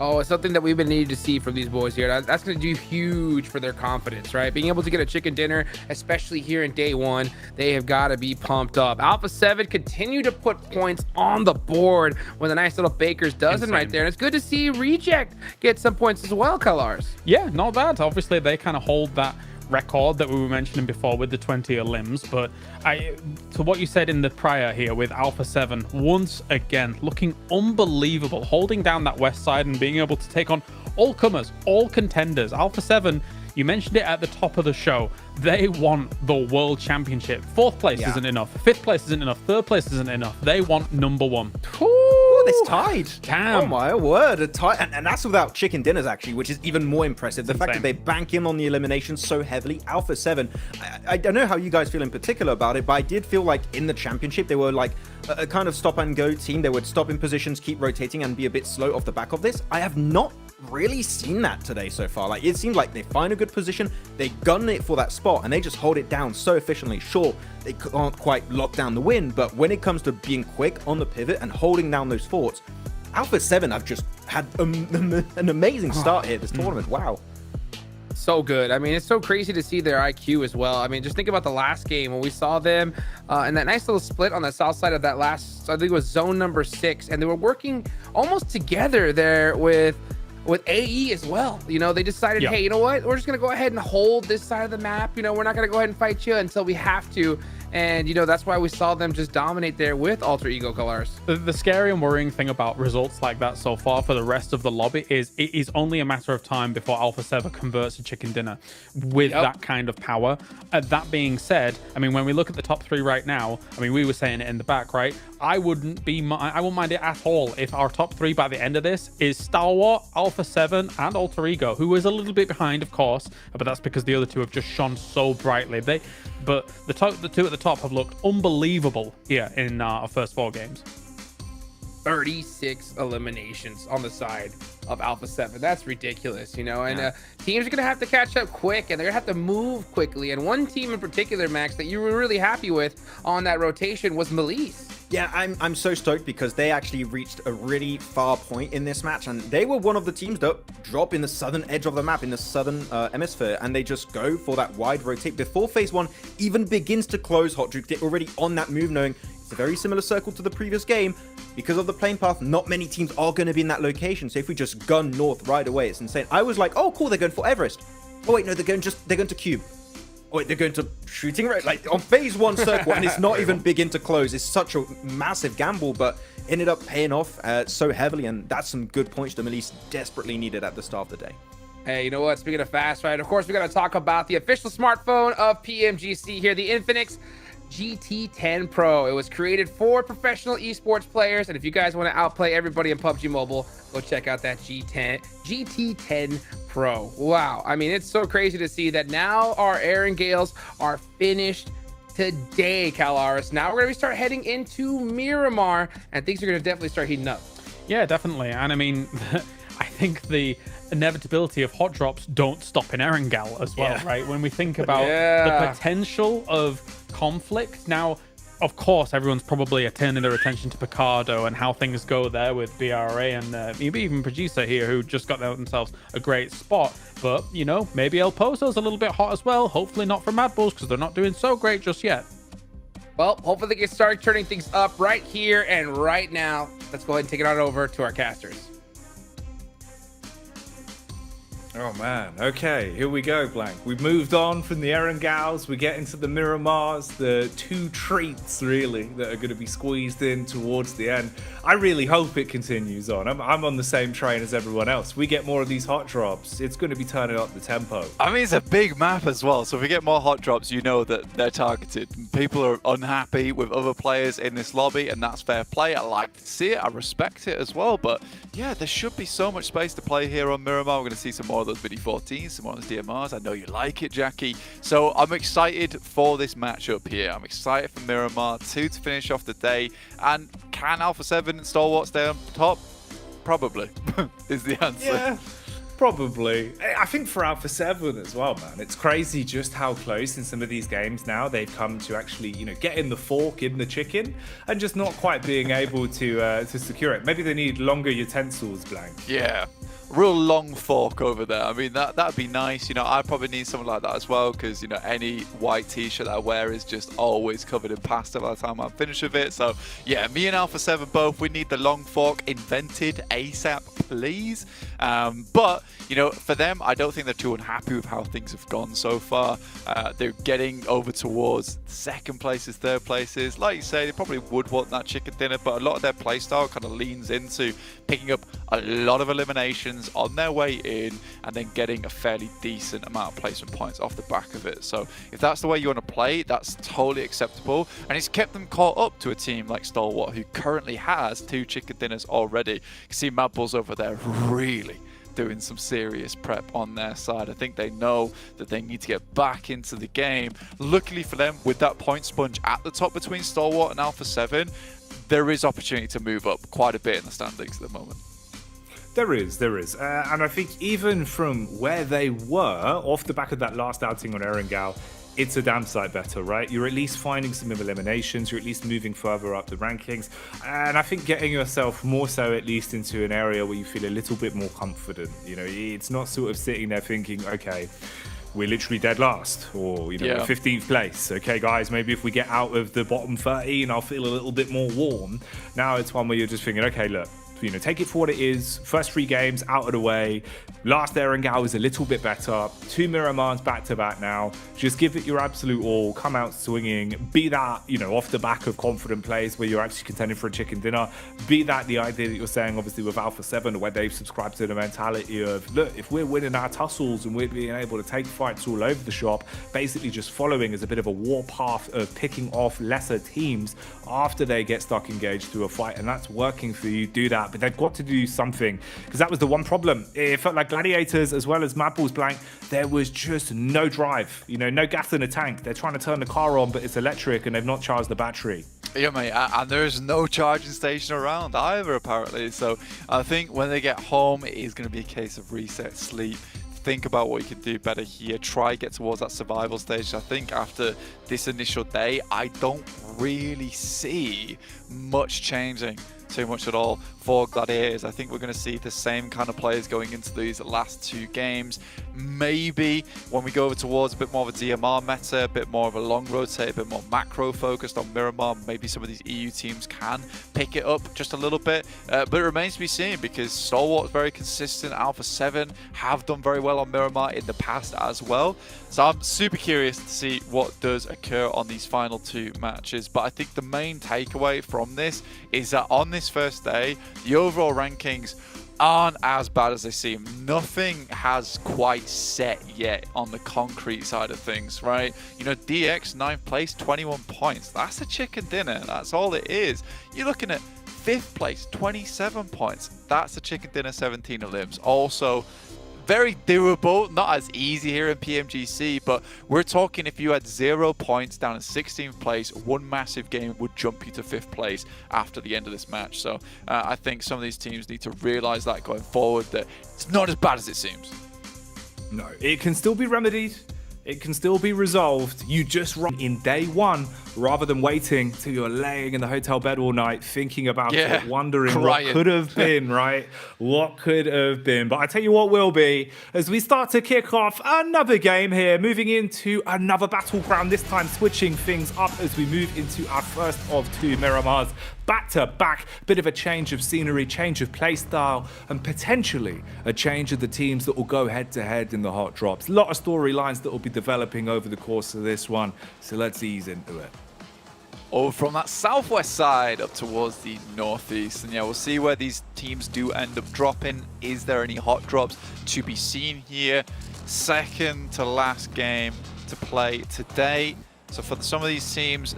Oh, it's something that we've been needing to see from these boys here. That's going to do huge for their confidence, right? Being able to get a chicken dinner, especially here in day one, they have got to be pumped up. Alpha 7 continue to put points on the board with a nice little baker's dozen right there. And it's good to see Reject get some points as well, Kalars. Yeah, not bad. Obviously, they kind of hold that record that we were mentioning before with the 20 limbs, but to what you said in the prior here with Alpha 7, once again looking unbelievable, holding down that west side and being able to take on all comers, all contenders. Alpha 7, you mentioned it at the top of the show, they want the world championship. 4th place isn't enough, 5th place isn't enough, 3rd place isn't enough. They want #1. It's tied. Damn. Oh my word, a tie, and that's without chicken dinners actually, which is even more impressive. The fact that they bank in on the elimination so heavily. Alpha 7, I don't know how you guys feel in particular about it, but I did feel like in the championship they were like a kind of stop and go team. They would stop in positions, keep rotating, and be a bit slow off the back of this. I have not really seen that today so far. Like, it seemed like they find a good position, they gun it for that spot, and they just hold it down so efficiently. Sure, they can't quite lock down the win, but when it comes to being quick on the pivot and holding down those forts, Alpha 7 have just had an amazing start here this tournament. Wow. So good. I mean, it's so crazy to see their IQ as well. I mean, just think about the last game when we saw them in that nice little split on the south side of that last, I think it was zone number 6, and they were working almost together there with AE as well. You know, they decided, hey, you know what? We're just going to go ahead and hold this side of the map. You know, we're not going to go ahead and fight you until we have to. And, you know, that's why we saw them just dominate there with Alter Ego Colors. The scary and worrying thing about results like that so far for the rest of the lobby is it is only a matter of time before Alpha 7 converts a chicken dinner with that kind of power. That being said, I mean, when we look at the top 3 right now, I mean, we were saying it in the back, right? I wouldn't mind it at all if our top 3 by the end of this is Star Wars, Alpha 7, and Alter Ego, who is a little bit behind, of course, but that's because the other 2 have just shone so brightly. But the 2 at the top have looked unbelievable here in our first 4 games. 36 eliminations on the side of Alpha 7. That's ridiculous, you know, and teams are going to have to catch up quick, and they're going to have to move quickly. And one team in particular, Max, that you were really happy with on that rotation was Melise. Yeah, I'm so stoked because they actually reached a really far point in this match, and they were one of the teams that drop in the southern edge of the map, in the southern hemisphere, and they just go for that wide rotate before phase 1 even begins to close. Hot Juke, they're already on that move, knowing it's a very similar circle to the previous game. Because of the plane path, not many teams are going to be in that location, so if we just gun north right away, it's insane. I was like, oh cool, they're going for Everest. Oh wait, no, they're going to Cube. Oh, they're going to shooting range, like on phase 1 circle, and it's not even big into close. It's such a massive gamble, but ended up paying off so heavily, and that's some good points the Elise desperately needed at the start of the day. Hey, you know what? Speaking of fast, right? Of course, we got to talk about the official smartphone of PMGC here, the Infinix GT10 Pro. It was created for professional esports players, and if you guys want to outplay everybody in PUBG Mobile, go check out that GT10 Pro. Wow, I mean, it's so crazy to see that now our Aaron Gales are finished today, Calaris. Now we're going to start heading into Miramar, and things are going to definitely start heating up. Yeah, definitely. And I mean, I think the inevitability of hot drops don't stop in Erangel as well, right? When we think about the potential of conflict. Now, of course, everyone's probably turning their attention to Picardo and how things go there with BRA and maybe even Producer here, who just got themselves a great spot. But, you know, maybe El Pozo's a little bit hot as well. Hopefully not for Mad Bulls, because they're not doing so great just yet. Well, hopefully they can start turning things up right here and right now. Let's go ahead and take it on over to our casters. Oh man, okay, here we go, Blank. We've moved on from the Erangels, we get into the Miramars, the two treats really that are going to be squeezed in towards the end. I really hope it continues on. I'm on the same train as everyone else. We get more of these hot drops, it's going to be turning up the tempo. I mean, it's a big map as well, so if we get more hot drops, you know that they're targeted. People are unhappy with other players in this lobby, and that's fair play. I like to see it, I respect it as well, but yeah, there should be so much space to play here on Miramar. We're going to see some more of those Mini 14s, some more of those DMRs. I know you like it, Jackie. So I'm excited for this matchup here. I'm excited for Miramar 2 to finish off the day. And can Alpha 7 and Stalwart stay on top? Probably, is the answer. Yeah, probably. I think for Alpha 7 as well, man. It's crazy just how close in some of these games now they've come to actually, you know, getting the fork in the chicken and just not quite being able to secure it. Maybe they need longer utensils, Blank. Yeah. Real long fork over there. I mean, that'd be nice. You know, I probably need something like that as well, because, you know, any white t-shirt that I wear is just always covered in pasta by the time I'm finished with it. So yeah, me and Alpha 7 both, we need the long fork invented ASAP, please. But, you know, for them, I don't think they're too unhappy with how things have gone so far. They're getting over towards second places, third places. Like you say, they probably would want that chicken dinner, but a lot of their playstyle kind of leans into picking up a lot of eliminations on their way in and then getting a fairly decent amount of placement points off the back of it. So if that's the way you want to play, that's totally acceptable, and it's kept them caught up to a team like Stalwart, who currently has 2 chicken dinners already. You can see Mad Bulls over there really doing some serious prep on their side. I think they know that they need to get back into the game. Luckily for them, with that point sponge at the top between Stalwart and Alpha 7, there is opportunity to move up quite a bit in the standings at the moment. There is. And I think even from where they were, off the back of that last outing on Erangel, it's a damn sight better, right? You're at least finding some eliminations, you're at least moving further up the rankings, and I think getting yourself more so at least into an area where you feel a little bit more confident. You know, it's not sort of sitting there thinking, okay, we're literally dead last, or, you know, 15th place. Okay, guys, maybe if we get out of the bottom 13, I'll feel a little bit more warm. Now it's one where you're just thinking, okay, look, you know, take it for what it is. First 3 games out of the way. Last Erangel is a little bit better. 2 Miramars back to back now. Just give it your absolute all. Come out swinging. Be that, you know, off the back of confident plays where you're actually contending for a chicken dinner. Be that the idea that you're saying, obviously, with Alpha 7, where they've subscribed to the mentality of, look, if we're winning our tussles and we're being able to take fights all over the shop, basically just following as a bit of a war path of picking off lesser teams after they get stuck engaged through a fight, and that's working for you. Do that. But they've got to do something, because that was the one problem. It felt like Gladiators as well as Mad Bulls, Blank, there was just no drive, you know, no gas in the tank. They're trying to turn the car on, but it's electric and they've not charged the battery. Yeah, mate, and there's no charging station around either, apparently. So I think when they get home, it is going to be a case of reset, sleep, think about what you can do better here, try get towards that survival stage. I think after this initial day, I don't really see much changing too much at all for Gladiators. I think we're going to see the same kind of players going into these last 2 games. maybe when we go over towards a bit more of a DMR meta, a bit more of a long rotate, a bit more macro focused on Miramar, maybe some of these EU teams can pick it up just a little bit. But it remains to be seen, because Stalwart's very consistent. Alpha 7 have done very well on Miramar in the past as well. So I'm super curious to see what does occur on these final 2 matches. But I think the main takeaway from this is that on this first day, the overall rankings aren't as bad as they seem. Nothing has quite set yet on the concrete side of things, right? You know, DX 9th place, 21 points. That's a chicken dinner. That's all it is. You're looking at 5th place, 27 points. That's a chicken dinner, 17 elims. Also, very doable, not as easy here in PMGC, but we're talking if you had 0 points down in 16th place, one massive game would jump you to 5th place after the end of this match. So I think some of these teams need to realize that going forward, that it's not as bad as it seems. No, it can still be remedied. It can still be resolved. You just run in day 1 rather than waiting till you're laying in the hotel bed all night thinking about it, wondering crying. what could have been, right? What could have been. But I tell you what will be, as we start to kick off another game here, moving into another battleground, this time switching things up as we move into our first of 2 Miramars. Back to back, bit of a change of scenery, change of play style, and potentially a change of the teams that will go head to head in the hot drops. A lot of storylines that will be developing over the course of this one, so let's ease into it. Over from that southwest side up towards the northeast, and yeah, we'll see where these teams do end up dropping. Is there any hot drops to be seen here? Second to last game to play today. So for some of these teams,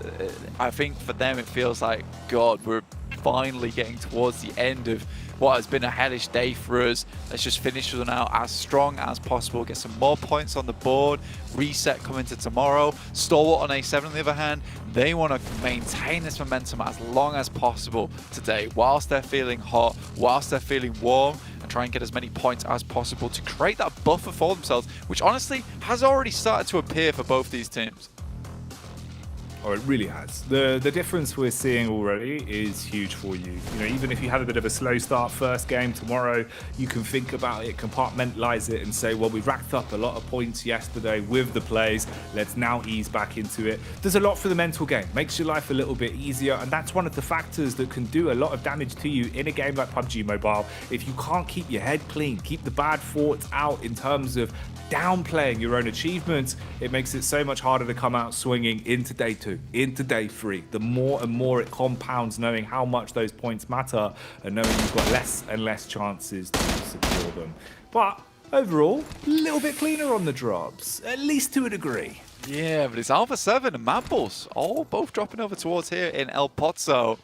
I think for them it feels like, God, we're finally getting towards the end of what has been a hellish day for us. Let's just finish it out as strong as possible, get some more points on the board, reset coming to tomorrow. Stalwart on A7 on the other hand, they want to maintain this momentum as long as possible today, whilst they're feeling hot, whilst they're feeling warm, and try and get as many points as possible to create that buffer for themselves, which honestly has already started to appear for both these teams. Oh, it really has. The difference we're seeing already is huge for you. You know, even if you had a bit of a slow start first game tomorrow, you can think about it, compartmentalize it, and say, well, we racked up a lot of points yesterday with the plays. Let's now ease back into it. There's a lot for the mental game. Makes your life a little bit easier, and that's one of the factors that can do a lot of damage to you in a game like PUBG Mobile. If you can't keep your head clean, keep the bad thoughts out in terms of downplaying your own achievements, it makes it so much harder to come out swinging into day 2, into day 3. The more and more it compounds, knowing how much those points matter and knowing you've got less and less chances to secure them. But overall, a little bit cleaner on the drops, at least to a degree. Yeah, but it's Alpha 7 and Mad Bulls all both dropping over towards here in El Pozo.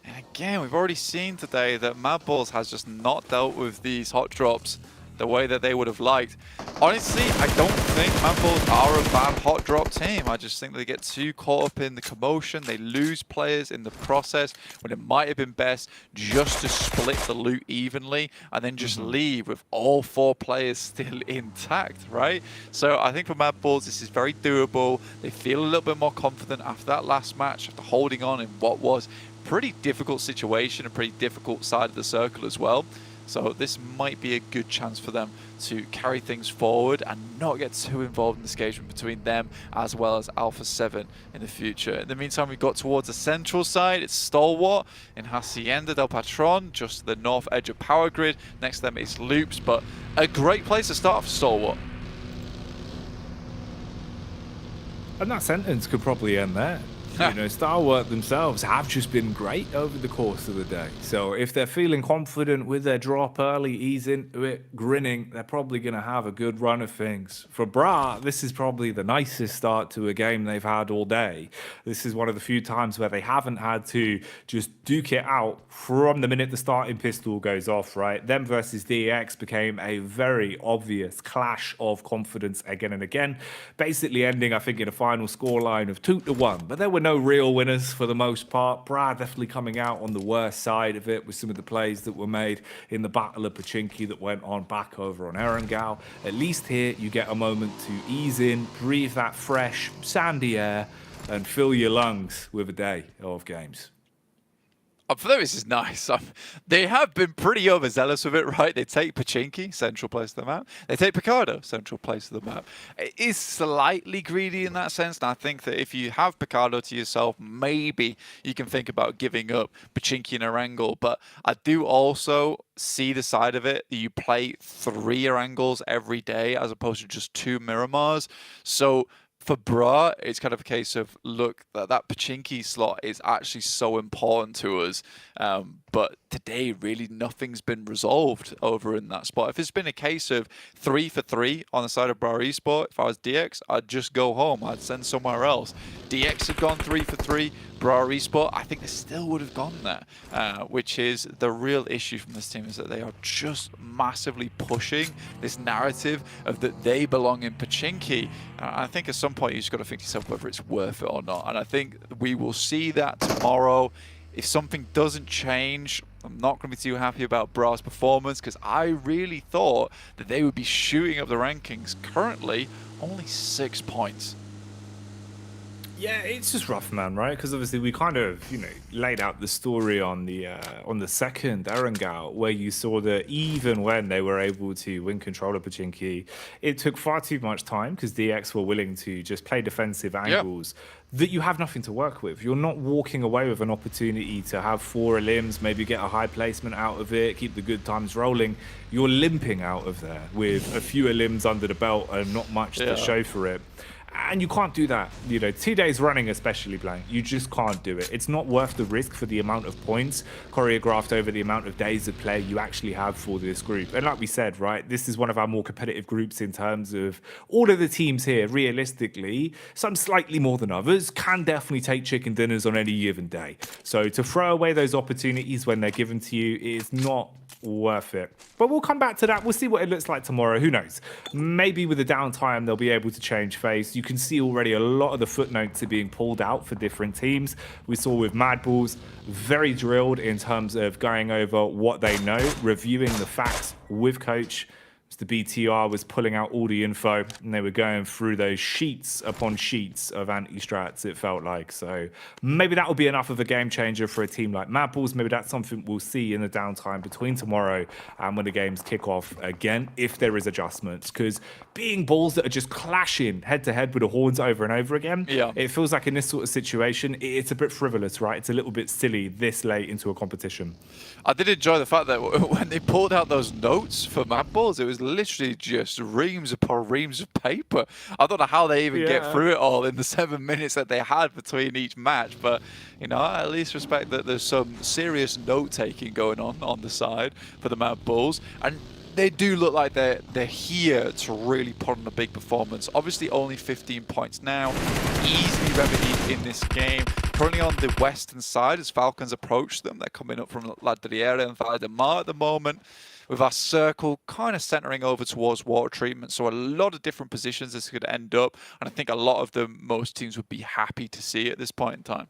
And again, we've already seen today that Mad Bulls has just not dealt with these hot drops the way that they would have liked. Honestly, I don't think Mad Bulls are a bad hot drop team. I just think they get too caught up in the commotion. They lose players in the process when it might have been best just to split the loot evenly and then just leave with all 4 players still intact, right? So I think for Mad Bulls, this is very doable. They feel a little bit more confident after that last match, after holding on in what was a pretty difficult situation, a pretty difficult side of the circle as well. So this might be a good chance for them to carry things forward and not get too involved in this engagement between them as well as Alpha 7 in the future. In the meantime, we've got towards the central side. It's Stalwart in Hacienda del Patron, just to the north edge of Power Grid. Next to them is Loops, but a great place to start for Stalwart. And that sentence could probably end there. You know, Stalwart themselves have just been great over the course of the day. So if they're feeling confident with their drop early, ease into it, grinning, they're probably going to have a good run of things. For Bra, this is probably the nicest start to a game they've had all day. This is one of the few times where they haven't had to just duke it out from the minute the starting pistol goes off, right? Them versus DX became a very obvious clash of confidence again and again, basically ending, I think, in a final scoreline of 2-1. But there were no real winners for the most part. Brad definitely coming out on the worst side of it with some of the plays that were made in the Battle of Pachinki that went on back over on Erangel. At least here you get a moment to ease in, breathe that fresh, sandy air, and fill your lungs with a day of games. For them, this is nice. They have been pretty overzealous with it, right? They take Pachinki, central place of the map. They take Picardo, central place of the map. It is slightly greedy in that sense, and I think that if you have Picardo to yourself, maybe you can think about giving up Pachinki and Erangel. But I do also see the side of it that you play 3 Erangels every day as opposed to just 2 Miramars. So for Bra, it's kind of a case of, look, that Pachinki slot is actually so important to us. But today, really, nothing's been resolved over in that spot. If it's been a case of 3 for 3 on the side of Bra Esport, if I was DX, I'd just go home. I'd send somewhere else. DX had gone 3 for 3. Bra Esport, I think they still would have gone there, which is the real issue from this team, is that they are just massively pushing this narrative of that they belong in Pachinki. I think at some point you just got to think to yourself whether it's worth it or not. And I think we will see that tomorrow. If something doesn't change, I'm not going to be too happy about Bra's performance, because I really thought that they would be shooting up the rankings. Currently, only 6 points. Yeah, it's just rough, man, right? Because obviously we kind of, laid out the story on the second Erangel, where you saw that even when they were able to win control of Pachinki, it took far too much time because DX were willing to just play defensive angles that you have nothing to work with. You're not walking away with an opportunity to have 4 limbs, maybe get a high placement out of it, keep the good times rolling. You're limping out of there with a few limbs under the belt and not much to show for it. And you can't do that, 2 days running, especially, Blank. You just can't do it. It's not worth the risk for the amount of points choreographed over the amount of days of play you actually have for this group. And like we said, right, this is one of our more competitive groups in terms of all of the teams here, realistically, some slightly more than others, can definitely take chicken dinners on any given day. So to throw away those opportunities when they're given to you is not worth it. But we'll come back to that. We'll see what it looks like tomorrow. Who knows? Maybe with the downtime, they'll be able to change face. You can see already a lot of the footnotes are being pulled out for different teams. We saw with Mad Balls, very drilled in terms of going over what they know, reviewing the facts with coach. The BTR was pulling out all the info, and they were going through those sheets upon sheets of anti-strats, it felt like. So maybe that will be enough of a game changer for a team like Mad Balls. Maybe that's something we'll see in the downtime between tomorrow and when the games kick off again, if there is adjustments. Because being balls that are just clashing head-to-head with the horns over and over again, it feels like in this sort of situation, it's a bit frivolous, right? It's a little bit silly this late into a competition. I did enjoy the fact that when they pulled out those notes for Mad Balls, it was literally just reams upon reams of paper. I don't know how they even get through it all in the 7 minutes that they had between each match, but I at least respect that there's some serious note-taking going on the side for the Mad Balls. And they do look like they're here to really put on a big performance. Obviously only 15 points now, easily remedied in this game. Currently on the western side as Falcons approach them. They're coming up from La Driera and Valle de Mar at the moment, with our circle kind of centering over towards water treatment. So a lot of different positions this could end up, and I think a lot of them, most teams would be happy to see at this point in time.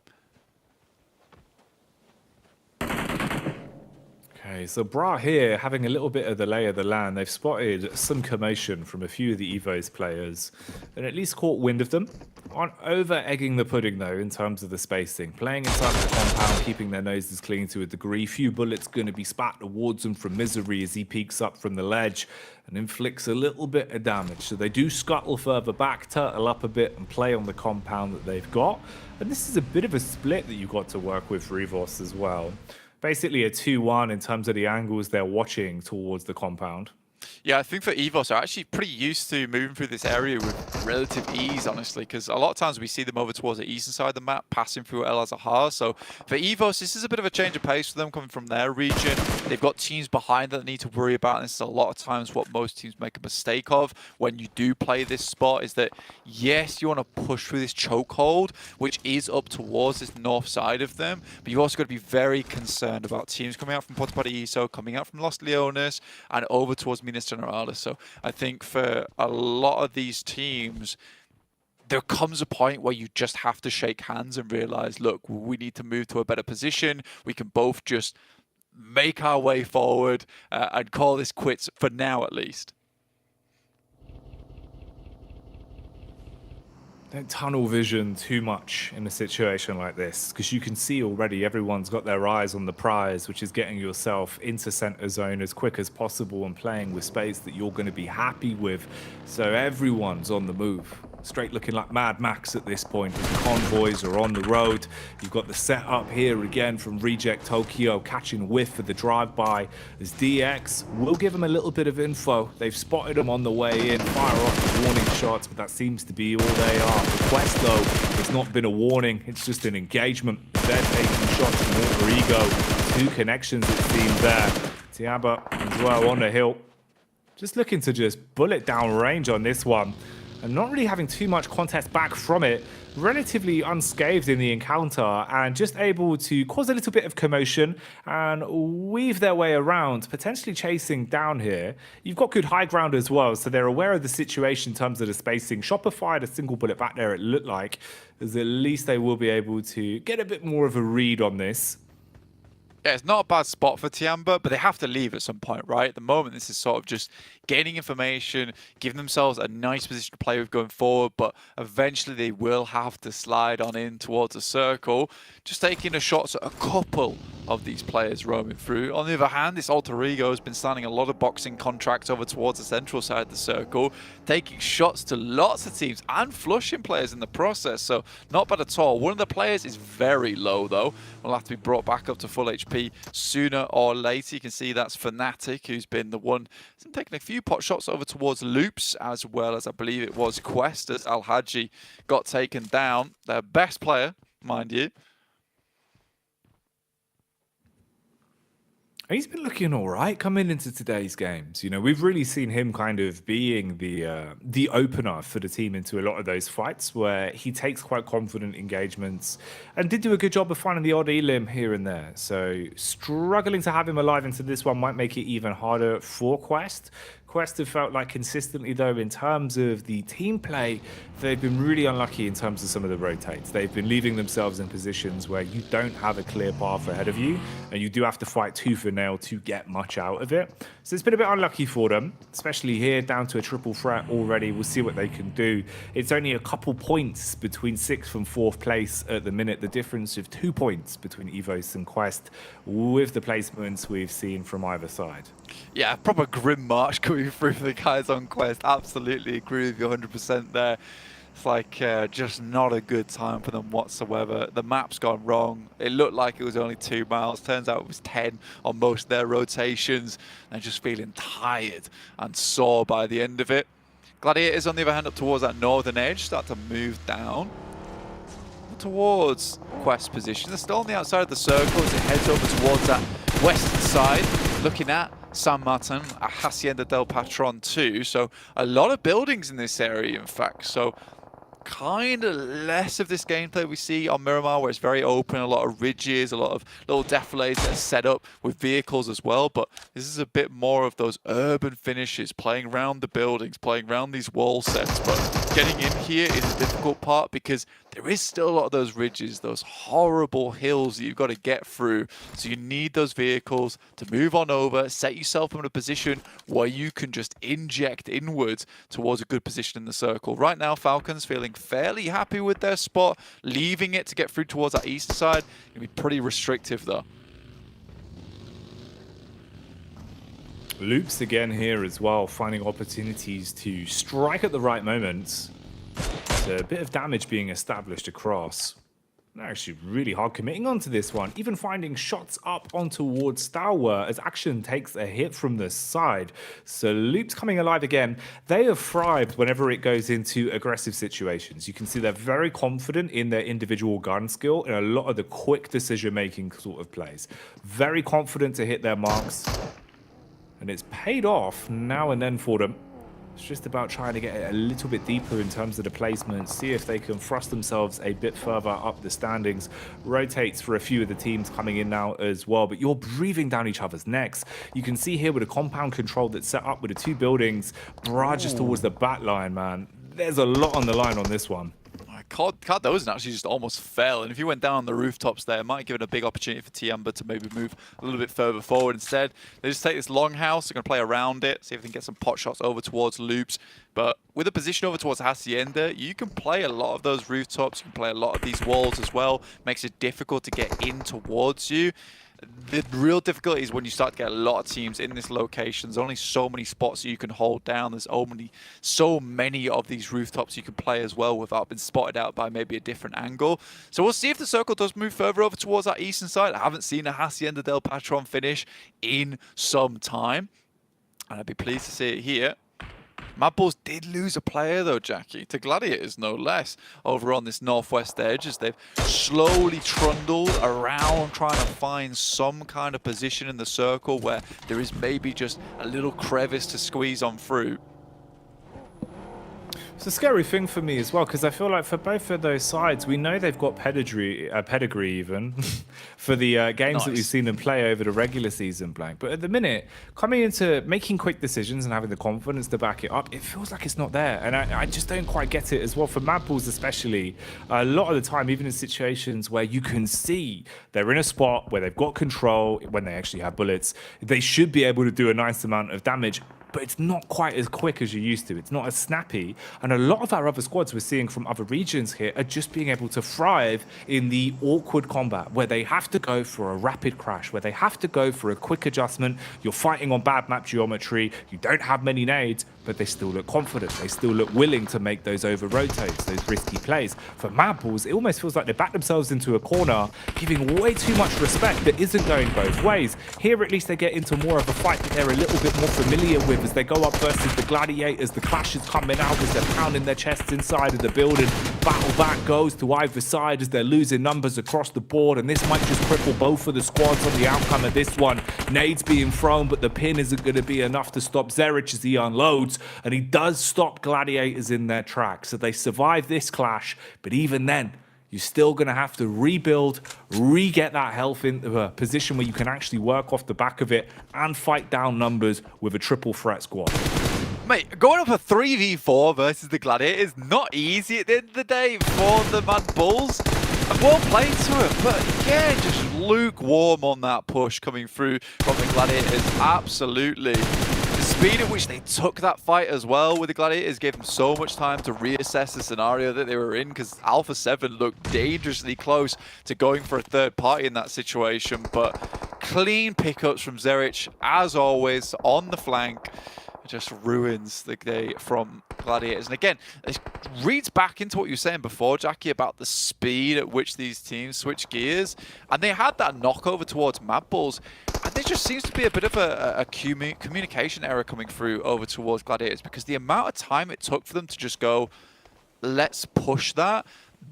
Okay, so Bra here having a little bit of the lay of the land. They've spotted some commotion from a few of the Evo's players and at least caught wind of them. Aren't over-egging the pudding, though, in terms of the spacing. Playing inside the compound, keeping their noses clean to a degree. Few bullets going to be spat towards them from Misery as he peeks up from the ledge and inflicts a little bit of damage. So they do scuttle further back, turtle up a bit and play on the compound that they've got. And this is a bit of a split that you've got to work with for Evos as well. Basically a 2-1 in terms of the angles they're watching towards the compound. Yeah, I think for Evos are actually pretty used to moving through this area with relative ease, honestly, because a lot of times we see them over towards the eastern side of the map, passing through El Azahar. So for Evos, this is a bit of a change of pace for them coming from their region. They've got teams behind that they need to worry about, and this is a lot of times what most teams make a mistake of when you do play this spot, is that, yes, you want to push through this chokehold, which is up towards this north side of them, but you've also got to be very concerned about teams coming out from Puerto Paraíso, coming out from Los Leones, and over towards Minas Generales. So I think for a lot of these teams, there comes a point where you just have to shake hands and realize, look, we need to move to a better position. We can both just make our way forward and call this quits for now, at least. Don't tunnel vision too much in a situation like this, because you can see already everyone's got their eyes on the prize, which is getting yourself into center zone as quick as possible and playing with space that you're going to be happy with. So everyone's on the move. Straight looking like Mad Max at this point. The convoys are on the road. You've got the setup here again from Reject Tokyo, catching whiff for the drive-by as DX will give them a little bit of info. They've spotted them on the way in, fire off warning shots, but that seems to be all they are. The quest, though, it's not been a warning, it's just an engagement. They're taking shots from Alter Ego. 2 connections, it seems there. Tiamba as well on the hill. Just looking to just bullet down range on this one. And not really having too much contest back from it, relatively unscathed in the encounter and just able to cause a little bit of commotion and weave their way around, potentially chasing down here. You've got good high ground as well, so they're aware of the situation in terms of the spacing. Shopify had a single bullet back there, it looked like, as at least they will be able to get a bit more of a read on this. Yeah, it's not a bad spot for Tiamba, but they have to leave at some point, right? At the moment, this is sort of just gaining information, giving themselves a nice position to play with going forward, but eventually they will have to slide on in towards a circle, just taking the shots at a couple of these players roaming through. On the other hand, this Alter Ego has been signing a lot of boxing contracts over towards the central side of the circle, taking shots to lots of teams and flushing players in the process, so not bad at all. One of the players is very low, though. Will have to be brought back up to full HP sooner or later. You can see that's Fnatic, who's been the one taking a few pot shots over towards Loops, as well as I believe it was Quest, as Al Hadji got taken down. Their best player, mind you. He's been looking all right coming into today's games. You know, we've really seen him kind of being the opener for the team into a lot of those fights where he takes quite confident engagements and did do a good job of finding the odd elim here and there. So struggling to have him alive into this one might make it even harder for Quest. Quest have felt like consistently, though, in terms of the team play, they've been really unlucky in terms of some of the rotates. They've been leaving themselves in positions where you don't have a clear path ahead of you, and you do have to fight tooth and nail to get much out of it. So it's been a bit unlucky for them, especially here, down to a triple threat already. We'll see what they can do. It's only a couple points between 6th and 4th place at the minute. The difference of 2 points between Evos and Quest with the placements we've seen from either side. Yeah, proper grim march coming through for the guys on Quest. Absolutely agree with you 100% there. It's like just not a good time for them whatsoever. The map's gone wrong. It looked like it was only 2 miles. Turns out it was 10 on most of their rotations. They're just feeling tired and sore by the end of it. Gladiators, on the other hand, up towards that northern edge, start to move down towards Quest position. They're still on the outside of the circle as it heads over towards that western side, looking at San Martin, Hacienda del Patron too. So a lot of buildings in this area, in fact. So kind of less of this gameplay we see on Miramar, where it's very open, a lot of ridges, a lot of little defiles that are set up with vehicles as well. But this is a bit more of those urban finishes, playing around the buildings, playing around these wall sets. But getting in here is a difficult part because there is still a lot of those ridges, those horrible hills that you've got to get through. So you need those vehicles to move on over, set yourself in a position where you can just inject inwards towards a good position in the circle. Right now, Falcons feeling fairly happy with their spot, leaving it to get through towards that east side. It'll be pretty restrictive though. Loops again here as well, finding opportunities to strike at the right moments. There's a bit of damage being established across. They're actually really hard committing onto this one, even finding shots up on towards Stalwart as Action takes a hit from the side. So Loops coming alive again. They have thrived whenever it goes into aggressive situations. You can see they're very confident in their individual gun skill and a lot of the quick decision-making sort of plays. Very confident to hit their marks. And it's paid off now and then for them. It's just about trying to get it a little bit deeper in terms of the placement, see if they can thrust themselves a bit further up the standings. Rotates for a few of the teams coming in now as well, but you're breathing down each other's necks. You can see here with a compound control that's set up with the 2 buildings, barrages towards the back line, man. There's a lot on the line on this one. Cardozen actually just almost fell. And if he went down on the rooftops there, it might give it a big opportunity for Tiamba to maybe move a little bit further forward. Instead, they just take this longhouse. They're going to play around it, see if they can get some pot shots over towards loops. But with a position over towards Hacienda, you can play a lot of those rooftops. You can play a lot of these walls as well. Makes it difficult to get in towards you. The real difficulty is when you start to get a lot of teams in this location. There's only so many spots that you can hold down. There's only so many of these rooftops you can play as well without being spotted out by maybe a different angle. So we'll see if the circle does move further over towards that eastern side. I haven't seen a Hacienda del Patron finish in some time, and I'd be pleased to see it here. Mad Bulls did lose a player though, Jackie, to Gladiators no less, over on this northwest edge as they've slowly trundled around trying to find some kind of position in the circle where there is maybe just a little crevice to squeeze on through. It's a scary thing for me as well, because I feel like for both of those sides, we know they've got pedigree even, for the games that we've seen them play over the regular season blank. But at the minute, coming into making quick decisions and having the confidence to back it up, it feels like it's not there. And I just don't quite get it as well. For Mad Bulls especially, a lot of the time, even in situations where you can see they're in a spot where they've got control, when they actually have bullets, they should be able to do a nice amount of damage. But it's not quite as quick as you used to. It's not as snappy. And a lot of our other squads we're seeing from other regions here are just being able to thrive in the awkward combat where they have to go for a rapid crash, where they have to go for a quick adjustment. You're fighting on bad map geometry. You don't have many nades, but they still look confident. They still look willing to make those over rotates, those risky plays. For Mad Bulls, it almost feels like they back themselves into a corner, giving way too much respect that isn't going both ways. Here, at least, they get into more of a fight that they're a little bit more familiar with as they go up versus the Gladiators. The clash is coming out as they're pounding their chests inside of the building. Battle back goes to either side as they're losing numbers across the board, and this might just cripple both of the squads on the outcome of this one. Nades being thrown, but the pin isn't going to be enough to stop Zerich as he unloads, and he does stop Gladiators in their tracks. So they survive this clash, but even then, you're still going to have to rebuild, re-get that health into a position where you can actually work off the back of it and fight down numbers with a triple threat squad. Mate, going up a 3v4 versus the Gladiators, not easy at the end of the day for the Mad Bulls. And well played to it, but again, just lukewarm on that push coming through from the Gladiators, absolutely. The speed at which they took that fight as well with the Gladiators gave them so much time to reassess the scenario that they were in, because Alpha 7 looked dangerously close to going for a third party in that situation. But clean pickups from Zerich, as always, on the flank. Just ruins the day from Gladiators. And again, it reads back into what you were saying before, Jackie, about the speed at which these teams switch gears. And they had that knockover towards Mad Bulls. And there just seems to be a bit of a communication error coming through over towards Gladiators, because the amount of time it took for them to just go, let's push that.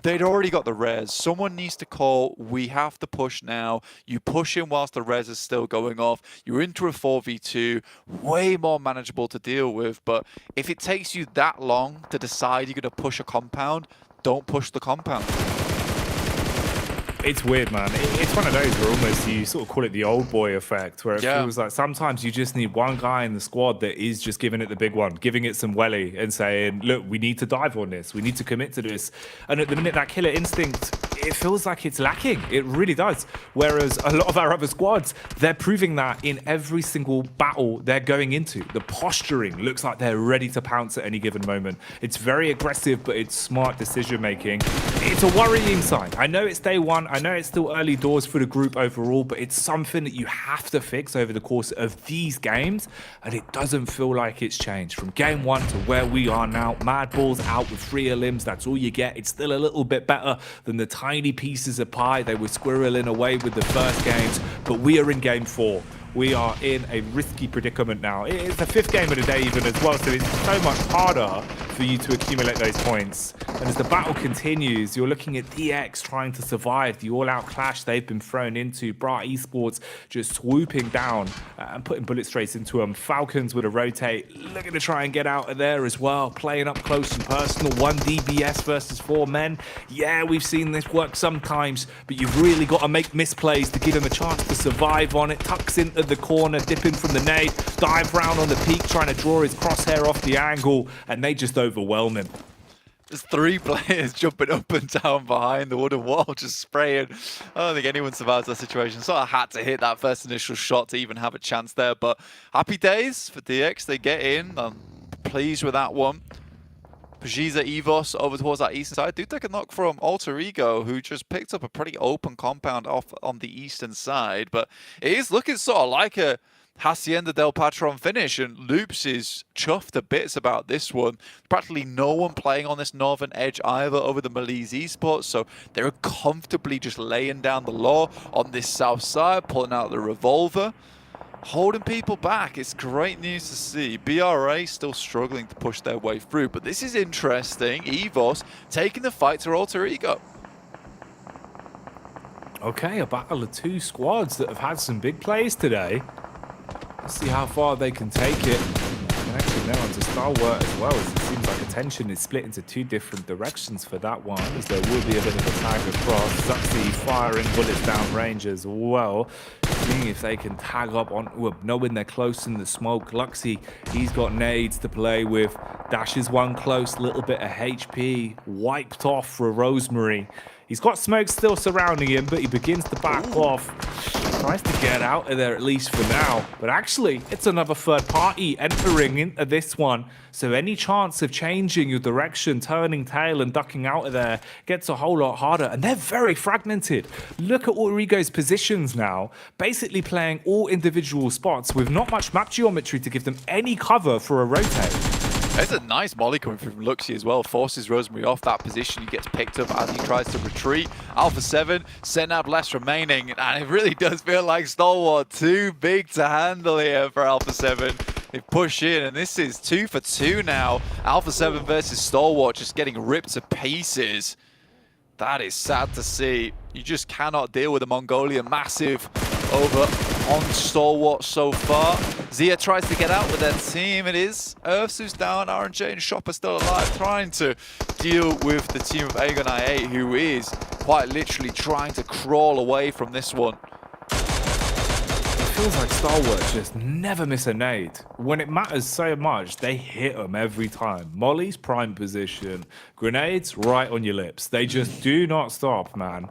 They'd already got the res. Someone needs to call, we have to push now. You push in whilst the res is still going off. You're into a 4v2, way more manageable to deal with. But if it takes you that long to decide you're going to push a compound, don't push the compound. It's weird, man. It's one of those where almost you sort of call it the old boy effect, where it feels like sometimes you just need one guy in the squad that is just giving it the big one, giving it some welly and saying, look, we need to dive on this. We need to commit to this. And at the minute, that killer instinct, it feels like it's lacking. It really does. Whereas a lot of our other squads, they're proving that in every single battle they're going into. The posturing looks like they're ready to pounce at any given moment. It's very aggressive, but it's smart decision making. It's a worrying sign. I know it's day one. I know it's still early doors for the group overall, but it's something that you have to fix over the course of these games, and it doesn't feel like it's changed. From game one to where we are now, Mad Bulls out with 3 limbs. That's all you get. It's still a little bit better than the tiny pieces of pie they were squirreling away with the first games, but we are in game 4. We are in a risky predicament now. It's the 5th game of the day even as well, so it's so much harder for you to accumulate those points. And as the battle continues, you're looking at DX trying to survive the all-out clash they've been thrown into. Bra Esports just swooping down and putting bullet straight into them. Falcons with a rotate, looking to try and get out of there as well. Playing up close and personal. 1 DBS versus 4 men. Yeah, we've seen this work sometimes, but you've really got to make misplays to give him a chance to survive on it. Tucks into the corner, dipping from the nade, dive round on the peak, trying to draw his crosshair off the angle, and they just overwhelm him. There's 3 players jumping up and down behind the wooden wall, just spraying. I don't think anyone survives that situation. Sort of had to hit that first initial shot to even have a chance there. But happy days for DX. They get in. I'm pleased with that one. Pajiza Evos over towards that eastern side. Do take a knock from Alter Ego, who just picked up a pretty open compound off on the eastern side. But it is looking sort of like a Hacienda del Patron finish, and Loops is chuffed to bits about this one. Practically no one playing on this northern edge either over the Malise Esports, so they're comfortably just laying down the law on this south side, pulling out the revolver, holding people back. It's great news to see. BRA still struggling to push their way through, but this is interesting. Evos taking the fight to Alter Ego. Okay, a battle of 2 squads that have had some big plays today. Let's see how far they can take it. Connection there onto Stalwart as well, as it seems like attention is split into 2 different directions for that one, as there will be a bit of a tag across. Zuxi firing bullets down range as well, seeing if they can tag up on, well, knowing they're close in the smoke. Luxy, he's got nades to play with. Dash is one close, little bit of HP, wiped off for Rosemary. He's got smoke still surrounding him, but he begins to back off. Tries to get out of there, at least for now. But actually, it's another third party entering into this one. So any chance of changing your direction, turning tail and ducking out of there gets a whole lot harder. And they're very fragmented. Look at Origo's positions now. Basically playing all individual spots with not much map geometry to give them any cover for a rotate. There's a nice molly coming through from Luxy as well. Forces Rosemary off that position. He gets picked up as he tries to retreat. Alpha 7, Senab less remaining. And it really does feel like Stalwart too big to handle here for Alpha 7. They push in, and this is 2 for 2 now. Alpha 7 versus Stalwart just getting ripped to pieces. That is sad to see. You just cannot deal with a Mongolian massive over on Stalwart so far. Zia tries to get out with their team. It is Ursu's down, RNJ and Shop are still alive, trying to deal with the team of Aegon I8, who is quite literally trying to crawl away from this one. It feels like Stalwart just never miss a nade. When it matters so much, they hit them every time. Molly's prime position, grenades right on your lips. They just do not stop, man.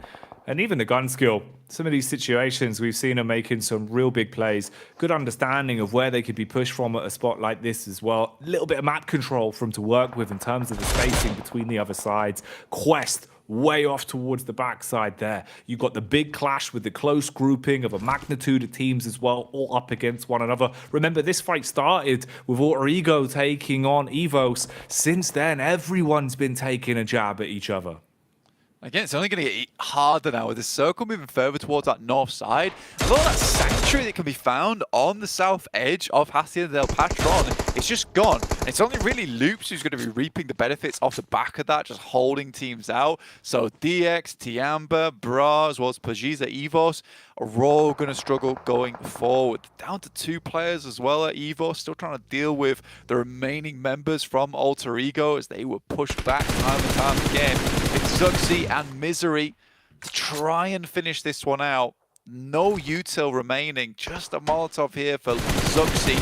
And even the gun skill. Some of these situations, we've seen them making some real big plays. Good understanding of where they could be pushed from at a spot like this as well. A little bit of map control for them to work with in terms of the spacing between the other sides. Quest way off towards the backside there. You've got the big clash with the close grouping of a magnitude of teams as well, all up against one another. Remember, this fight started with Alter Ego taking on Evos. Since then, everyone's been taking a jab at each other. Again, it's only going to get harder now with the circle moving further towards that north side. A lot of that sanctuary that can be found on the south edge of Hacienda del Patron, it's just gone. It's only really Loops who's going to be reaping the benefits off the back of that, just holding teams out. So DX, Tiamba, Bra, as well as Pajiza Evos are all going to struggle going forward. Down to 2 players as well at Evos, still trying to deal with the remaining members from Alter Ego as they were pushed back time and time again. It's Zuxi and Misery to try and finish this one out. No util remaining, just a Molotov here for Zuxi.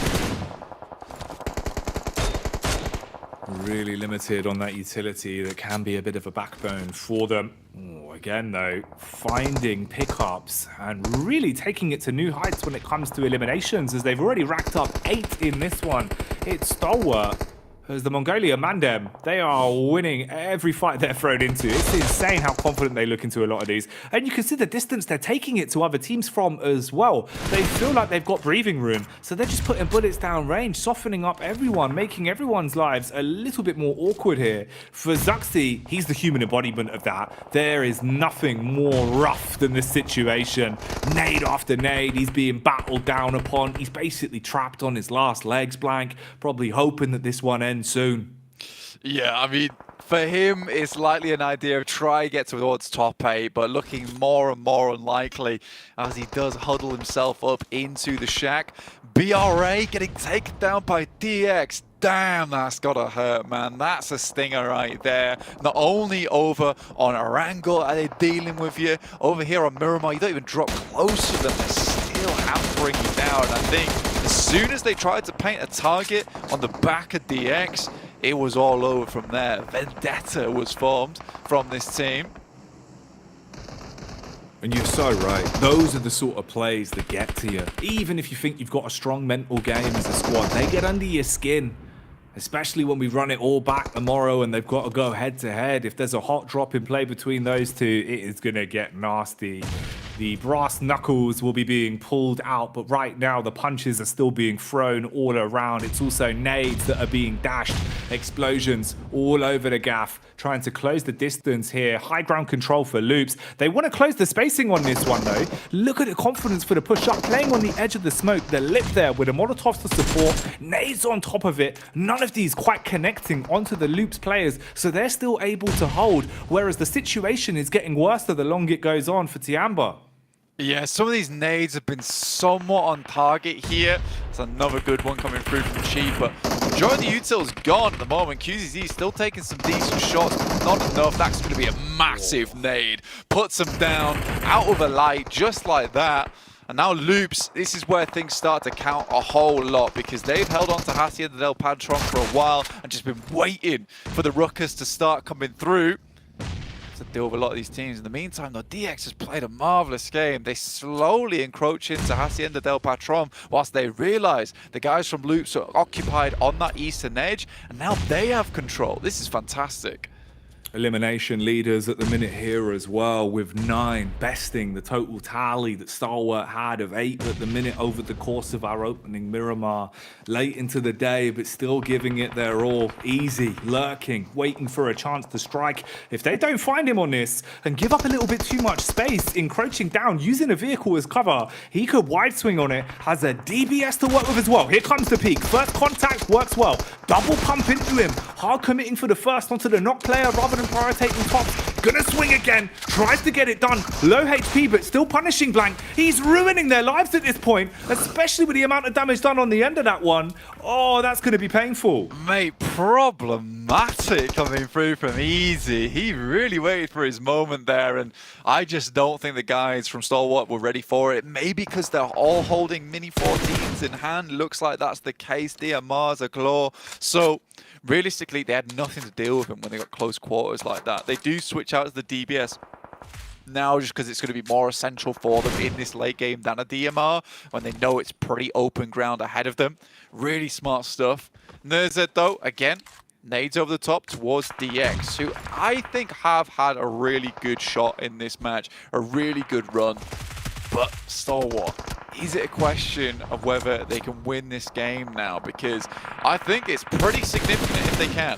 Really limited on that utility that can be a bit of a backbone for them. Ooh, again though, finding pickups and really taking it to new heights when it comes to eliminations, as they've already racked up 8 in this one. It's Stalwart. As the Mongolia Mandem, they are winning every fight they're thrown into. It's insane how confident they look into a lot of these. And you can see the distance they're taking it to other teams from as well. They feel like they've got breathing room, so they're just putting bullets down range, softening up everyone, making everyone's lives a little bit more awkward here. For Zuxi, he's the human embodiment of that. There is nothing more rough than this situation. Nade after nade, he's being battled down upon. He's basically trapped on his last legs blank, probably hoping that this one ends soon. Yeah, I mean, for him, it's likely an idea of try to get towards top 8, but looking more and more unlikely as he does huddle himself up into the shack. BRA getting taken down by DX. Damn, that's gotta hurt, man. That's a stinger right there. Not only over on Erangel are they dealing with you, over here on Miramar, you don't even drop close to them. They're still hampering you down. And I think as soon as they tried to paint a target on the back of DX, it was all over from there. Vendetta was formed from this team. And you're so right. Those are the sort of plays that get to you. Even if you think you've got a strong mental game as a squad, they get under your skin. Especially when we run it all back tomorrow and they've got to go head to head. If there's a hot drop in play between those two, it is going to get nasty. The brass knuckles will be being pulled out, but right now the punches are still being thrown all around. It's also nades that are being dashed, explosions all over the gaff, trying to close the distance here. High ground control for Loops. They want to close the spacing on this one though. Look at the confidence for the push up, playing on the edge of the smoke. The lip there with the Molotovs to support, nades on top of it. None of these quite connecting onto the Loops players, so they're still able to hold, whereas the situation is getting worse the longer it goes on for Tiamba. Yeah, some of these nades have been somewhat on target here. It's another good one coming through from Cheap, but majority of the util's gone at the moment. QZZ still taking some decent shots, not enough. That's going to be a massive nade. Puts them down, out of the light, just like that. And now Loops, this is where things start to count a whole lot, because they've held on to Hacienda del Patron for a while and just been waiting for the ruckus to start coming through to deal with a lot of these teams. In the meantime, though, DX has played a marvelous game. They slowly encroach into Hacienda del Patron whilst they realize the guys from Loops are occupied on that eastern edge, and now they have control. This is fantastic. Elimination leaders at the minute here as well, with 9 besting the total tally that Stalwart had of 8 at the minute over the course of our opening Miramar. Late into the day, but still giving it their all. Easy, lurking, waiting for a chance to strike. If they don't find him on this and give up a little bit too much space, encroaching down, using a vehicle as cover, he could wide swing on it, has a DBS to work with as well. Here comes the peak. First contact works well. Double pump into him. Hard committing for the first onto the knock player rather than prioritizing tops. Gonna swing again. Tries to get it done. Low HP, but still punishing Blank. He's ruining their lives at this point, especially with the amount of damage done on the end of that one. Oh, that's gonna be painful. Mate, problematic coming through from Easy. He really waited for his moment there, and I just don't think the guys from Stalwart were ready for it. Maybe because they're all holding Mini 14s in hand. Looks like that's the case. DMR's a claw. So realistically, they had nothing to deal with him when they got close quarters like that. They do switch out to the DBS now just because it's going to be more essential for them in this late game than a DMR when they know it's pretty open ground ahead of them. Really smart stuff. Nerzed, though, again, nades over the top towards DX, who I think have had a really good shot in this match, a really good run. But Stalwart, is it a question of whether they can win this game now? Because I think it's pretty significant if they can.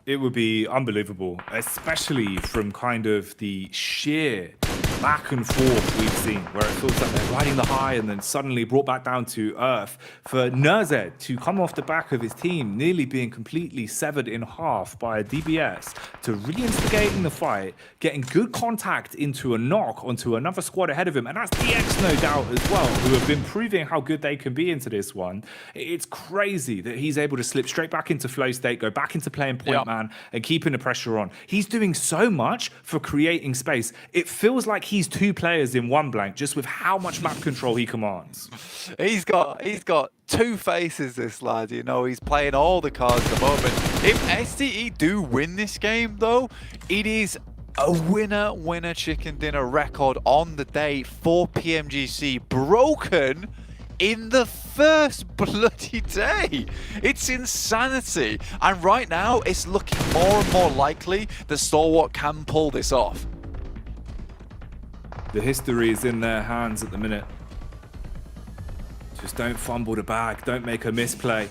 It would be unbelievable, especially from kind of the sheer back and forth we've seen, where it feels like they're riding the high and then suddenly brought back down to earth. For Nerzed to come off the back of his team nearly being completely severed in half by a DBS, to reinstigating the fight, getting good contact into a knock onto another squad ahead of him, and that's DX no doubt as well, who have been proving how good they can be into this one. It's crazy that he's able to slip straight back into flow state, go back into playing point man, and keeping the pressure on. He's doing so much for creating space. It feels like he's 2 players in one, Blank, just with how much map control he commands. He's got 2 faces, this lad, you know. He's playing all the cards at the moment. If STE do win this game, though, it is a winner chicken dinner record on the day for PMGC, broken in the first bloody day. It's insanity. And right now, it's looking more and more likely that Stalwart can pull this off. The history is in their hands at the minute. Just don't fumble the bag. Don't make a misplay.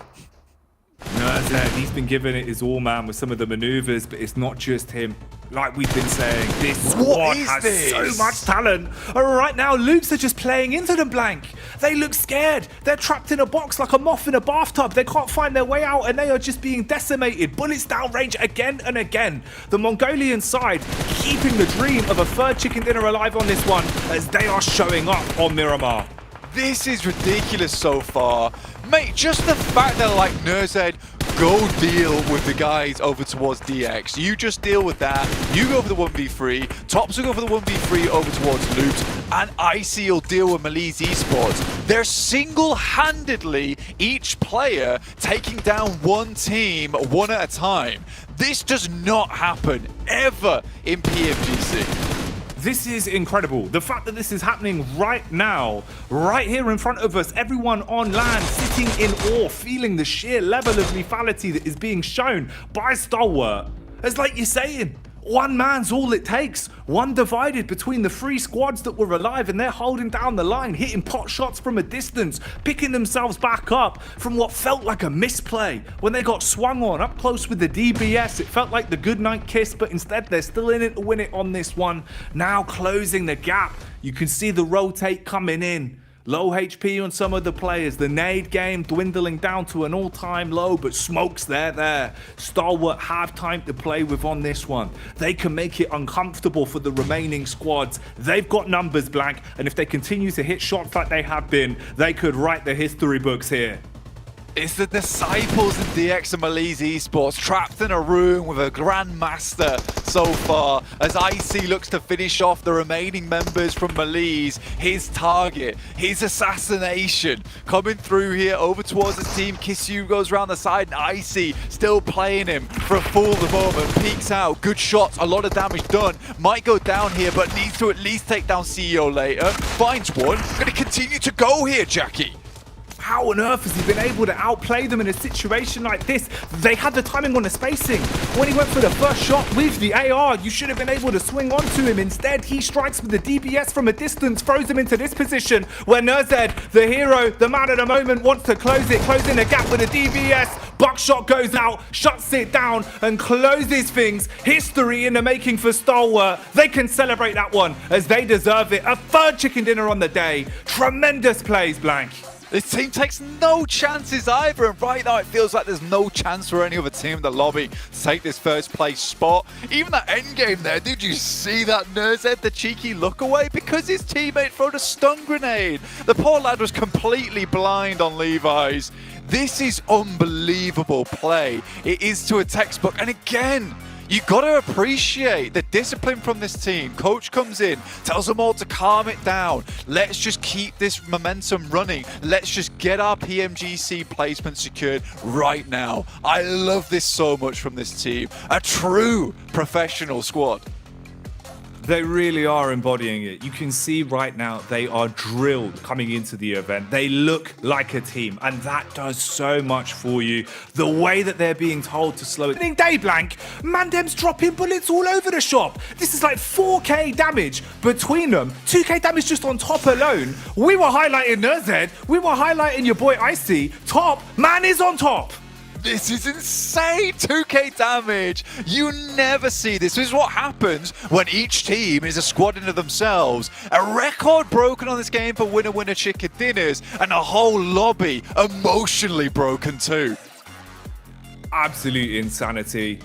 Nerzed, he's been giving it his all, man, with some of the maneuvers, but it's not just him. Like we've been saying, this squad has so much talent. Right now, Loops are just playing into them, Blank. They look scared. They're trapped in a box like a moth in a bathtub. They can't find their way out, and they are just being decimated. Bullets downrange again and again. The Mongolian side keeping the dream of a 3rd chicken dinner alive on this one, as they are showing up on Miramar. This is ridiculous so far. Mate, just the fact that, like, Nerzed go deal with the guys over towards DX. You just deal with that. You go for the 1v3. Tops will go for the 1v3 over towards Loops. And Icy will deal with Malice Esports. They're single-handedly, each player, taking down one team one at a time. This does not happen ever in PMGC. This is incredible. The fact that this is happening right now, right here in front of us, everyone on land sitting in awe, feeling the sheer level of lethality that is being shown by Stalwart. It's like you're saying, one man's all it takes. One divided between the three squads that were alive, and they're holding down the line, hitting pot shots from a distance, picking themselves back up from what felt like a misplay. When they got swung on up close with the DBS, it felt like the goodnight kiss, but instead they're still in it to win it on this one. Now closing the gap. You can see the rotate coming in. Low HP on some of the players. The nade game dwindling down to an all-time low, but Smoke's there. Stalwart have time to play with on this one. They can make it uncomfortable for the remaining squads. They've got numbers, Blank, and if they continue to hit shots like they have been, they could write the history books here. It's the Disciples in DX and Malice Esports trapped in a room with a Grandmaster so far as Icy looks to finish off the remaining members from Malice. His target, his assassination coming through here over towards his team. Kissu goes around the side and Icy still playing him for a fool at the moment. Peeks out, good shots, a lot of damage done. Might go down here but needs to at least take down CEO later. Finds one, gonna continue to go here, Jackie. How on earth has he been able to outplay them in a situation like this? They had the timing on the spacing. When he went for the first shot with the AR, you should have been able to swing onto him. Instead, he strikes with the DBS from a distance, throws him into this position where Nurzed, the hero, the man of the moment, wants to closing the gap with a DBS. Buckshot goes out, shuts it down, and closes things. History in the making for Stalwart. They can celebrate that one as they deserve it. A third chicken dinner on the day. Tremendous plays, Blank. This team takes no chances either, and right now it feels like there's no chance for any other team in the lobby to take this first place spot. Even that end game there, did you see that Nurzed, the cheeky look away? Because his teammate threw a stun grenade. The poor lad was completely blind on Levi's. This is unbelievable play. It is to a textbook, and again, you gotta appreciate the discipline from this team. Coach comes in, tells them all to calm it down. Let's just keep this momentum running. Let's just get our PMGC placement secured right now. I love this so much from this team. A true professional squad. They really are embodying it. You can see right now they are drilled coming into the event. They look like a team, and that does so much for you. The way that they're being told to slow it. Day Blank, Mandem's dropping bullets all over the shop. This is like 4k damage between them. 2k damage just on top alone. We were highlighting Nurzed. We were highlighting your boy Icy. Top, man is on top. This is insane! 2k damage! You never see this. This is what happens when each team is a squad into themselves. A record broken on this game for winner-winner chicken dinners, and a whole lobby emotionally broken too. Absolute insanity.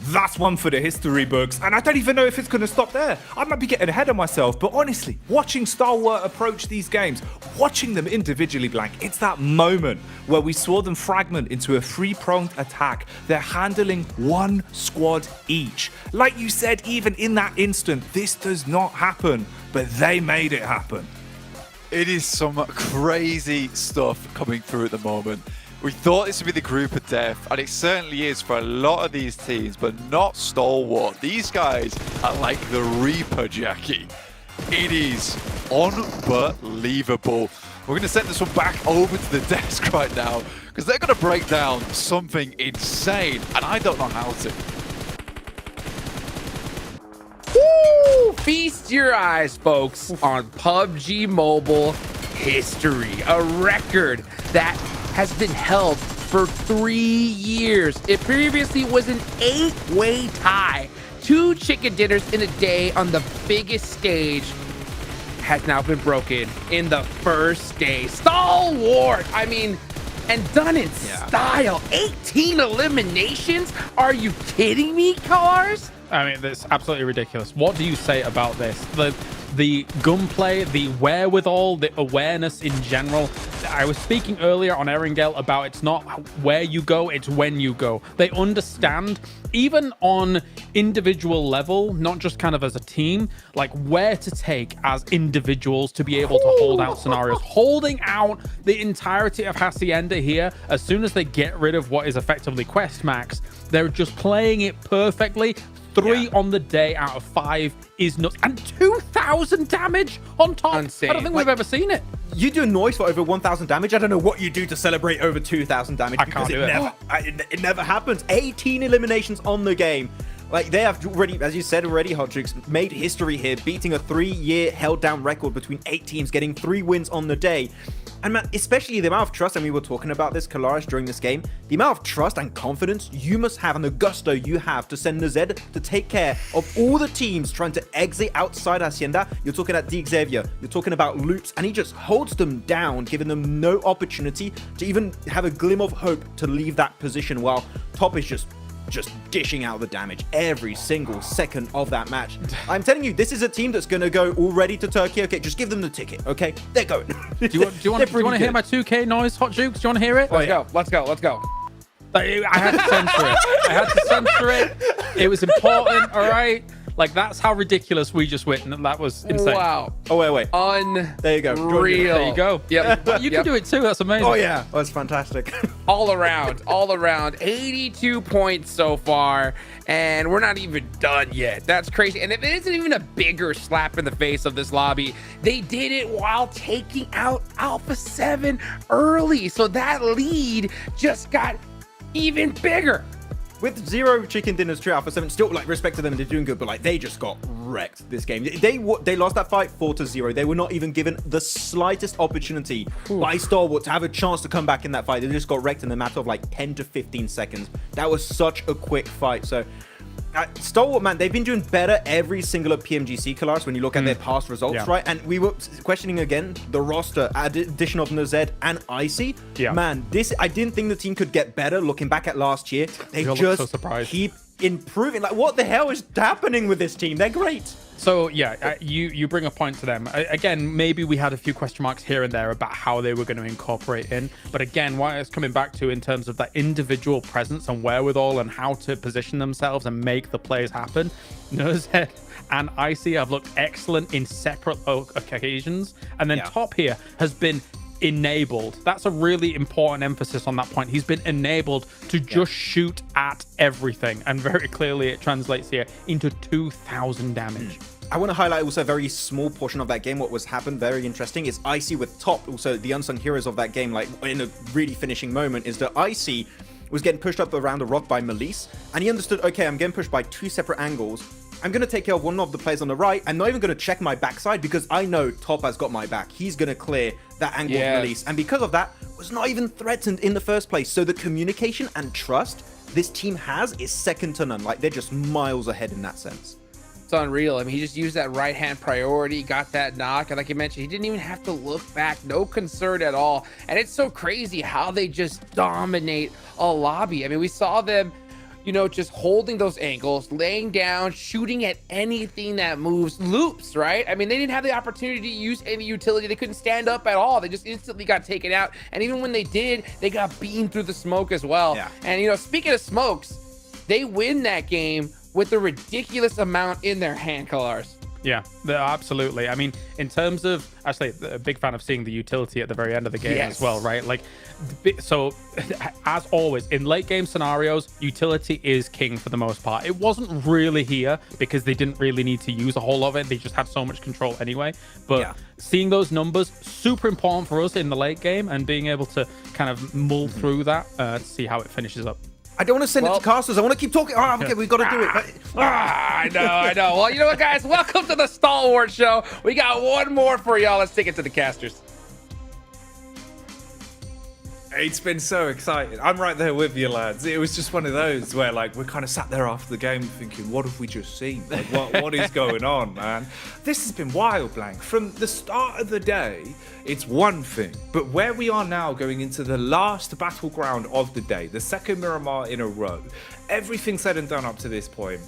That's one for the history books, and I don't even know if it's going to stop there. I might be getting ahead of myself, but honestly, watching Stalwart approach these games, watching them individually, Blank, it's that moment where we saw them fragment into a three-pronged attack. They're handling one squad each. Like you said, even in that instant, this does not happen, but they made it happen. It is some crazy stuff coming through at the moment. We thought this would be the group of death, and it certainly is for a lot of these teams, but not Stalwart. These guys are like the Reaper, Jackie. It is unbelievable. We're going to send this one back over to the desk right now, because they're going to break down something insane, and I don't know how to. Woo! Feast your eyes, folks, on PUBG Mobile history. A record that has been held for 3 years. It previously was an 8-way tie. 2 chicken dinners in a day on the biggest stage has now been broken in the first day. Stalwart, I mean, and done in style. 18 eliminations? Are you kidding me, Cars? I mean, that's absolutely ridiculous. What do you say about this? the gunplay, the wherewithal, the awareness in general. I was speaking earlier on Erangel about it's not where you go, it's when you go. They understand, even on individual level, not just kind of as a team, like where to take as individuals to be able to hold out scenarios. Holding out the entirety of Hacienda here, as soon as they get rid of what is effectively Quest Max, they're just playing it perfectly. 3 on the day out of 5 is nuts. And 2,000 damage on top. Insane. I don't think we've ever seen it. You do noise for over 1,000 damage. I don't know what you do to celebrate over 2,000 damage. I can't do it. It never happens. 18 eliminations on the game. Like, they have already, as you said already, Hot Jukes, made history here, beating a 3-year held down record between 8 teams, getting 3 wins on the day. And man, especially the amount of trust, and we were talking about this, Kalaris, during this game, the amount of trust and confidence you must have and the gusto you have to send Nazed to take care of all the teams trying to exit outside Hacienda. You're talking about D. Xavier, you're talking about Loops, and he just holds them down, giving them no opportunity to even have a glimmer of hope to leave that position, while Top is just dishing out the damage every single second of that match. I'm telling you, this is a team that's going to go already to Turkey. Okay, just give them the ticket, okay? They're going. Do you want to hear my 2K noise, Hot Jukes? Do you want to hear it? Let's go. I had to censor it. It was important, all right? Like, that's how ridiculous we just witnessed. That was insane. Wow. Oh, wait. There you go. Unreal. There you go. Yep. You can do it too. That's amazing. Oh, yeah. That's fantastic. all around 82 points so far, and we're not even done yet. That's crazy. And if it isn't even a bigger slap in the face of this lobby, they did it while taking out Alpha 7 early, so that lead just got even bigger. With 0 chicken dinners to Alpha 7, still, like, respect to them, they're doing good, but, like, they just got wrecked this game. They lost that fight 4-0. They were not even given the slightest opportunity by Stalwart to have a chance to come back in that fight. They just got wrecked in a matter of, like, 10 to 15 seconds. That was such a quick fight. So, Stalwart, man, they've been doing better every single PMGC, Kalaris, when you look at their past results, right? And we were questioning again the roster, addition of Nazed and Icy. Man, I didn't think the team could get better looking back at last year. They just keep improving. Like, what the hell is happening with this team? They're great. So yeah, you bring a point to them. Again, maybe we had a few question marks here and there about how they were going to incorporate in. But again, what it's coming back to in terms of that individual presence and wherewithal and how to position themselves and make the plays happen. Nozed and Icy have looked excellent in separate occasions. And then Top here has been enabled. That's a really important emphasis on that point. He's been enabled to just shoot at everything, and very clearly it translates here into 2,000 damage. I want to highlight also a very small portion of that game. What was happened, very interesting, is Icy with Top, also the unsung heroes of that game, like in a really finishing moment, is that Icy was getting pushed up around the rock by Melise, and he understood, okay, I'm getting pushed by 2 separate angles. I'm going to take care of one of the players on the right. I'm not even going to check my backside because I know Top has got my back. He's going to clear that angle release. And because of that, was not even threatened in the first place. So the communication and trust this team has is second to none. Like, they're just miles ahead in that sense. It's unreal. I mean, he just used that right-hand priority, got that knock, and like you mentioned, he didn't even have to look back. No concern at all. And it's so crazy how they just dominate a lobby. I mean, we saw them, you know, just holding those angles, laying down, shooting at anything that moves, loops, right? I mean, they didn't have the opportunity to use any utility. They couldn't stand up at all. They just instantly got taken out. And even when they did, they got beamed through the smoke as well. Yeah. And, you know, speaking of smokes, they win that game with a ridiculous amount in their hand, Kalaris. Yeah, absolutely. I mean, in terms of, actually, a big fan of seeing the utility at the very end of the game as well, right? Like, so as always, in late game scenarios, utility is king for the most part. It wasn't really here because they didn't really need to use a whole lot of it. They just had so much control anyway. But seeing those numbers, super important for us in the late game, and being able to kind of mull through that to see how it finishes up. I don't want to send it to casters. I want to keep talking. Oh, okay, we've got to do it. I know. Well, you know what, guys? Welcome to the Stalwart Show. We got one more for y'all. Let's take it to the casters. It's been so exciting. I'm right there with you, lads. It was just one of those where, like, we're kind of sat there after the game thinking, what have we just seen? Like, what is going on, man? This has been wild, Blank. From the start of the day, it's one thing. But where we are now going into the last battleground of the day, the second Miramar in a row, everything said and done up to this point,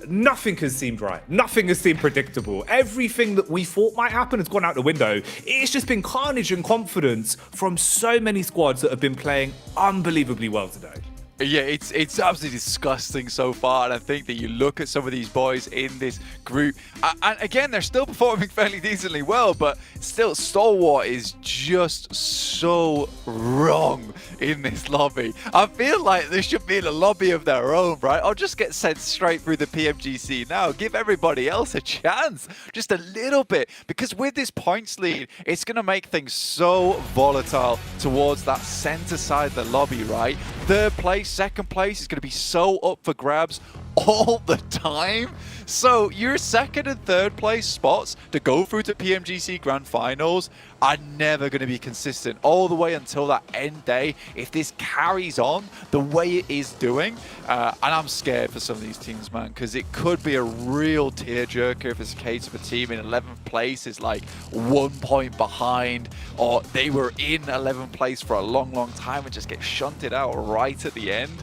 nothing has seemed right. Nothing has seemed predictable. Everything that we thought might happen has gone out the window. It's just been carnage and confidence from so many squads that have been playing unbelievably well today. Yeah, it's absolutely disgusting so far, and I think that you look at some of these boys in this group, and again, they're still performing fairly decently well, but still, Stalwart is just so wrong in this lobby. I feel like they should be in a lobby of their own, right? Or just get sent straight through the PMGC now. Give everybody else a chance, just a little bit, because with this points lead, it's going to make things so volatile towards that center side of the lobby, right? Third place, second place is going to be so up for grabs all the time. So your second and third place spots to go through to PMGC Grand Finals are never going to be consistent all the way until that end day if this carries on the way it is doing. And I'm scared for some of these teams, man, because it could be a real tearjerker if it's a case of a team in 11th place is like 1 point behind, or they were in 11th place for a long time and just get shunted out right at the end.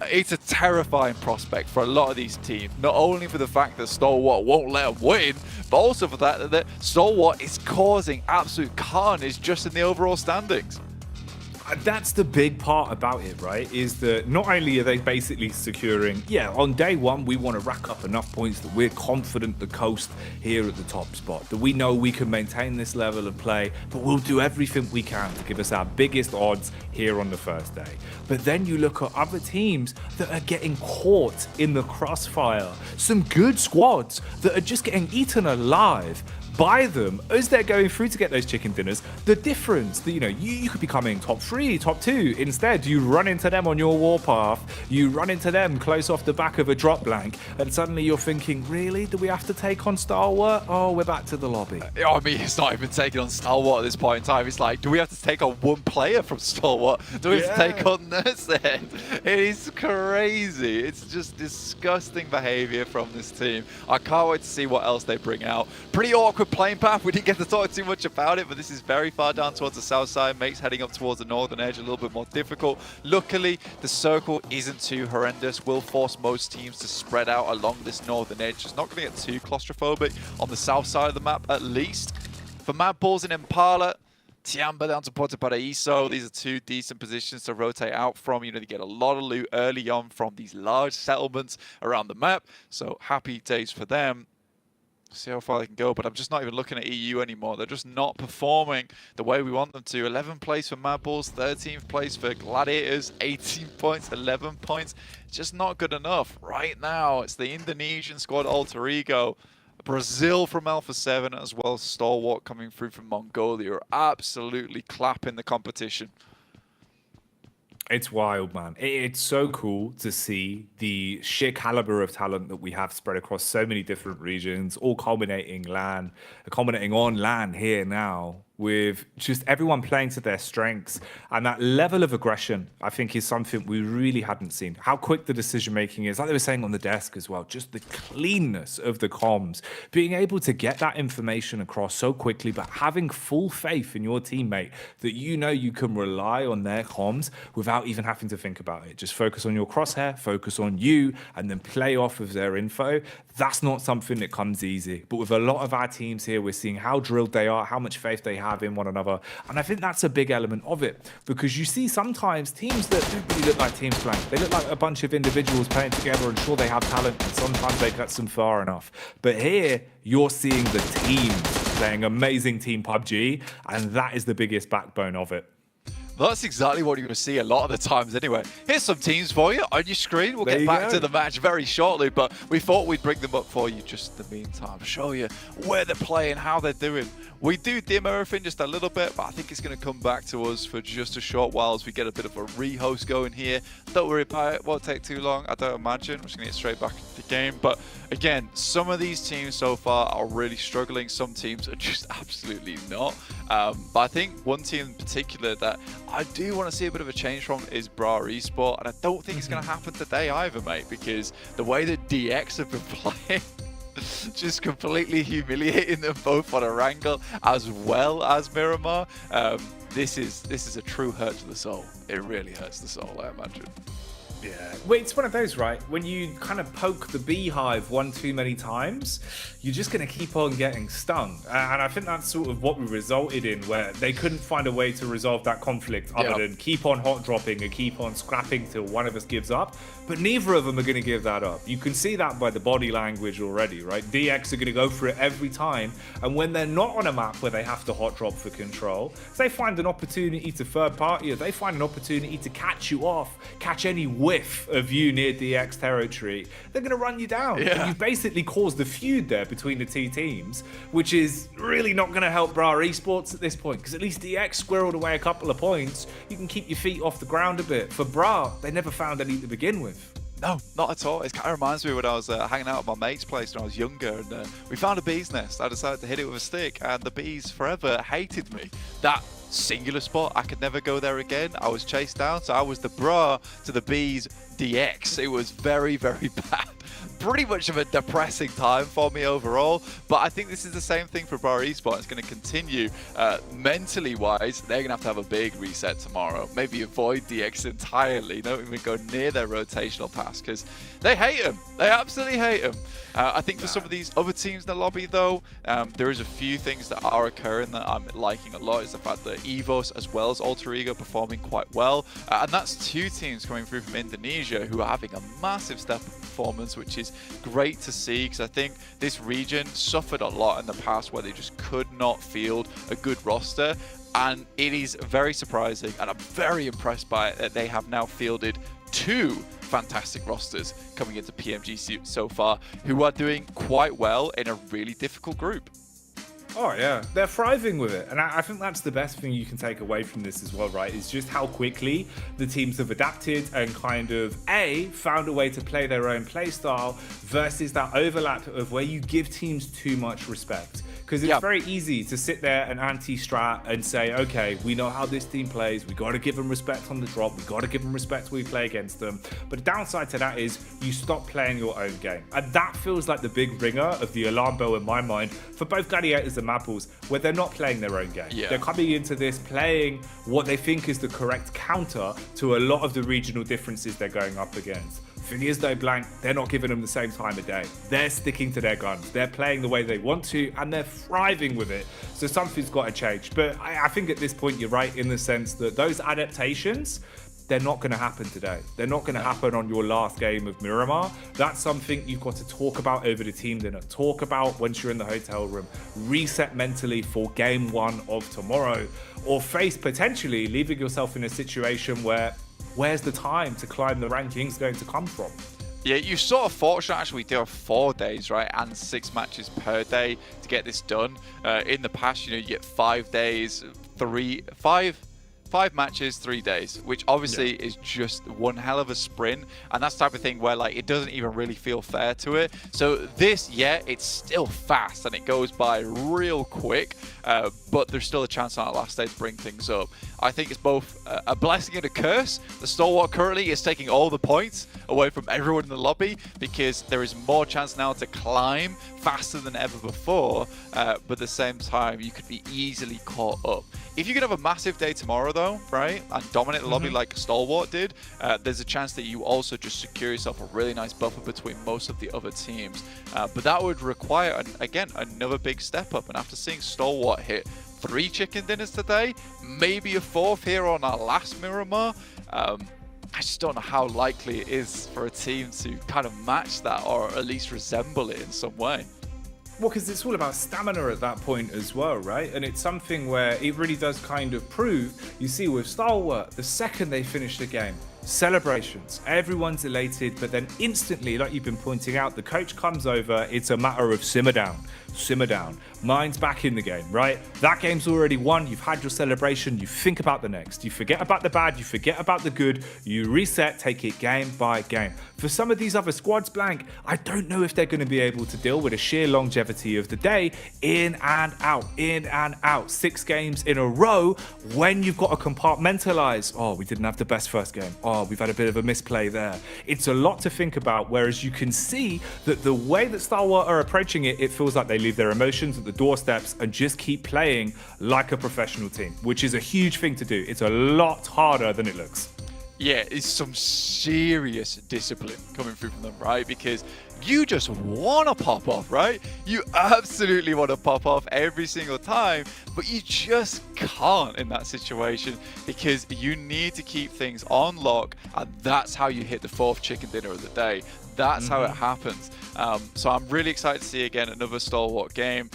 It's a terrifying prospect for a lot of these teams, not only for the fact that Stalwart won't let them win, but also for that Stalwart is causing absolute carnage just in the overall standings. That's the big part about it, right? Is that not only are they basically securing, on day one, we want to rack up enough points that we're confident the coast here at the top spot, that we know we can maintain this level of play, but we'll do everything we can to give us our biggest odds here on the first day. But then you look at other teams that are getting caught in the crossfire. Some good squads that are just getting eaten alive by them as they're going through to get those chicken dinners. The difference that, you could be coming top 3, top 2. Instead, you run into them on your warpath, you run into them close off the back of a drop blank, and suddenly you're thinking, really? Do we have to take on Stalwart? Oh, we're back to the lobby. I mean, it's not even taking on Stalwart at this point in time. It's like, do we have to take on one player from Stalwart? Do we have to take on Nursed? It is crazy. It's just disgusting behavior from this team. I can't wait to see what else they bring out. Pretty awkward playing path. We didn't get to talk too much about it, but this is very far down towards the south side. Makes heading up towards the northern edge a little bit more difficult. Luckily, the circle isn't too horrendous. Will force most teams to spread out along this northern edge. It's not going to get too claustrophobic on the south side of the map, at least. For Mad Bulls and Impala, Tiamba down to Puerto Paraíso. These are two decent positions to rotate out from. They get a lot of loot early on from these large settlements around the map. So happy days for them. See how far they can go, but I'm just not even looking at EU anymore. They're just not performing the way we want them to. 11th place for Mad Bulls, 13th place for Gladiators, 18 points, 11 points. Just not good enough. Right now, it's the Indonesian squad Alter Ego, Brazil from Alpha 7, as well as Stalwart coming through from Mongolia, are absolutely clapping the competition. It's wild, man. It's so cool to see the sheer caliber of talent that we have spread across so many different regions, all culminating on LAN here now, with just everyone playing to their strengths. And that level of aggression, I think, is something we really hadn't seen. How quick the decision-making is, like they were saying on the desk as well, just the cleanness of the comms, being able to get that information across so quickly, but having full faith in your teammate that you can rely on their comms without even having to think about it. Just focus on your crosshair, focus on you, and then play off of their info. That's not something that comes easy. But with a lot of our teams here, we're seeing how drilled they are, how much faith they have in one another. And I think that's a big element of it, because you see sometimes teams that don't really look like teams playing. They look like a bunch of individuals playing together, and sure, they have talent, and sometimes they get them far enough. But here, you're seeing the teams playing amazing team PUBG, and that is the biggest backbone of it. That's exactly what you're going to see a lot of the times anyway. Here's some teams for you on your screen. We'll get back to the match very shortly, but we thought we'd bring them up for you just in the meantime. Show you where they're playing, how they're doing. We do dim everything just a little bit, but I think it's going to come back to us for just a short while as we get a bit of a rehost going here. Don't worry about it. Won't take too long, I don't imagine. We're just going to get straight back into the game. But again, some of these teams so far are really struggling. Some teams are just absolutely not. But I think one team in particular that I do want to see a bit of a change from is Bra Esport, and I don't think it's going to happen today either, mate, because the way that DX have been playing, just completely humiliating them both on Erangel as well as Miramar. This is a true hurt to the soul. It really hurts the soul, I imagine. Yeah, well, it's one of those, right? When you kind of poke the beehive one too many times, you're just going to keep on getting stung. And I think that's sort of what we resulted in, where they couldn't find a way to resolve that conflict other than keep on hot dropping and keep on scrapping till one of us gives up. But neither of them are going to give that up. You can see that by the body language already, right? DX are going to go for it every time. And when they're not on a map where they have to hot drop for control, if they find an opportunity to third party, if they find an opportunity to catch you off, catch any whiff of you near DX territory, they're going to run you down. Yeah. And you've basically caused a feud there between the two teams, which is really not going to help Bra Esports at this point, because at least DX squirreled away a couple of points. You can keep your feet off the ground a bit. For Bra, they never found any to begin with. No, not at all. It kind of reminds me when I was hanging out at my mate's place when I was younger, and we found a bee's nest. I decided to hit it with a stick, and the bees forever hated me. That singular spot, I could never go there again. I was chased down, so I was the Bra to the bees DX. It was very, very bad. Pretty much of a depressing time for me overall, but I think this is the same thing for Bra Esports. It's going to continue mentally wise. They're going to have a big reset tomorrow. Maybe avoid DX entirely. Don't even go near their rotational pass because they hate him. They absolutely hate him. I think for some of these other teams in the lobby though, there is a few things that are occurring that I'm liking a lot. Is the fact that EVOS as well as Alter Ego performing quite well, and that's two teams coming through from Indonesia who are having a massive step up performance, which is great to see, because I think this region suffered a lot in the past where they just could not field a good roster, and it is very surprising, and I'm very impressed by it that they have now fielded two fantastic rosters coming into PMGC so far, who are doing quite well in a really difficult group. Oh yeah, they're thriving with it, and I think that's the best thing you can take away from this as well, right? Is just how quickly the teams have adapted and kind of found a way to play their own play style versus that overlap of where you give teams too much respect. Because it's very easy to sit there and anti-strat and say, okay, we know how this team plays, we got to give them respect on the drop, we got to give them respect when we play against them. But the downside to that is you stop playing your own game. And that feels like the big ringer of the alarm bell in my mind for both Gladiators and Mapples, where they're not playing their own game. They're coming into this playing what they think is the correct counter to a lot of the regional differences they're going up against. Phineas though blank, they're not giving them the same time of day. They're sticking to their guns. They're playing the way they want to, and they're thriving with it. So something's got to change. But I think at this point you're right in the sense that those adaptations, they're not going to happen today. They're not going to happen on your last game of Miramar. That's something you've got to talk about over the team dinner. Talk about once you're in the hotel room. Reset mentally for game one of tomorrow. Or face potentially leaving yourself in a situation where where's the time to climb the rankings going to come from? Yeah, you sort of fortunate actually do have 4 days, right, and 6 matches per day to get this done. In the past, you know, you get 5 days, 5 matches, 3 days, which obviously is just one hell of a sprint, and that's the type of thing where like it doesn't even really feel fair to it. So this, it's still fast and it goes by real quick, but there's still a chance on that last day to bring things up. I think it's both a blessing and a curse. The Stalwart currently is taking all the points away from everyone in the lobby because there is more chance now to climb faster than ever before, but at the same time you could be easily caught up. If you could have a massive day tomorrow though, right, and dominate the lobby like Stalwart did, there's a chance that you also just secure yourself a really nice buffer between most of the other teams. But that would require, again, another big step up. And after seeing Stalwart hit 3 chicken dinners today, maybe a 4th here on our last Miramar, I just don't know how likely it is for a team to kind of match that or at least resemble it in some way. Well, because it's all about stamina at that point as well, right? And it's something where it really does kind of prove, you see with Stalwart, the second they finish the game, celebrations, everyone's elated, but then instantly, like you've been pointing out, the coach comes over, it's a matter of simmer down. Mind's back in the game, right? That game's already won, you've had your celebration, you think about the next. You forget about the bad, you forget about the good, you reset, take it game by game. For some of these other squads, blank, I don't know if they're going to be able to deal with the sheer longevity of the day, in and out, 6 games in a row, when you've got to compartmentalize. Oh, we didn't have the best first game. Oh, we've had a bit of a misplay there. It's a lot to think about, whereas you can see that the way that Stalwart are approaching it, it feels like they leave their emotions at the doorsteps and just keep playing like a professional team, which is a huge thing to do. It's a lot harder than it looks. yeah, is some serious discipline coming through from them, right? Because you just want to pop off, right? You absolutely want to pop off every single time, but you just can't in that situation because you need to keep things on lock, and that's how you hit the 4th chicken dinner of the day. That's how it happens. So I'm really excited to see again another stalwart game.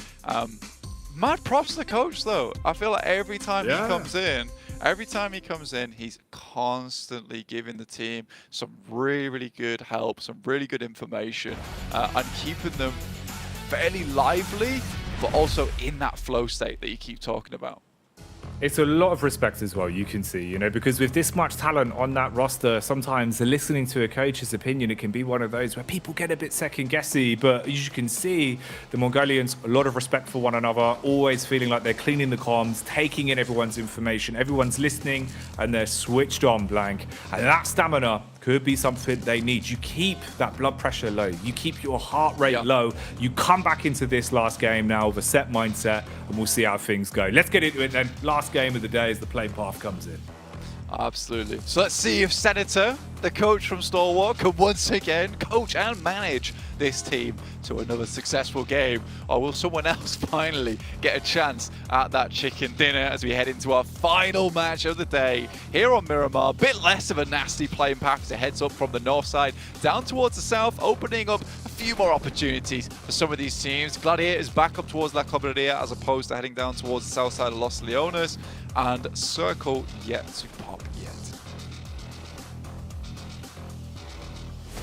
Mad props to the coach though. I feel like every time he comes in, he's constantly giving the team some really, really good help, some really good information, and keeping them fairly lively, but also in that flow state that you keep talking about. It's a lot of respect as well, you can see, because with this much talent on that roster, sometimes listening to a coach's opinion, it can be one of those where people get a bit second-guessy, but as you can see, the Mongolians, a lot of respect for one another, always feeling like they're cleaning the comms, taking in everyone's information, everyone's listening, and they're switched on, Blank. And that stamina could be something they need. You keep that blood pressure low. You keep your heart rate low. You come back into this last game now with a set mindset, and we'll see how things go. Let's get into it then. Last game of the day as the plane path comes in. Absolutely. So let's see if Senator, the coach from Stalwart, can once again coach and manage this team to another successful game, or will someone else finally get a chance at that chicken dinner as we head into our final match of the day here on Miramar. A bit less of a nasty playing path as it heads up from the north side down towards the south, opening up a few more opportunities for some of these teams. Gladiators back up towards La Cobreria as opposed to heading down towards the south side of Los Leones, and Circle yet to pop yet.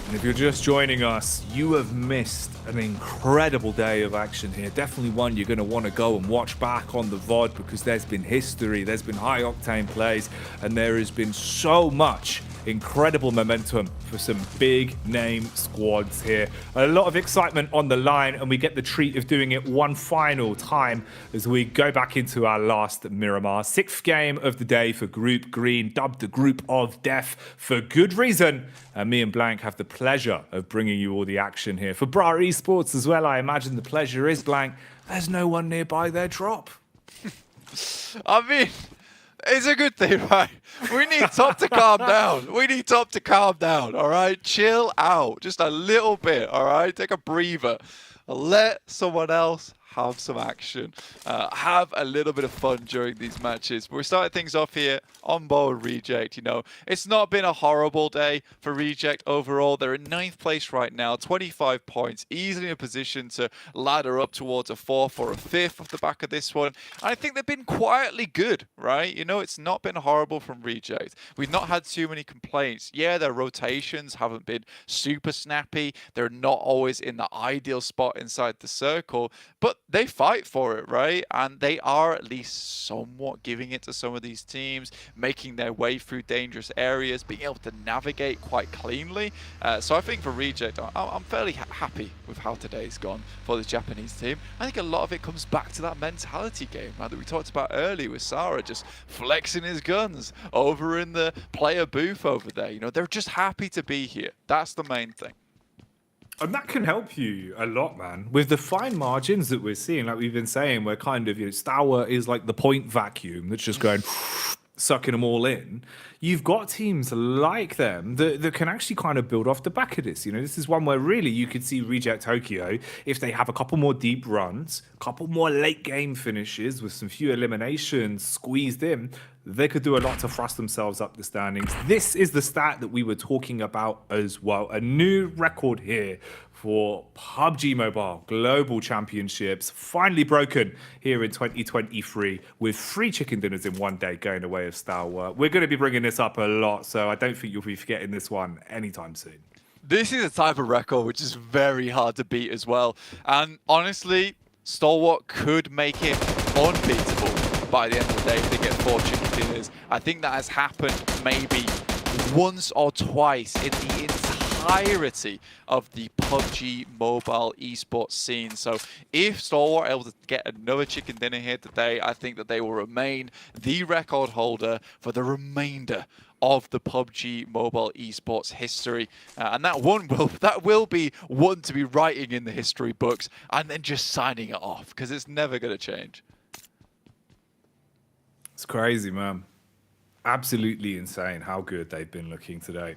And if you're just joining us, you have missed an incredible day of action here. Definitely one you're going to want to go and watch back on the VOD, because there's been history, there's been high octane plays, and there has been so much incredible momentum for some big name squads here. A lot of excitement on the line, and we get the treat of doing it one final time as we go back into our last Miramar. 6th game of the day for Group Green, dubbed the Group of Death for good reason. And me and Blank have the pleasure of bringing you all the action here. For Bra Esports as well, I imagine the pleasure is, Blank, there's no one nearby their drop. I mean, it's a good thing, right? We need Top to calm down. We need Top to calm down, all right? Chill out just a little bit, all right? Take a breather. Let someone else have some action. Have a little bit of fun during these matches. We're starting things off here on board Reject. It's not been a horrible day for Reject overall. They're in 9th place right now, 25 points, easily in a position to ladder up towards a 4th or a 5th off the back of this one. And I think they've been quietly good, right? It's not been horrible from Reject. We've not had too many complaints. Yeah, their rotations haven't been super snappy. They're not always in the ideal spot inside the circle, but they fight for it, right? And they are at least somewhat giving it to some of these teams, making their way through dangerous areas, being able to navigate quite cleanly. So I think for Reject, I'm fairly happy with how today's gone for the Japanese team. I think a lot of it comes back to that mentality game, right, that we talked about earlier with Sarah just flexing his guns over in the player booth over there. They're just happy to be here. That's the main thing. And that can help you a lot, man. With the fine margins that we're seeing, like we've been saying, we're kind of, Stalwart is like the point vacuum that's just going, sucking them all in. You've got teams like them that can actually kind of build off the back of this. This is one where really you could see Reject Tokyo, if they have a couple more deep runs, a couple more late game finishes with some few eliminations squeezed in, they could do a lot to thrust themselves up the standings. This is the stat that we were talking about as well. A new record here for PUBG Mobile Global Championships, finally broken here in 2023 with 3 chicken dinners in one day going away of Stalwart. We're going to be bringing this up a lot, so I don't think you'll be forgetting this one anytime soon. This is a type of record which is very hard to beat as well. And honestly, Stalwart could make it unbeatable by the end of the day if they get 4 chicken dinners. I think that has happened maybe once or twice in the entirety of the PUBG Mobile esports scene. So if Stalwart are able to get another chicken dinner here today, I think that they will remain the record holder for the remainder of the PUBG Mobile esports history, and that will be one to be writing in the history books and then just signing it off, because it's never going to change. It's crazy, man. Absolutely insane how good they've been looking today.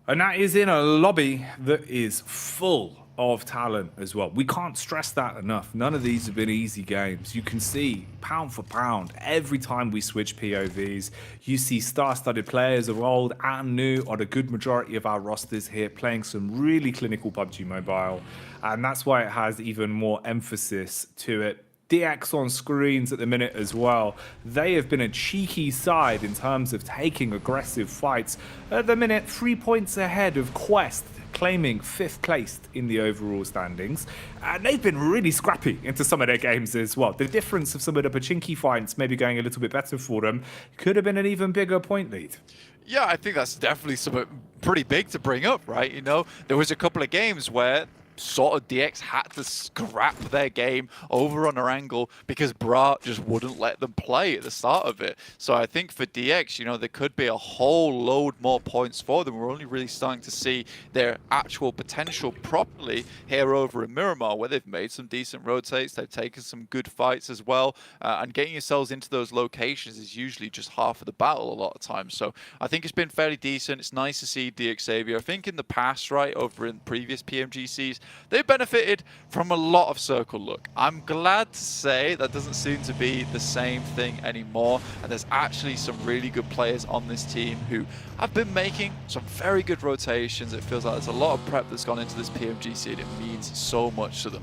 And that is in a lobby that is full of talent as well. We can't stress that enough. None of these have been easy games. You can see, pound for pound, every time we switch POVs, you see star-studded players of old and new on a good majority of our rosters here playing some really clinical PUBG Mobile. And that's why it has even more emphasis to it. DX on screens at the minute as well. They have been a cheeky side in terms of taking aggressive fights. At the minute, 3 points ahead of Quest, claiming 5th place in the overall standings. And they've been really scrappy into some of their games as well. The difference of some of the Pachinki fights maybe going a little bit better for them could have been an even bigger point lead. Yeah, I think that's definitely something pretty big to bring up, right? You know, there was a couple of games where sort of DX had to scrap their game over on their angle because Brat just wouldn't let them play at the start of it. So I think for DX, you know, there could be a whole load more points for them. We're only really starting to see their actual potential properly here over in Miramar, where they've made some decent rotates, they've taken some good fights as well, and getting yourselves into those locations is usually just half of the battle a lot of times. So I think it's been fairly decent. It's nice to see DX Xavier. I think in the past, right, over in previous PMGCs, they benefited from a lot of circle look. I'm glad to say that doesn't seem to be the same thing anymore, and there's actually some really good players on this team who have been making some very good rotations. It feels like there's a lot of prep that's gone into this PMGC, and it means so much to them.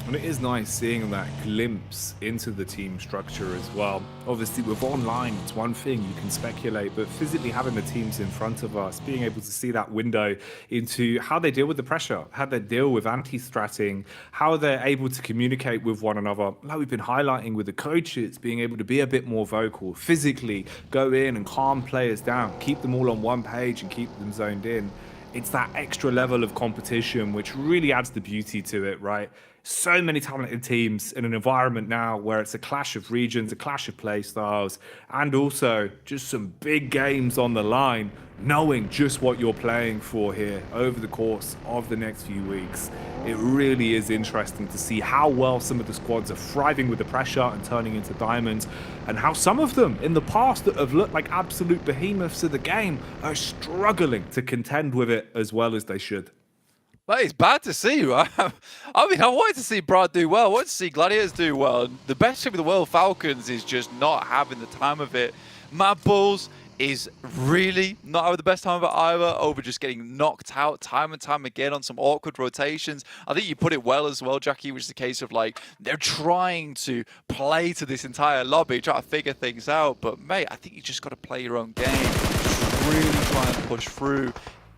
And it is nice seeing that glimpse into the team structure as well. Obviously, with online, it's one thing, you can speculate, but physically having the teams in front of us, being able to see that window into how they deal with the pressure, how they deal with anti-stratting, how they're able to communicate with one another, like we've been highlighting with the coaches, being able to be a bit more vocal, physically go in and calm players down, keep them all on one page and keep them zoned in. It's that extra level of competition which really adds the beauty to it, right? So many talented teams in an environment now where it's a clash of regions, a clash of play styles, and also just some big games on the line, knowing just what you're playing for here over the course of the next few weeks. It really is interesting to see how well some of the squads are thriving with the pressure and turning into diamonds, and how some of them in the past that have looked like absolute behemoths of the game are struggling to contend with it as well as they should. Well, it's bad to see, right? I mean, I wanted to see Brad do well. I wanted to see Gladiators do well. And the best team in the world, Falcons, is just not having the time of it. Mad Bulls is really not having the best time of it either, over just getting knocked out time and time again on some awkward rotations. I think you put it well as well, Jackie, which is the case of, like, they're trying to play to this entire lobby, try to figure things out. But, mate, I think you just got to play your own game. Just really try and push through.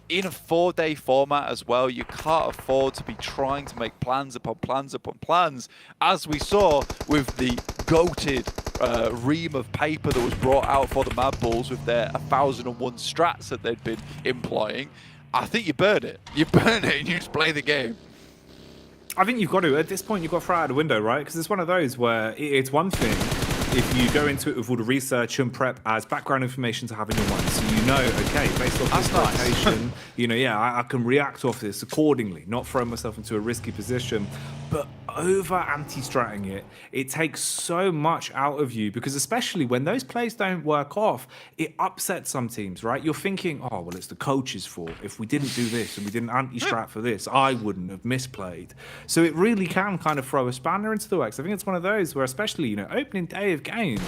In a 4-day format as well, you can't afford to be trying to make plans upon plans upon plans, as we saw with the goated ream of paper that was brought out for the Mad Bulls with their 1001 strats that they'd been employing. I think you burn it. You burn it and you just play the game. I think you've got to, at this point, you've got to throw it out the window, right? Because it's one of those where it's one thing if you go into it with all the research and prep as background information to have in your mind, so you know, okay, based off this rotation, you know, yeah, I can react off this accordingly, not throw myself into a risky position. But over anti-stratting it, it takes so much out of you, because especially when those plays don't work off, it upsets some teams, right? You're thinking, oh, well, it's the coach's fault. If we didn't do this and we didn't anti-strat for this, I wouldn't have misplayed. So it really can kind of throw a spanner into the works. I think it's one of those where, especially, you know, opening day of games,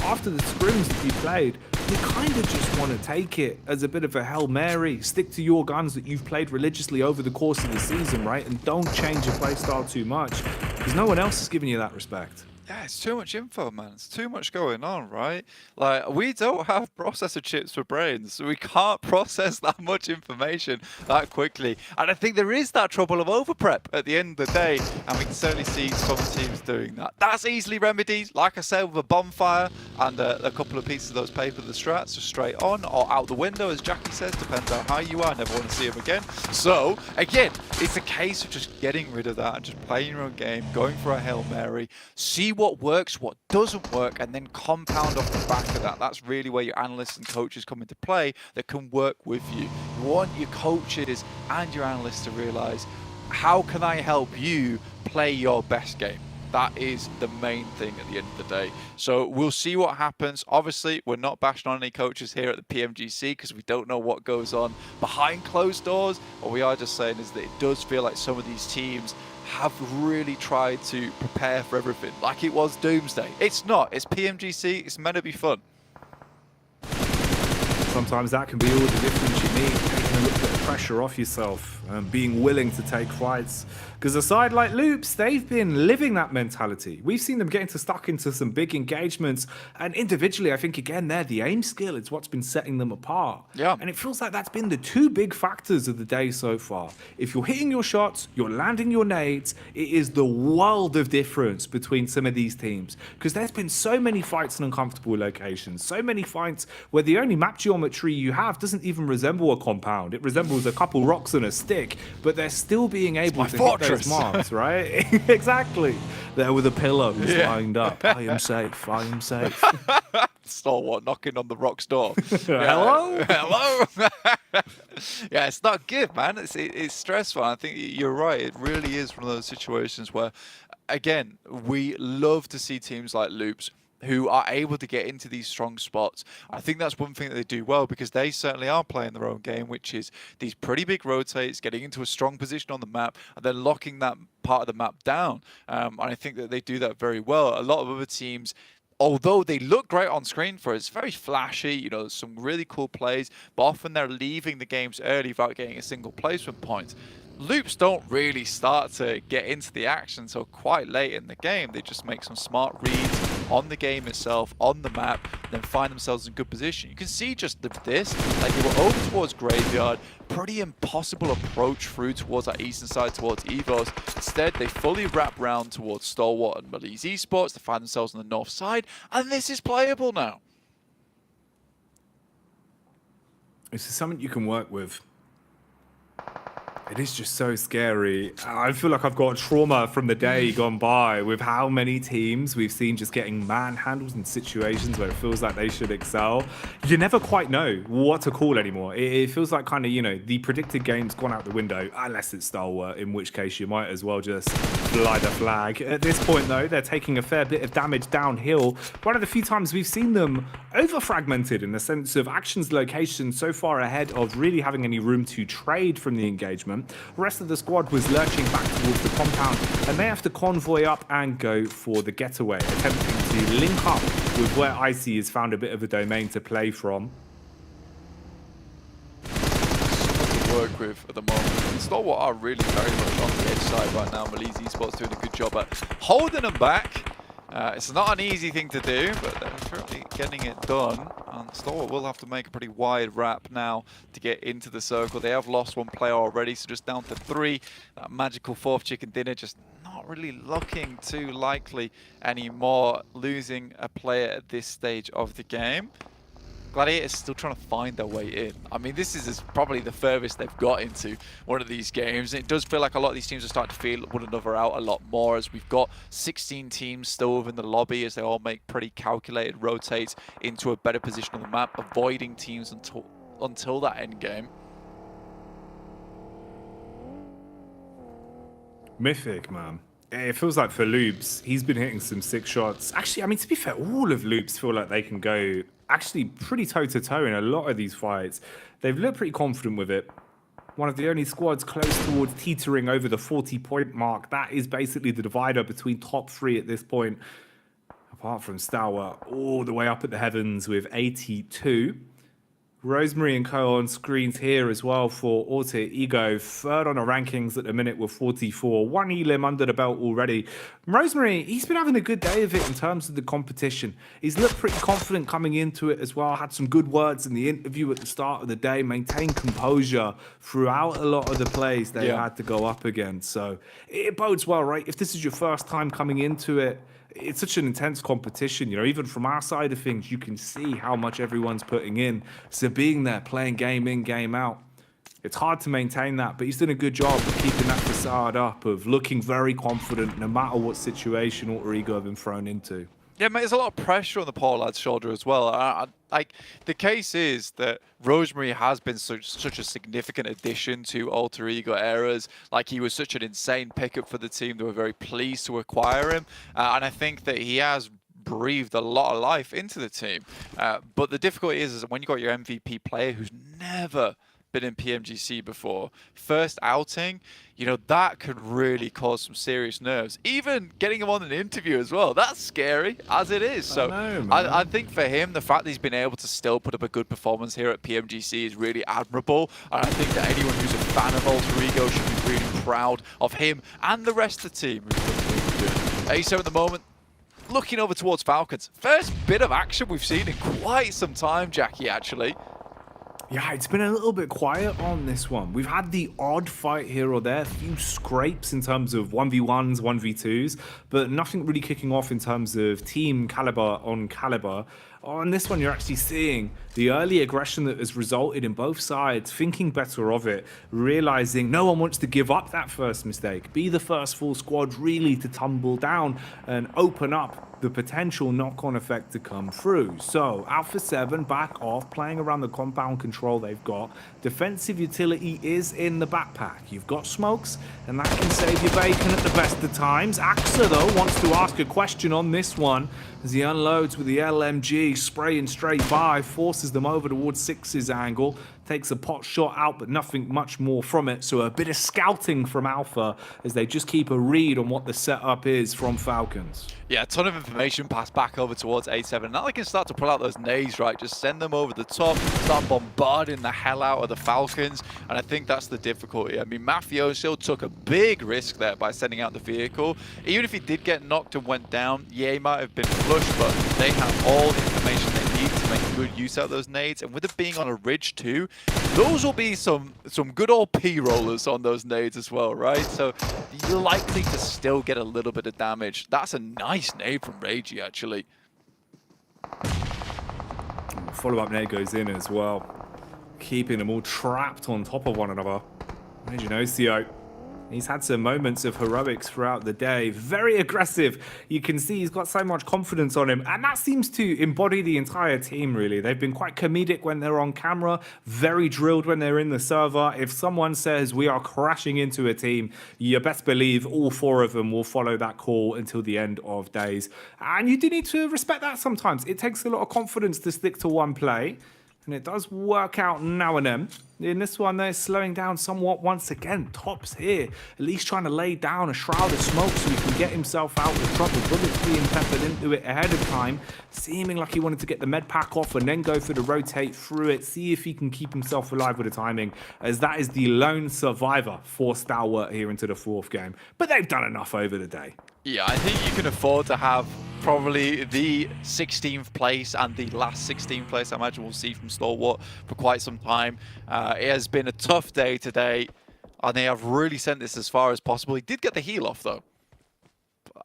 after the scrims that you played, you kind of just want to take it as a bit of a Hail Mary, stick to your guns that you've played religiously over the course of the season, right? And don't change your playstyle too much, because no one else is giving you that respect. Yeah, it's too much info, man. It's too much going on, right? Like, we don't have processor chips for brains, so we can't process that much information that quickly. And I think there is that trouble of overprep at the end of the day, and we can certainly see some teams doing that. That's easily remedied, like I said, with a bonfire and a couple of pieces of those paper, the strats, just straight on or out the window, as Jackie says, depends on how you are. Never want to see them again. So, again, it's a case of just getting rid of that and just playing your own game, going for a Hail Mary, see what works, what doesn't work, and then compound off the back of that. That's really where your analysts and coaches come into play that can work with you. You want your coaches and your analysts to realize, how can I help you play your best game? That is the main thing at the end of the day. So we'll see what happens. Obviously, we're not bashing on any coaches here at the PMGC because we don't know what goes on behind closed doors. What we are just saying is that it does feel like some of these teams have really tried to prepare for everything, like it was Doomsday. It's not. It's PMGC. It's meant to be fun. Sometimes that can be all the difference you need, taking a little bit of pressure off yourself and being willing to take fights. Because a side like Loops, they've been living that mentality. We've seen them getting stuck into some big engagements, and individually, I think again, the aim skill is what's been setting them apart. Yeah. And it feels like that's been the two big factors of the day so far. If you're hitting your shots, you're landing your nades, it is the world of difference between some of these teams. Because there's been so many fights in uncomfortable locations, so many fights where the only map geometry you have doesn't even resemble a compound. It resembles a couple rocks and a stick, but they're still being able to hit those marks, right? Exactly. There with the pillows lined up. I am safe. I am safe. Stalwart knocking on the rock's door. Hello? Hello? Yeah, it's not good, man. It's stressful. I think you're right. It really is one of those situations where, again, we love to see teams like Loops who are able to get into these strong spots. I think that's one thing that they do well, because they certainly are playing their own game, which is these pretty big rotates, getting into a strong position on the map, and then locking that part of the map down. And I think that they do that very well. A lot of other teams, although they look great on screen for us, it's very flashy, you know, some really cool plays, but often they're leaving the games early without getting a single placement point. Loops don't really start to get into the action until quite late in the game. They just make some smart reads on the game itself, on the map, then find themselves in good position. You can see just this, like they were over towards Graveyard, pretty impossible approach through towards that eastern side, towards Evos. Instead, they fully wrap round towards Stalwart and Malise Esports to find themselves on the north side, and this is playable now. This is something you can work with. It is just so scary. I feel like I've got trauma from the day gone by with how many teams we've seen just getting manhandled in situations where it feels like they should excel. You never quite know what to call anymore. It feels like kind of, you know, the predicted game's gone out the window, unless it's Stalwart, in which case you might as well just fly the flag. At this point, though, they're taking a fair bit of damage downhill. One of the few times we've seen them over-fragmented in the sense of actions location so far ahead of really having any room to trade from the engagement. The rest of the squad was lurching back towards the compound, and they have to convoy up and go for the getaway, attempting to link up with where Icy has found a bit of a domain to play from. Something to work with at the moment. Stalwart are really very much on the edge side right now. Malise Esports doing a good job at holding them back. It's not an easy thing to do, but they're certainly getting it done. And Stalwart will have to make a pretty wide wrap now to get into the circle. They have lost one player already, so just down to 3. That magical 4th chicken dinner just not really looking too likely anymore, losing a player at this stage of the game. Gladiators still trying to find their way in. I mean, this is probably the furthest they've got into one of these games. It does feel like a lot of these teams are starting to feel one another out a lot more, as we've got 16 teams still within the lobby, as they all make pretty calculated rotates into a better position on the map, avoiding teams until that end game. Mythic, man. It feels like for Loops, he's been hitting some sick shots. Actually, I mean, to be fair, all of Loops feel like they can go actually pretty toe-to-toe in a lot of these fights. They've looked pretty confident with it. One of the only squads close towards teetering over the 40-point mark. That is basically the divider between top 3 at this point. Apart from Stalwart, all the way up at the heavens with 82. Rosemary and co on screens here as well for Alter Ego. 3rd on the rankings at the minute with 44. 1 elim under the belt already. Rosemary, he's been having a good day of it in terms of the competition. He's looked pretty confident coming into it as well. Had some good words in the interview at the start of the day. Maintained composure throughout a lot of the plays they had to go up against. So it bodes well, right? If this is your first time coming into it, it's such an intense competition, you know, even from our side of things, you can see how much everyone's putting in. So being there, playing game in, game out, it's hard to maintain that, but he's done a good job of keeping that facade up, of looking very confident no matter what situation Alter Ego have been thrown into. Yeah, mate, there's a lot of pressure on the poor lad's shoulder as well. Like, the case is that Rosemary has been such a significant addition to Alter Ego Eras. Like, he was such an insane pickup for the team. They were very pleased to acquire him. And I think that he has breathed a lot of life into the team. But the difficulty is that when you got your MVP player who's never been in PMGC before, first outing, you know, that could really cause some serious nerves. Even getting him on an interview as well, that's scary as it is. So I think for him, the fact that he's been able to still put up a good performance here at PMGC is really admirable. And I think that anyone who's a fan of Alter Ego should be really proud of him and the rest of the team. ASO at the moment, looking over towards Falcons. First bit of action we've seen in quite some time, Jackie, actually. Yeah, it's been a little bit quiet on this one. We've had the odd fight here or there, a few scrapes in terms of 1v1s, 1v2s, but nothing really kicking off in terms of team caliber on caliber. On this one, you're actually seeing the early aggression that has resulted in both sides thinking better of it, realizing no one wants to give up that first mistake, be the first full squad really to tumble down and open up the potential knock-on effect to come through. So Alpha 7 back off, playing around the compound control they've got. Defensive utility is in the backpack. You've got smokes, and that can save your bacon at the best of times. Axa, though, wants to ask a question on this one as he unloads with the LMG, spraying straight by, forces them over towards Six's angle. Takes a pot shot out, but nothing much more from it. So a bit of scouting from Alpha as they just keep a read on what the setup is from Falcons. Yeah, a ton of information passed back over towards A7. Now they can start to pull out those nades, right? Just send them over the top, start bombarding the hell out of the Falcons. And I think that's the difficulty. I mean, Mafioso took a big risk there by sending out the vehicle. Even if he did get knocked and went down, yeah, he might have been flushed, but they have all the information they need to make good use out of those nades. And with it being on a ridge too, those will be some good old P-rollers on those nades as well, right? So you're likely to still get a little bit of damage. That's a nice nade from Ragey, actually. Follow-up nade goes in as well, keeping them all trapped on top of one another. Reginosio, he's had some moments of heroics throughout the day. Very aggressive. You can see he's got so much confidence on him. And that seems to embody the entire team, really. They've been quite comedic when they're on camera. Very drilled when they're in the server. If someone says we are crashing into a team, you best believe all four of them will follow that call until the end of days. And you do need to respect that sometimes. It takes a lot of confidence to stick to one play. And it does work out now and then. In this one, they're slowing down somewhat once again. Tops here, at least trying to lay down a shroud of smoke so he can get himself out with trouble. Bullets being peppered into it ahead of time, seeming like he wanted to get the med pack off and then go for the rotate through it, see if he can keep himself alive with the timing, as that is the lone survivor for Stalwart here into the fourth game. But they've done enough over the day. Yeah, I think you can afford to have probably the 16th place and the last 16th place I imagine we'll see from Stalwart for quite some time. It has been a tough day today, and they have really sent this as far as possible. He did get the heal off, though.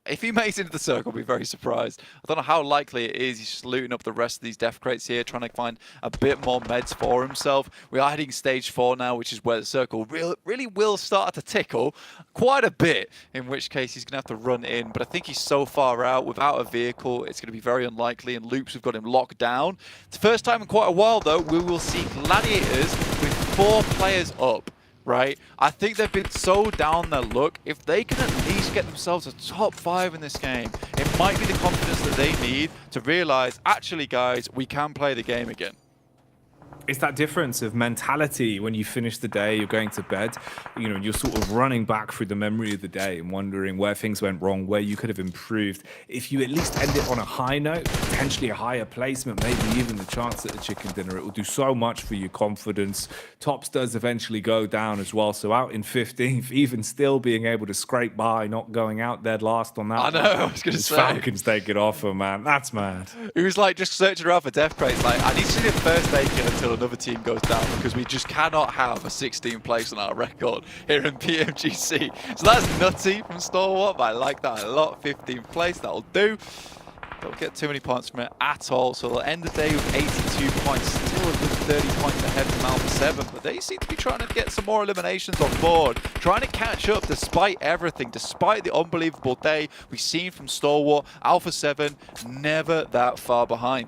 If he makes it into the circle, I'll be very surprised. I don't know how likely it is. He's just looting up the rest of these death crates here, trying to find a bit more meds for himself. We are heading stage 4 now, which is where the circle really will start to tickle quite a bit, in which case he's going to have to run in. But I think he's so far out, without a vehicle, it's going to be very unlikely. And Loops, we've got him locked down. It's the first time in quite a while, though, we will see Gladiators with 4 players up. Right? I think they've been so down their luck. If they can at least get themselves a top 5 in this game, it might be the confidence that they need to realize, actually, guys, we can play the game again. It's that difference of mentality when you finish the day, you're going to bed, you know, you're sort of running back through the memory of the day and wondering where things went wrong, where you could have improved. If you at least end it on a high note, potentially a higher placement, maybe even the chance at a chicken dinner, it will do so much for your confidence. Tops does eventually go down as well, so out in 15th, even still being able to scrape by, not going out dead last on that. I know, I was going to say. Falcons take it off him, man. That's mad. He was like just searching around for death crates, like, I need to see the first naked until another team goes down, because we just cannot have a 16th place on our record here in PMGC. So that's nutty from Stalwart, but I like that a lot. 15th place, that'll do. Don't get too many points from it at all. So they'll end the day with 82 points, still a good 30 points ahead from Alpha 7. But they seem to be trying to get some more eliminations on board, trying to catch up despite everything, despite the unbelievable day we've seen from Stalwart. Alpha 7 never that far behind.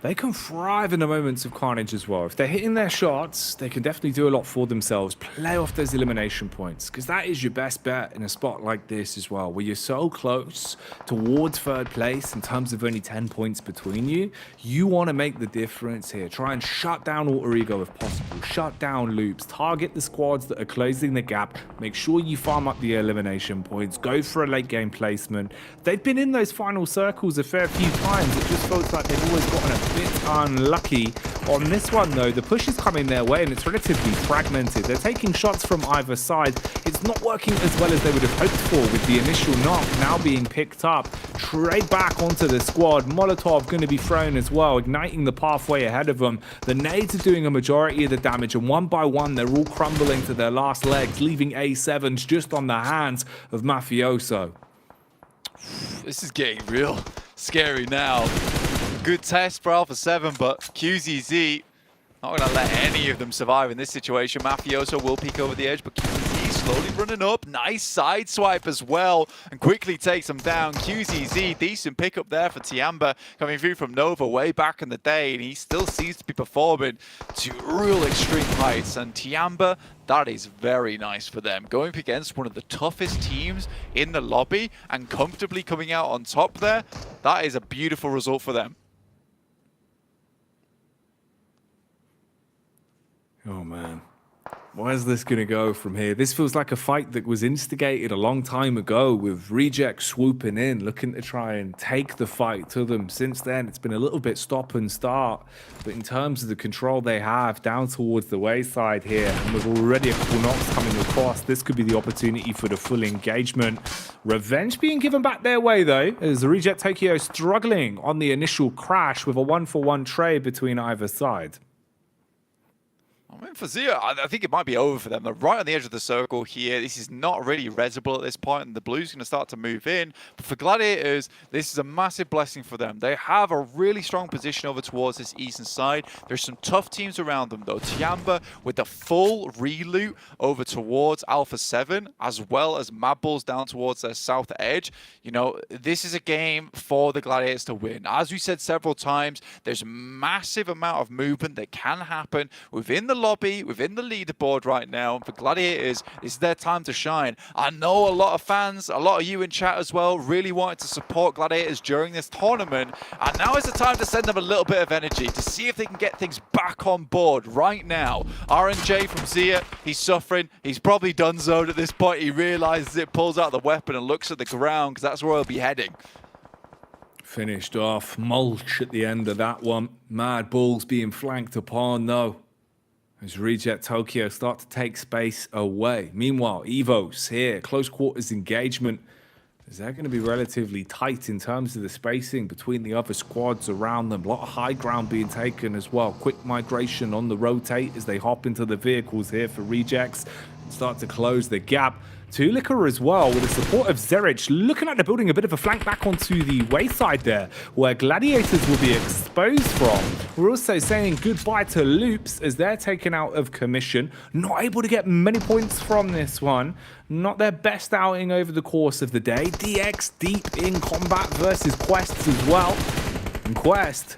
They can thrive in the moments of carnage as well. If they're hitting their shots, they can definitely do a lot for themselves. Play off those elimination points, because that is your best bet in a spot like this as well, where you're so close towards third place in terms of only 10 points between you. You want to make the difference here. Try and shut down Alter Ego if possible. Shut down loops. Target the squads that are closing the gap. Make sure you farm up the elimination points. Go for a late game placement. They've been in those final circles a fair few times. It just feels like they've always gotten a bit unlucky. On this one though, the push is coming their way and it's relatively fragmented. They're taking shots from either side. It's not working as well as they would have hoped for, with the initial knock now being picked up. Trade back onto the squad. Molotov going to be thrown as well, igniting the pathway ahead of them. The nades are doing a majority of the damage, and one by one they're all crumbling to their last legs, leaving A7s just on the hands of Mafioso. This is getting real scary now. Good test for Alpha 7, but QZZ not going to let any of them survive in this situation. Mafioso will peek over the edge, but QZZ slowly running up. Nice side swipe as well, and quickly takes them down. QZZ, decent pickup there for Tiamba, coming through from Nova way back in the day, and he still seems to be performing to real extreme heights. And Tiamba, that is very nice for them. Going up against one of the toughest teams in the lobby and comfortably coming out on top there, that is a beautiful result for them. Oh man, where's this gonna go from here? This feels like a fight that was instigated a long time ago, with Reject swooping in, looking to try and take the fight to them. Since then, it's been a little bit stop and start, but in terms of the control they have down towards the wayside here, and with already a couple knocks coming across, this could be the opportunity for the full engagement. Revenge being given back their way though, as Reject Tokyo struggling on the initial crash with a 1-for-1 trade between either side. I mean, for Zia, I think it might be over for them. They're right on the edge of the circle here. This is not really reasable at this point, and the Blues going to start to move in. But for Gladiators, this is a massive blessing for them. They have a really strong position over towards this eastern side. There's some tough teams around them, though. Tiamba with the full reloot over towards Alpha 7, as well as Mad Bulls down towards their south edge. You know, this is a game for the Gladiators to win. As we said several times, there's a massive amount of movement that can happen within the lobby, within the leaderboard right now. And for Gladiators, it's their time to shine. I know a lot of fans, a lot of you in chat as well, really wanted to support Gladiators during this tournament. And now is the time to send them a little bit of energy to see if they can get things back on board right now. RNJ from Zia, he's suffering. He's probably donezoed at this point. He realizes it, pulls out the weapon and looks at the ground, because that's where he'll be heading. Finished off. Mulch at the end of that one. Mad Bulls being flanked upon though, as Reject Tokyo start to take space away. Meanwhile, Evos here, close quarters engagement. Is that going to be relatively tight in terms of the spacing between the other squads around them? A lot of high ground being taken as well. Quick migration on the rotate as they hop into the vehicles here for Rejects and start to close the gap. Tulica as well, with the support of Zerich, looking at the building a bit of a flank back onto the wayside there, where Gladiators will be exposed from. We're also saying goodbye to Loops as they're taken out of commission. Not able to get many points from this one. Not their best outing over the course of the day. DX deep in combat versus Quests as well. And Quest,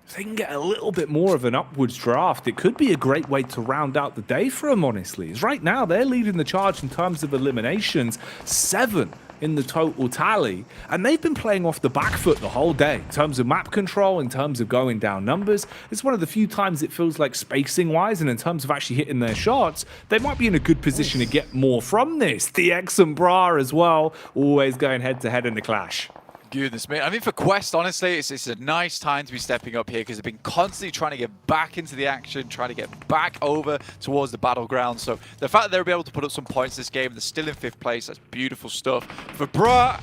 if they can get a little bit more of an upwards draft, it could be a great way to round out the day for them, honestly. As right now, they're leading the charge in terms of eliminations, 7 in the total tally, and they've been playing off the back foot the whole day in terms of map control, in terms of going down numbers. It's one of the few times it feels like spacing-wise, and in terms of actually hitting their shots, they might be in a good position to get more from this. DX and Bra as well, always going head-to-head in the clash. Goodness me. I mean, for Quest, honestly, it's a nice time to be stepping up here because they've been constantly trying to get back into the action, trying to get back over towards the battleground. So the fact that they'll be able to put up some points this game, they're still in 5th place, that's beautiful stuff. For Bra,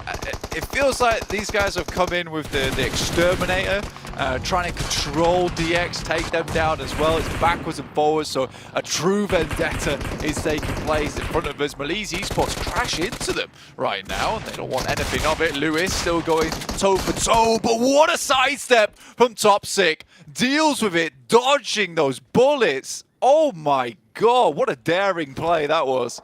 it feels like these guys have come in with the Exterminator, trying to control DX, take them down as well. It's backwards and forwards, so a true vendetta is taking place in front of us. Malise Esports crash into them right now, and they don't want anything of it. Lewis still going toe for toe, but what a sidestep from Toxic. Deals with it, dodging those bullets. Oh my god, what a daring play that was.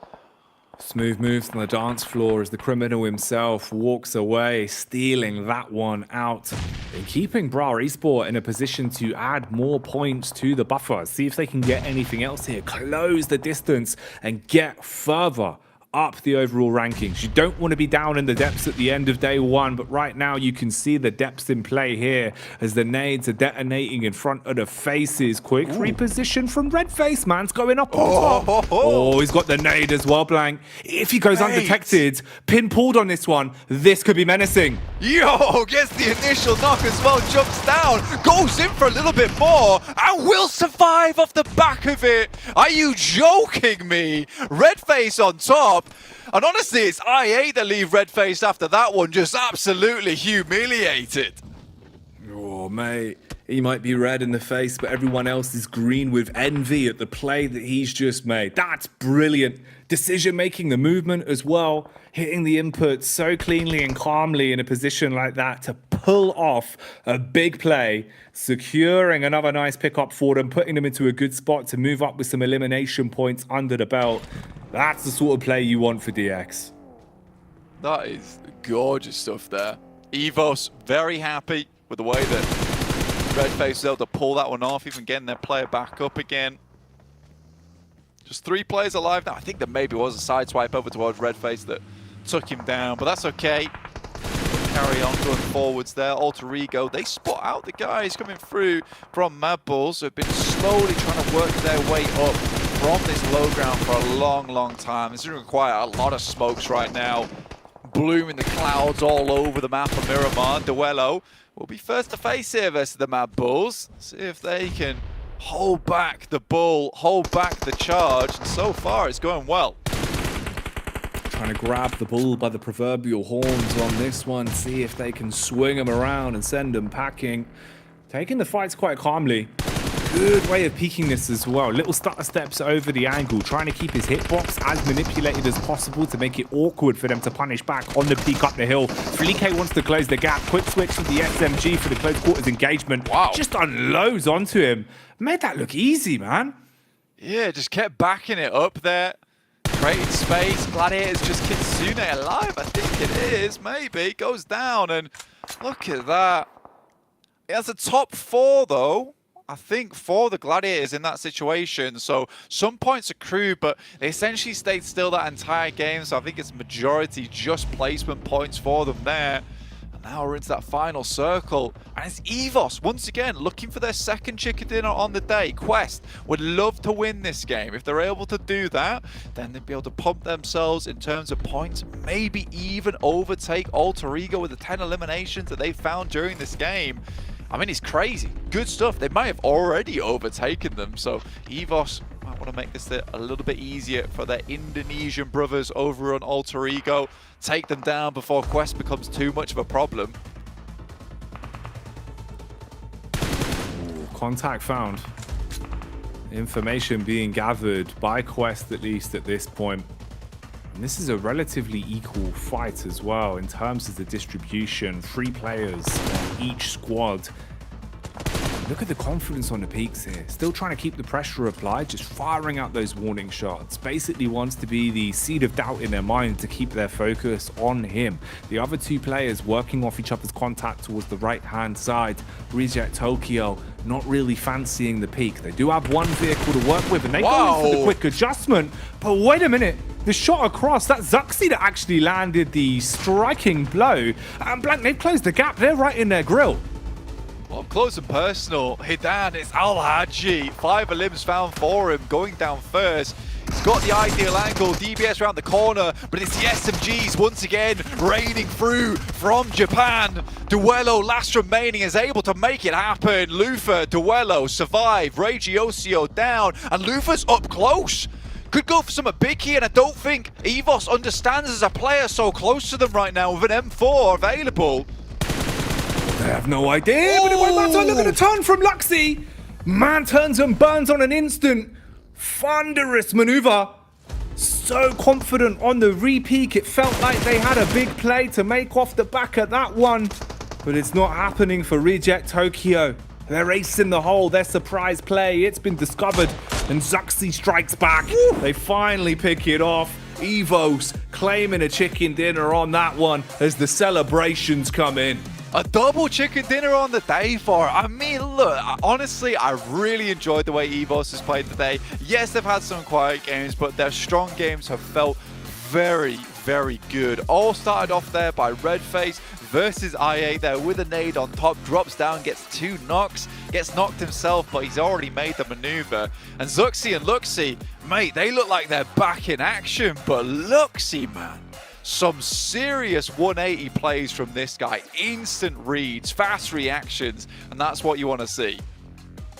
Smooth moves on the dance floor as the criminal himself walks away, stealing that one out and keeping Bra Esport in a position to add more points to the buffer. See if they can get anything else here, close the distance and get further up the overall rankings. You don't want to be down in the depths at the end of day one, but right now you can see the depths in play here as the nades are detonating in front of the faces. Quick reposition from Redface, man's going up on top. Oh, he's got the nade as well, Blank. If he goes undetected, pin pulled on this one, this could be menacing. Yo, gets the initial knock as well, jumps down, goes in for a little bit more, and will survive off the back of it. Are you joking me? Redface on top. And honestly, it's IA that leave Redface after that one, just absolutely humiliated. Oh, mate. He might be red in the face, but everyone else is green with envy at the play that he's just made. That's brilliant. Decision making, the movement as well, hitting the input so cleanly and calmly in a position like that to pull off a big play, securing another nice pickup for them, putting them into a good spot to move up with some elimination points under the belt. That's the sort of play you want for DX. That is gorgeous stuff there. Evos very happy with the way that Redface was able to pull that one off, even getting their player back up again. Just 3 players alive now. I think there maybe was a side swipe over towards Redface that took him down, but that's okay. Carry on going forwards there. Alter Ego, they spot out the guys coming through from Mad Bulls who have been slowly trying to work their way up from this low ground for a long time. This is going to require a lot of smokes right now. Bloom in the clouds all over the map of Miramar. Duello will be first to face here versus the Mad Bulls. See if they can hold back the bull, hold back the charge, and so far it's going well. Trying to grab the bull by the proverbial horns on this one, see if they can swing him around and send him packing. Taking the fights quite calmly. Good way of peeking this as well. Little stutter steps over the angle, trying to keep his hitbox as manipulated as possible to make it awkward for them to punish back on the peak up the hill. Flique wants to close the gap. Quick switch with the SMG for the close quarters engagement. Wow. Just unloads onto him. Made that look easy, man. Yeah, just kept backing it up there. Created space. Gladiator's just Kitsune alive, I think it is. Maybe. Goes down, and look at that. It has a top 4, though. I think, for the Gladiators in that situation. So some points accrued, but they essentially stayed still that entire game. So I think it's majority just placement points for them there. And now we're into that final circle. And it's Evos, once again, looking for their second chicken dinner on the day. Quest would love to win this game. If they're able to do that, then they'd be able to pump themselves in terms of points. Maybe even overtake Alter Ego with the 10 eliminations that they found during this game. I mean, it's crazy. Good stuff. They might have already overtaken them. So Evos might want to make this a little bit easier for their Indonesian brothers over on Alter Ego. Take them down before Quest becomes too much of a problem. Ooh, contact found. Information being gathered by Quest, at least at this point. And this is a relatively equal fight as well in terms of the distribution. 3 players on each squad. Look at the confidence on the peaks here. Still trying to keep the pressure applied, just firing out those warning shots. Basically wants to be the seed of doubt in their mind to keep their focus on him. The other 2 players working off each other's contact towards the right-hand side. Reject Tokyo not really fancying the peak. They do have 1 vehicle to work with, and they go in for the quick adjustment. But wait a minute. The shot across, that's Zuxi that actually landed the striking blow. And Blank, they've closed the gap. They're right in their grill. Well, close and personal. Hidan, it's Al Haji. 5 limbs found for him, going down first. He's got the ideal angle, DBS around the corner, but it's the SMGs once again raining through from Japan. Duello, last remaining, is able to make it happen. Lufa, Duello, survive, Regiosio down, and Lufa's up close. Could go for something big here, and I don't think Evos understands as a player so close to them right now with an M4 available. They have no idea, but look at the turn from Luxy. Man turns and burns on an instant. Thunderous maneuver. So confident on the re-peak. It felt like they had a big play to make off the back of that one. But it's not happening for Reject Tokyo. They're acing the hole, their surprise play. It's been discovered, and Zuxi strikes back. Woo! They finally pick it off. Evos claiming a chicken dinner on that one as the celebrations come in. A double chicken dinner on the day for it. I mean, look, honestly, I really enjoyed the way Evos has played today. Yes, they've had some quiet games, but their strong games have felt very, very good. All started off there by Redface versus IA there with a nade on top, drops down, gets 2 knocks, gets knocked himself, but he's already made the maneuver. And Zuxi and Luxy, mate, they look like they're back in action, but Luxy, man, some serious 180 plays from this guy. Instant reads, fast reactions, and that's what you want to see.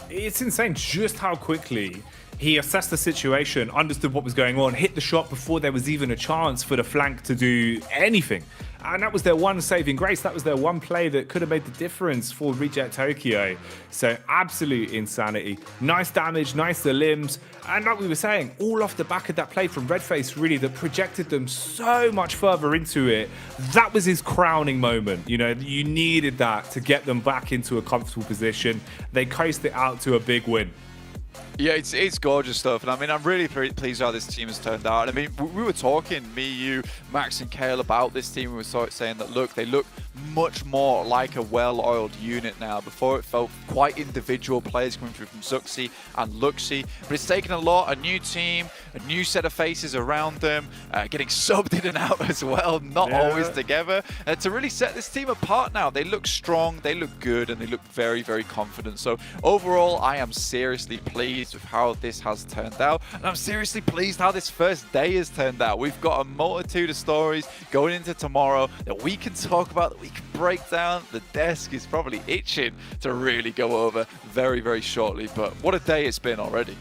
It's insane just how quickly he assessed the situation, understood what was going on, hit the shot before there was even a chance for the flank to do anything. And that was their one saving grace. That was their one play that could have made the difference for Reject Tokyo. So absolute insanity. Nice damage, nice limbs. And like we were saying, all off the back of that play from Redface, really, that projected them so much further into it. That was his crowning moment. You know, you needed that to get them back into a comfortable position. They coasted it out to a big win. Yeah, it's gorgeous stuff, and I mean, I'm really pleased how this team has turned out. I mean, we were talking, me, you, Max, and Kale, about this team. We were sort of saying that, look, they look much more like a well-oiled unit now. Before, it felt quite individual players coming through from Zuxi and Luxy, but it's taken a lot, a new team, a new set of faces around them, getting subbed in and out as well, not always together, to really set this team apart now. They look strong, they look good, and they look very, very confident. So overall, I am seriously pleased with how this has turned out, and I'm seriously pleased how this first day has turned out. We've got a multitude of stories going into tomorrow that we can talk about, that we can break down. The desk is probably itching to really go over very, very shortly, but what a day it's been already.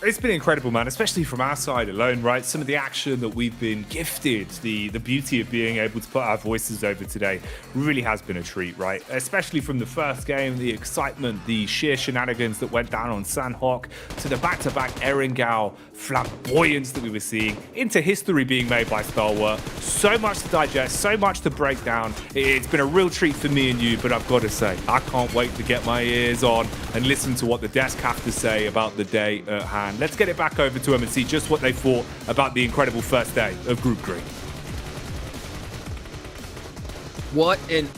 It's been incredible, man, especially from our side alone, right? Some of the action that we've been gifted, the beauty of being able to put our voices over today really has been a treat, right? Especially from the first game, the excitement, the sheer shenanigans that went down on Sanhok, to the back-to-back Erengao flamboyance that we were seeing, into history being made by Stalwart. So much to digest, so much to break down. It's been a real treat for me and you, but I've got to say, I can't wait to get my ears on and listen to what the desk have to say about the day at hand. Let's get it back over to them and see just what they thought about the incredible first day of Group Green. What an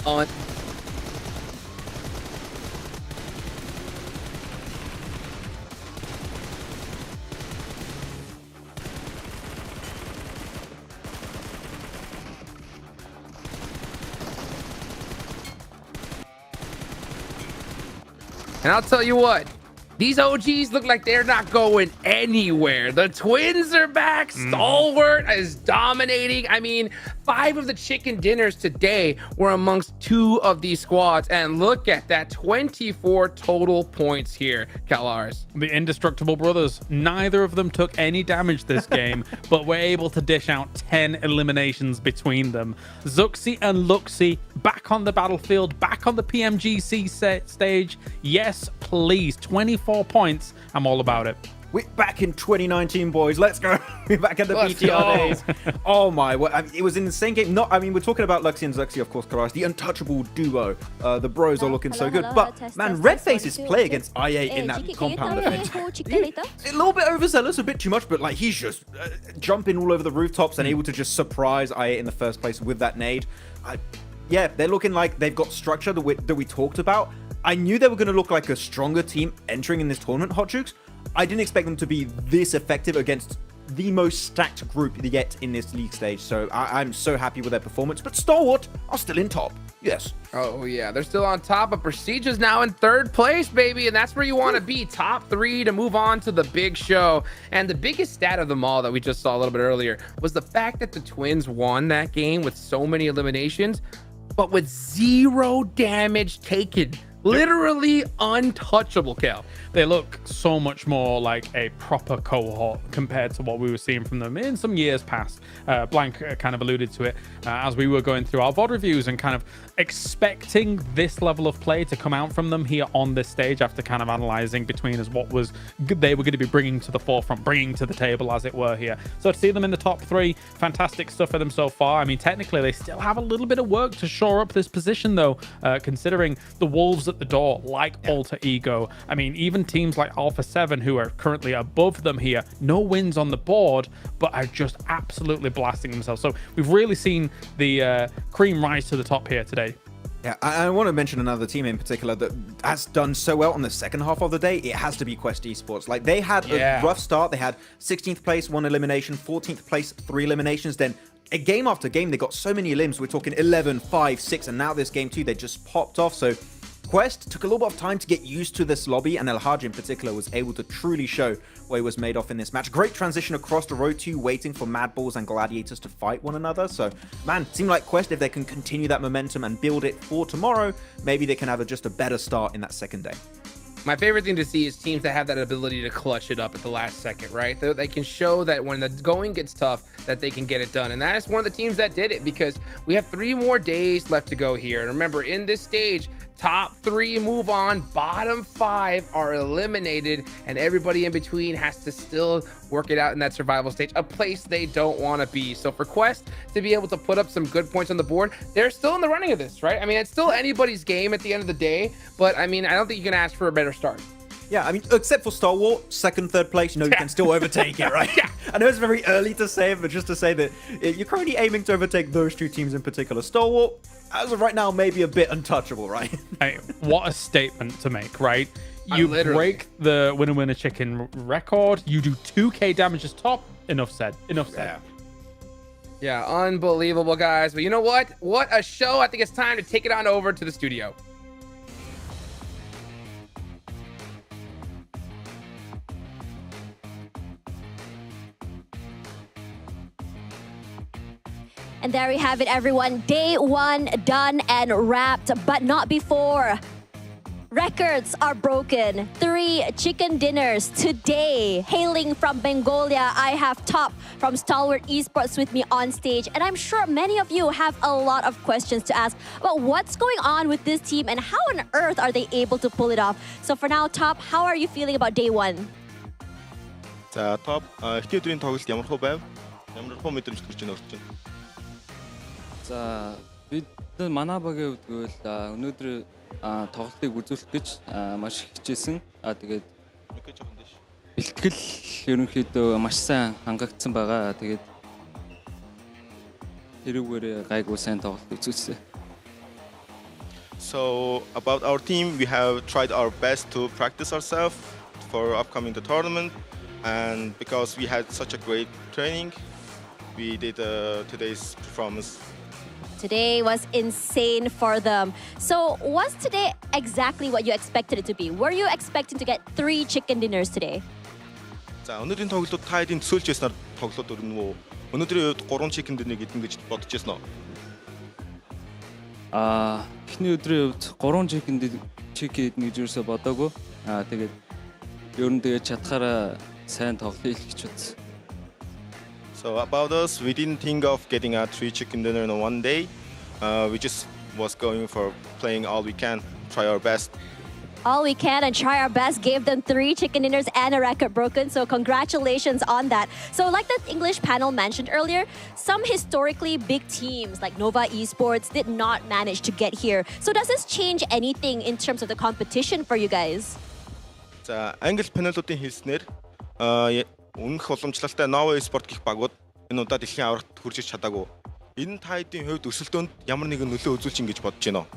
And I'll tell you what, these OGs look like they're not going anywhere. The twins are back. Stalwart is dominating. I mean, 5 of the chicken dinners today were amongst 2 of these squads. And look at that, 24 total points here, Kalars. The indestructible brothers, neither of them took any damage this game, but were able to dish out 10 eliminations between them. Zuxi and Luxy back on the battlefield, back on the PMGC stage. Yes, please, 24 points. I'm all about it. We're back in 2019, boys. Let's go. We're back at the BTR days. Oh my, it was an insane game. We're talking about Luxy and Zuxi, of course, Karas, the untouchable duo. The bros are looking so good. But man, Redface's play against IA in that compound event, a little bit overzealous, a bit too much, but like he's just jumping all over the rooftops and able to just surprise IA in the first place with that nade. Yeah, they're looking like they've got structure that we talked about. I knew they were going to look like a stronger team entering in this tournament, Hot Jukes. I didn't expect them to be this effective against the most stacked group yet in this league stage. So I'm so happy with their performance. But Stalwart are still in top. Yes. Oh, yeah. They're still on top, but Prestigious now in 3rd place, baby. And that's where you want to be. Top 3 to move on to the big show. And the biggest stat of them all that we just saw a little bit earlier was the fact that the Twins won that game with so many eliminations, but with 0 damage taken. Literally untouchable, Kel. They look so much more like a proper cohort compared to what we were seeing from them in some years past. Blank kind of alluded to it as we were going through our VOD reviews and kind of expecting this level of play to come out from them here on this stage after kind of analyzing between us what was they were going to be bringing to the forefront, bringing to the table, as it were, here. So to see them in the top 3, fantastic stuff for them so far. I mean, technically, they still have a little bit of work to shore up this position, though, considering the Wolves at the door, like Alter Ego. I mean, even teams like Alpha 7, who are currently above them here, no wins on the board, but are just absolutely blasting themselves. So we've really seen the cream rise to the top here today. Yeah, I want to mention another team in particular that has done so well on the second half of the day. It has to be Quest Esports. Like, they had a rough start. They had 16th place, 1 elimination, 14th place, 3 eliminations. Then a game after game, they got so many elims. We're talking 11, 5, 6, and now this game too, they just popped off. So Quest took a little bit of time to get used to this lobby, and El Haj in particular was able to truly show what he was made of in this match. Great transition across the road 2, waiting for Mad Balls and Gladiators to fight one another. So, man, seemed like Quest, if they can continue that momentum and build it for tomorrow, maybe they can have just a better start in that second day. My favorite thing to see is teams that have that ability to clutch it up at the last second, right? They can show that when the going gets tough, that they can get it done. And that is one of the teams that did it, because we have 3 more days left to go here. And remember, in this stage, top 3 move on, bottom 5 are eliminated, and everybody in between has to still work it out in that survival stage, a place they don't want to be. So for Quest to be able to put up some good points on the board, they're still in the running of this, right? I mean, it's still anybody's game at the end of the day, but I mean, I don't think you can ask for a better start. Yeah, I mean, except for Stalwart, 2nd, 3rd place, you can still overtake it, right? I know it's very early to say it, but just to say that you're currently aiming to overtake those 2 teams in particular. Stalwart, as of right now, maybe a bit untouchable, right? Hey, what a statement to make, right? You break the winner chicken record, you do 2k damage as top. Enough said. Yeah, unbelievable, guys. But you know what? What a show. I think it's time to take it on over to the studio. And there we have it, everyone. Day 1 done and wrapped, but not before. Records are broken. 3 chicken dinners today. Hailing from Mongolia, I have Top from Stalwart Esports with me on stage. And I'm sure many of you have a lot of questions to ask about what's going on with this team and how on earth are they able to pull it off. So for now, Top, how are you feeling about day 1? За топ хэдийн өдрийн тоглолт ямар хөө байв? Ямар хөө мэдрэмж төрж байна өрч байна? За бид манай багийн хувьд гэвэл өнөөдөр тоглолтыг үзүүлэх гэж маш хичээсэн. Тэгээд бэлтгэл ерөнхийдөө маш сайн хангагдсан байгаа. Тэгээд тэрүүгээр гайгүй сайн тоглолт үзүүлсэн. So about our team, we have tried our best to practice ourselves for upcoming the tournament, and because we had such a great training, we did today's performance. Today was insane for them. So was today exactly what you expected it to be? Were you expecting to get 3 chicken dinners today? За өнөөдрийн тоглолтод та хэдийн төсөөлж байснаар тоглолт өрнө үү? Өнөөдрийн үед 3 chicken dinner гэдэг гэж бодож байсан уу? Эхний өдрийн үед 3 chicken гэж юусоо бодоагүй. Тэгээд ер нь тэгээд чадхаараа сайн тоглолт хийх гэж бодсон. So about us, we didn't think of getting a 3 chicken dinner in one day. We just was going for playing all we can, try our best. All we can and try our best gave them 3 chicken dinners and a record broken. So congratulations on that. So like the English panel mentioned earlier, some historically big teams like Nova Esports did not manage to get here. So does this change anything in terms of the competition for you guys? За англи панелуудын хэлснээр өмнөх уламжлалтай Nova Esports гэх багууд энэ удаа дэлхийн аврагт хүрч чадаагүй. Энэ та хэдийн хувьд өсөлтөнд ямар нэгэн нөлөө үзүүлж ин гэж бодож байна уу?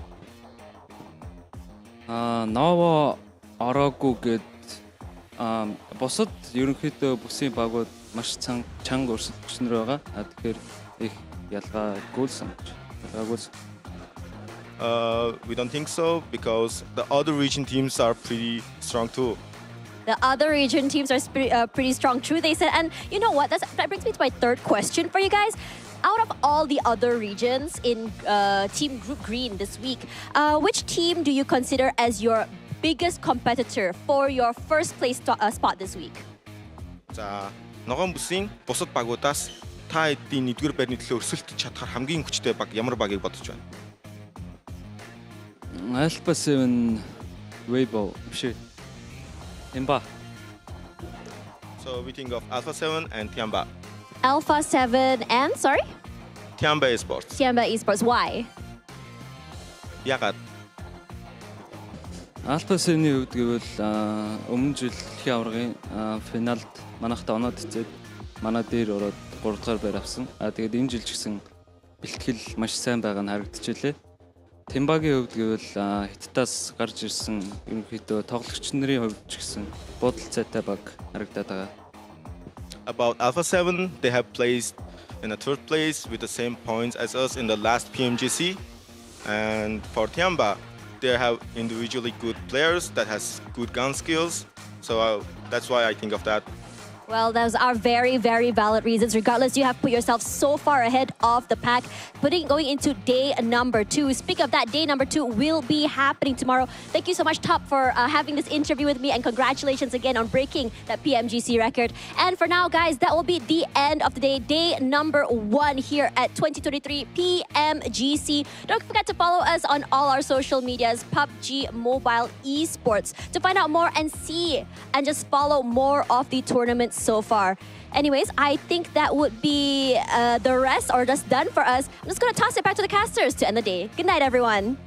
Nova ороогүй гэд бусад ерөнхийдөө бүсийн багууд маш чанга өрсөлдөгчнөр байгаа. Тэгэхээр их ялгаагүйсэн. We don't think so because the other region teams are pretty strong too. The other region teams are pretty strong, true, they said. And you know what? That brings me to my third question for you guys. Out of all the other regions in Team Group Green this week, which team do you consider as your biggest competitor for your first place spot this week? За ногоон бүсийн бусад багуудаас та эдийн 1-р байрны төлөө өрсөлдөж чадхаар хамгийн хүчтэй баг ямар багийг бодож байна? Alpha 7 Weibo биш. Tiamba. So we think of Alpha 7 and Tiamba. Alpha 7 and, sorry? Tiamba Esports. Tiamba Esports. Why? Ягаад? Alpha 7-ийн хувьд гэвэл өмнө жил дэлхийн аваргын финалд манайхтай оноод цэцээд манай дээр ороод 3 дахь байр авсан. Тэгээд энэ жил ч гэсэн бэлтгэл маш сайн байгаа нь харагдчихлээ. Тимбагийн хувьд гэвэл Хятадаас гарч ирсэн ерөнхийдөө тоглогч нарын хувьд ч гэсэн бодолцоотой баг харагдаад байгаа. About Alpha 7, they have placed in the 3rd place with the same points as us in the last PMGC. And for Tiamba, they have individually good players that has good gun skills. So that's why I think of that. Well, those are very, very valid reasons. Regardless, you have put yourself so far ahead of the pack, going into day number 2. Speaking of that, day number 2 will be happening tomorrow. Thank you so much, Top, for having this interview with me, and congratulations again on breaking that PMGC record. And for now, guys, that will be the end of the day. Day number 1 here at 2023 PMGC. Don't forget to follow us on all our social medias, PUBG Mobile Esports, to find out more and see and just follow more of the tournament so far. Anyways, I think that would be the rest, or just done for us. I'm just going to toss it back to the casters to end the day. Good night, everyone.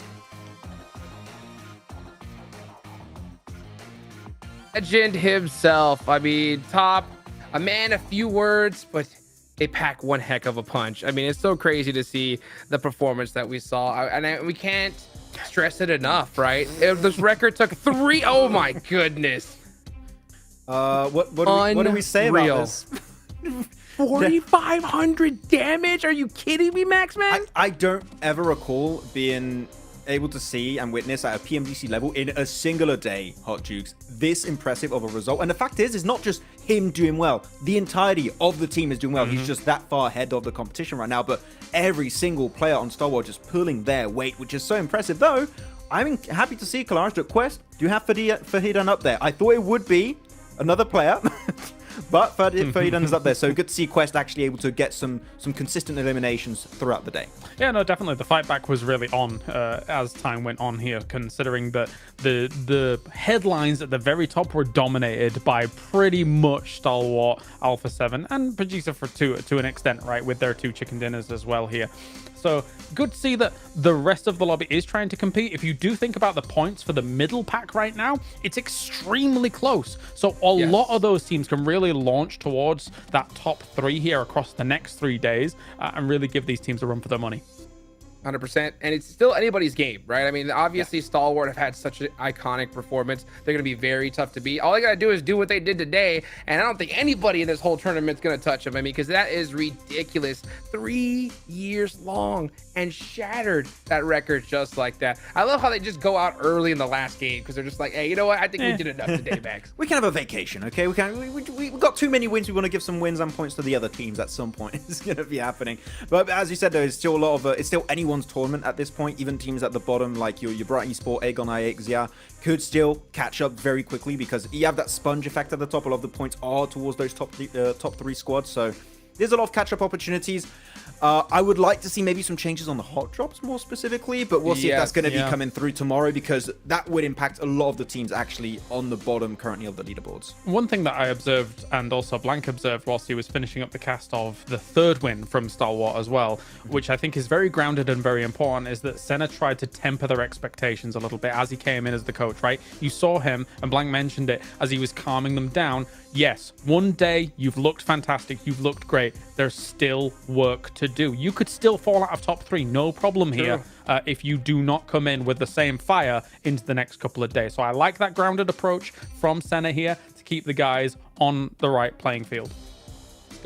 Legend himself. I mean, Top, a man of few words, but they pack one heck of a punch. I mean, it's so crazy to see the performance that we saw. We can't stress it enough, right? This record took 3. Oh my goodness. What do we say about this? 4,500 damage? Are you kidding me, Max, man? I don't ever recall being able to see and witness at a PMGC level in a singular day, Hot Jukes, this impressive of a result. And the fact is, it's not just him doing well. The entirety of the team is doing well. He's just that far ahead of the competition right now. But every single player on Star Wars just pulling their weight, which is so impressive. Though, I'm happy to see Kalarish at Quest. Do you have Fahidan up there? I thought it would be another player, but Fahidan is up there, so good to see Quest actually able to get some consistent eliminations throughout the day. Yeah, no, definitely. The fight back was really on as time went on here, considering that the headlines at the very top were dominated by pretty much stalwart Alpha 7 and Producer for to an extent, right, with their 2 chicken dinners as well here. So good to see that the rest of the lobby is trying to compete. If you do think about the points for the middle pack right now, it's extremely close. So a lot of those teams can really launch towards that top 3 here across the next 3 days and really give these teams a run for their money. 100%, and it's still anybody's game, right? I mean, obviously Stalwart have had such an iconic performance. They're going to be very tough to beat. All they got to do is do what they did today, and I don't think anybody in this whole tournament's going to touch them. I mean, because that is ridiculous. 3 years long and shattered that record just like that. I love how they just go out early in the last game because they're just like, hey, you know what? I think we did enough today, Max. We can have a vacation, okay? We got too many wins. We want to give some wins and points to the other teams at some point. It's going to be happening. But as you said, there is still a lot of it's still anyone's tournament at this point. Even teams at the bottom like your Bright Esport, Aegon IX, could still catch up very quickly because you have that sponge effect at the top. A lot of the points are towards those top 3 squads, so there's a lot of catch-up opportunities. I would like to see maybe some changes on the hot drops more specifically, but we'll see if that's going to be coming through tomorrow because that would impact a lot of the teams actually on the bottom currently of the leaderboards. One thing that I observed, and also Blank observed whilst he was finishing up the cast of the 3rd win from Stalwart as well, which I think is very grounded and very important, is that Senna tried to temper their expectations a little bit as he came in as the coach, right? You saw him, and Blank mentioned it, as he was calming them down. Yes, one day you've looked fantastic, you've looked great. There's still work to do. You could still fall out of top 3, no problem here, if you do not come in with the same fire into the next couple of days. So I like that grounded approach from Senna here to keep the guys on the right playing field.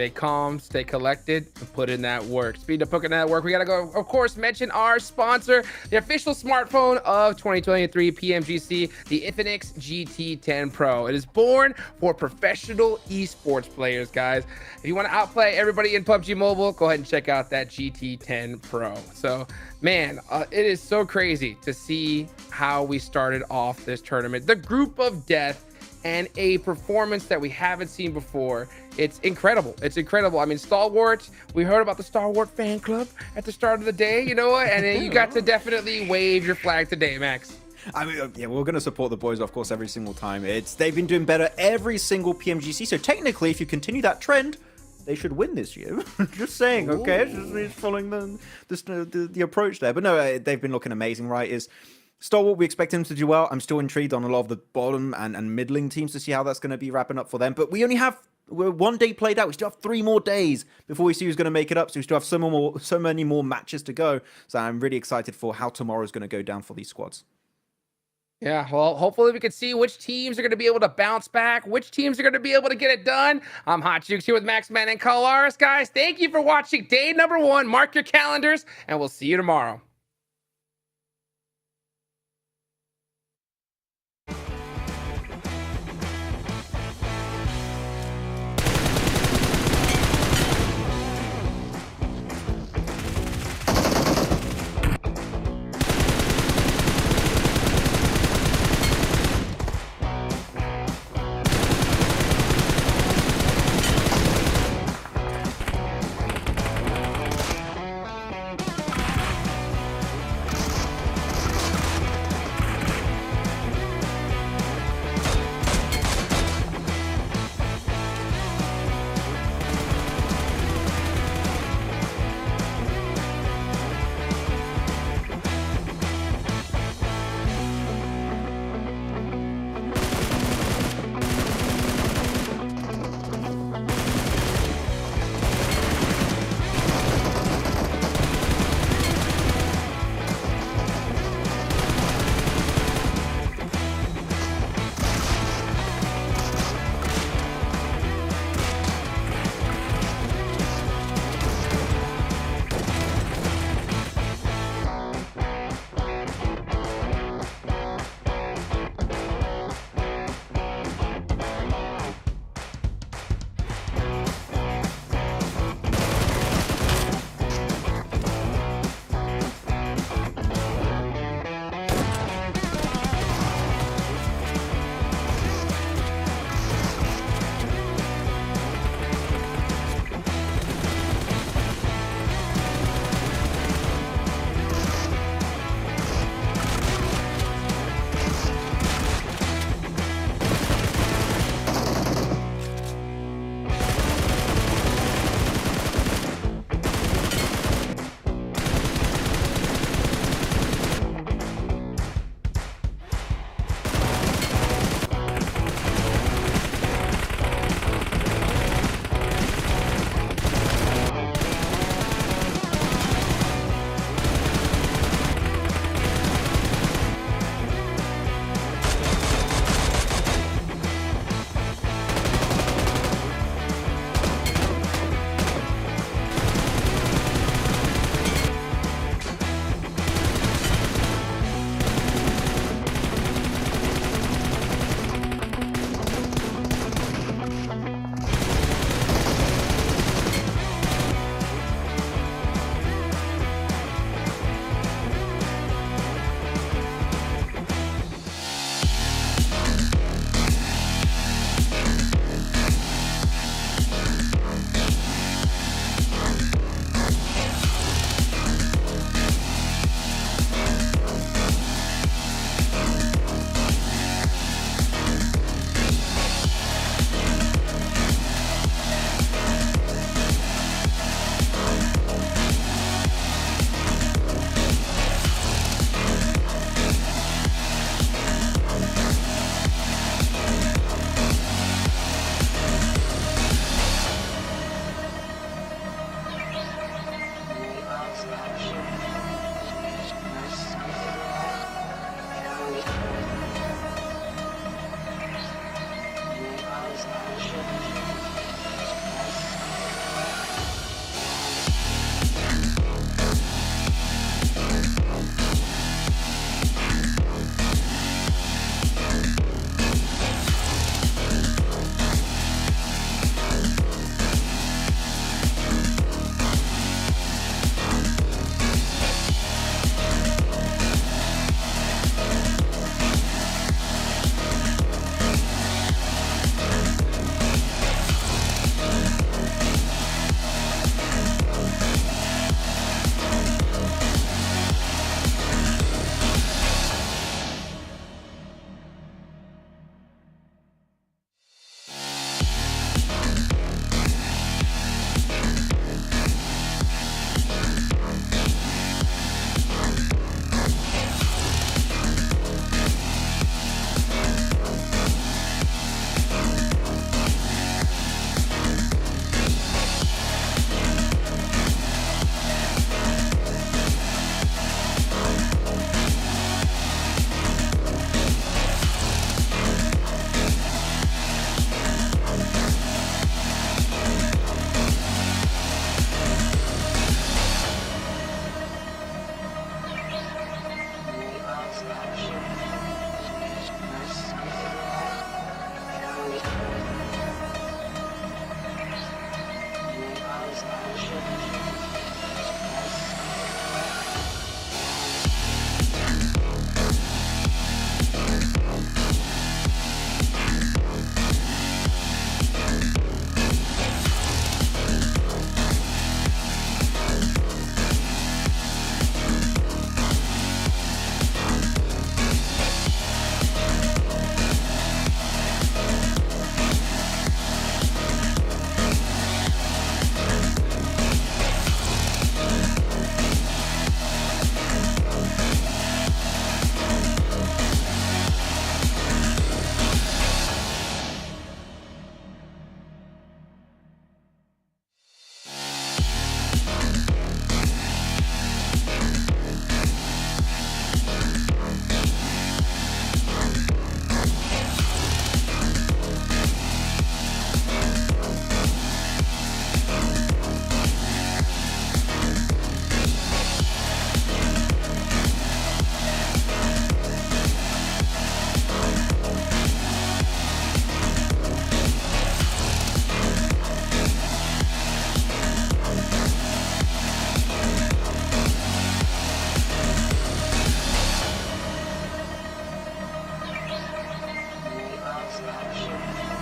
Stay calm, stay collected, and put in that work. Speed of putting in that work. We got to go, of course, mention our sponsor, the official smartphone of 2023 PMGC, the Infinix GT10 Pro. It is born for professional esports players, guys. If you want to outplay everybody in PUBG Mobile, go ahead and check out that GT10 Pro. So, man, it is so crazy to see how we started off this tournament. The group of death and a performance that we haven't seen before. It's incredible. It's incredible. I mean, Stalwart, we heard about the Stalwart fan club at the start of the day, you know what? And then you got to definitely wave your flag today, Max. I mean, yeah, we're going to support the boys, of course, every single time. They've been doing better every single PMGC. So technically, if you continue that trend, they should win this year. Just saying, okay? Just following the approach there. But no, they've been looking amazing, right? Stalwart, we expect him to do well. I'm still intrigued on a lot of the bottom and middling teams to see how that's going to be wrapping up for them. But we're 1 day played out. We still have 3 more days before we see who's going to make it up. So we still have so many more matches to go. So I'm really excited for how tomorrow's going to go down for these squads. Yeah, well, hopefully we can see which teams are going to be able to bounce back, which teams are going to be able to get it done. I'm Hot Jukes here with Maxman and Kalaris, guys. Thank you for watching day number 1. Mark your calendars, and we'll see you tomorrow.